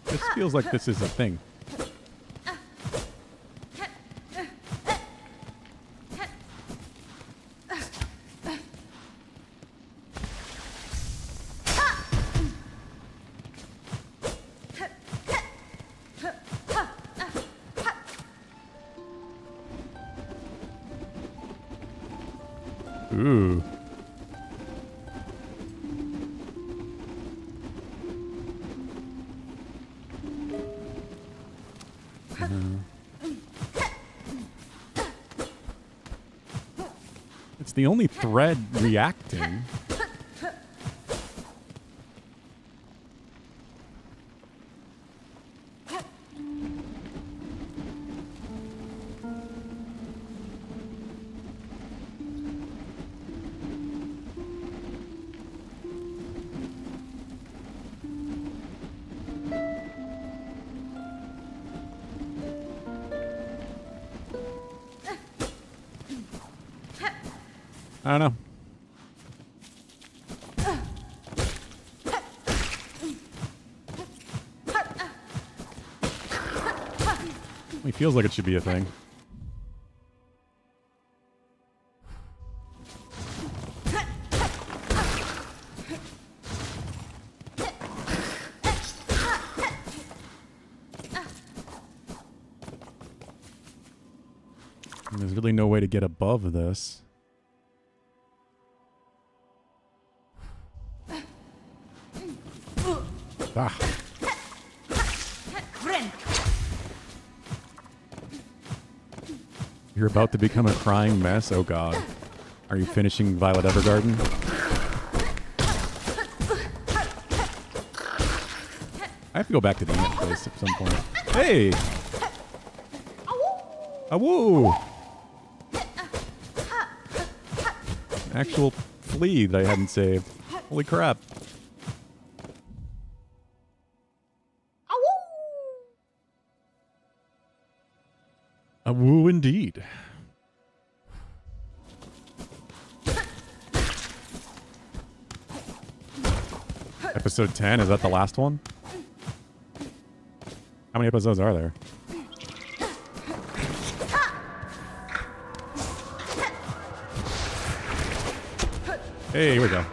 This feels like this is a thing. Ooh. It's the only thread reacting. I don't know. It feels like it should be a thing. And there's really no way to get above this. Ah. You're about to become a crying mess? Oh god. Are you finishing Violet Evergarden? I have to go back to the ant place at some point. Hey! Awoo! Actual flea that I hadn't saved. Holy crap. A woo indeed. Episode 10, is that the last one? How many episodes are there? Hey, here we go.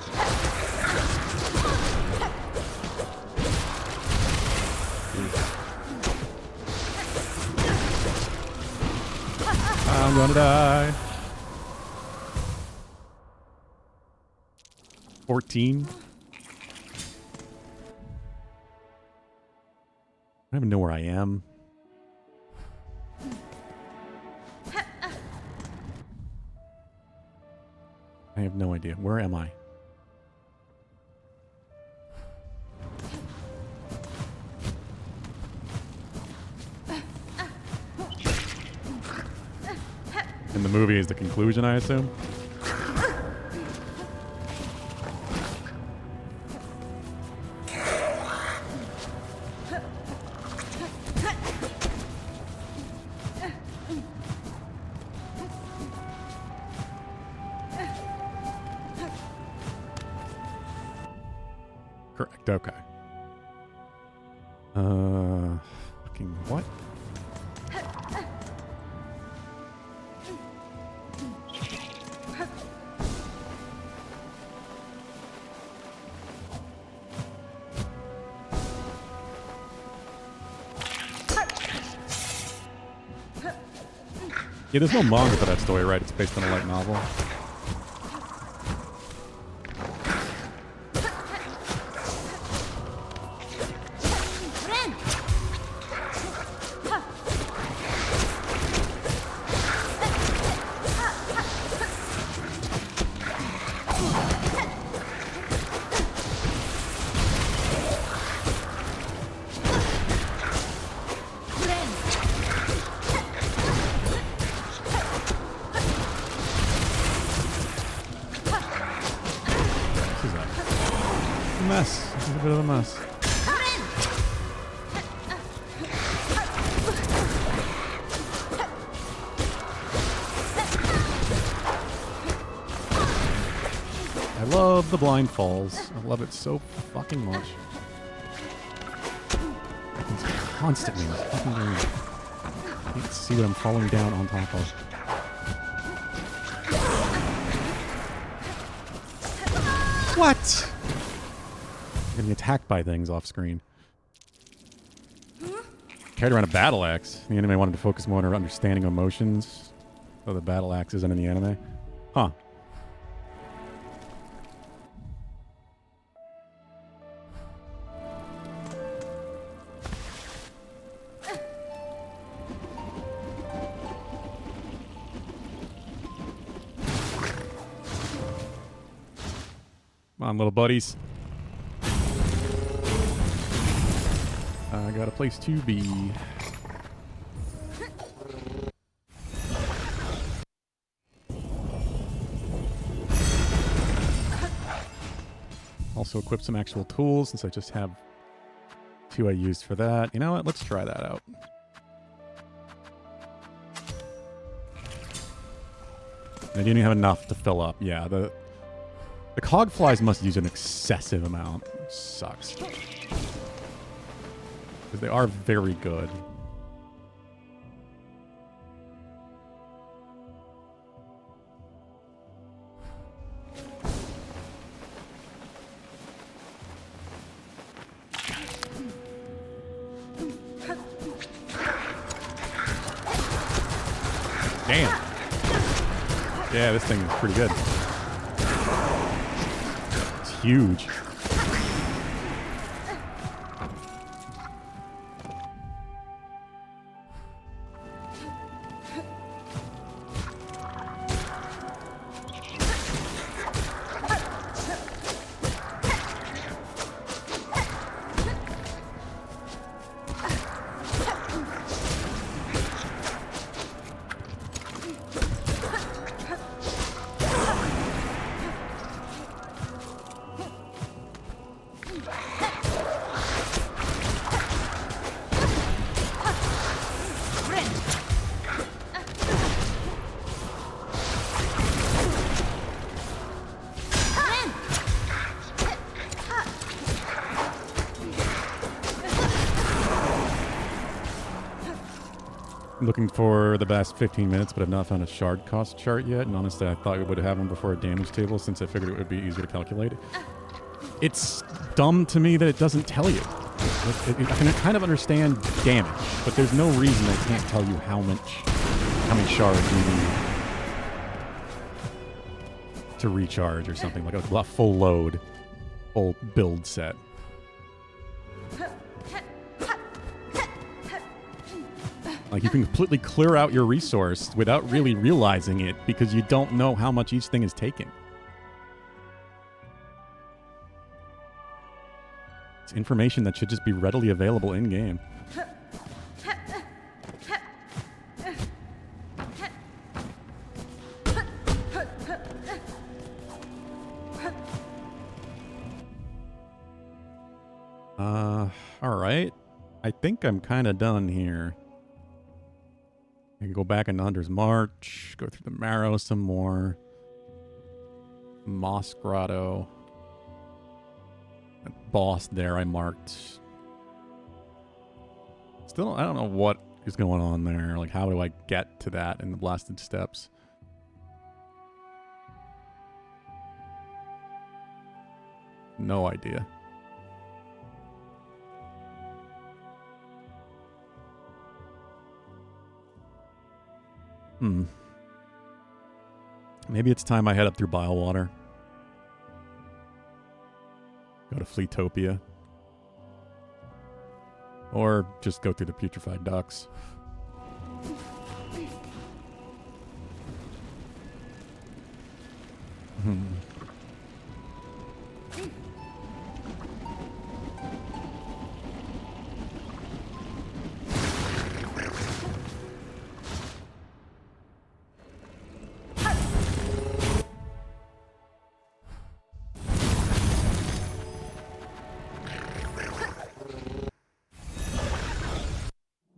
I'm gonna die. 14. I don't even know where I am. I have no idea. Where am I? And the movie is the conclusion, I assume? Correct, okay. Fucking what? Yeah, there's no manga for that story, right? It's based on a light novel. Mess. This is a bit of a mess. I love the blind falls. I love it so fucking much. It's constantly fucking doing it. I can't see what I'm falling down on top of. What? Getting attacked by things off screen. Carried around a battle axe. The anime wanted to focus more on her understanding of emotions, though the battle axe isn't in the anime. Huh. Come on, little buddies. I got a place to be. Also equip some actual tools since I just have 2 I used for that. You know what? Let's try that out. I didn't even have enough to fill up. Yeah, the cog flies must use an excessive amount. Which sucks. Because they are very good. Damn. Yeah, this thing is pretty good. It's huge. looking for the past 15 minutes, but have not found a shard cost chart yet. And honestly, I thought we would have them before a damage table since I figured it would be easier to calculate. It's dumb to me that it doesn't tell you. I can kind of understand damage, but there's no reason they can't tell you how many shards you need to recharge or something, like a full load, full build set. Like, you can completely clear out your resource without really realizing it because you don't know how much each thing is taking. It's information that should just be readily available in-game. Alright. I think I'm kind of done here. I can go back into Hunter's March, go through the Marrow some more. Moss Grotto. That boss there I marked. Still, I don't know what is going on there. Like, how do I get to that in the Blasted Steppes? No idea. Maybe it's time I head up through Bilewater. Go to Fleetopia. Or just go through the Putrefied Ducks.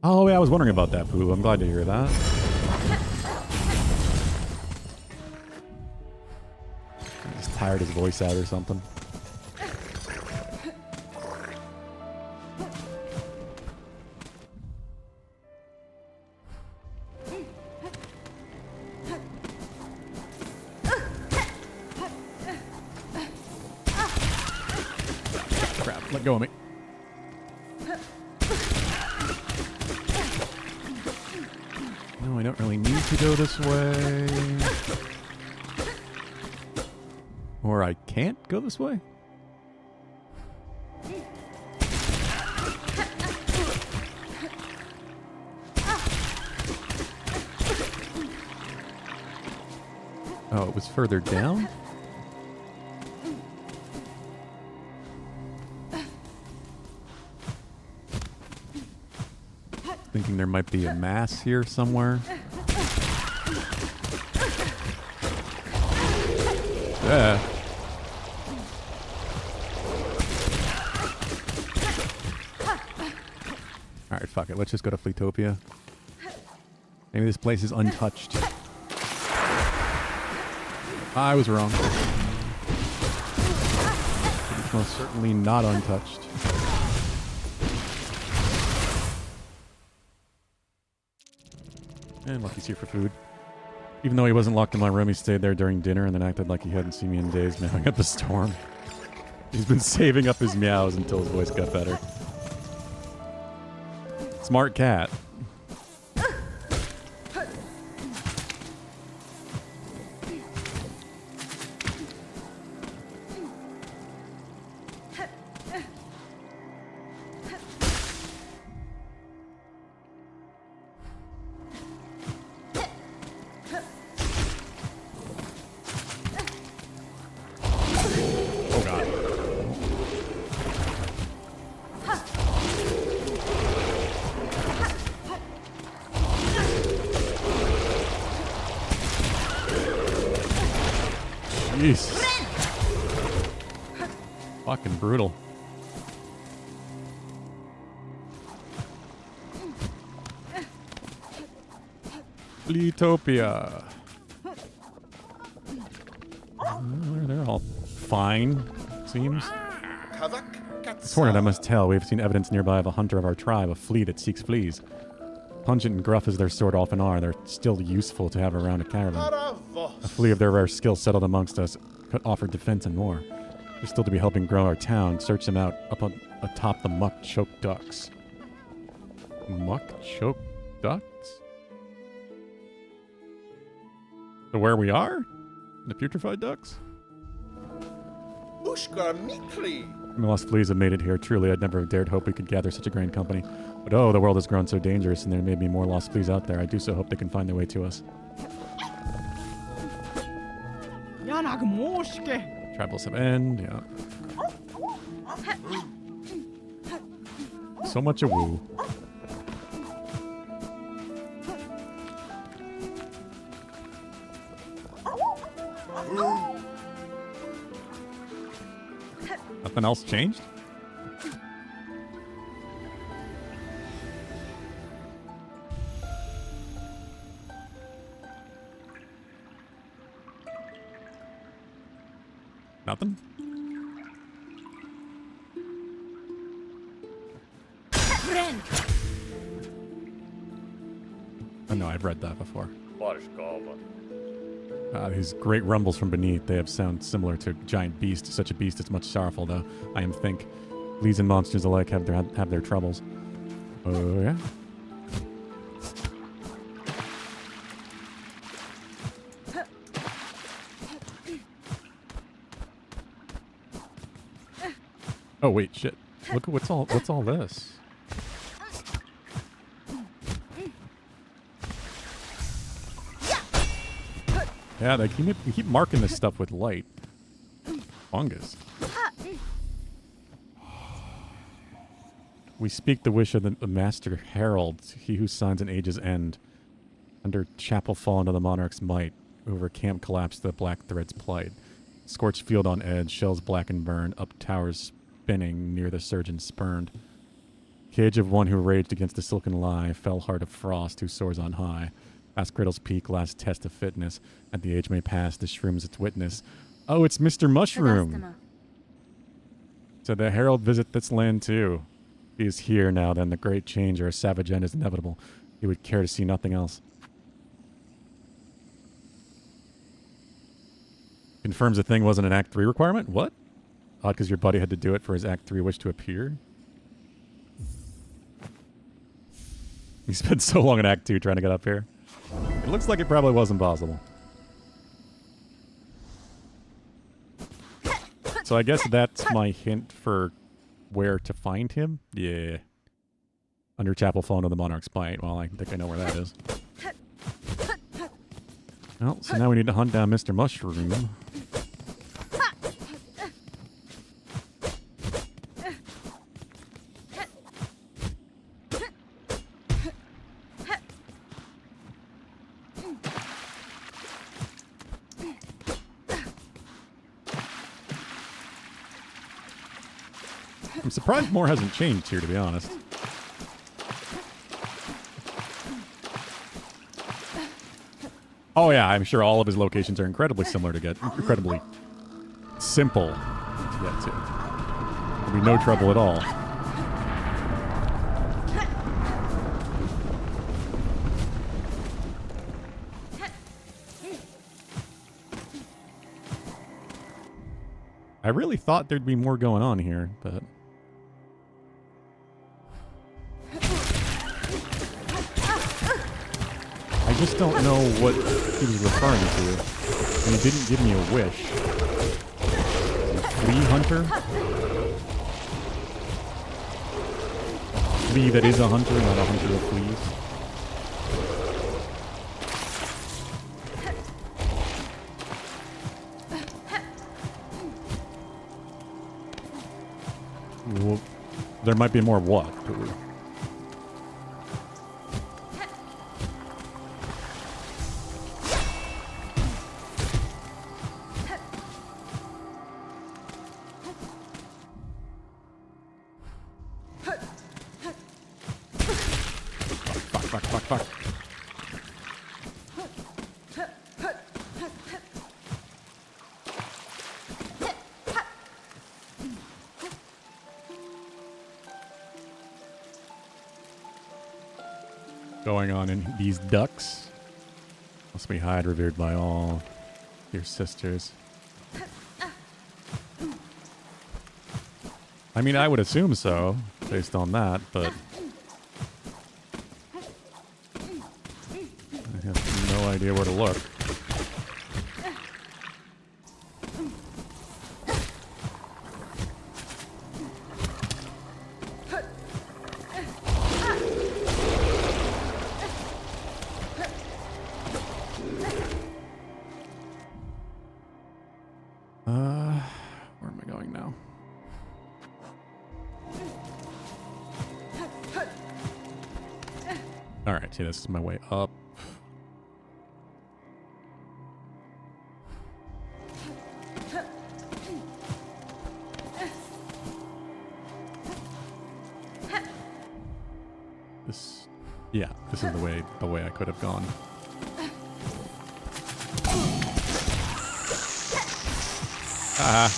Oh, yeah, I was wondering about that, Pooh. I'm glad to hear that. I just tired his voice out or something. Crap, let go of me. I don't really need to go this way. Or I can't go this way? Oh, it was further down? Thinking there might be a mass here somewhere. Yeah. Alright, fuck it. Let's just go to Fleetopia. Maybe this place is untouched. I was wrong. It's most certainly not untouched. And Lucky's here for food. Even though he wasn't locked in my room, he stayed there during dinner and then acted like he hadn't seen me in days, meowing up a storm. He's been saving up his meows until his voice got better. Smart cat. Jeez. Fucking brutal. Fleetopia. They're all fine, seems. Sworn it, I must tell. We have seen evidence nearby of a hunter of our tribe, a flea that seeks fleas. Pungent and gruff as their sort often are, they're still useful to have around a caravan. A flea of their rare skill settled amongst us could offer defense and more. We're still to be helping grow our town. Search them out up on atop the muck-choked ducks. Muck-choked ducks? So where we are? The putrefied ducks? Ushka Mikli. The lost fleas have made it here. Truly, I'd never have dared hope we could gather such a grand company. But oh, the world has grown so dangerous, and there may be more lost fleas out there. I do so hope they can find their way to us. Travels have end, yeah. So much a woo. Nothing else changed? Nothing? Oh no, I've read that before. These great rumbles from beneath, they have sound similar to giant beast. Such a beast is much sorrowful, though. I am think. Fleas and monsters alike have their troubles. Oh, yeah? Oh wait, shit. Look at what's all this? Yeah, they keep marking this stuff with light. Fungus. We speak the wish of the Master Herald, he who signs an age's end. Under chapel fall into the monarch's might, over camp collapsed the black thread's plight. Scorched field on edge, shells black and burned, up towers spinning, near the surgeon spurned. Cage of one who raged against the silken lie, fell heart of frost who soars on high. Past Cradle's peak, last test of fitness. At the age may pass, the shroom's its witness. Oh, it's Mr. Mushroom! So the herald visit this land too. He is here now, then the great change or a savage end is inevitable. He would care to see nothing else. Confirms the thing wasn't an Act 3 requirement? What? Odd because your buddy had to do it for his Act 3 wish to appear? He spent so long in Act 2 trying to get up here. It looks like it probably wasn't possible. So I guess that's my hint for where to find him? Yeah. Under Chapel Fall into the Monarch's Bite. Well, I think I know where that is. Well, so now we need to hunt down Mr. Mushroom. I'm surprised more hasn't changed here, to be honest. Oh yeah, I'm sure all of his locations are incredibly similar to get, incredibly simple to get to. There'll be no trouble at all. I really thought there'd be more going on here, but... I just don't know what he was referring to. And he didn't give me a wish. Flea hunter? Flea that is a hunter, not a hunter of fleas. Well, there might be more what? Fuck. going on in these ducks. Must we hide, revered by all your sisters? I mean, I would assume so, based on that, but I have no idea where to look. Where am I going now? All right, see, this is my way up. This, yeah, this is the way I could have gone. Ah.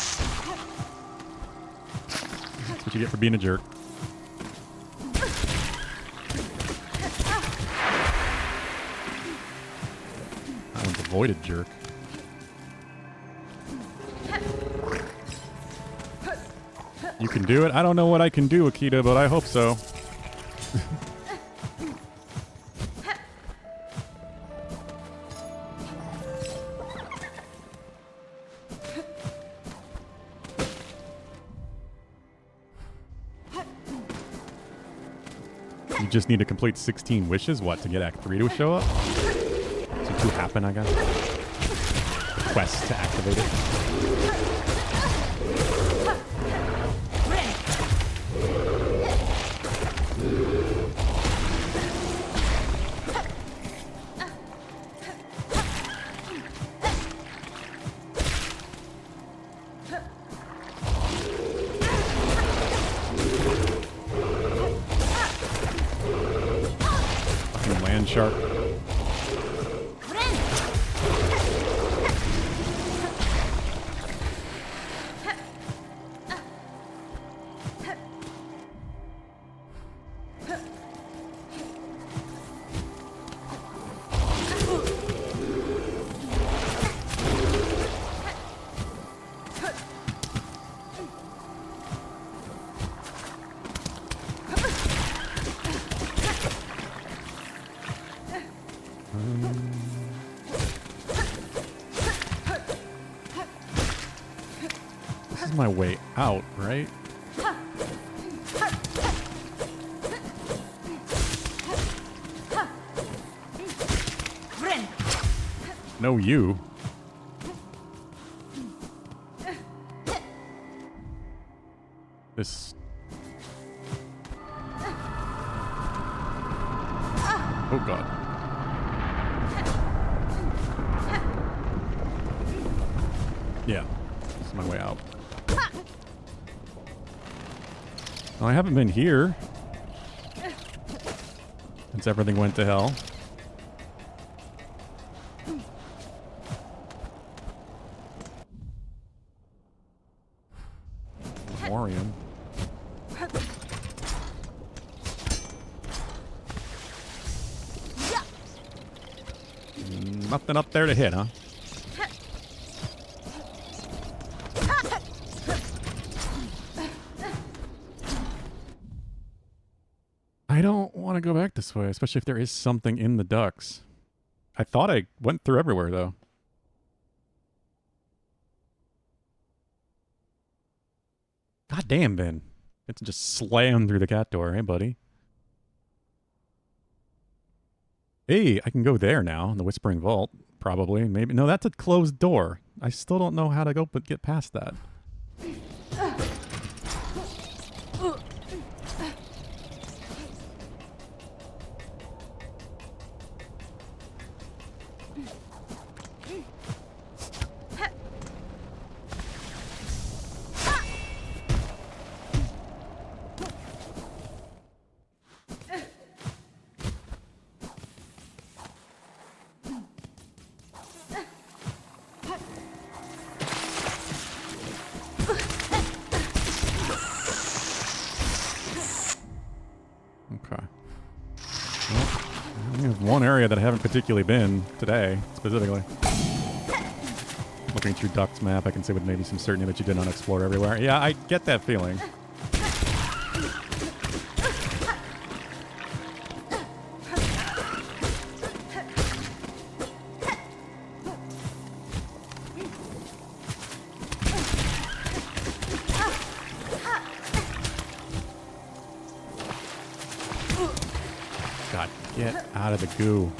That's what you get for being a jerk. That one's avoided jerk. You can do it? I don't know what I can do, Akita, but I hope so. You just need to complete 16 wishes? What, to get Act 3 to show up? To happen, I guess. Quest to activate it. Fucking land shark. This is my way out, right? No, you. This. Oh, God. Yeah, this is my way out. Well, I haven't been here since everything went to hell. Memoriam. Nothing up there to hit, huh? I don't want to go back this way, especially if there is something in the ducks. I thought I went through everywhere, though. God damn, Ben. It's just slammed through the cat door. Hey, buddy. Hey, I can go there now, in the Whispering Vault. Probably, maybe. No, that's a closed door. I still don't know how to go but get past that. one area that I haven't particularly been today, specifically. Looking through Duck's map, I can say with maybe some certainty that you did not explore everywhere. Yeah, I get that feeling. God, get out of the goo.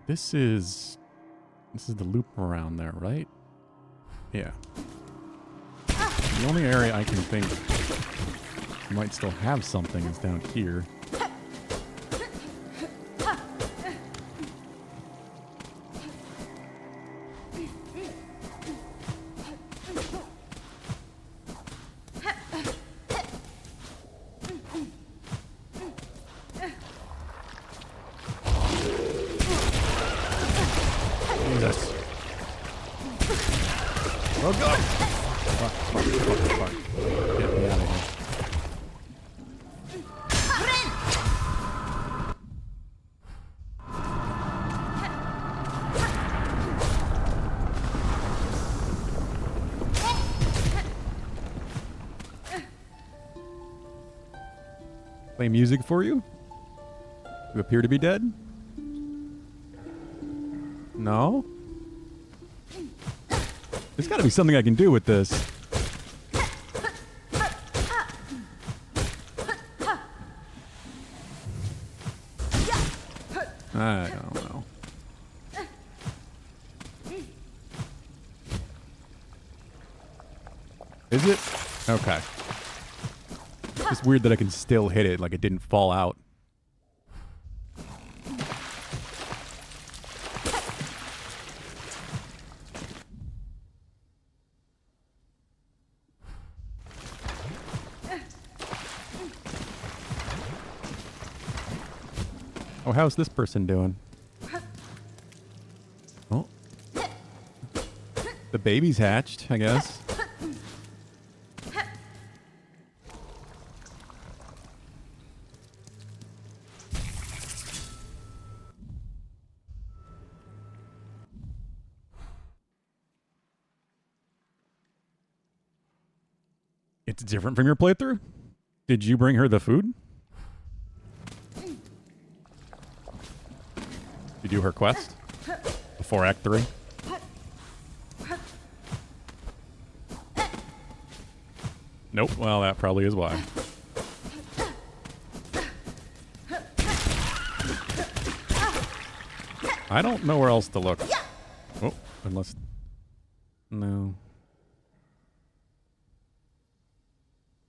This is the loop around there, right? Yeah. The only area I can think might still have something is down here. Jesus. Oh, God! Fuck. Get me out of here. Play music for you? You appear to be dead? No? There's got to be something I can do with this. I don't know. Is it? Okay. It's weird that I can still hit it like it didn't fall out. Oh, how's this person doing? Oh. The baby's hatched, I guess. It's different from your playthrough? Did you bring her the food? You do her quest before Act 3? Nope. Well, that probably is why. I don't know where else to look. Oh, unless... No.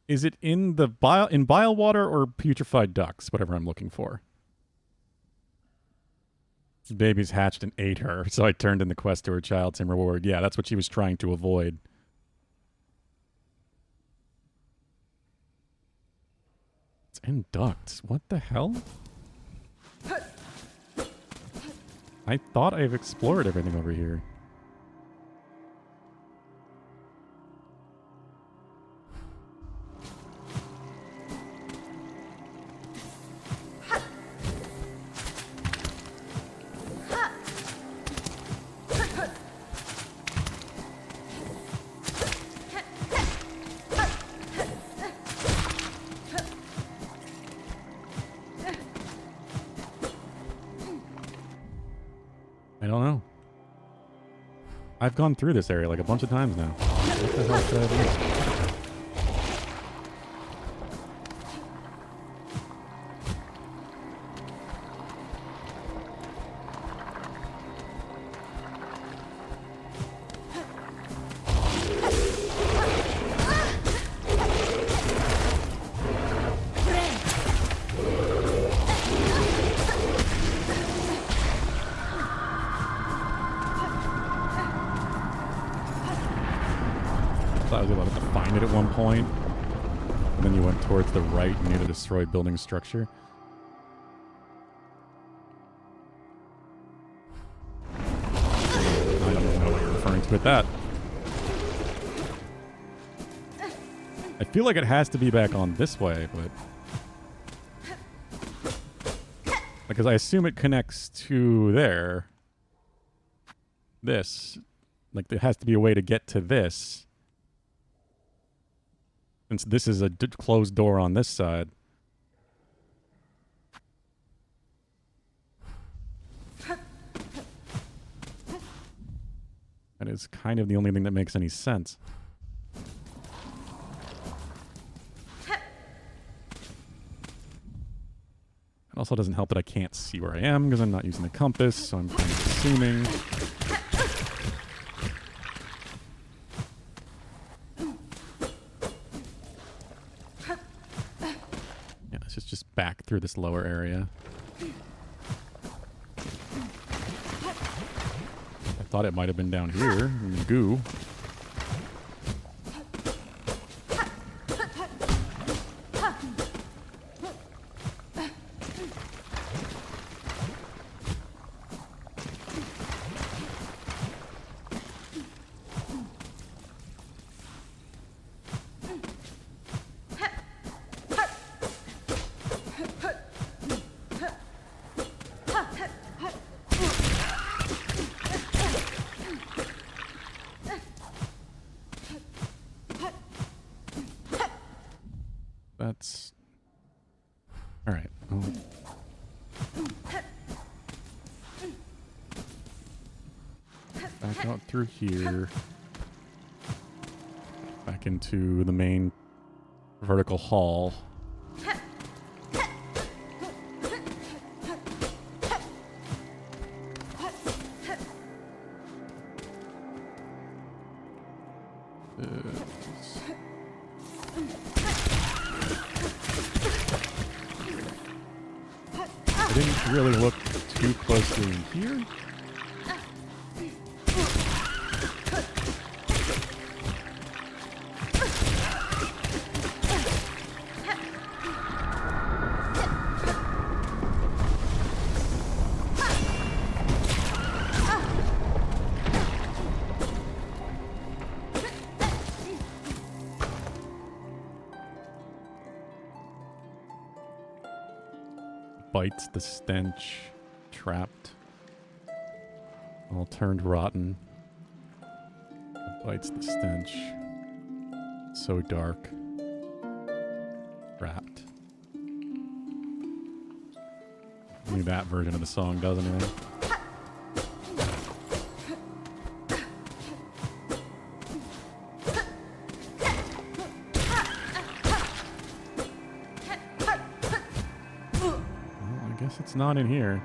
Is it in the bile water or putrefied ducks? Whatever I'm looking for. This baby's hatched and ate her, so I turned in the quest to her child, same reward. Yeah, that's what she was trying to avoid. It's in ducts. What the hell? I thought I've explored everything over here. I don't know. I've gone through this area like a bunch of times now. What the hell should I do? thought I was able to find it at one point. And then you went towards the right near the destroyed building structure. I don't know what you're referring to with that. I feel like it has to be back on this way, but... Because I assume it connects to there. This. Like, there has to be a way to get to this. Since this is a closed door on this side. That is kind of the only thing that makes any sense. It also doesn't help that I can't see where I am because I'm not using the compass, so I'm kind of assuming. Yeah, it's just back through this lower area. I thought it might have been down here in the goo. That's... Alright. Oh. Back out through here. Back into the main vertical hall. I didn't really look too closely in here. Bites the stench, trapped, all turned rotten. Bites the stench, so dark, trapped. Only that version of the song does anything. It's not in here.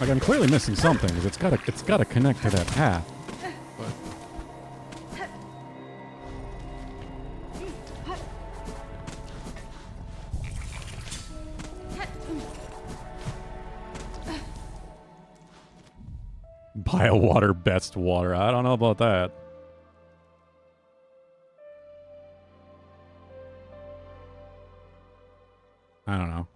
Like, I'm clearly missing something, because it's gotta connect to that path. Bio water, best water. I don't know about that. I don't know.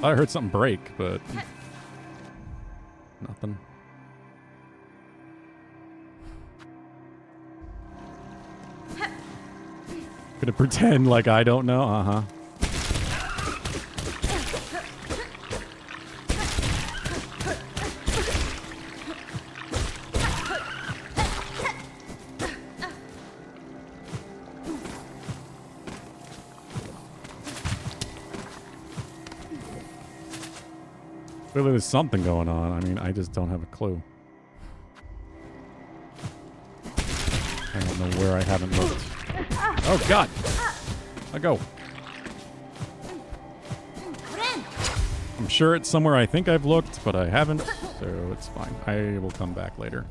I heard something break, but nothing. Gonna pretend like I don't know? Uh-huh. Clearly there's something going on. I mean, I just don't have a clue. I don't know where I haven't looked. Oh, God! I go. I'm sure it's somewhere I think I've looked, but I haven't, so it's fine. I will come back later.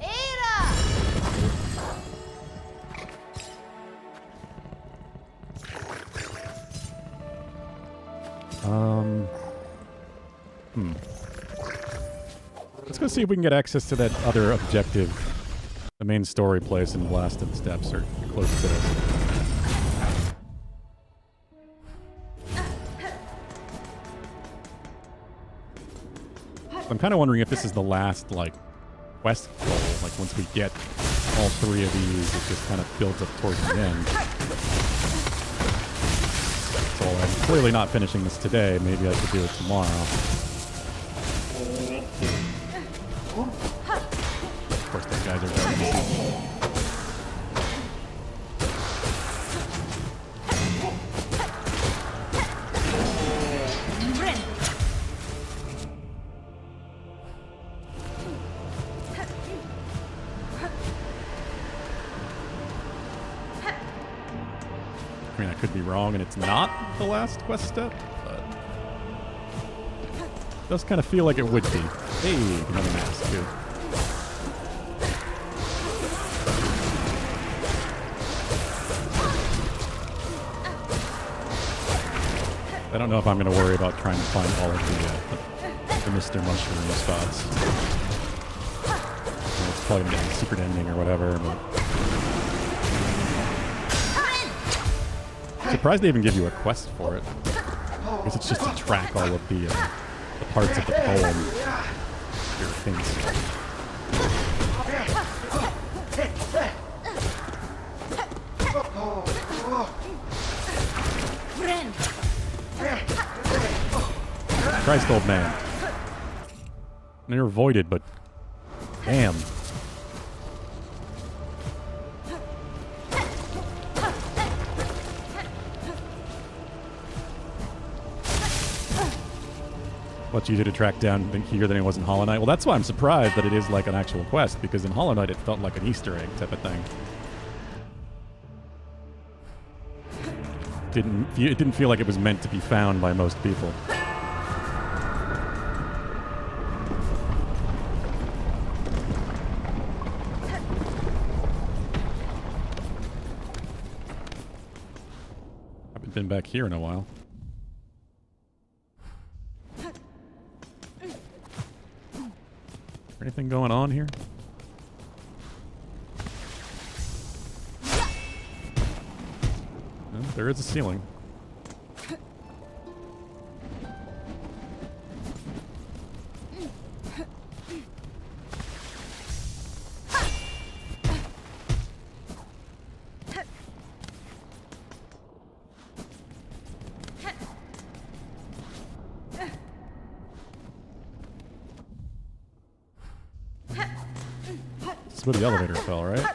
Let's go see if we can get access to that other objective. The main story place in Blasted Steps, or close to this. I'm kind of wondering if this is the last, like, quest goal. Like, once we get all three of these, it just kind of builds up towards the end. So I'm clearly not finishing this today. Maybe I could do it tomorrow. Of course, those guys are very easy. I mean, I could be wrong, and it's not the last quest step, but it does kind of feel like it would be. Hey, another mask, too. I don't know if I'm going to worry about trying to find all of the Mr. Mushroom spots. You know, it's probably going to be a secret ending or whatever, but... I'm surprised they even give you a quest for it. I guess it's just to track all of the parts of the poem. Your things. Christ, old man. They're voided, but damn. Much easier to track down here than it was in Hollow Knight. Well, that's why I'm surprised that it is like an actual quest, because in Hollow Knight it felt like an Easter egg type of thing. It didn't feel like it was meant to be found by most people. Haven't been back here in a while. Anything going on here? No, there is a ceiling. This is where the elevator fell, right?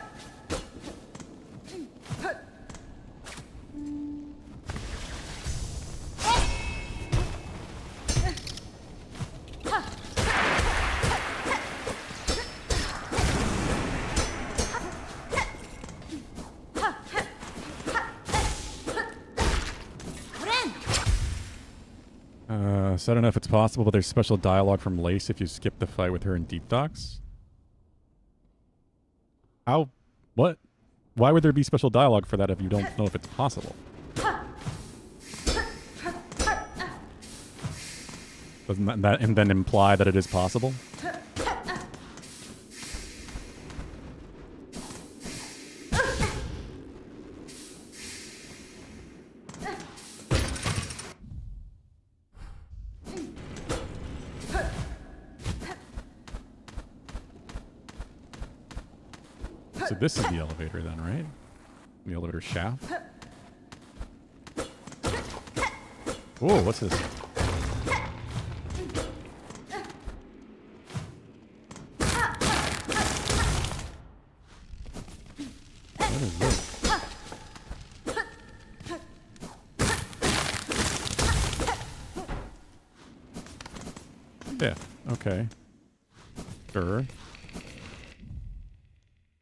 So I don't know if it's possible, but there's special dialogue from Lace if you skip the fight with her in Deep Docks. How? What? Why would there be special dialogue for that if you don't know if it's possible? Doesn't that and then imply that it is possible? So this is the elevator then, right? The elevator shaft? Whoa, what's this? What is this? Yeah, okay. Sure.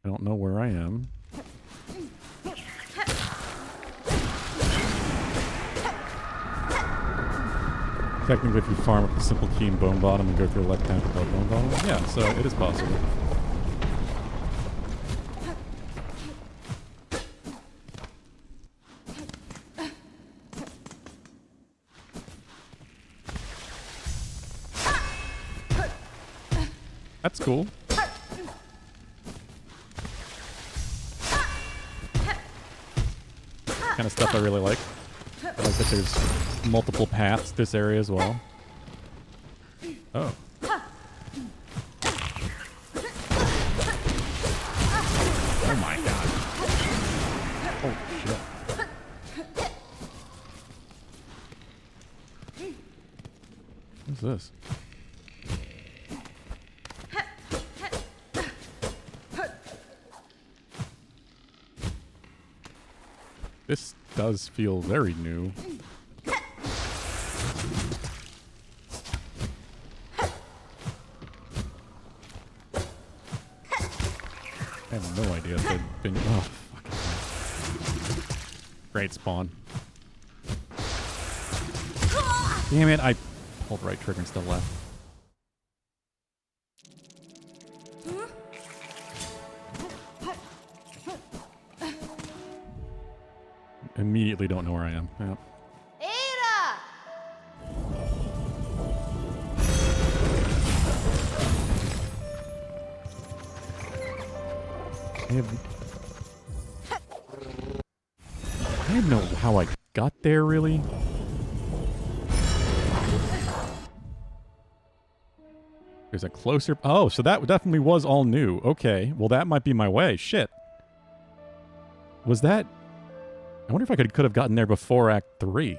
I don't know where I am. Technically, if you farm up the simple key in Bone Bottom and go through the left path above Bone Bottom, yeah, so it is possible. That's cool. Kind of stuff I really like. I like that there's multiple paths this area as well. Oh. Oh my god. Oh shit. What's this? This does feel very new. I have no idea if they've been... Oh, fucking hell. Great spawn. Damn it, I pulled right trigger and still left. Immediately don't know where I am. Yep. I don't know how I got there, really. There's a closer... Oh, so that definitely was all new. Okay, well that might be my way. Shit. Was that... I wonder if I could have gotten there before Act 3.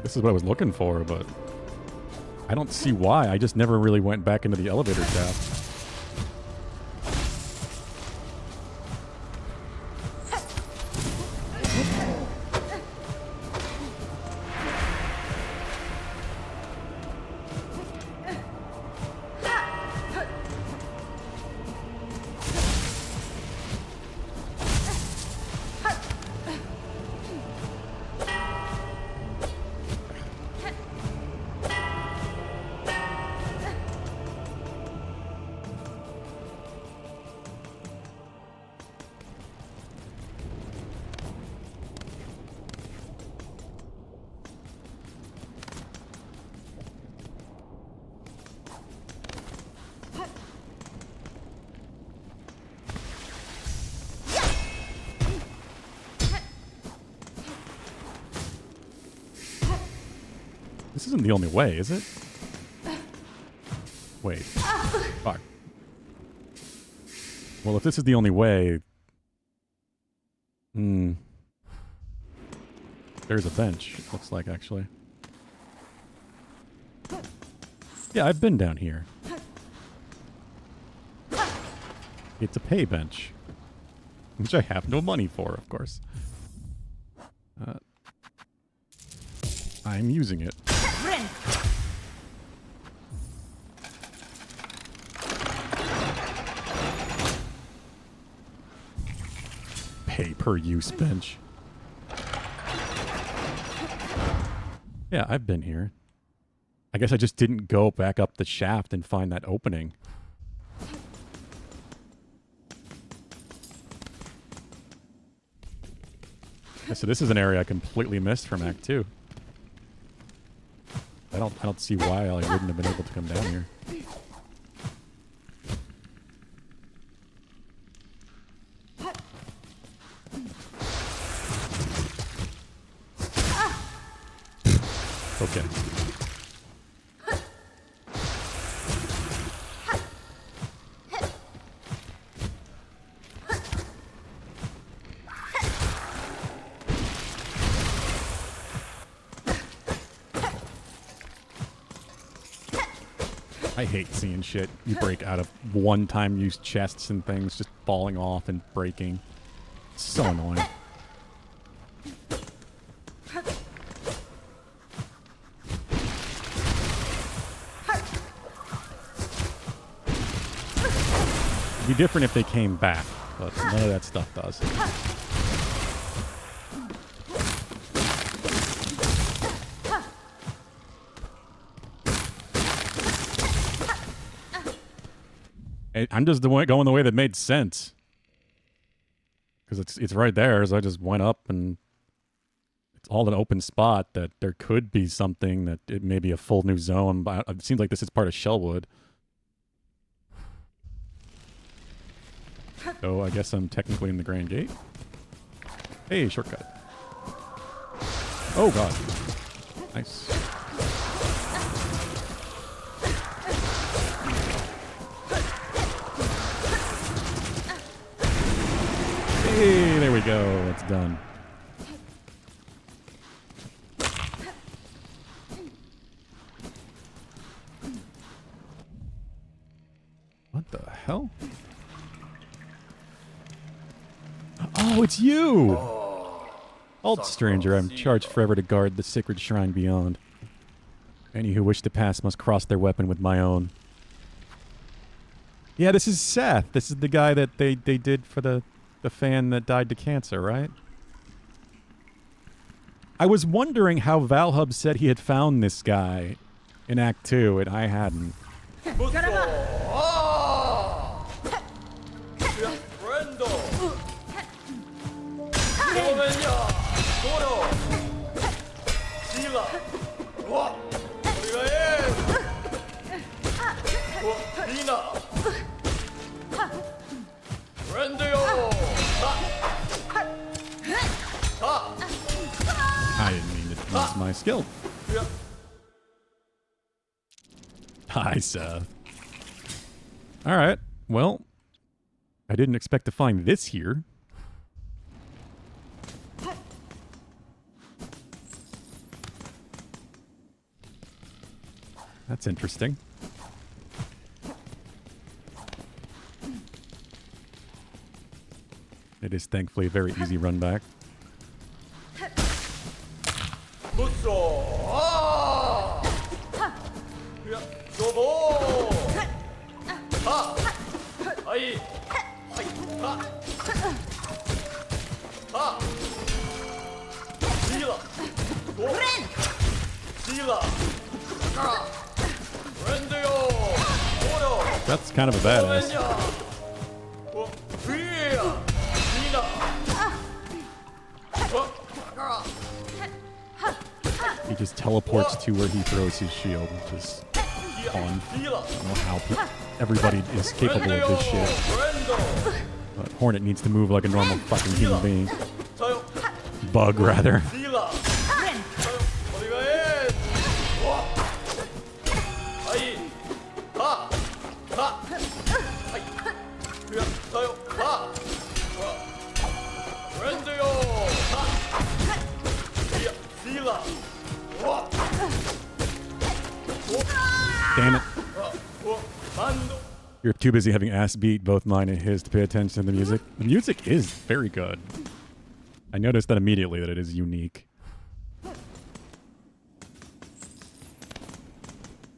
This is what I was looking for, but... I don't see why. I just never really went back into the elevator shaft. This isn't the only way, is it? Wait. Fuck. Well, if this is the only way... There's a bench, it looks like, actually. Yeah, I've been down here. It's a pay bench. Which I have no money for, of course. I'm using it. Pay-per-use bench. Yeah, I've been here. I guess I just didn't go back up the shaft and find that opening. Yeah, so this is an area I completely missed from Act 2. I don't see why I wouldn't have been able to come down here. Okay. I hate seeing shit you break out of one-time use chests and things just falling off and breaking. It's so annoying. It'd be different if they came back, but none of that stuff does. I'm just going the way that made sense. Because it's right there, so I just went up and it's all an open spot that there could be something that it may be a full new zone, but it seems like this is part of Shellwood. So I guess I'm technically in the Grand Gate. Hey, shortcut. Oh god. Nice. Hey, there we go. It's done. What the hell? Oh, it's you! Alt stranger, I'm charged forever to guard the sacred shrine beyond. Any who wish to pass must cross their weapon with my own. Yeah, this is Seth. This is the guy that they did for the fan that died to cancer, right? I was wondering how Valhub said he had found this guy in Act 2, and I hadn't. I didn't mean to use my skill. Hi, Seth. Alright, well, I didn't expect to find this here. That's interesting. It is thankfully a very easy run back. That's kind of a badass. He just teleports to where he throws his shield, which is fun. I don't know how everybody is capable of this shit. But Hornet needs to move like a normal fucking human being. Bug, rather. Damn it. You're too busy having ass beat both mine and his to pay attention to the music. The music is very good. I noticed that immediately that it is unique. Which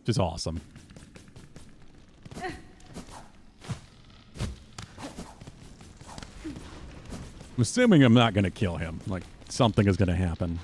is awesome. I'm assuming I'm not going to kill him. Like, something is going to happen.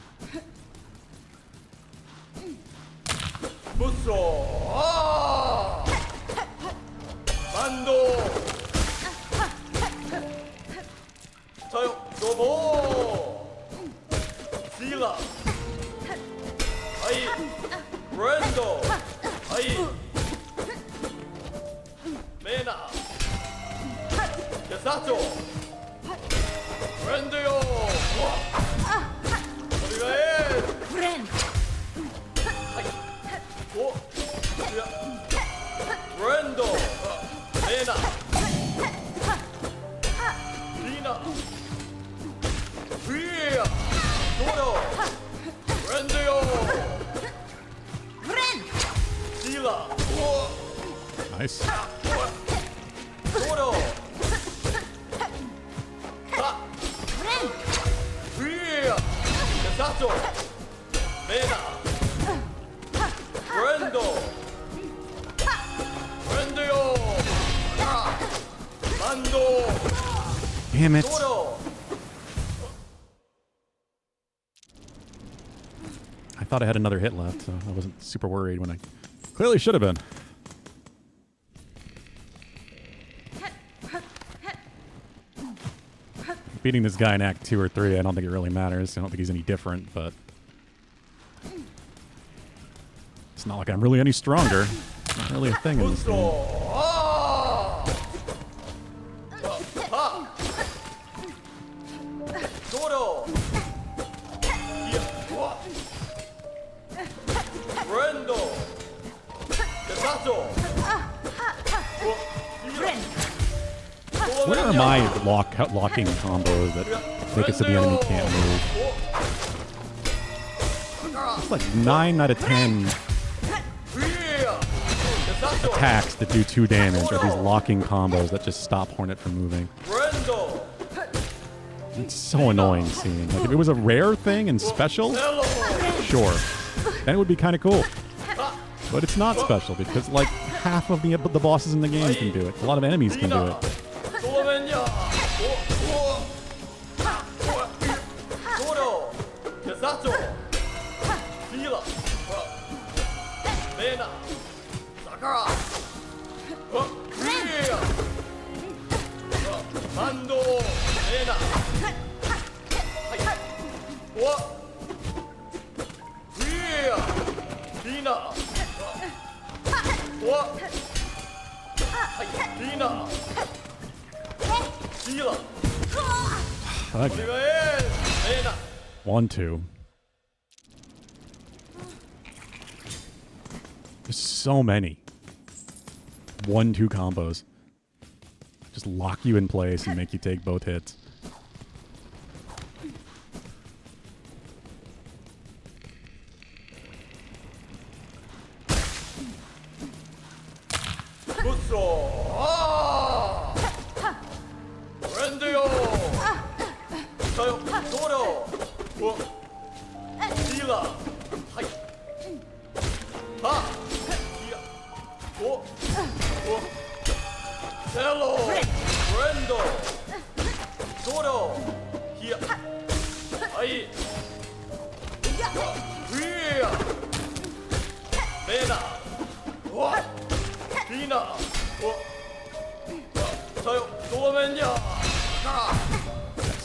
Damn it. I thought I had another hit left, so I wasn't super worried when I clearly should have been. Beating this guy in Act 2 or 3, I don't think it really matters. I don't think he's any different, but it's not like I'm really any stronger. It's not really a thing in this game. What are my locking combos that make it so the enemy can't move? It's like 9 out of 10 attacks that do 2 damage are these locking combos that just stop Hornet from moving. It's so annoying seeing. Like if it was a rare thing and special, sure, then it would be kind of cool. But it's not special because like half of the bosses in the game can do it. A lot of enemies can do it. Okay. 1, 2. There's so many 1-2 combos. Just lock you in place and make you take both hits.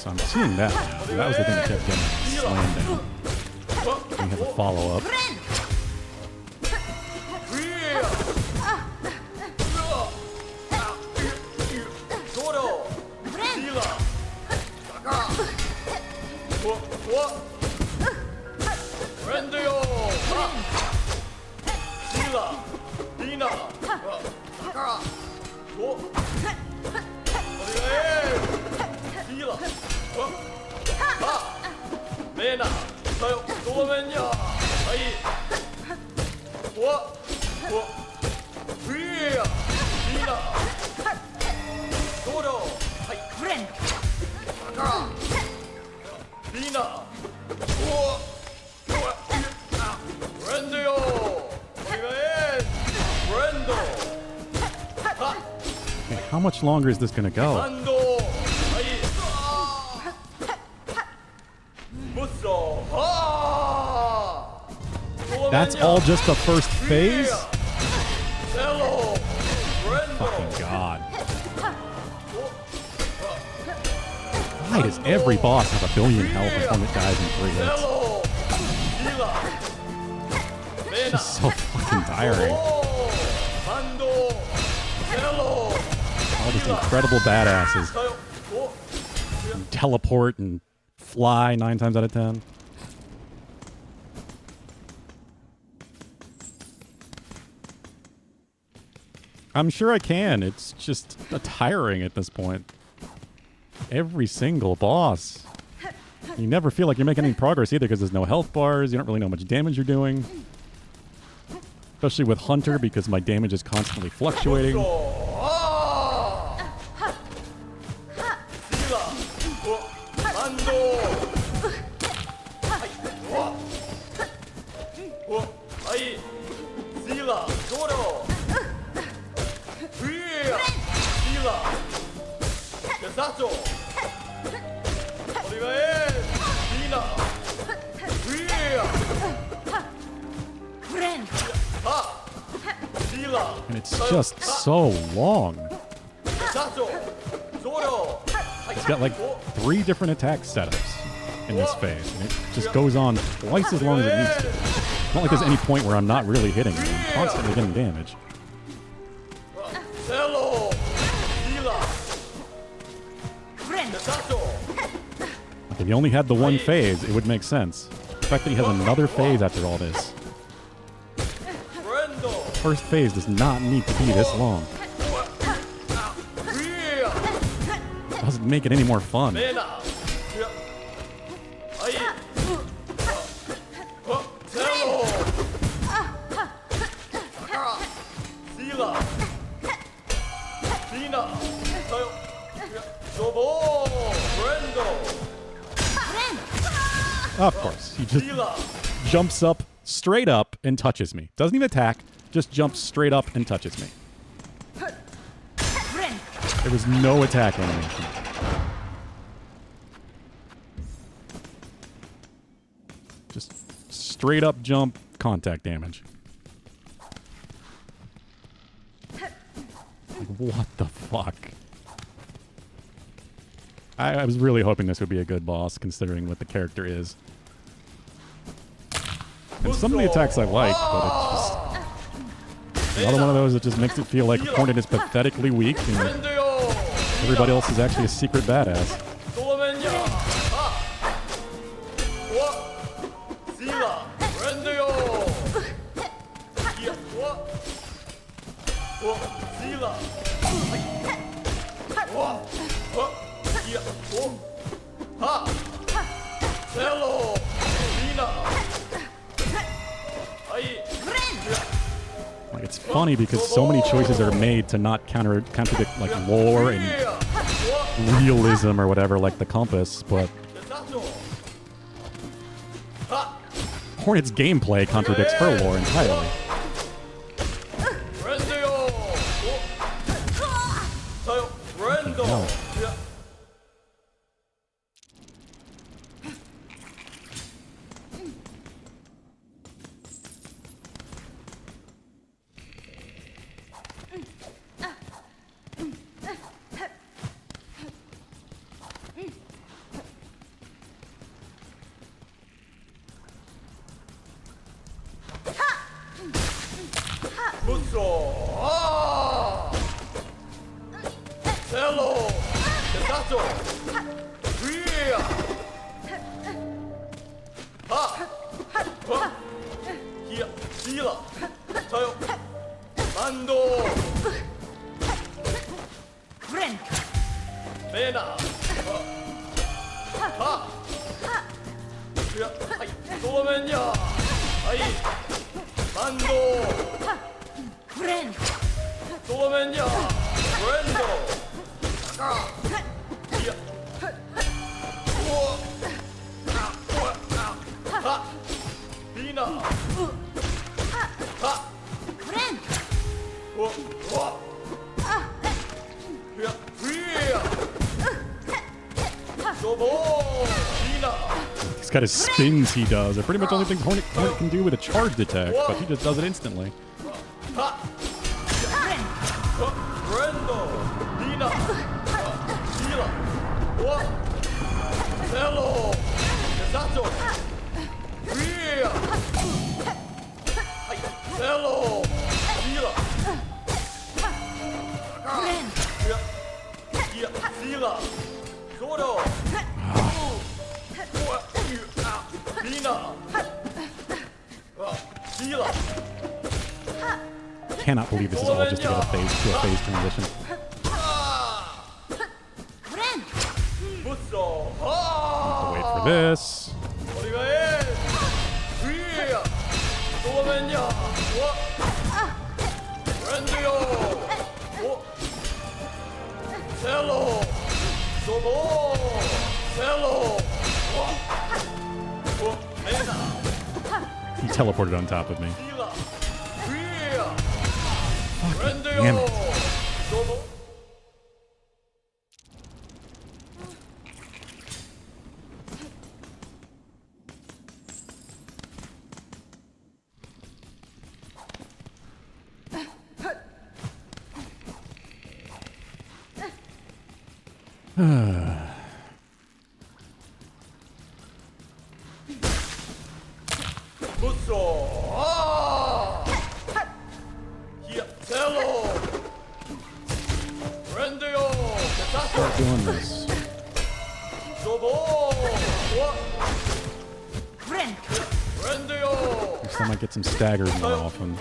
So I'm seeing that now. That was the thing that kept getting slammed down. We have a follow-up. How much longer is this going to go? That's all just the first phase? Fucking God. Why does every boss have a billion health and Hornet dies in 3 hits? It's just so fucking tiring. All these incredible badasses. And teleport and fly 9 times out of 10. I'm sure I can. It's just tiring at this point. Every single boss. You never feel like you're making any progress either because there's no health bars. You don't really know how much damage you're doing. Especially with Hunter because my damage is constantly fluctuating. And it's just so long. It's got like 3 different attack setups in this phase, and it just goes on twice as long as it needs to. It's not like there's any point where I'm not really hitting him. I'm constantly getting damage. Like if he only had the one phase, it would make sense. The fact that he has another phase after all this. First phase does not need to be this long. Doesn't make it any more fun. Of course, he just jumps up, straight up, and touches me. Doesn't even attack, just jumps straight up and touches me. There was no attack animation. Just straight up jump, contact damage. Like, what the fuck? I was really hoping this would be a good boss, considering what the character is. And some of the attacks I like, but it's just another one of those that just makes it feel like Hornet is pathetically weak and everybody else is actually a secret badass. Like, it's funny because so many choices are made to not contradict like lore and realism or whatever, like the compass, but Hornet's gameplay contradicts her lore entirely. Fucking hell. He's got his spins he does. They're pretty much the only things Hornet can do with a charged attack, but he just does it instantly. I cannot believe this is all just to get a phase transition. Have to wait for this. He teleported on top of me. Fucking damn it. Start doing this. Next time I get some staggers more often.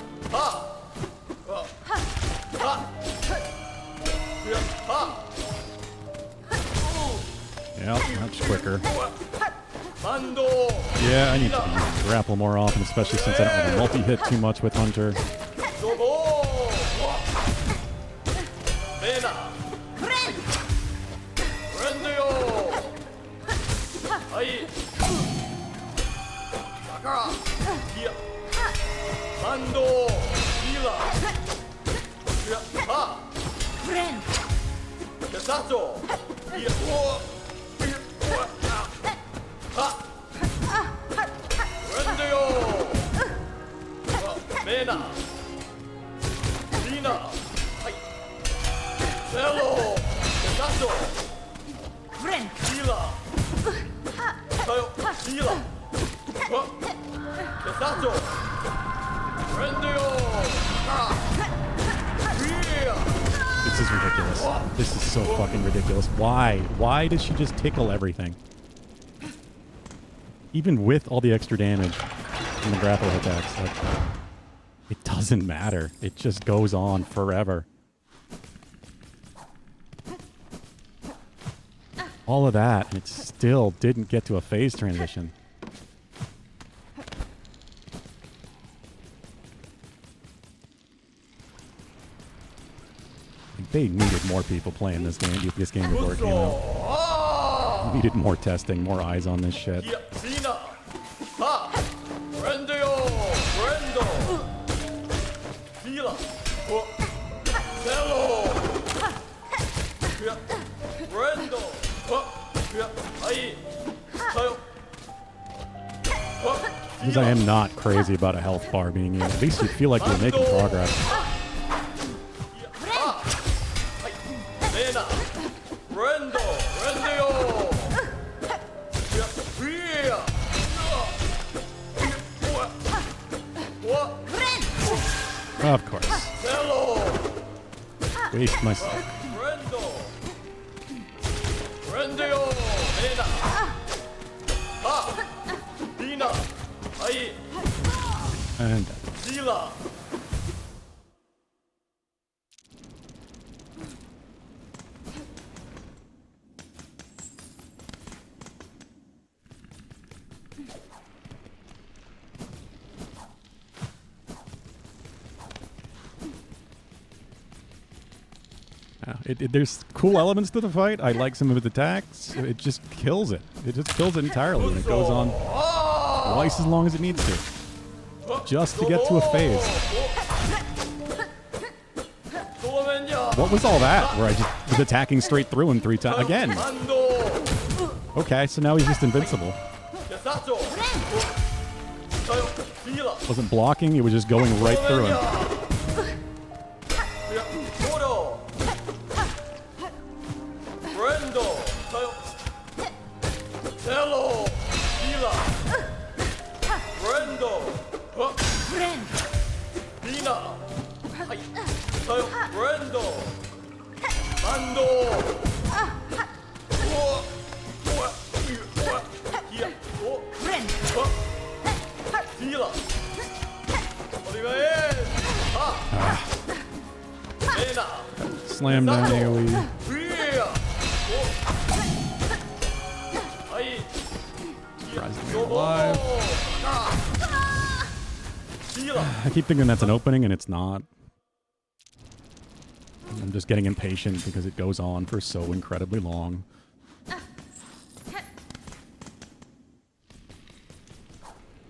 Yep, much quicker. Yeah, I need to grapple more often, especially since I don't want to multi-hit too much with Hunter. This is ridiculous. This is so fucking ridiculous. Why? Why does she just tickle everything? Even with all the extra damage from the grapple attacks, like, it doesn't matter. It just goes on forever. All of that, and it still didn't get to a phase transition. Like, they needed more people playing this game. This game would work, you know. Needed more testing, more eyes on this shit. Because I am not crazy about a health bar being in. At least you feel like you're making progress. Of course. Waste myself. And there's cool elements to the fight. I like some of its attacks. It just kills it. It just kills it entirely, and it goes on twice as long as it needs to, just to get to a phase. What was all that? Where I just was attacking straight through him 3 times again. Okay, so now he's just invincible. Wasn't blocking; it was just going right through him. Slam down AoE. Surprised to be alive. I keep thinking that's an opening, and it's not. I'm just getting impatient because it goes on for so incredibly long.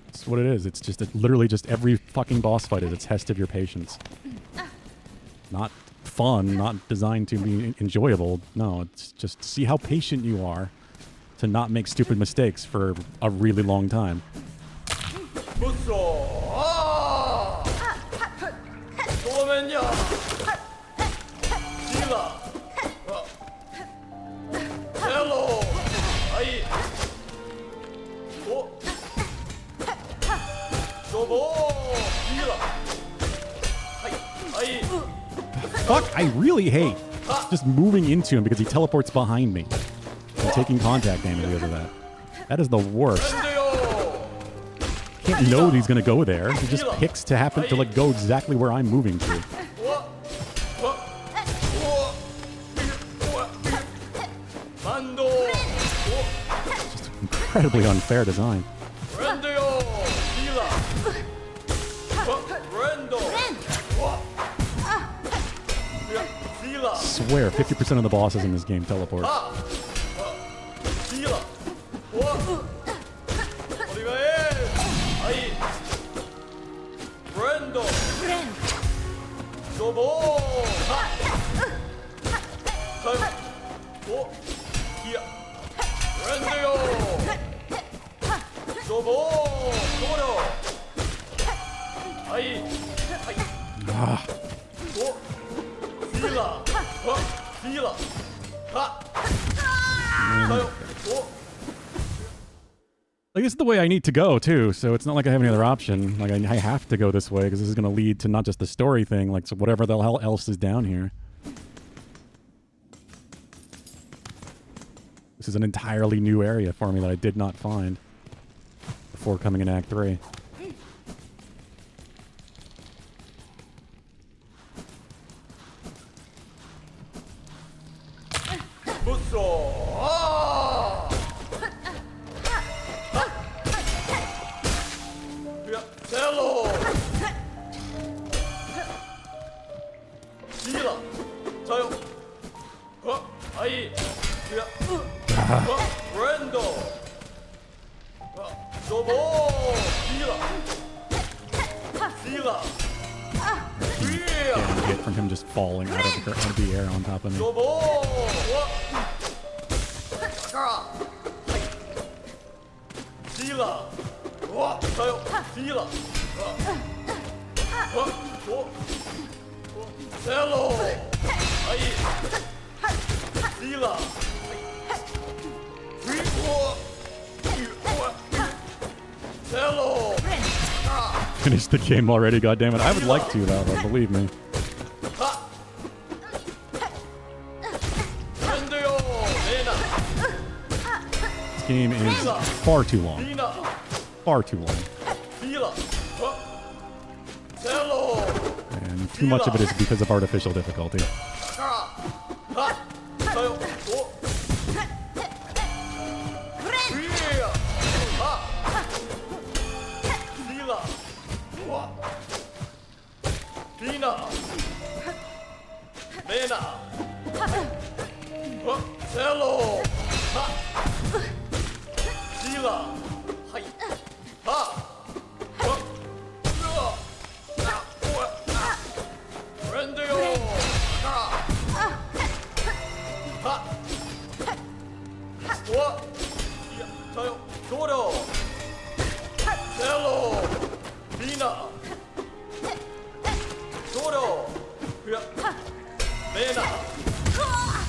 That's what it is. It's just literally just every fucking boss fight is a test of your patience. Not fun, not designed to be enjoyable. No, it's just to see how patient you are to not make stupid mistakes for a really long time. fuck? I really hate just moving into him because he teleports behind me and taking contact damage because of that. That is the worst. Can't know that he's gonna go there. He just picks to happen to like go exactly where I'm moving to. Just incredibly unfair design. Swear, 50% of the bosses in this game teleport. Like, this is the way I need to go, too, so it's not like I have any other option. Like, I have to go this way, because this is going to lead to not just the story thing, like, so whatever the hell else is down here. This is an entirely new area for me that I did not find before coming in Act 3. From him just falling out of the air on top of me. Finished the game already, goddammit. I would like to, though, believe me. This game is far too long. Far too long. And too much of it is because of artificial difficulty.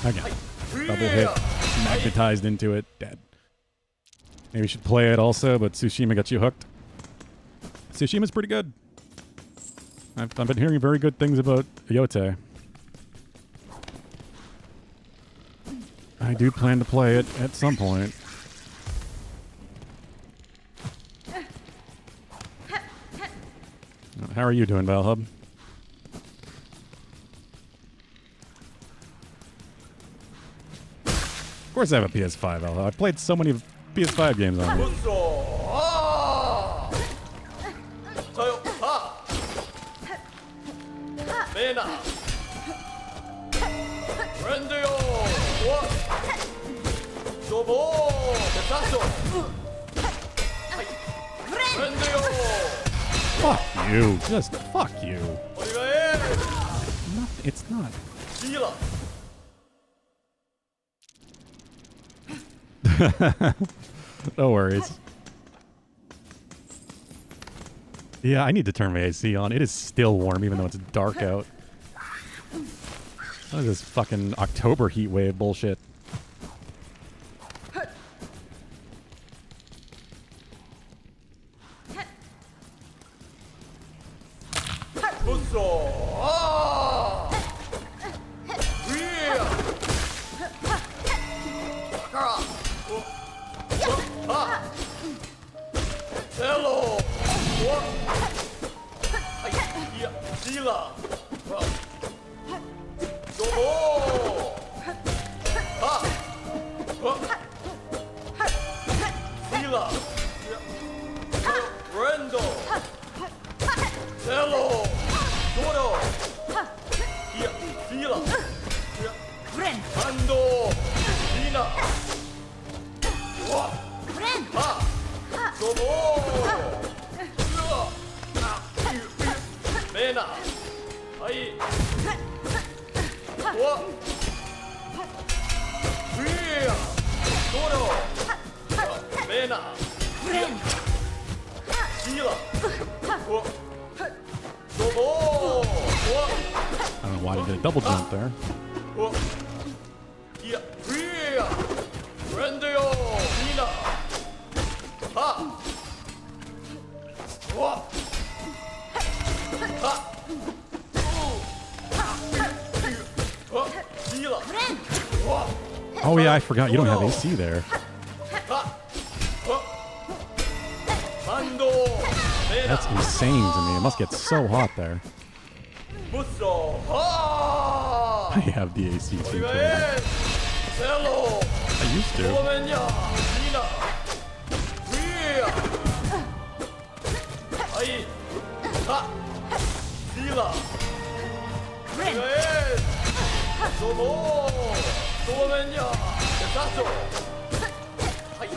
Okay. Double hit. Magnetized into it. Dead. Maybe we should play it also, but Tsushima got you hooked. Tsushima's pretty good. I've been hearing very good things about Yote. I do plan to play it at some point. How are you doing, Valhub? Of course I have a PS5, Valhub. I've played so many PS5 games on it. Fuck you. Just fuck you. It's not. No worries. Yeah, I need to turn my AC on. It is still warm even though it's dark out. What is this fucking October heat wave bullshit? I don't know why he did a double jump there. Oh yeah, I forgot. You don't have AC there. That's insane to me. It must get so hot there. I have the AC too. I used to.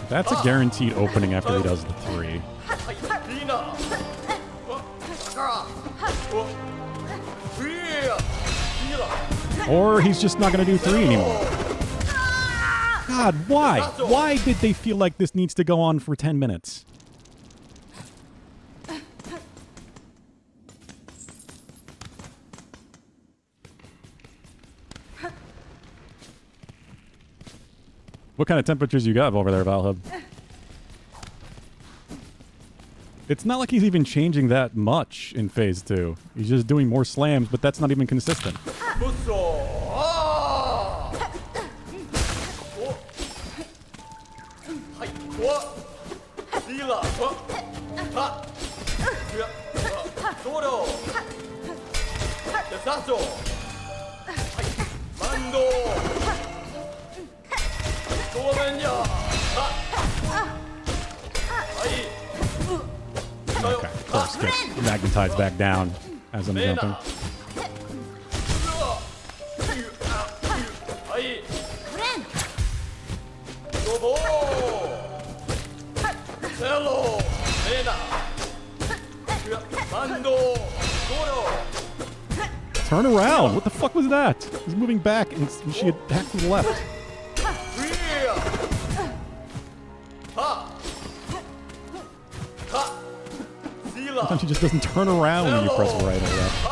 That's a guaranteed opening after he does the 3. Or he's just not going to do 3 anymore. God, why? Why did they feel like this needs to go on for 10 minutes? What kind of temperatures you got over there, Valhub? It's not like he's even changing that much in Phase 2. He's just doing more slams, but that's not even consistent. Okay, first gets magnetized back down as I'm jumping. Turn around! What the fuck was that? He's moving back and she attacked to the left. Sometimes she just doesn't turn around when you press right or left.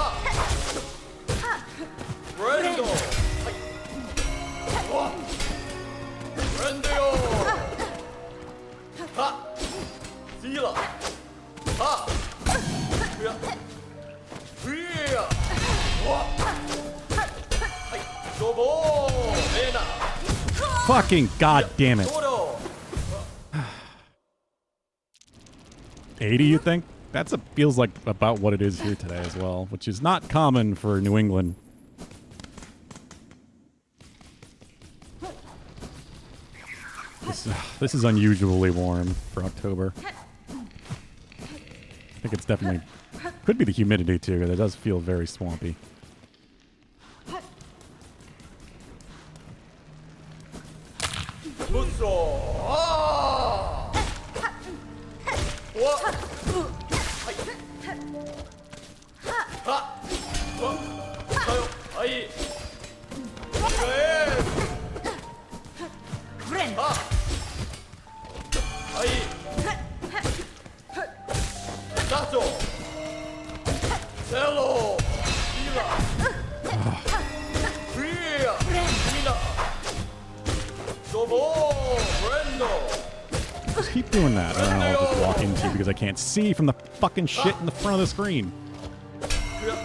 Fucking goddamn it. 80, you think? That's feels like about what it is here today as well, which is not common for New England. This is unusually warm for October. I think it's definitely... Could be the humidity too, because it does feel very swampy. Just keep doing that, and I'll just walk into you because I can't see from the fucking shit in the front of the screen.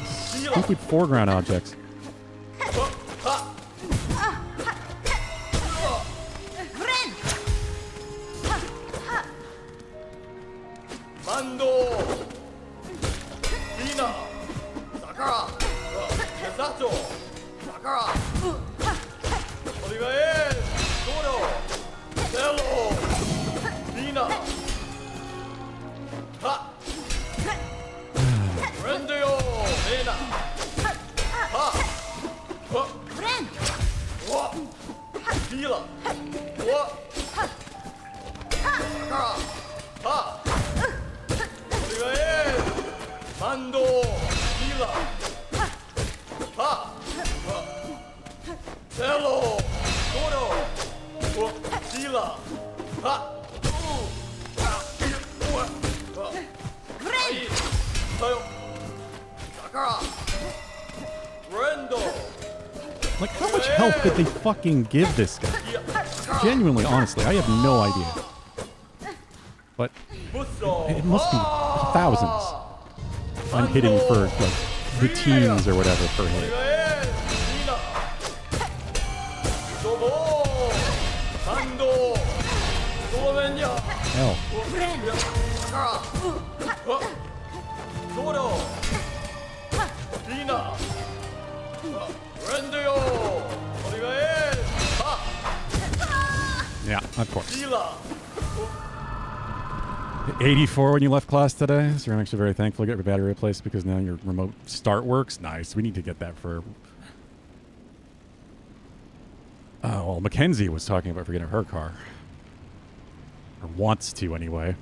Stupid foreground objects. Like, how much health did they fucking give this guy? Genuinely, honestly, I have no idea. But it must be thousands. I'm hitting for, like, the teens or whatever per hit. Hell. Yeah, of course. 84 when you left class today, so I'm actually very thankful to get your battery replaced because now your remote start works. Nice. We need to get that for... Oh, well, Mackenzie was talking about forgetting her car. Or wants to, anyway.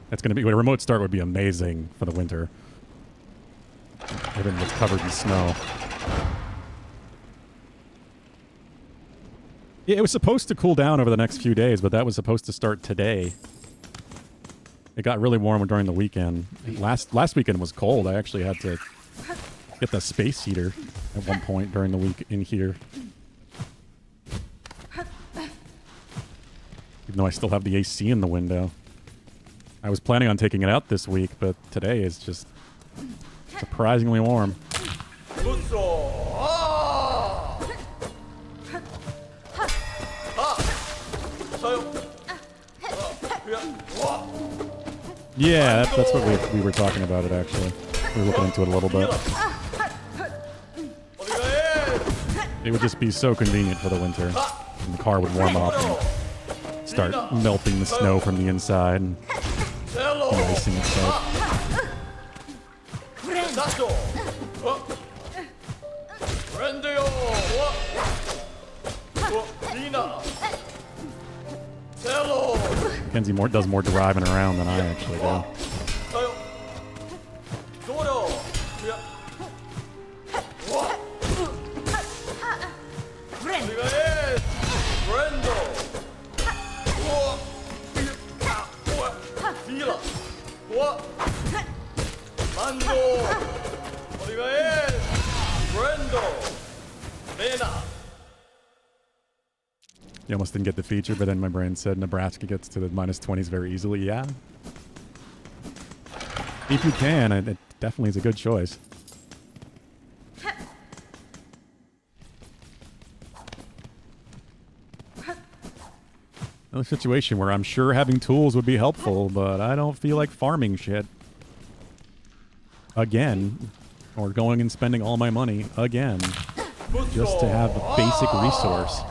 That's going to be... A remote start would be amazing for the winter. Everything gets covered in snow. Yeah, it was supposed to cool down over the next few days, but that was supposed to start today. It got really warm during the weekend. Last weekend was cold. I actually had to get the space heater at one point during the week in here. Even though I still have the AC in the window. I was planning on taking it out this week, but today is just surprisingly warm. Yeah, that's what we were talking about it, actually. We were looking into it a little bit. It would just be so convenient for the winter. And the car would warm up and start melting the snow from the inside and icing itself. Kenzie does more driving around than I actually do. You almost didn't get the feature, but then my brain said Nebraska gets to the -20s very easily. Yeah. If you can, it definitely is a good choice. Another situation where I'm sure having tools would be helpful, but I don't feel like farming shit. Again. Or going and spending all my money again. Just to have a basic resource.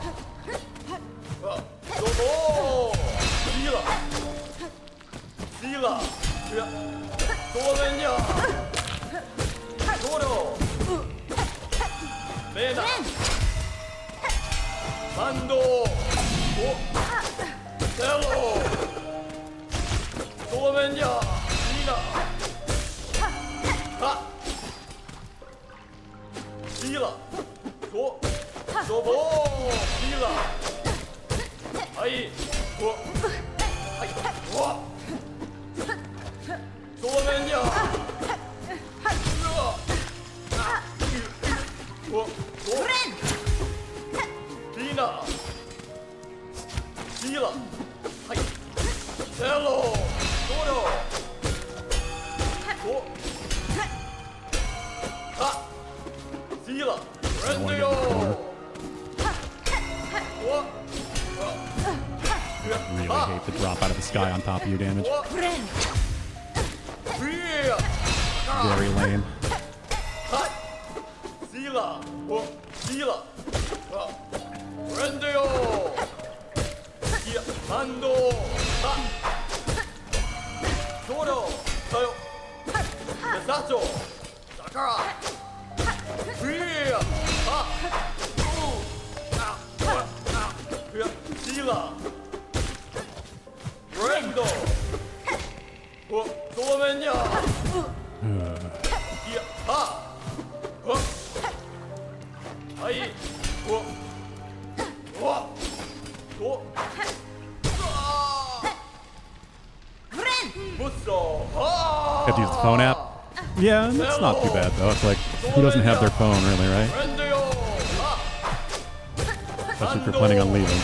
Sky on top of you damage. Very lame. Got to use the phone app. Yeah, and that's not too bad though. It's like, who doesn't have their phone really, right? Especially if you're planning on leaving.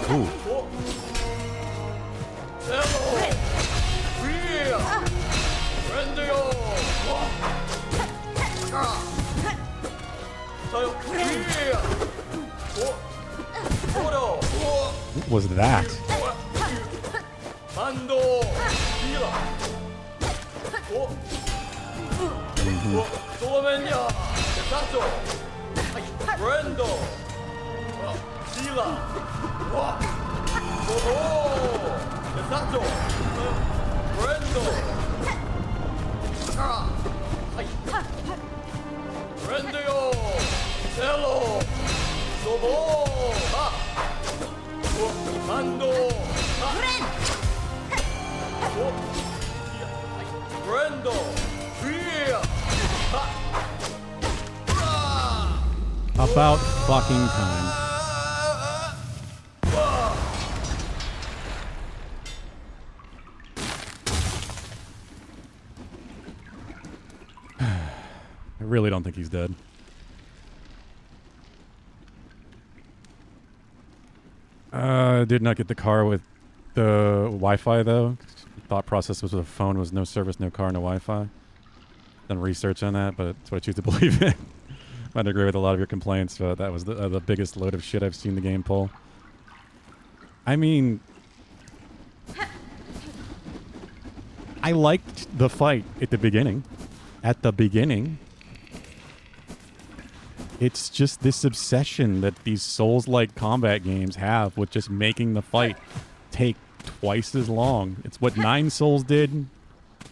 Ooh. What was that? About fucking time. I really don't think he's dead. Did not get the car with the Wi-Fi though. Thought process was with a phone was no service, no car, no Wi-Fi. Done research on that, but that's what I choose to believe in. I'd agree with a lot of your complaints, but that was the biggest load of shit I've seen the game pull. I mean, I liked the fight at the beginning. At the beginning. It's just this obsession that these Souls-like combat games have with just making the fight take twice as long. It's what 9 Souls did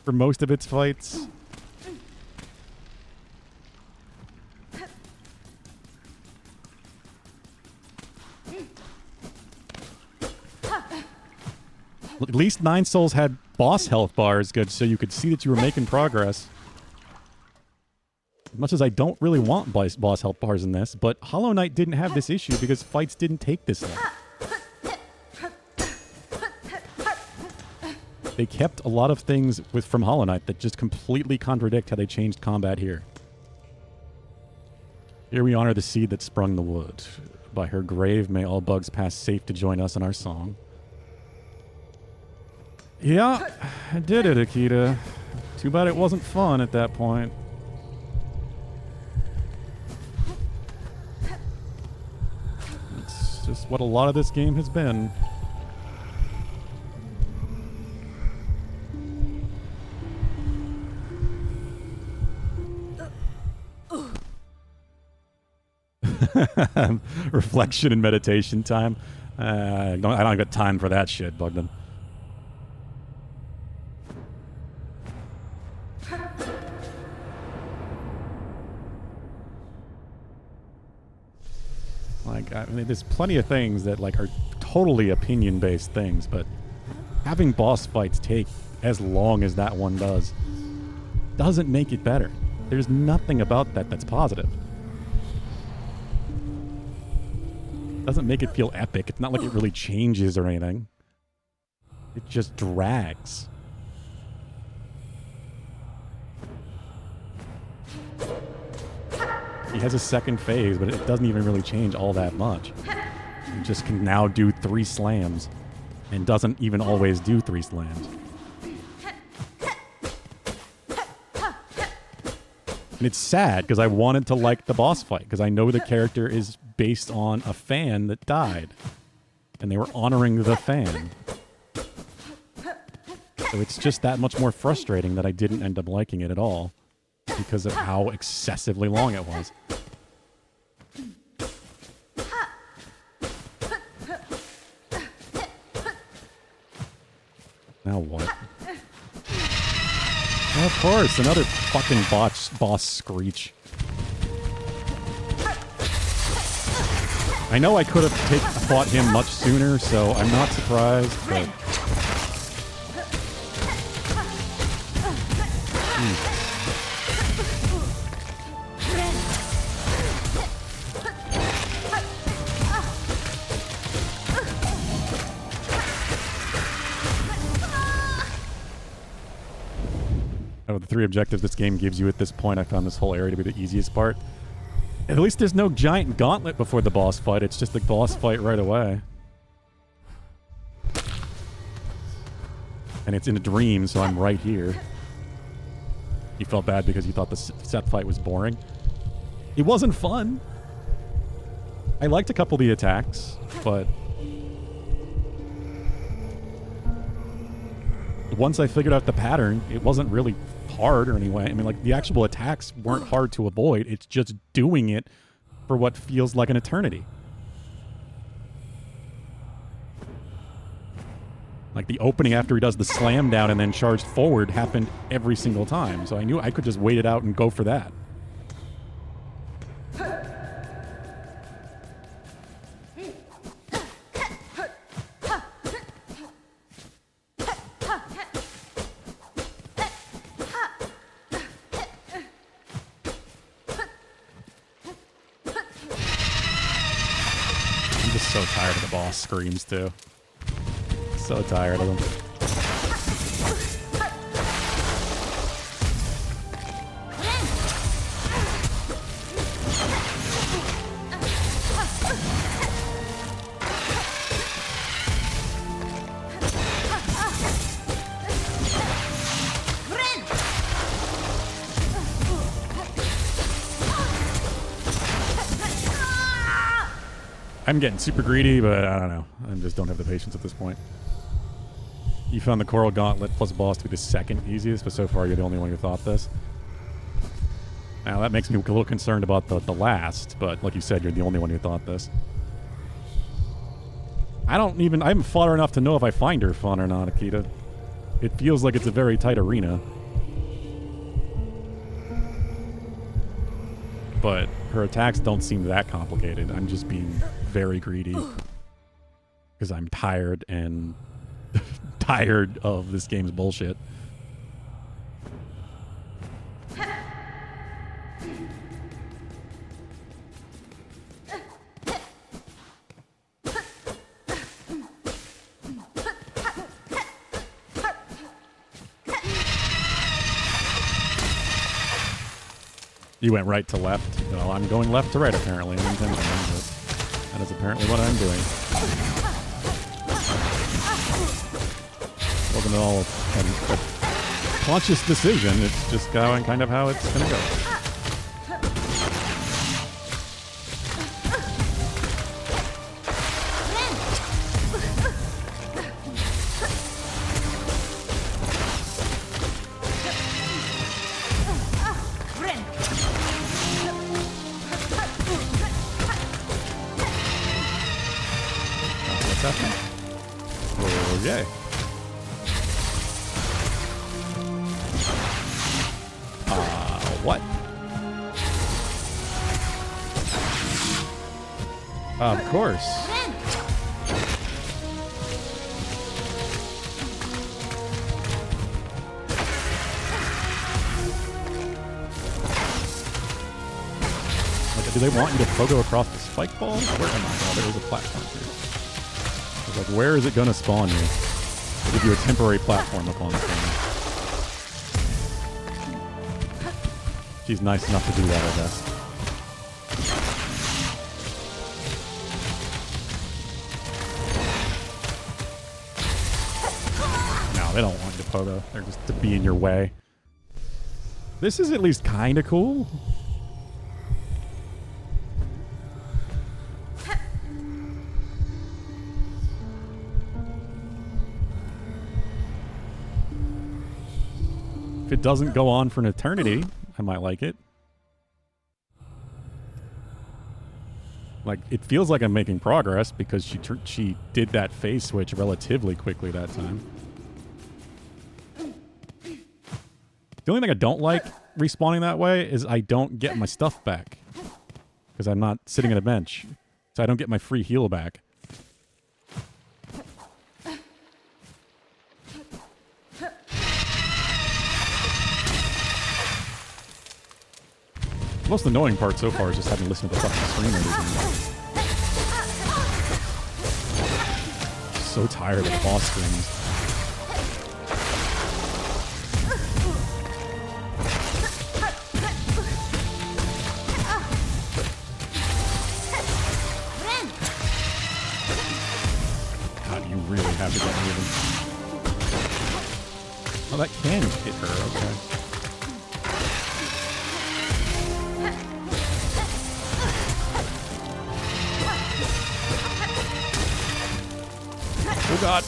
for most of its fights. At least 9 Souls had boss health bars good so you could see that you were making progress. As much as I don't really want boss health bars in this, but Hollow Knight didn't have this issue because fights didn't take this long. They kept a lot of things from Hollow Knight that just completely contradict how they changed combat here. Here we honor the seed that sprung the wood. By her grave may all bugs pass safe to join us in our song. Yeah, I did it, Akita. Too bad it wasn't fun at that point. It's just what a lot of this game has been. Reflection and meditation time. I don't got time for that shit, Bugden. Like, I mean, there's plenty of things that like are totally opinion-based things, but having boss fights take as long as that one doesn't make it better. There's nothing about that that's positive. Doesn't make it feel epic. It's not like it really changes or anything. It just drags. He has a second phase, but it doesn't even really change all that much. He just can now do 3 slams and doesn't even always do 3 slams. And it's sad because I wanted to like the boss fight because I know the character is based on a fan that died. And they were honoring the fan. So it's just that much more frustrating that I didn't end up liking it at all. because of how excessively long it was. Now what? Oh, of course, another fucking boss screech. I know I could have fought him much sooner, so I'm not surprised, but... Out of the 3 objectives this game gives you at this point, I found this whole area to be the easiest part. At least there's no giant gauntlet before the boss fight. It's just the boss fight right away. And it's in a dream, so I'm right here. You felt bad because you thought the set fight was boring. It wasn't fun. I liked a couple of the attacks, but... once I figured out the pattern, it wasn't really hard or anyway. I mean, like, the actual attacks weren't hard to avoid. It's just doing it for what feels like an eternity. Like, the opening after he does the slam down and then charged forward happened every single time. So I knew I could just wait it out and go for that. So tired of the boss screams too. So tired of them. I'm getting super greedy, but I don't know. I just don't have the patience at this point. You found the Coral Gauntlet plus boss to be the second easiest, but so far you're the only one who thought this. Now that makes me a little concerned about the last, but like you said, you're the only one who thought this. I haven't fought her enough to know if I find her fun or not, Akita. It feels like it's a very tight arena. But her attacks don't seem that complicated. I'm just being very greedy because I'm tired and tired of this game's bullshit. You went right to left. Well, I'm going left to right, apparently. Unintentionally, but that is apparently what I'm doing. Wasn't at all a conscious decision. It's just going kind of how it's going to go. Oh, yay. What? Of course. Like, do they want you to pogo across the spike ball? Where am I? Oh, there is a platform here. Like, where is it going to spawn you? They give you a temporary platform upon spawn. She's nice enough to do that, I guess. No, they don't want you to pogo. They're just to be in your way. This is at least kind of cool. If it doesn't go on for an eternity, I might like it. Like, it feels like I'm making progress because she did that phase switch relatively quickly that time. The only thing I don't like respawning that way is I don't get my stuff back because I'm not sitting at a bench. So I don't get my free heal back. The most annoying part so far is just having to listen to the fucking stream every day. So tired of the boss streams. God, you really have to get moving. Oh, that can hit her, okay. Oh god.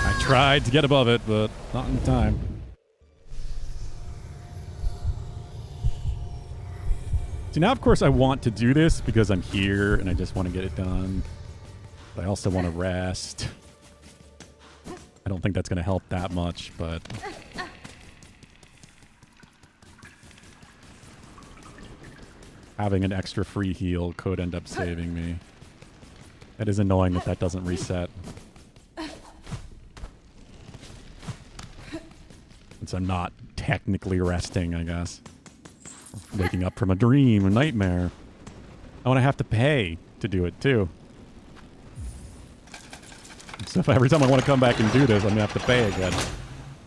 I tried to get above it, but not in time. See, now of course I want to do this because I'm here and I just want to get it done. But I also want to rest. I don't think that's going to help that much, but... having an extra free heal could end up saving me. It is annoying that that doesn't reset. Since I'm not technically resting, I guess. Waking up from a dream, a nightmare. I want to have to pay to do it, too. So if every time I want to come back and do this, I'm going to have to pay again.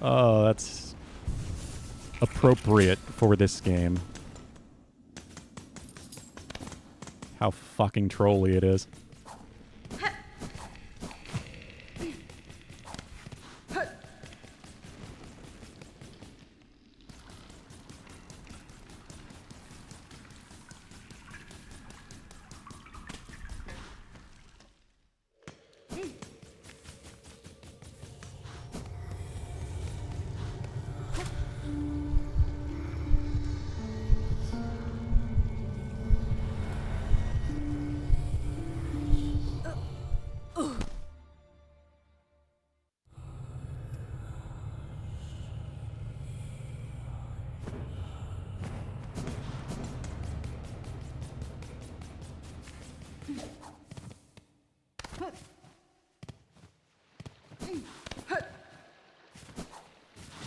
Oh, that's appropriate for this game. How fucking trolly it is.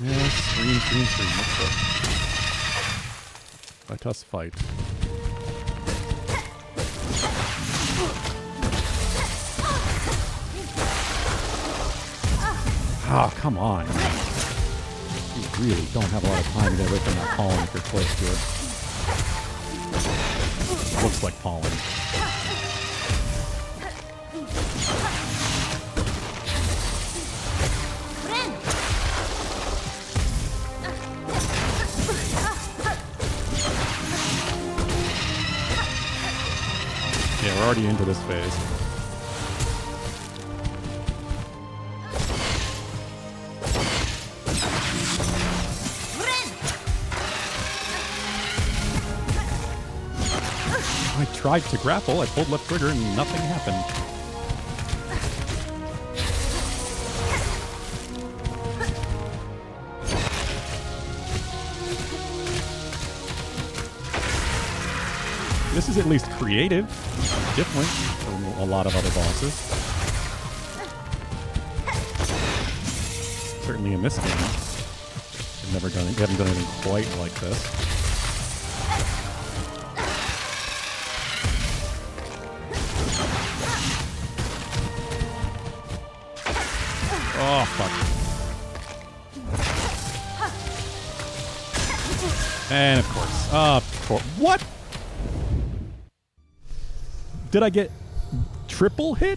Stream. Let's go. Let us fight. Oh, come on. You really don't have a lot of time to get away from that pollen if you're close to it. Looks like pollen. Yeah, we're already into this phase. I tried to grapple, I pulled left trigger and nothing happened. This is at least creative, different from a lot of other bosses. Certainly in this game, we haven't done anything quite like this. Oh fuck! And of course, what? Did I get triple hit?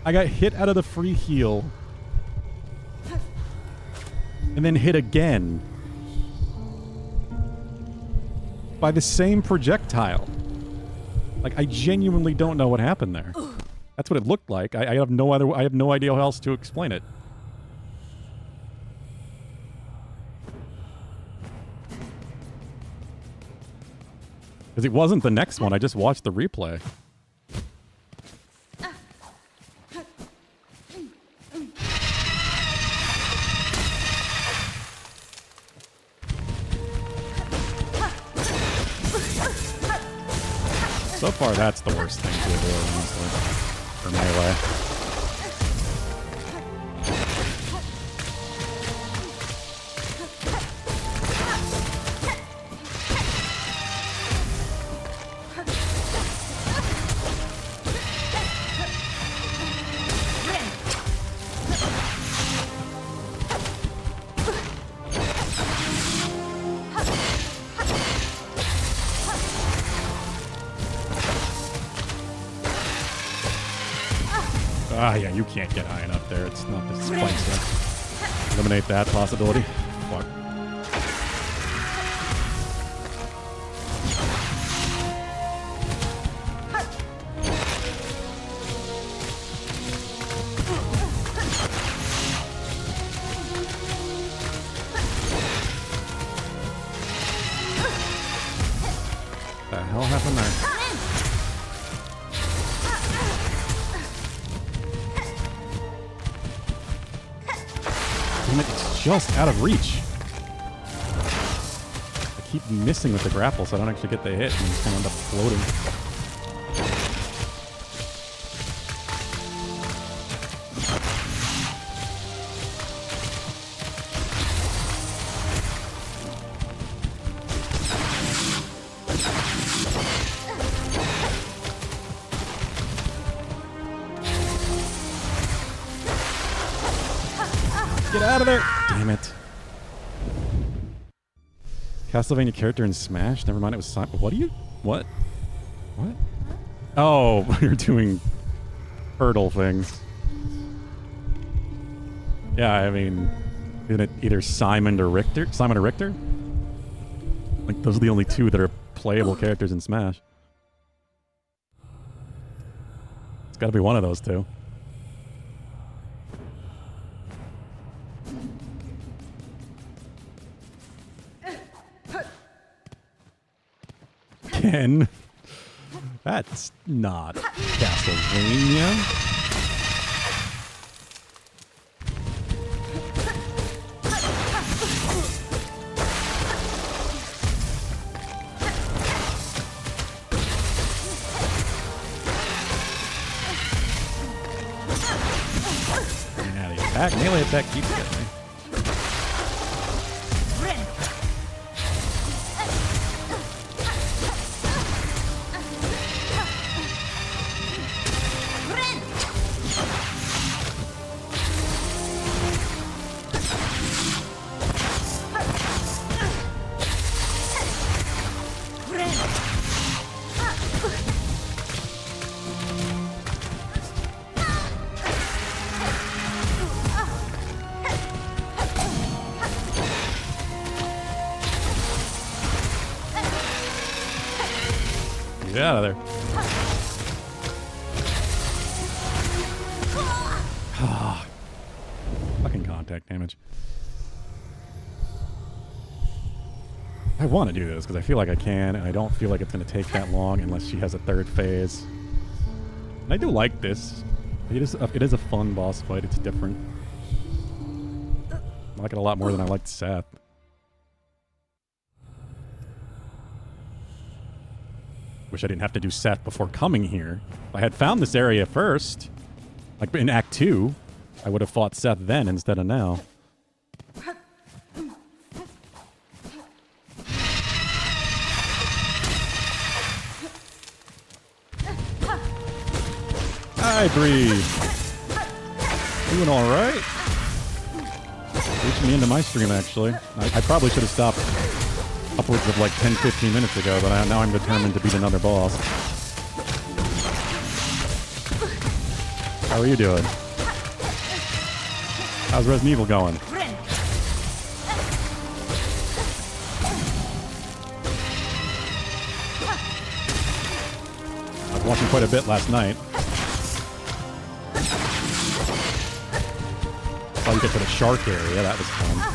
I got hit out of the free heal. and then hit again by the same projectile. Like, I genuinely don't know what happened there. That's what it looked like. I have no idea how else to explain it. Because it wasn't the next one. I just watched the replay. So far, that's the worst thing to do, honestly, for melee. Ah, yeah, you can't get high enough there. It's not the spikes there. Eliminate that possibility. Fuck. The hell happened there? It's just out of reach. I keep missing with the grapple, so I don't actually get the hit, and just kind of end up floating. Get out of there! Damn it. Castlevania character in Smash? Never mind, it was... What are you... What? What? Oh, you're doing hurdle things. Yeah, I mean... Isn't it either Simon or Richter? Simon or Richter? Like, those are the only two that are playable characters in Smash. It's gotta be one of those two. Ken. That's not Castlevania. Yeah, the attack, melee attack keeps getting me. Get out of there. Fucking contact damage. I want to do this because I feel like I can, and I don't feel like it's going to take that long unless she has a third phase. And I do like this. It is a fun boss fight. It's different. I like it a lot more than I liked Seth. Wish I didn't have to do Seth before coming here. If I had found this area first, like in Act 2, I would have fought Seth then instead of now. Hi, Bree. Doing all right. Reaching me into my stream, actually. I probably should have stopped upwards of like 10-15 minutes ago, but now I'm determined to beat another boss. How are you doing? How's Resident Evil going? Watching quite a bit last night. Saw you get to the shark area. That was fun.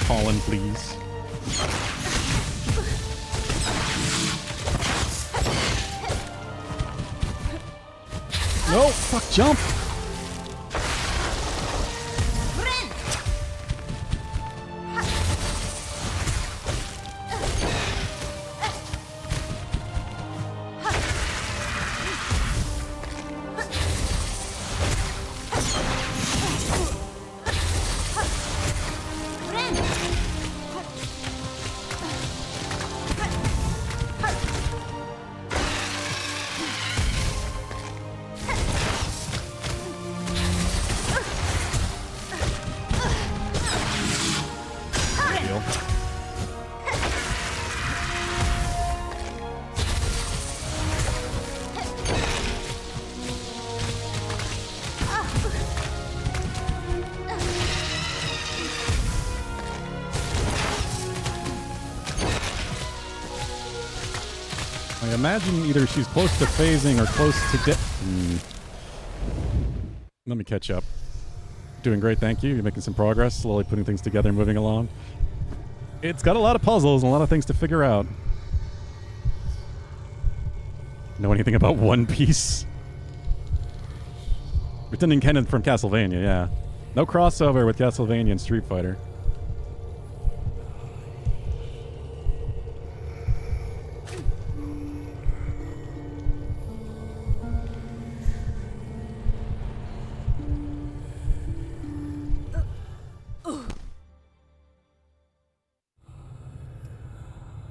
Colin, please. No, fuck, jump. I imagine either she's close to phasing or close to Let me catch up. Doing great, thank you. You're making some progress, slowly putting things together, moving along. It's got a lot of puzzles and a lot of things to figure out. Know anything about One Piece? Pretending Kenneth from Castlevania, yeah. No crossover with Castlevania and Street Fighter.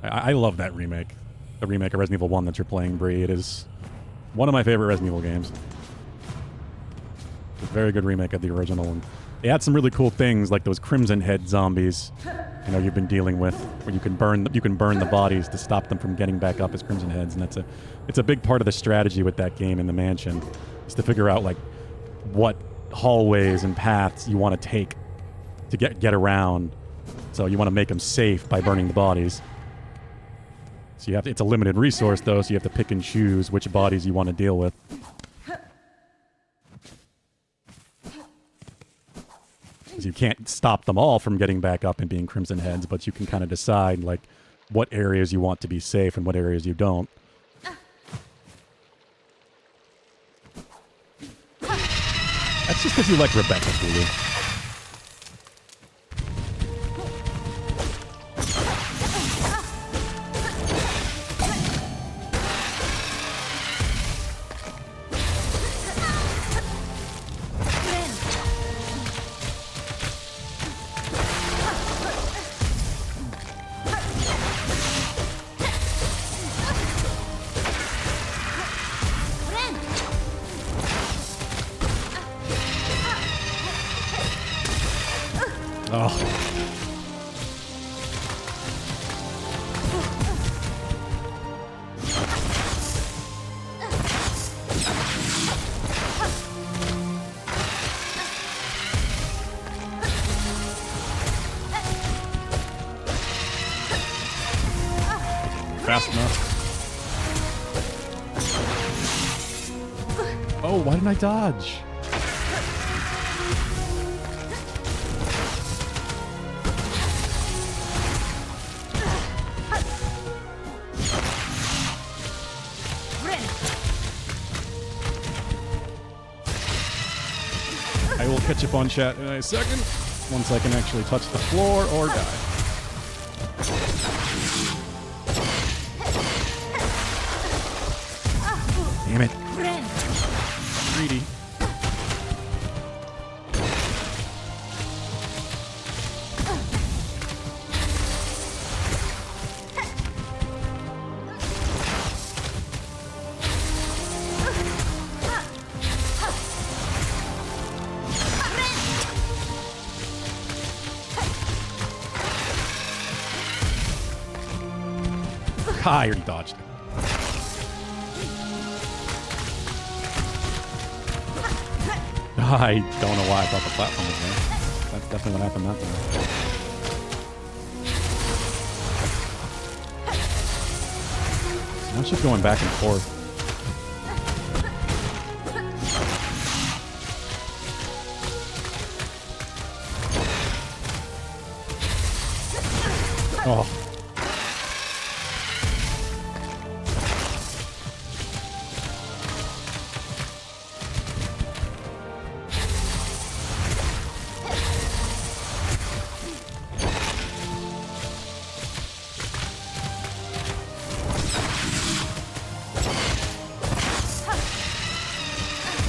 I love that remake. The remake of Resident Evil 1 that you're playing, Bree. It is one of my favorite Resident Evil games. It's a very good remake of the original. And they had some really cool things like those Crimson Head zombies, you know, you've been dealing with, where you can burn the bodies to stop them from getting back up as Crimson Heads, and it's a big part of the strategy with that game in the mansion, is to figure out like what hallways and paths you want to take to get around. So you want to make them safe by burning the bodies. So you have to, it's a limited resource though, so you have to pick and choose which bodies you want to deal with. Because you can't stop them all from getting back up and being Crimson Heads, but you can kind of decide like what areas you want to be safe and what areas you don't. That's just because you like Rebecca, Hulu. Fast enough. Oh, why didn't I dodge? I will catch up on chat in a second, once I can actually touch the floor or die. Damn it. Greedy. I already dodged it. I don't know why I thought the platform was there. That's definitely what happened that time. Now she's going back and forth. Oh.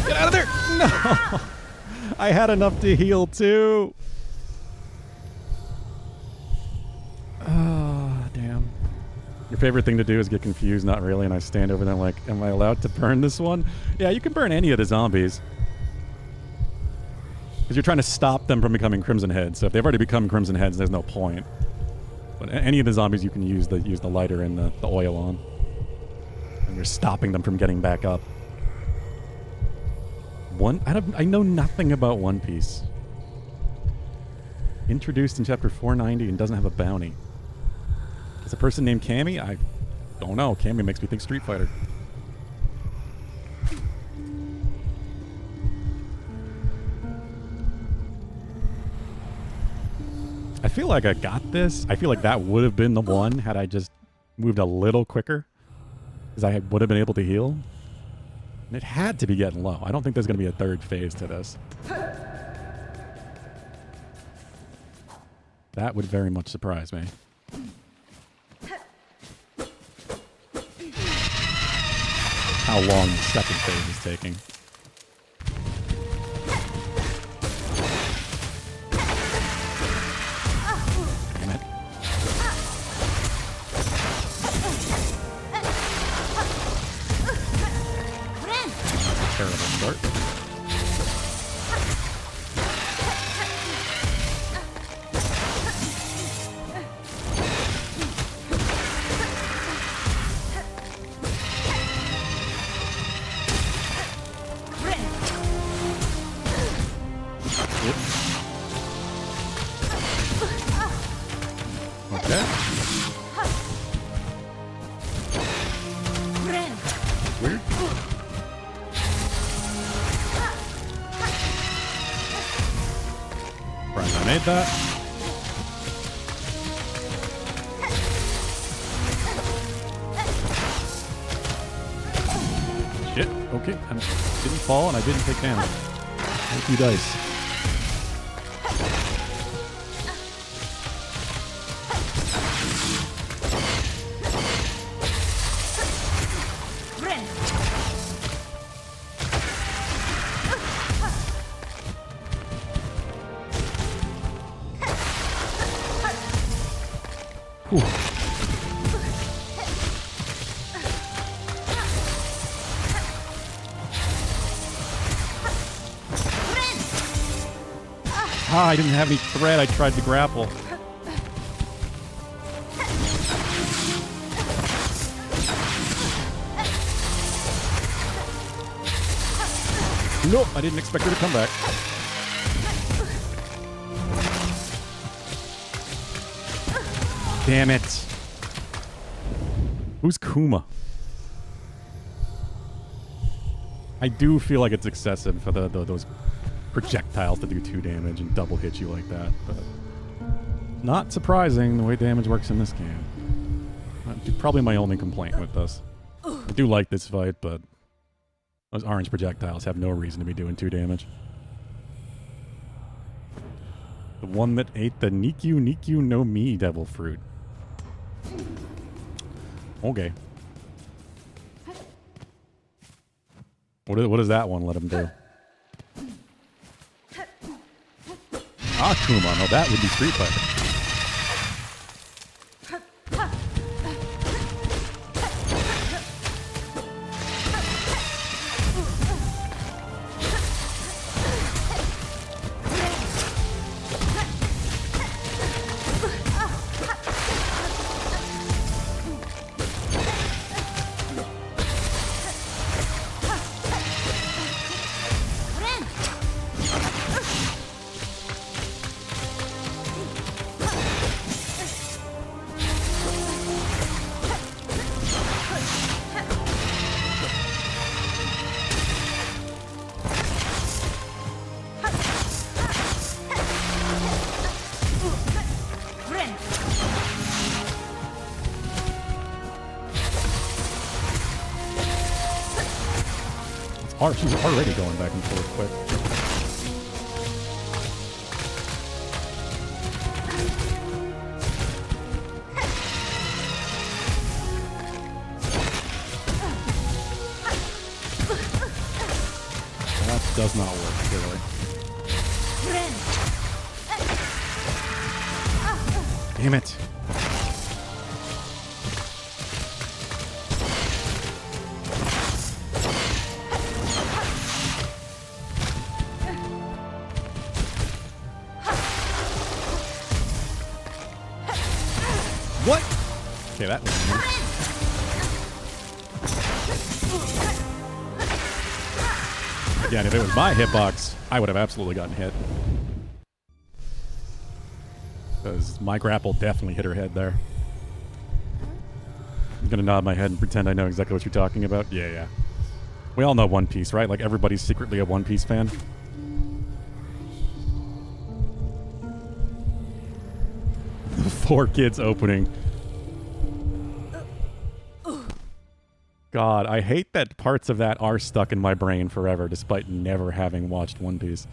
Get out of there! No! I had enough to heal too. Damn. Your favorite thing to do is get confused, not really, and I stand over there like, am I allowed to burn this one? Yeah, you can burn any of the zombies. Because you're trying to stop them from becoming Crimson Heads, so if they've already become Crimson Heads, there's no point. But any of the zombies you can use the lighter and the oil on. And you're stopping them from getting back up. I know nothing about One Piece. Introduced in chapter 490 and doesn't have a bounty. Is a person named Cammy? I don't know. Cammy makes me think Street Fighter. I feel like I got this. I feel like that would have been the one had I just moved a little quicker. Because I would have been able to heal. And it had to be getting low. I don't think there's going to be a third phase to this. That would very much surprise me. How long the second phase is taking. Damn it. That's a terrible start. Okay. Weird. Right, I made that. Shit. Okay. I didn't fall and I didn't take damage. Thank you, dice. Whew. Ah, I didn't have any thread. I tried to grapple. Nope, I didn't expect her to come back. Damn it. Who's Kuma? I do feel like it's excessive for those projectiles to do 2 damage and double hit you like that, but not surprising the way damage works in this game. Probably my only complaint with this. I do like this fight, but those orange projectiles have no reason to be doing 2 damage. The one that ate the Nikyu no Mi devil fruit. Okay. What does that one let him do? Akuma. No, that would be Street Fighter. She's already going back and forth quick. That does not work, clearly. Damn it. What? Okay, that was weird. Again, if it was my hitbox, I would have absolutely gotten hit. Because my grapple definitely hit her head there. I'm gonna nod my head and pretend I know exactly what you're talking about. Yeah, yeah. We all know One Piece, right? Like, everybody's secretly a One Piece fan. The 4Kids opening. God, I hate that parts of that are stuck in my brain forever, despite never having watched One Piece.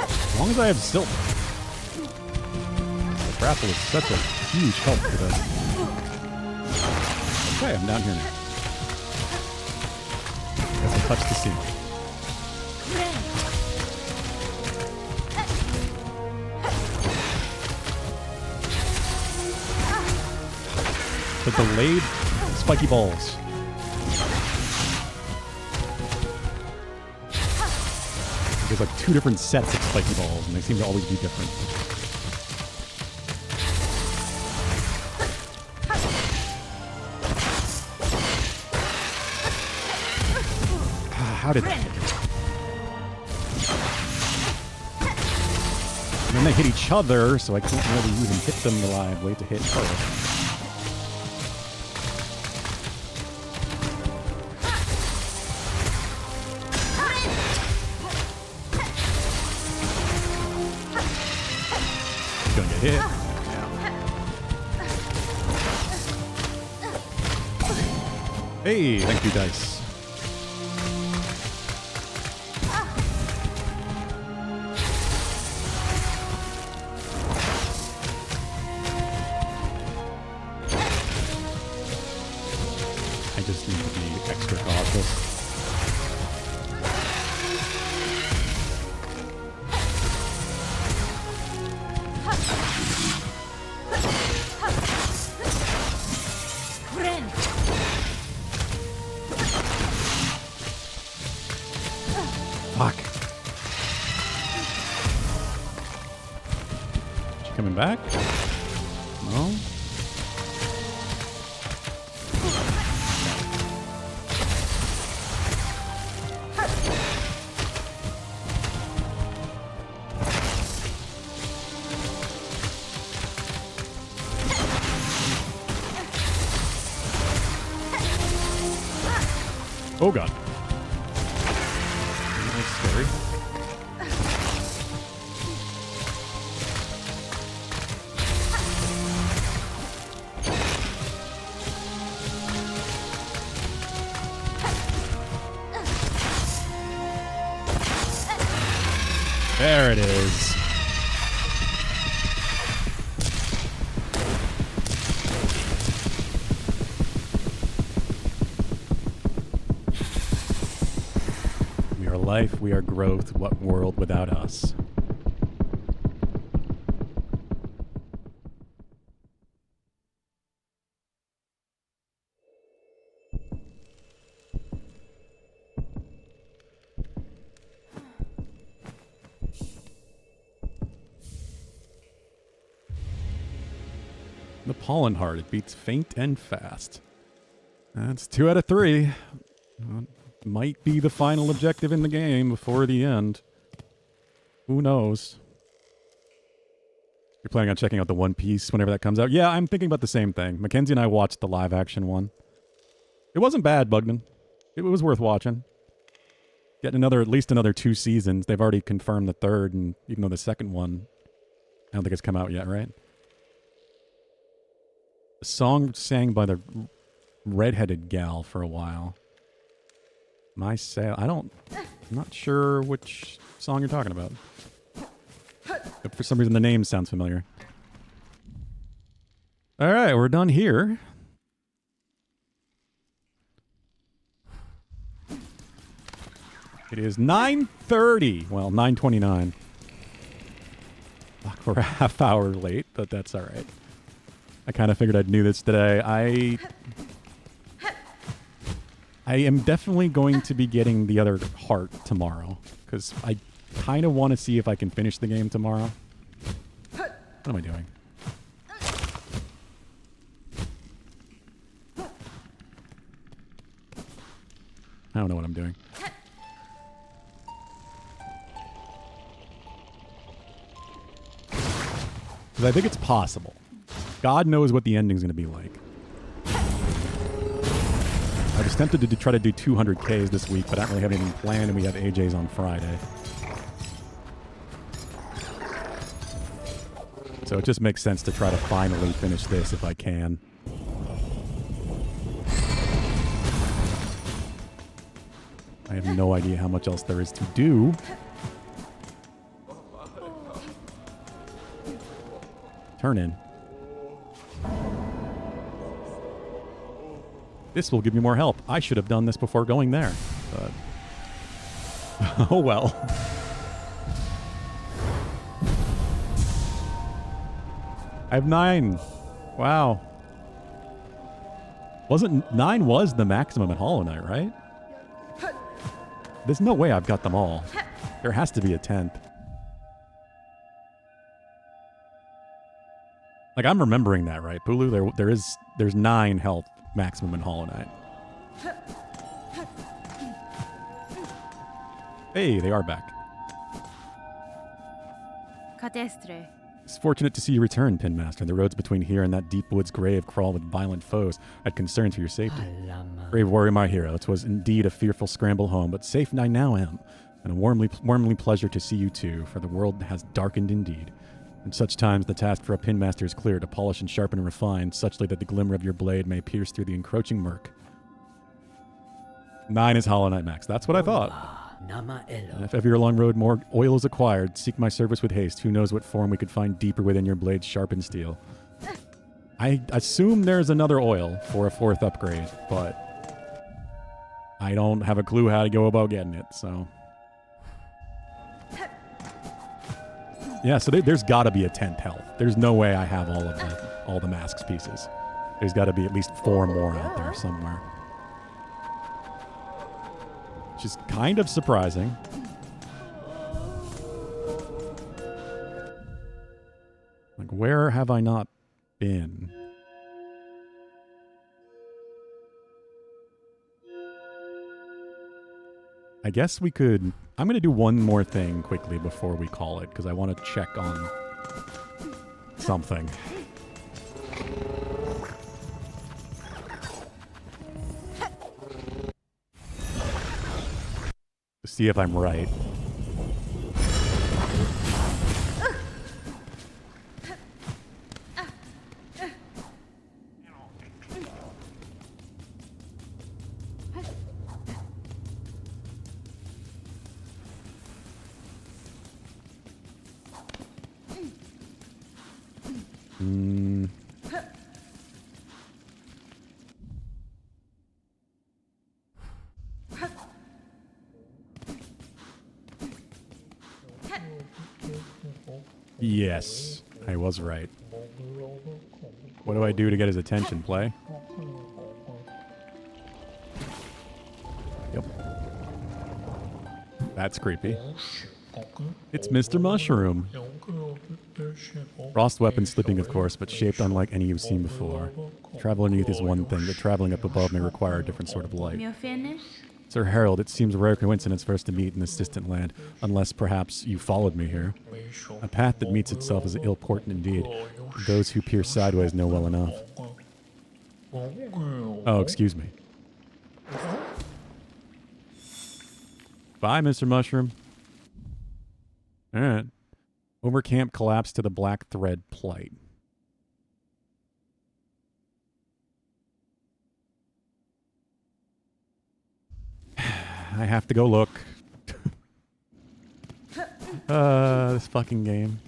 As long as I have silk. The grapple is such a huge help for this. Okay, I'm down here now. Guess I'll touch the ceiling. The delayed spiky balls. There's like 2 different sets of spiky balls, and they seem to always be different. How did that hit? And then they hit each other, so I can't really even hit them the live way to hit her. Hit. Yeah. Hey, thank you, dice. I just need to be extra cautious. Fuck. She coming back? No? Oh god. That's scary. There it is. We are life, we are growth, what world without us? The Pollen Heart. It beats faint and fast. That's 2 out of 3. Might be the final objective in the game before the end. Who knows? You're planning on checking out the One Piece whenever that comes out? Yeah, I'm thinking about the same thing. Mackenzie and I watched the live action one. It wasn't bad, Bugman. It was worth watching. Getting at least another 2 seasons. They've already confirmed the 3rd, and even though the 2nd one, I don't think it's come out yet, right? A song sang by the redheaded gal for a while. My Sail. I'm not sure which song you're talking about. But for some reason, the name sounds familiar. All right, we're done here. It is 9:30. Well, 9:29. Fuck, we're a half hour late, but that's all right. I kind of figured I'd do this today. I am definitely going to be getting the other heart tomorrow, because I kind of want to see if I can finish the game tomorrow. What am I doing? I don't know what I'm doing. Because I think it's possible. God knows what the ending's going to be like. I was tempted to try to do 200 Ks this week, but I don't really have anything planned, and we have AJ's on Friday. So it just makes sense to try to finally finish this if I can. I have no idea how much else there is to do. Turn in. This will give me more help. I should have done this before going there, but oh well. I have 9. Wow. 9 was the maximum at Hollow Knight, right? There's no way I've got them all. There has to be a 10th. Like, I'm remembering that, right, Pulu? There's 9 health maximum in Hollow Knight. Hey, they are back. Catestre. It's fortunate to see you return, Pinmaster. The roads between here and that deep woods grave crawl with violent foes. I had concerns for your safety. Brave warrior, my hero. It was indeed a fearful scramble home, but safe I now am. And a warmly pleasure to see you too, for the world has darkened indeed. In such times, the task for a pinmaster is clear, to polish and sharpen and refine, suchly that the glimmer of your blade may pierce through the encroaching murk. 9 is Hollow Knight max. That's what I thought. And if ever along road more oil is acquired, seek my service with haste. Who knows what form we could find deeper within your blade's sharpened steel. I assume there's another oil for a 4th upgrade, but I don't have a clue how to go about getting it, so... Yeah, so there's got to be a 10th health. There's no way I have all the masks pieces. There's got to be at least 4 more out there somewhere. Which is kind of surprising. Like, where have I not been? I guess we could... I'm going to do one more thing quickly before we call it, because I want to check on something. To see if I'm right. Yes, I was right. What do I do to get his attention? Play? Yep. That's creepy. It's Mr. Mushroom. Frost weapon slipping, of course, but shaped unlike any you've seen before. Travel underneath is one thing, but traveling up above may require a different sort of light. You finished? Sir Harold, it seems a rare coincidence for us to meet in this distant land, unless perhaps you followed me here. A path that meets itself is ill portent indeed. Those who peer sideways know well enough. Oh, excuse me. Bye, Mr. Mushroom. Alright. Overcamp collapsed to the black thread plight. I have to go look. This fucking game.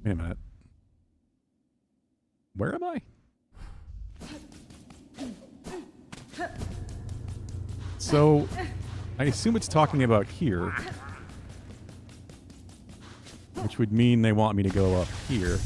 Wait a minute. Where am I? So, I assume it's talking about here. Which would mean they want me to go up here.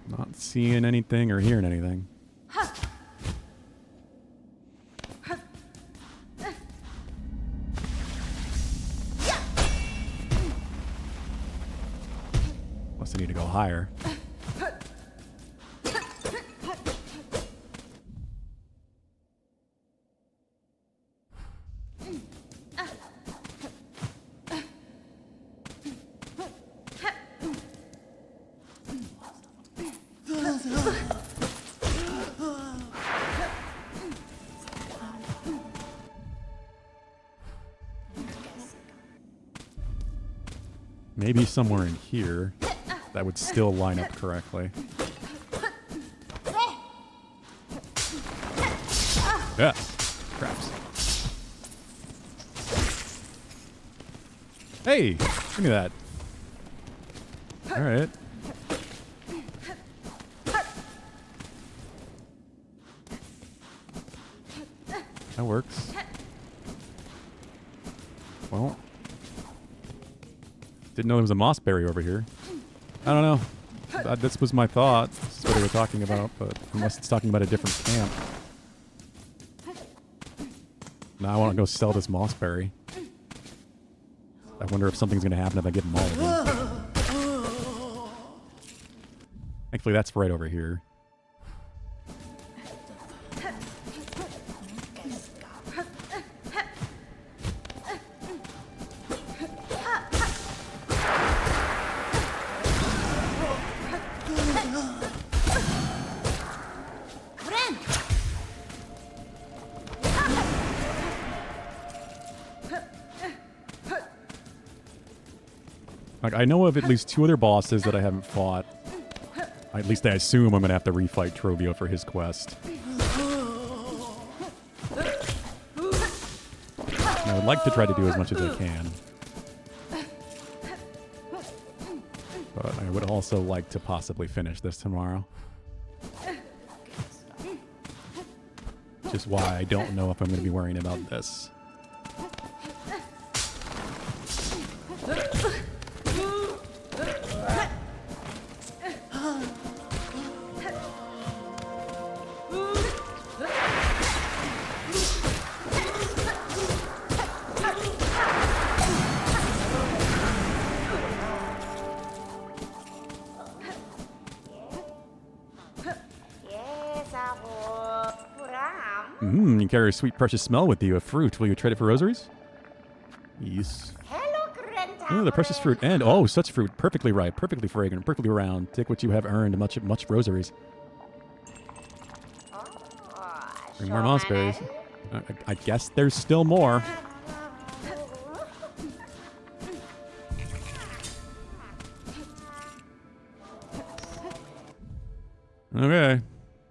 Not seeing anything or hearing anything. Unless I need to go higher. Maybe somewhere in here that would still line up correctly. Yeah, craps. Hey, give me that. All right. That works. Well. Didn't know there was a mossberry over here. I don't know. This was my thought. This is what they were talking about, but unless it's talking about a different camp. Now I want to go sell this mossberry. I wonder if something's going to happen if I give them all of them. Thankfully, that's right over here. Like, I know of at least 2 other bosses that I haven't fought. At least I assume I'm going to have to refight Trovio for his quest. And I would like to try to do as much as I can. But I would also like to possibly finish this tomorrow. Which is why I don't know if I'm going to be worrying about this. You carry a sweet, precious smell with you, a fruit. Will you trade it for rosaries? Yes. Oh, the precious fruit. And, oh, such fruit. Perfectly ripe, perfectly fragrant, perfectly round. Take what you have earned, much rosaries. Bring more mossberries. I guess there's still more. Okay.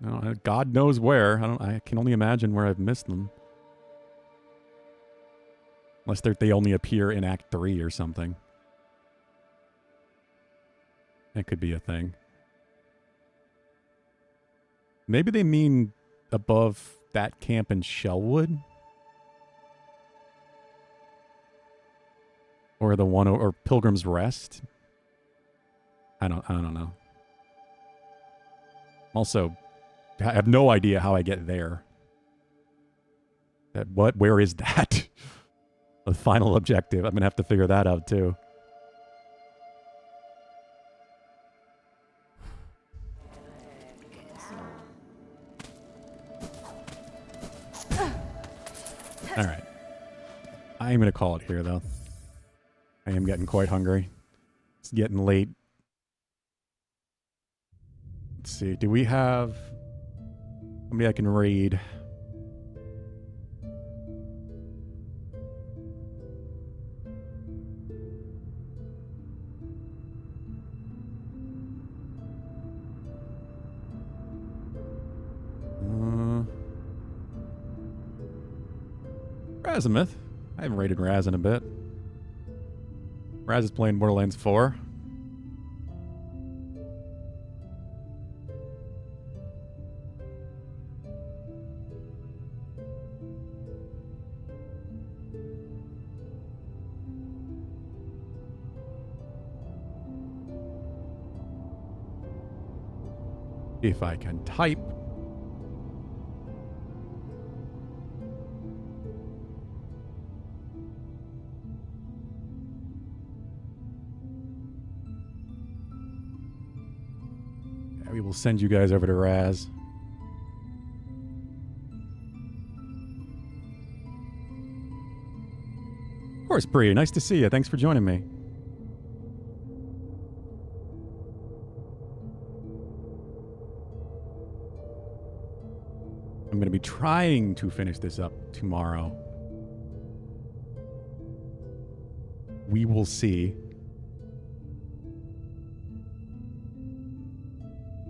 No, God knows where. I can only imagine where I've missed them. Unless they only appear in Act 3 or something. That could be a thing. Maybe they mean above that camp in Shellwood? Or the one or Pilgrim's Rest? I don't know. Also, I have no idea how I get there. Where is that? The final objective. I'm gonna have to figure that out too. All right. I am gonna call it here though. I am getting quite hungry. It's getting late. Let's see. Do we have... Maybe I can raid. Razimith. I haven't raided Raz in a bit. Raz is playing Borderlands 4. If I can type. Yeah, we will send you guys over to Raz. Of course, Bree. Nice to see you. Thanks for joining me. I'm going to be trying to finish this up tomorrow. We will see.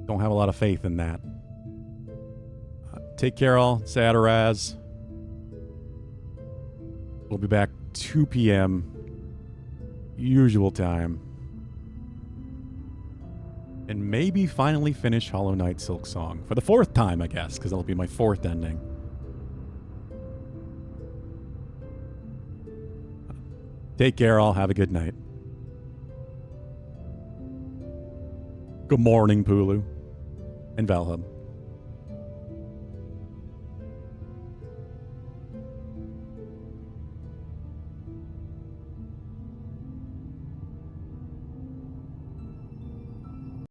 Don't have a lot of faith in that. Take care all. Say hi to Raz. We'll be back 2 p.m. usual time. And maybe finally finish Hollow Knight Silksong. For the 4th time, I guess, because that'll be my 4th ending. Take care all. Have a good night. Good morning, Pulu. And Valhub.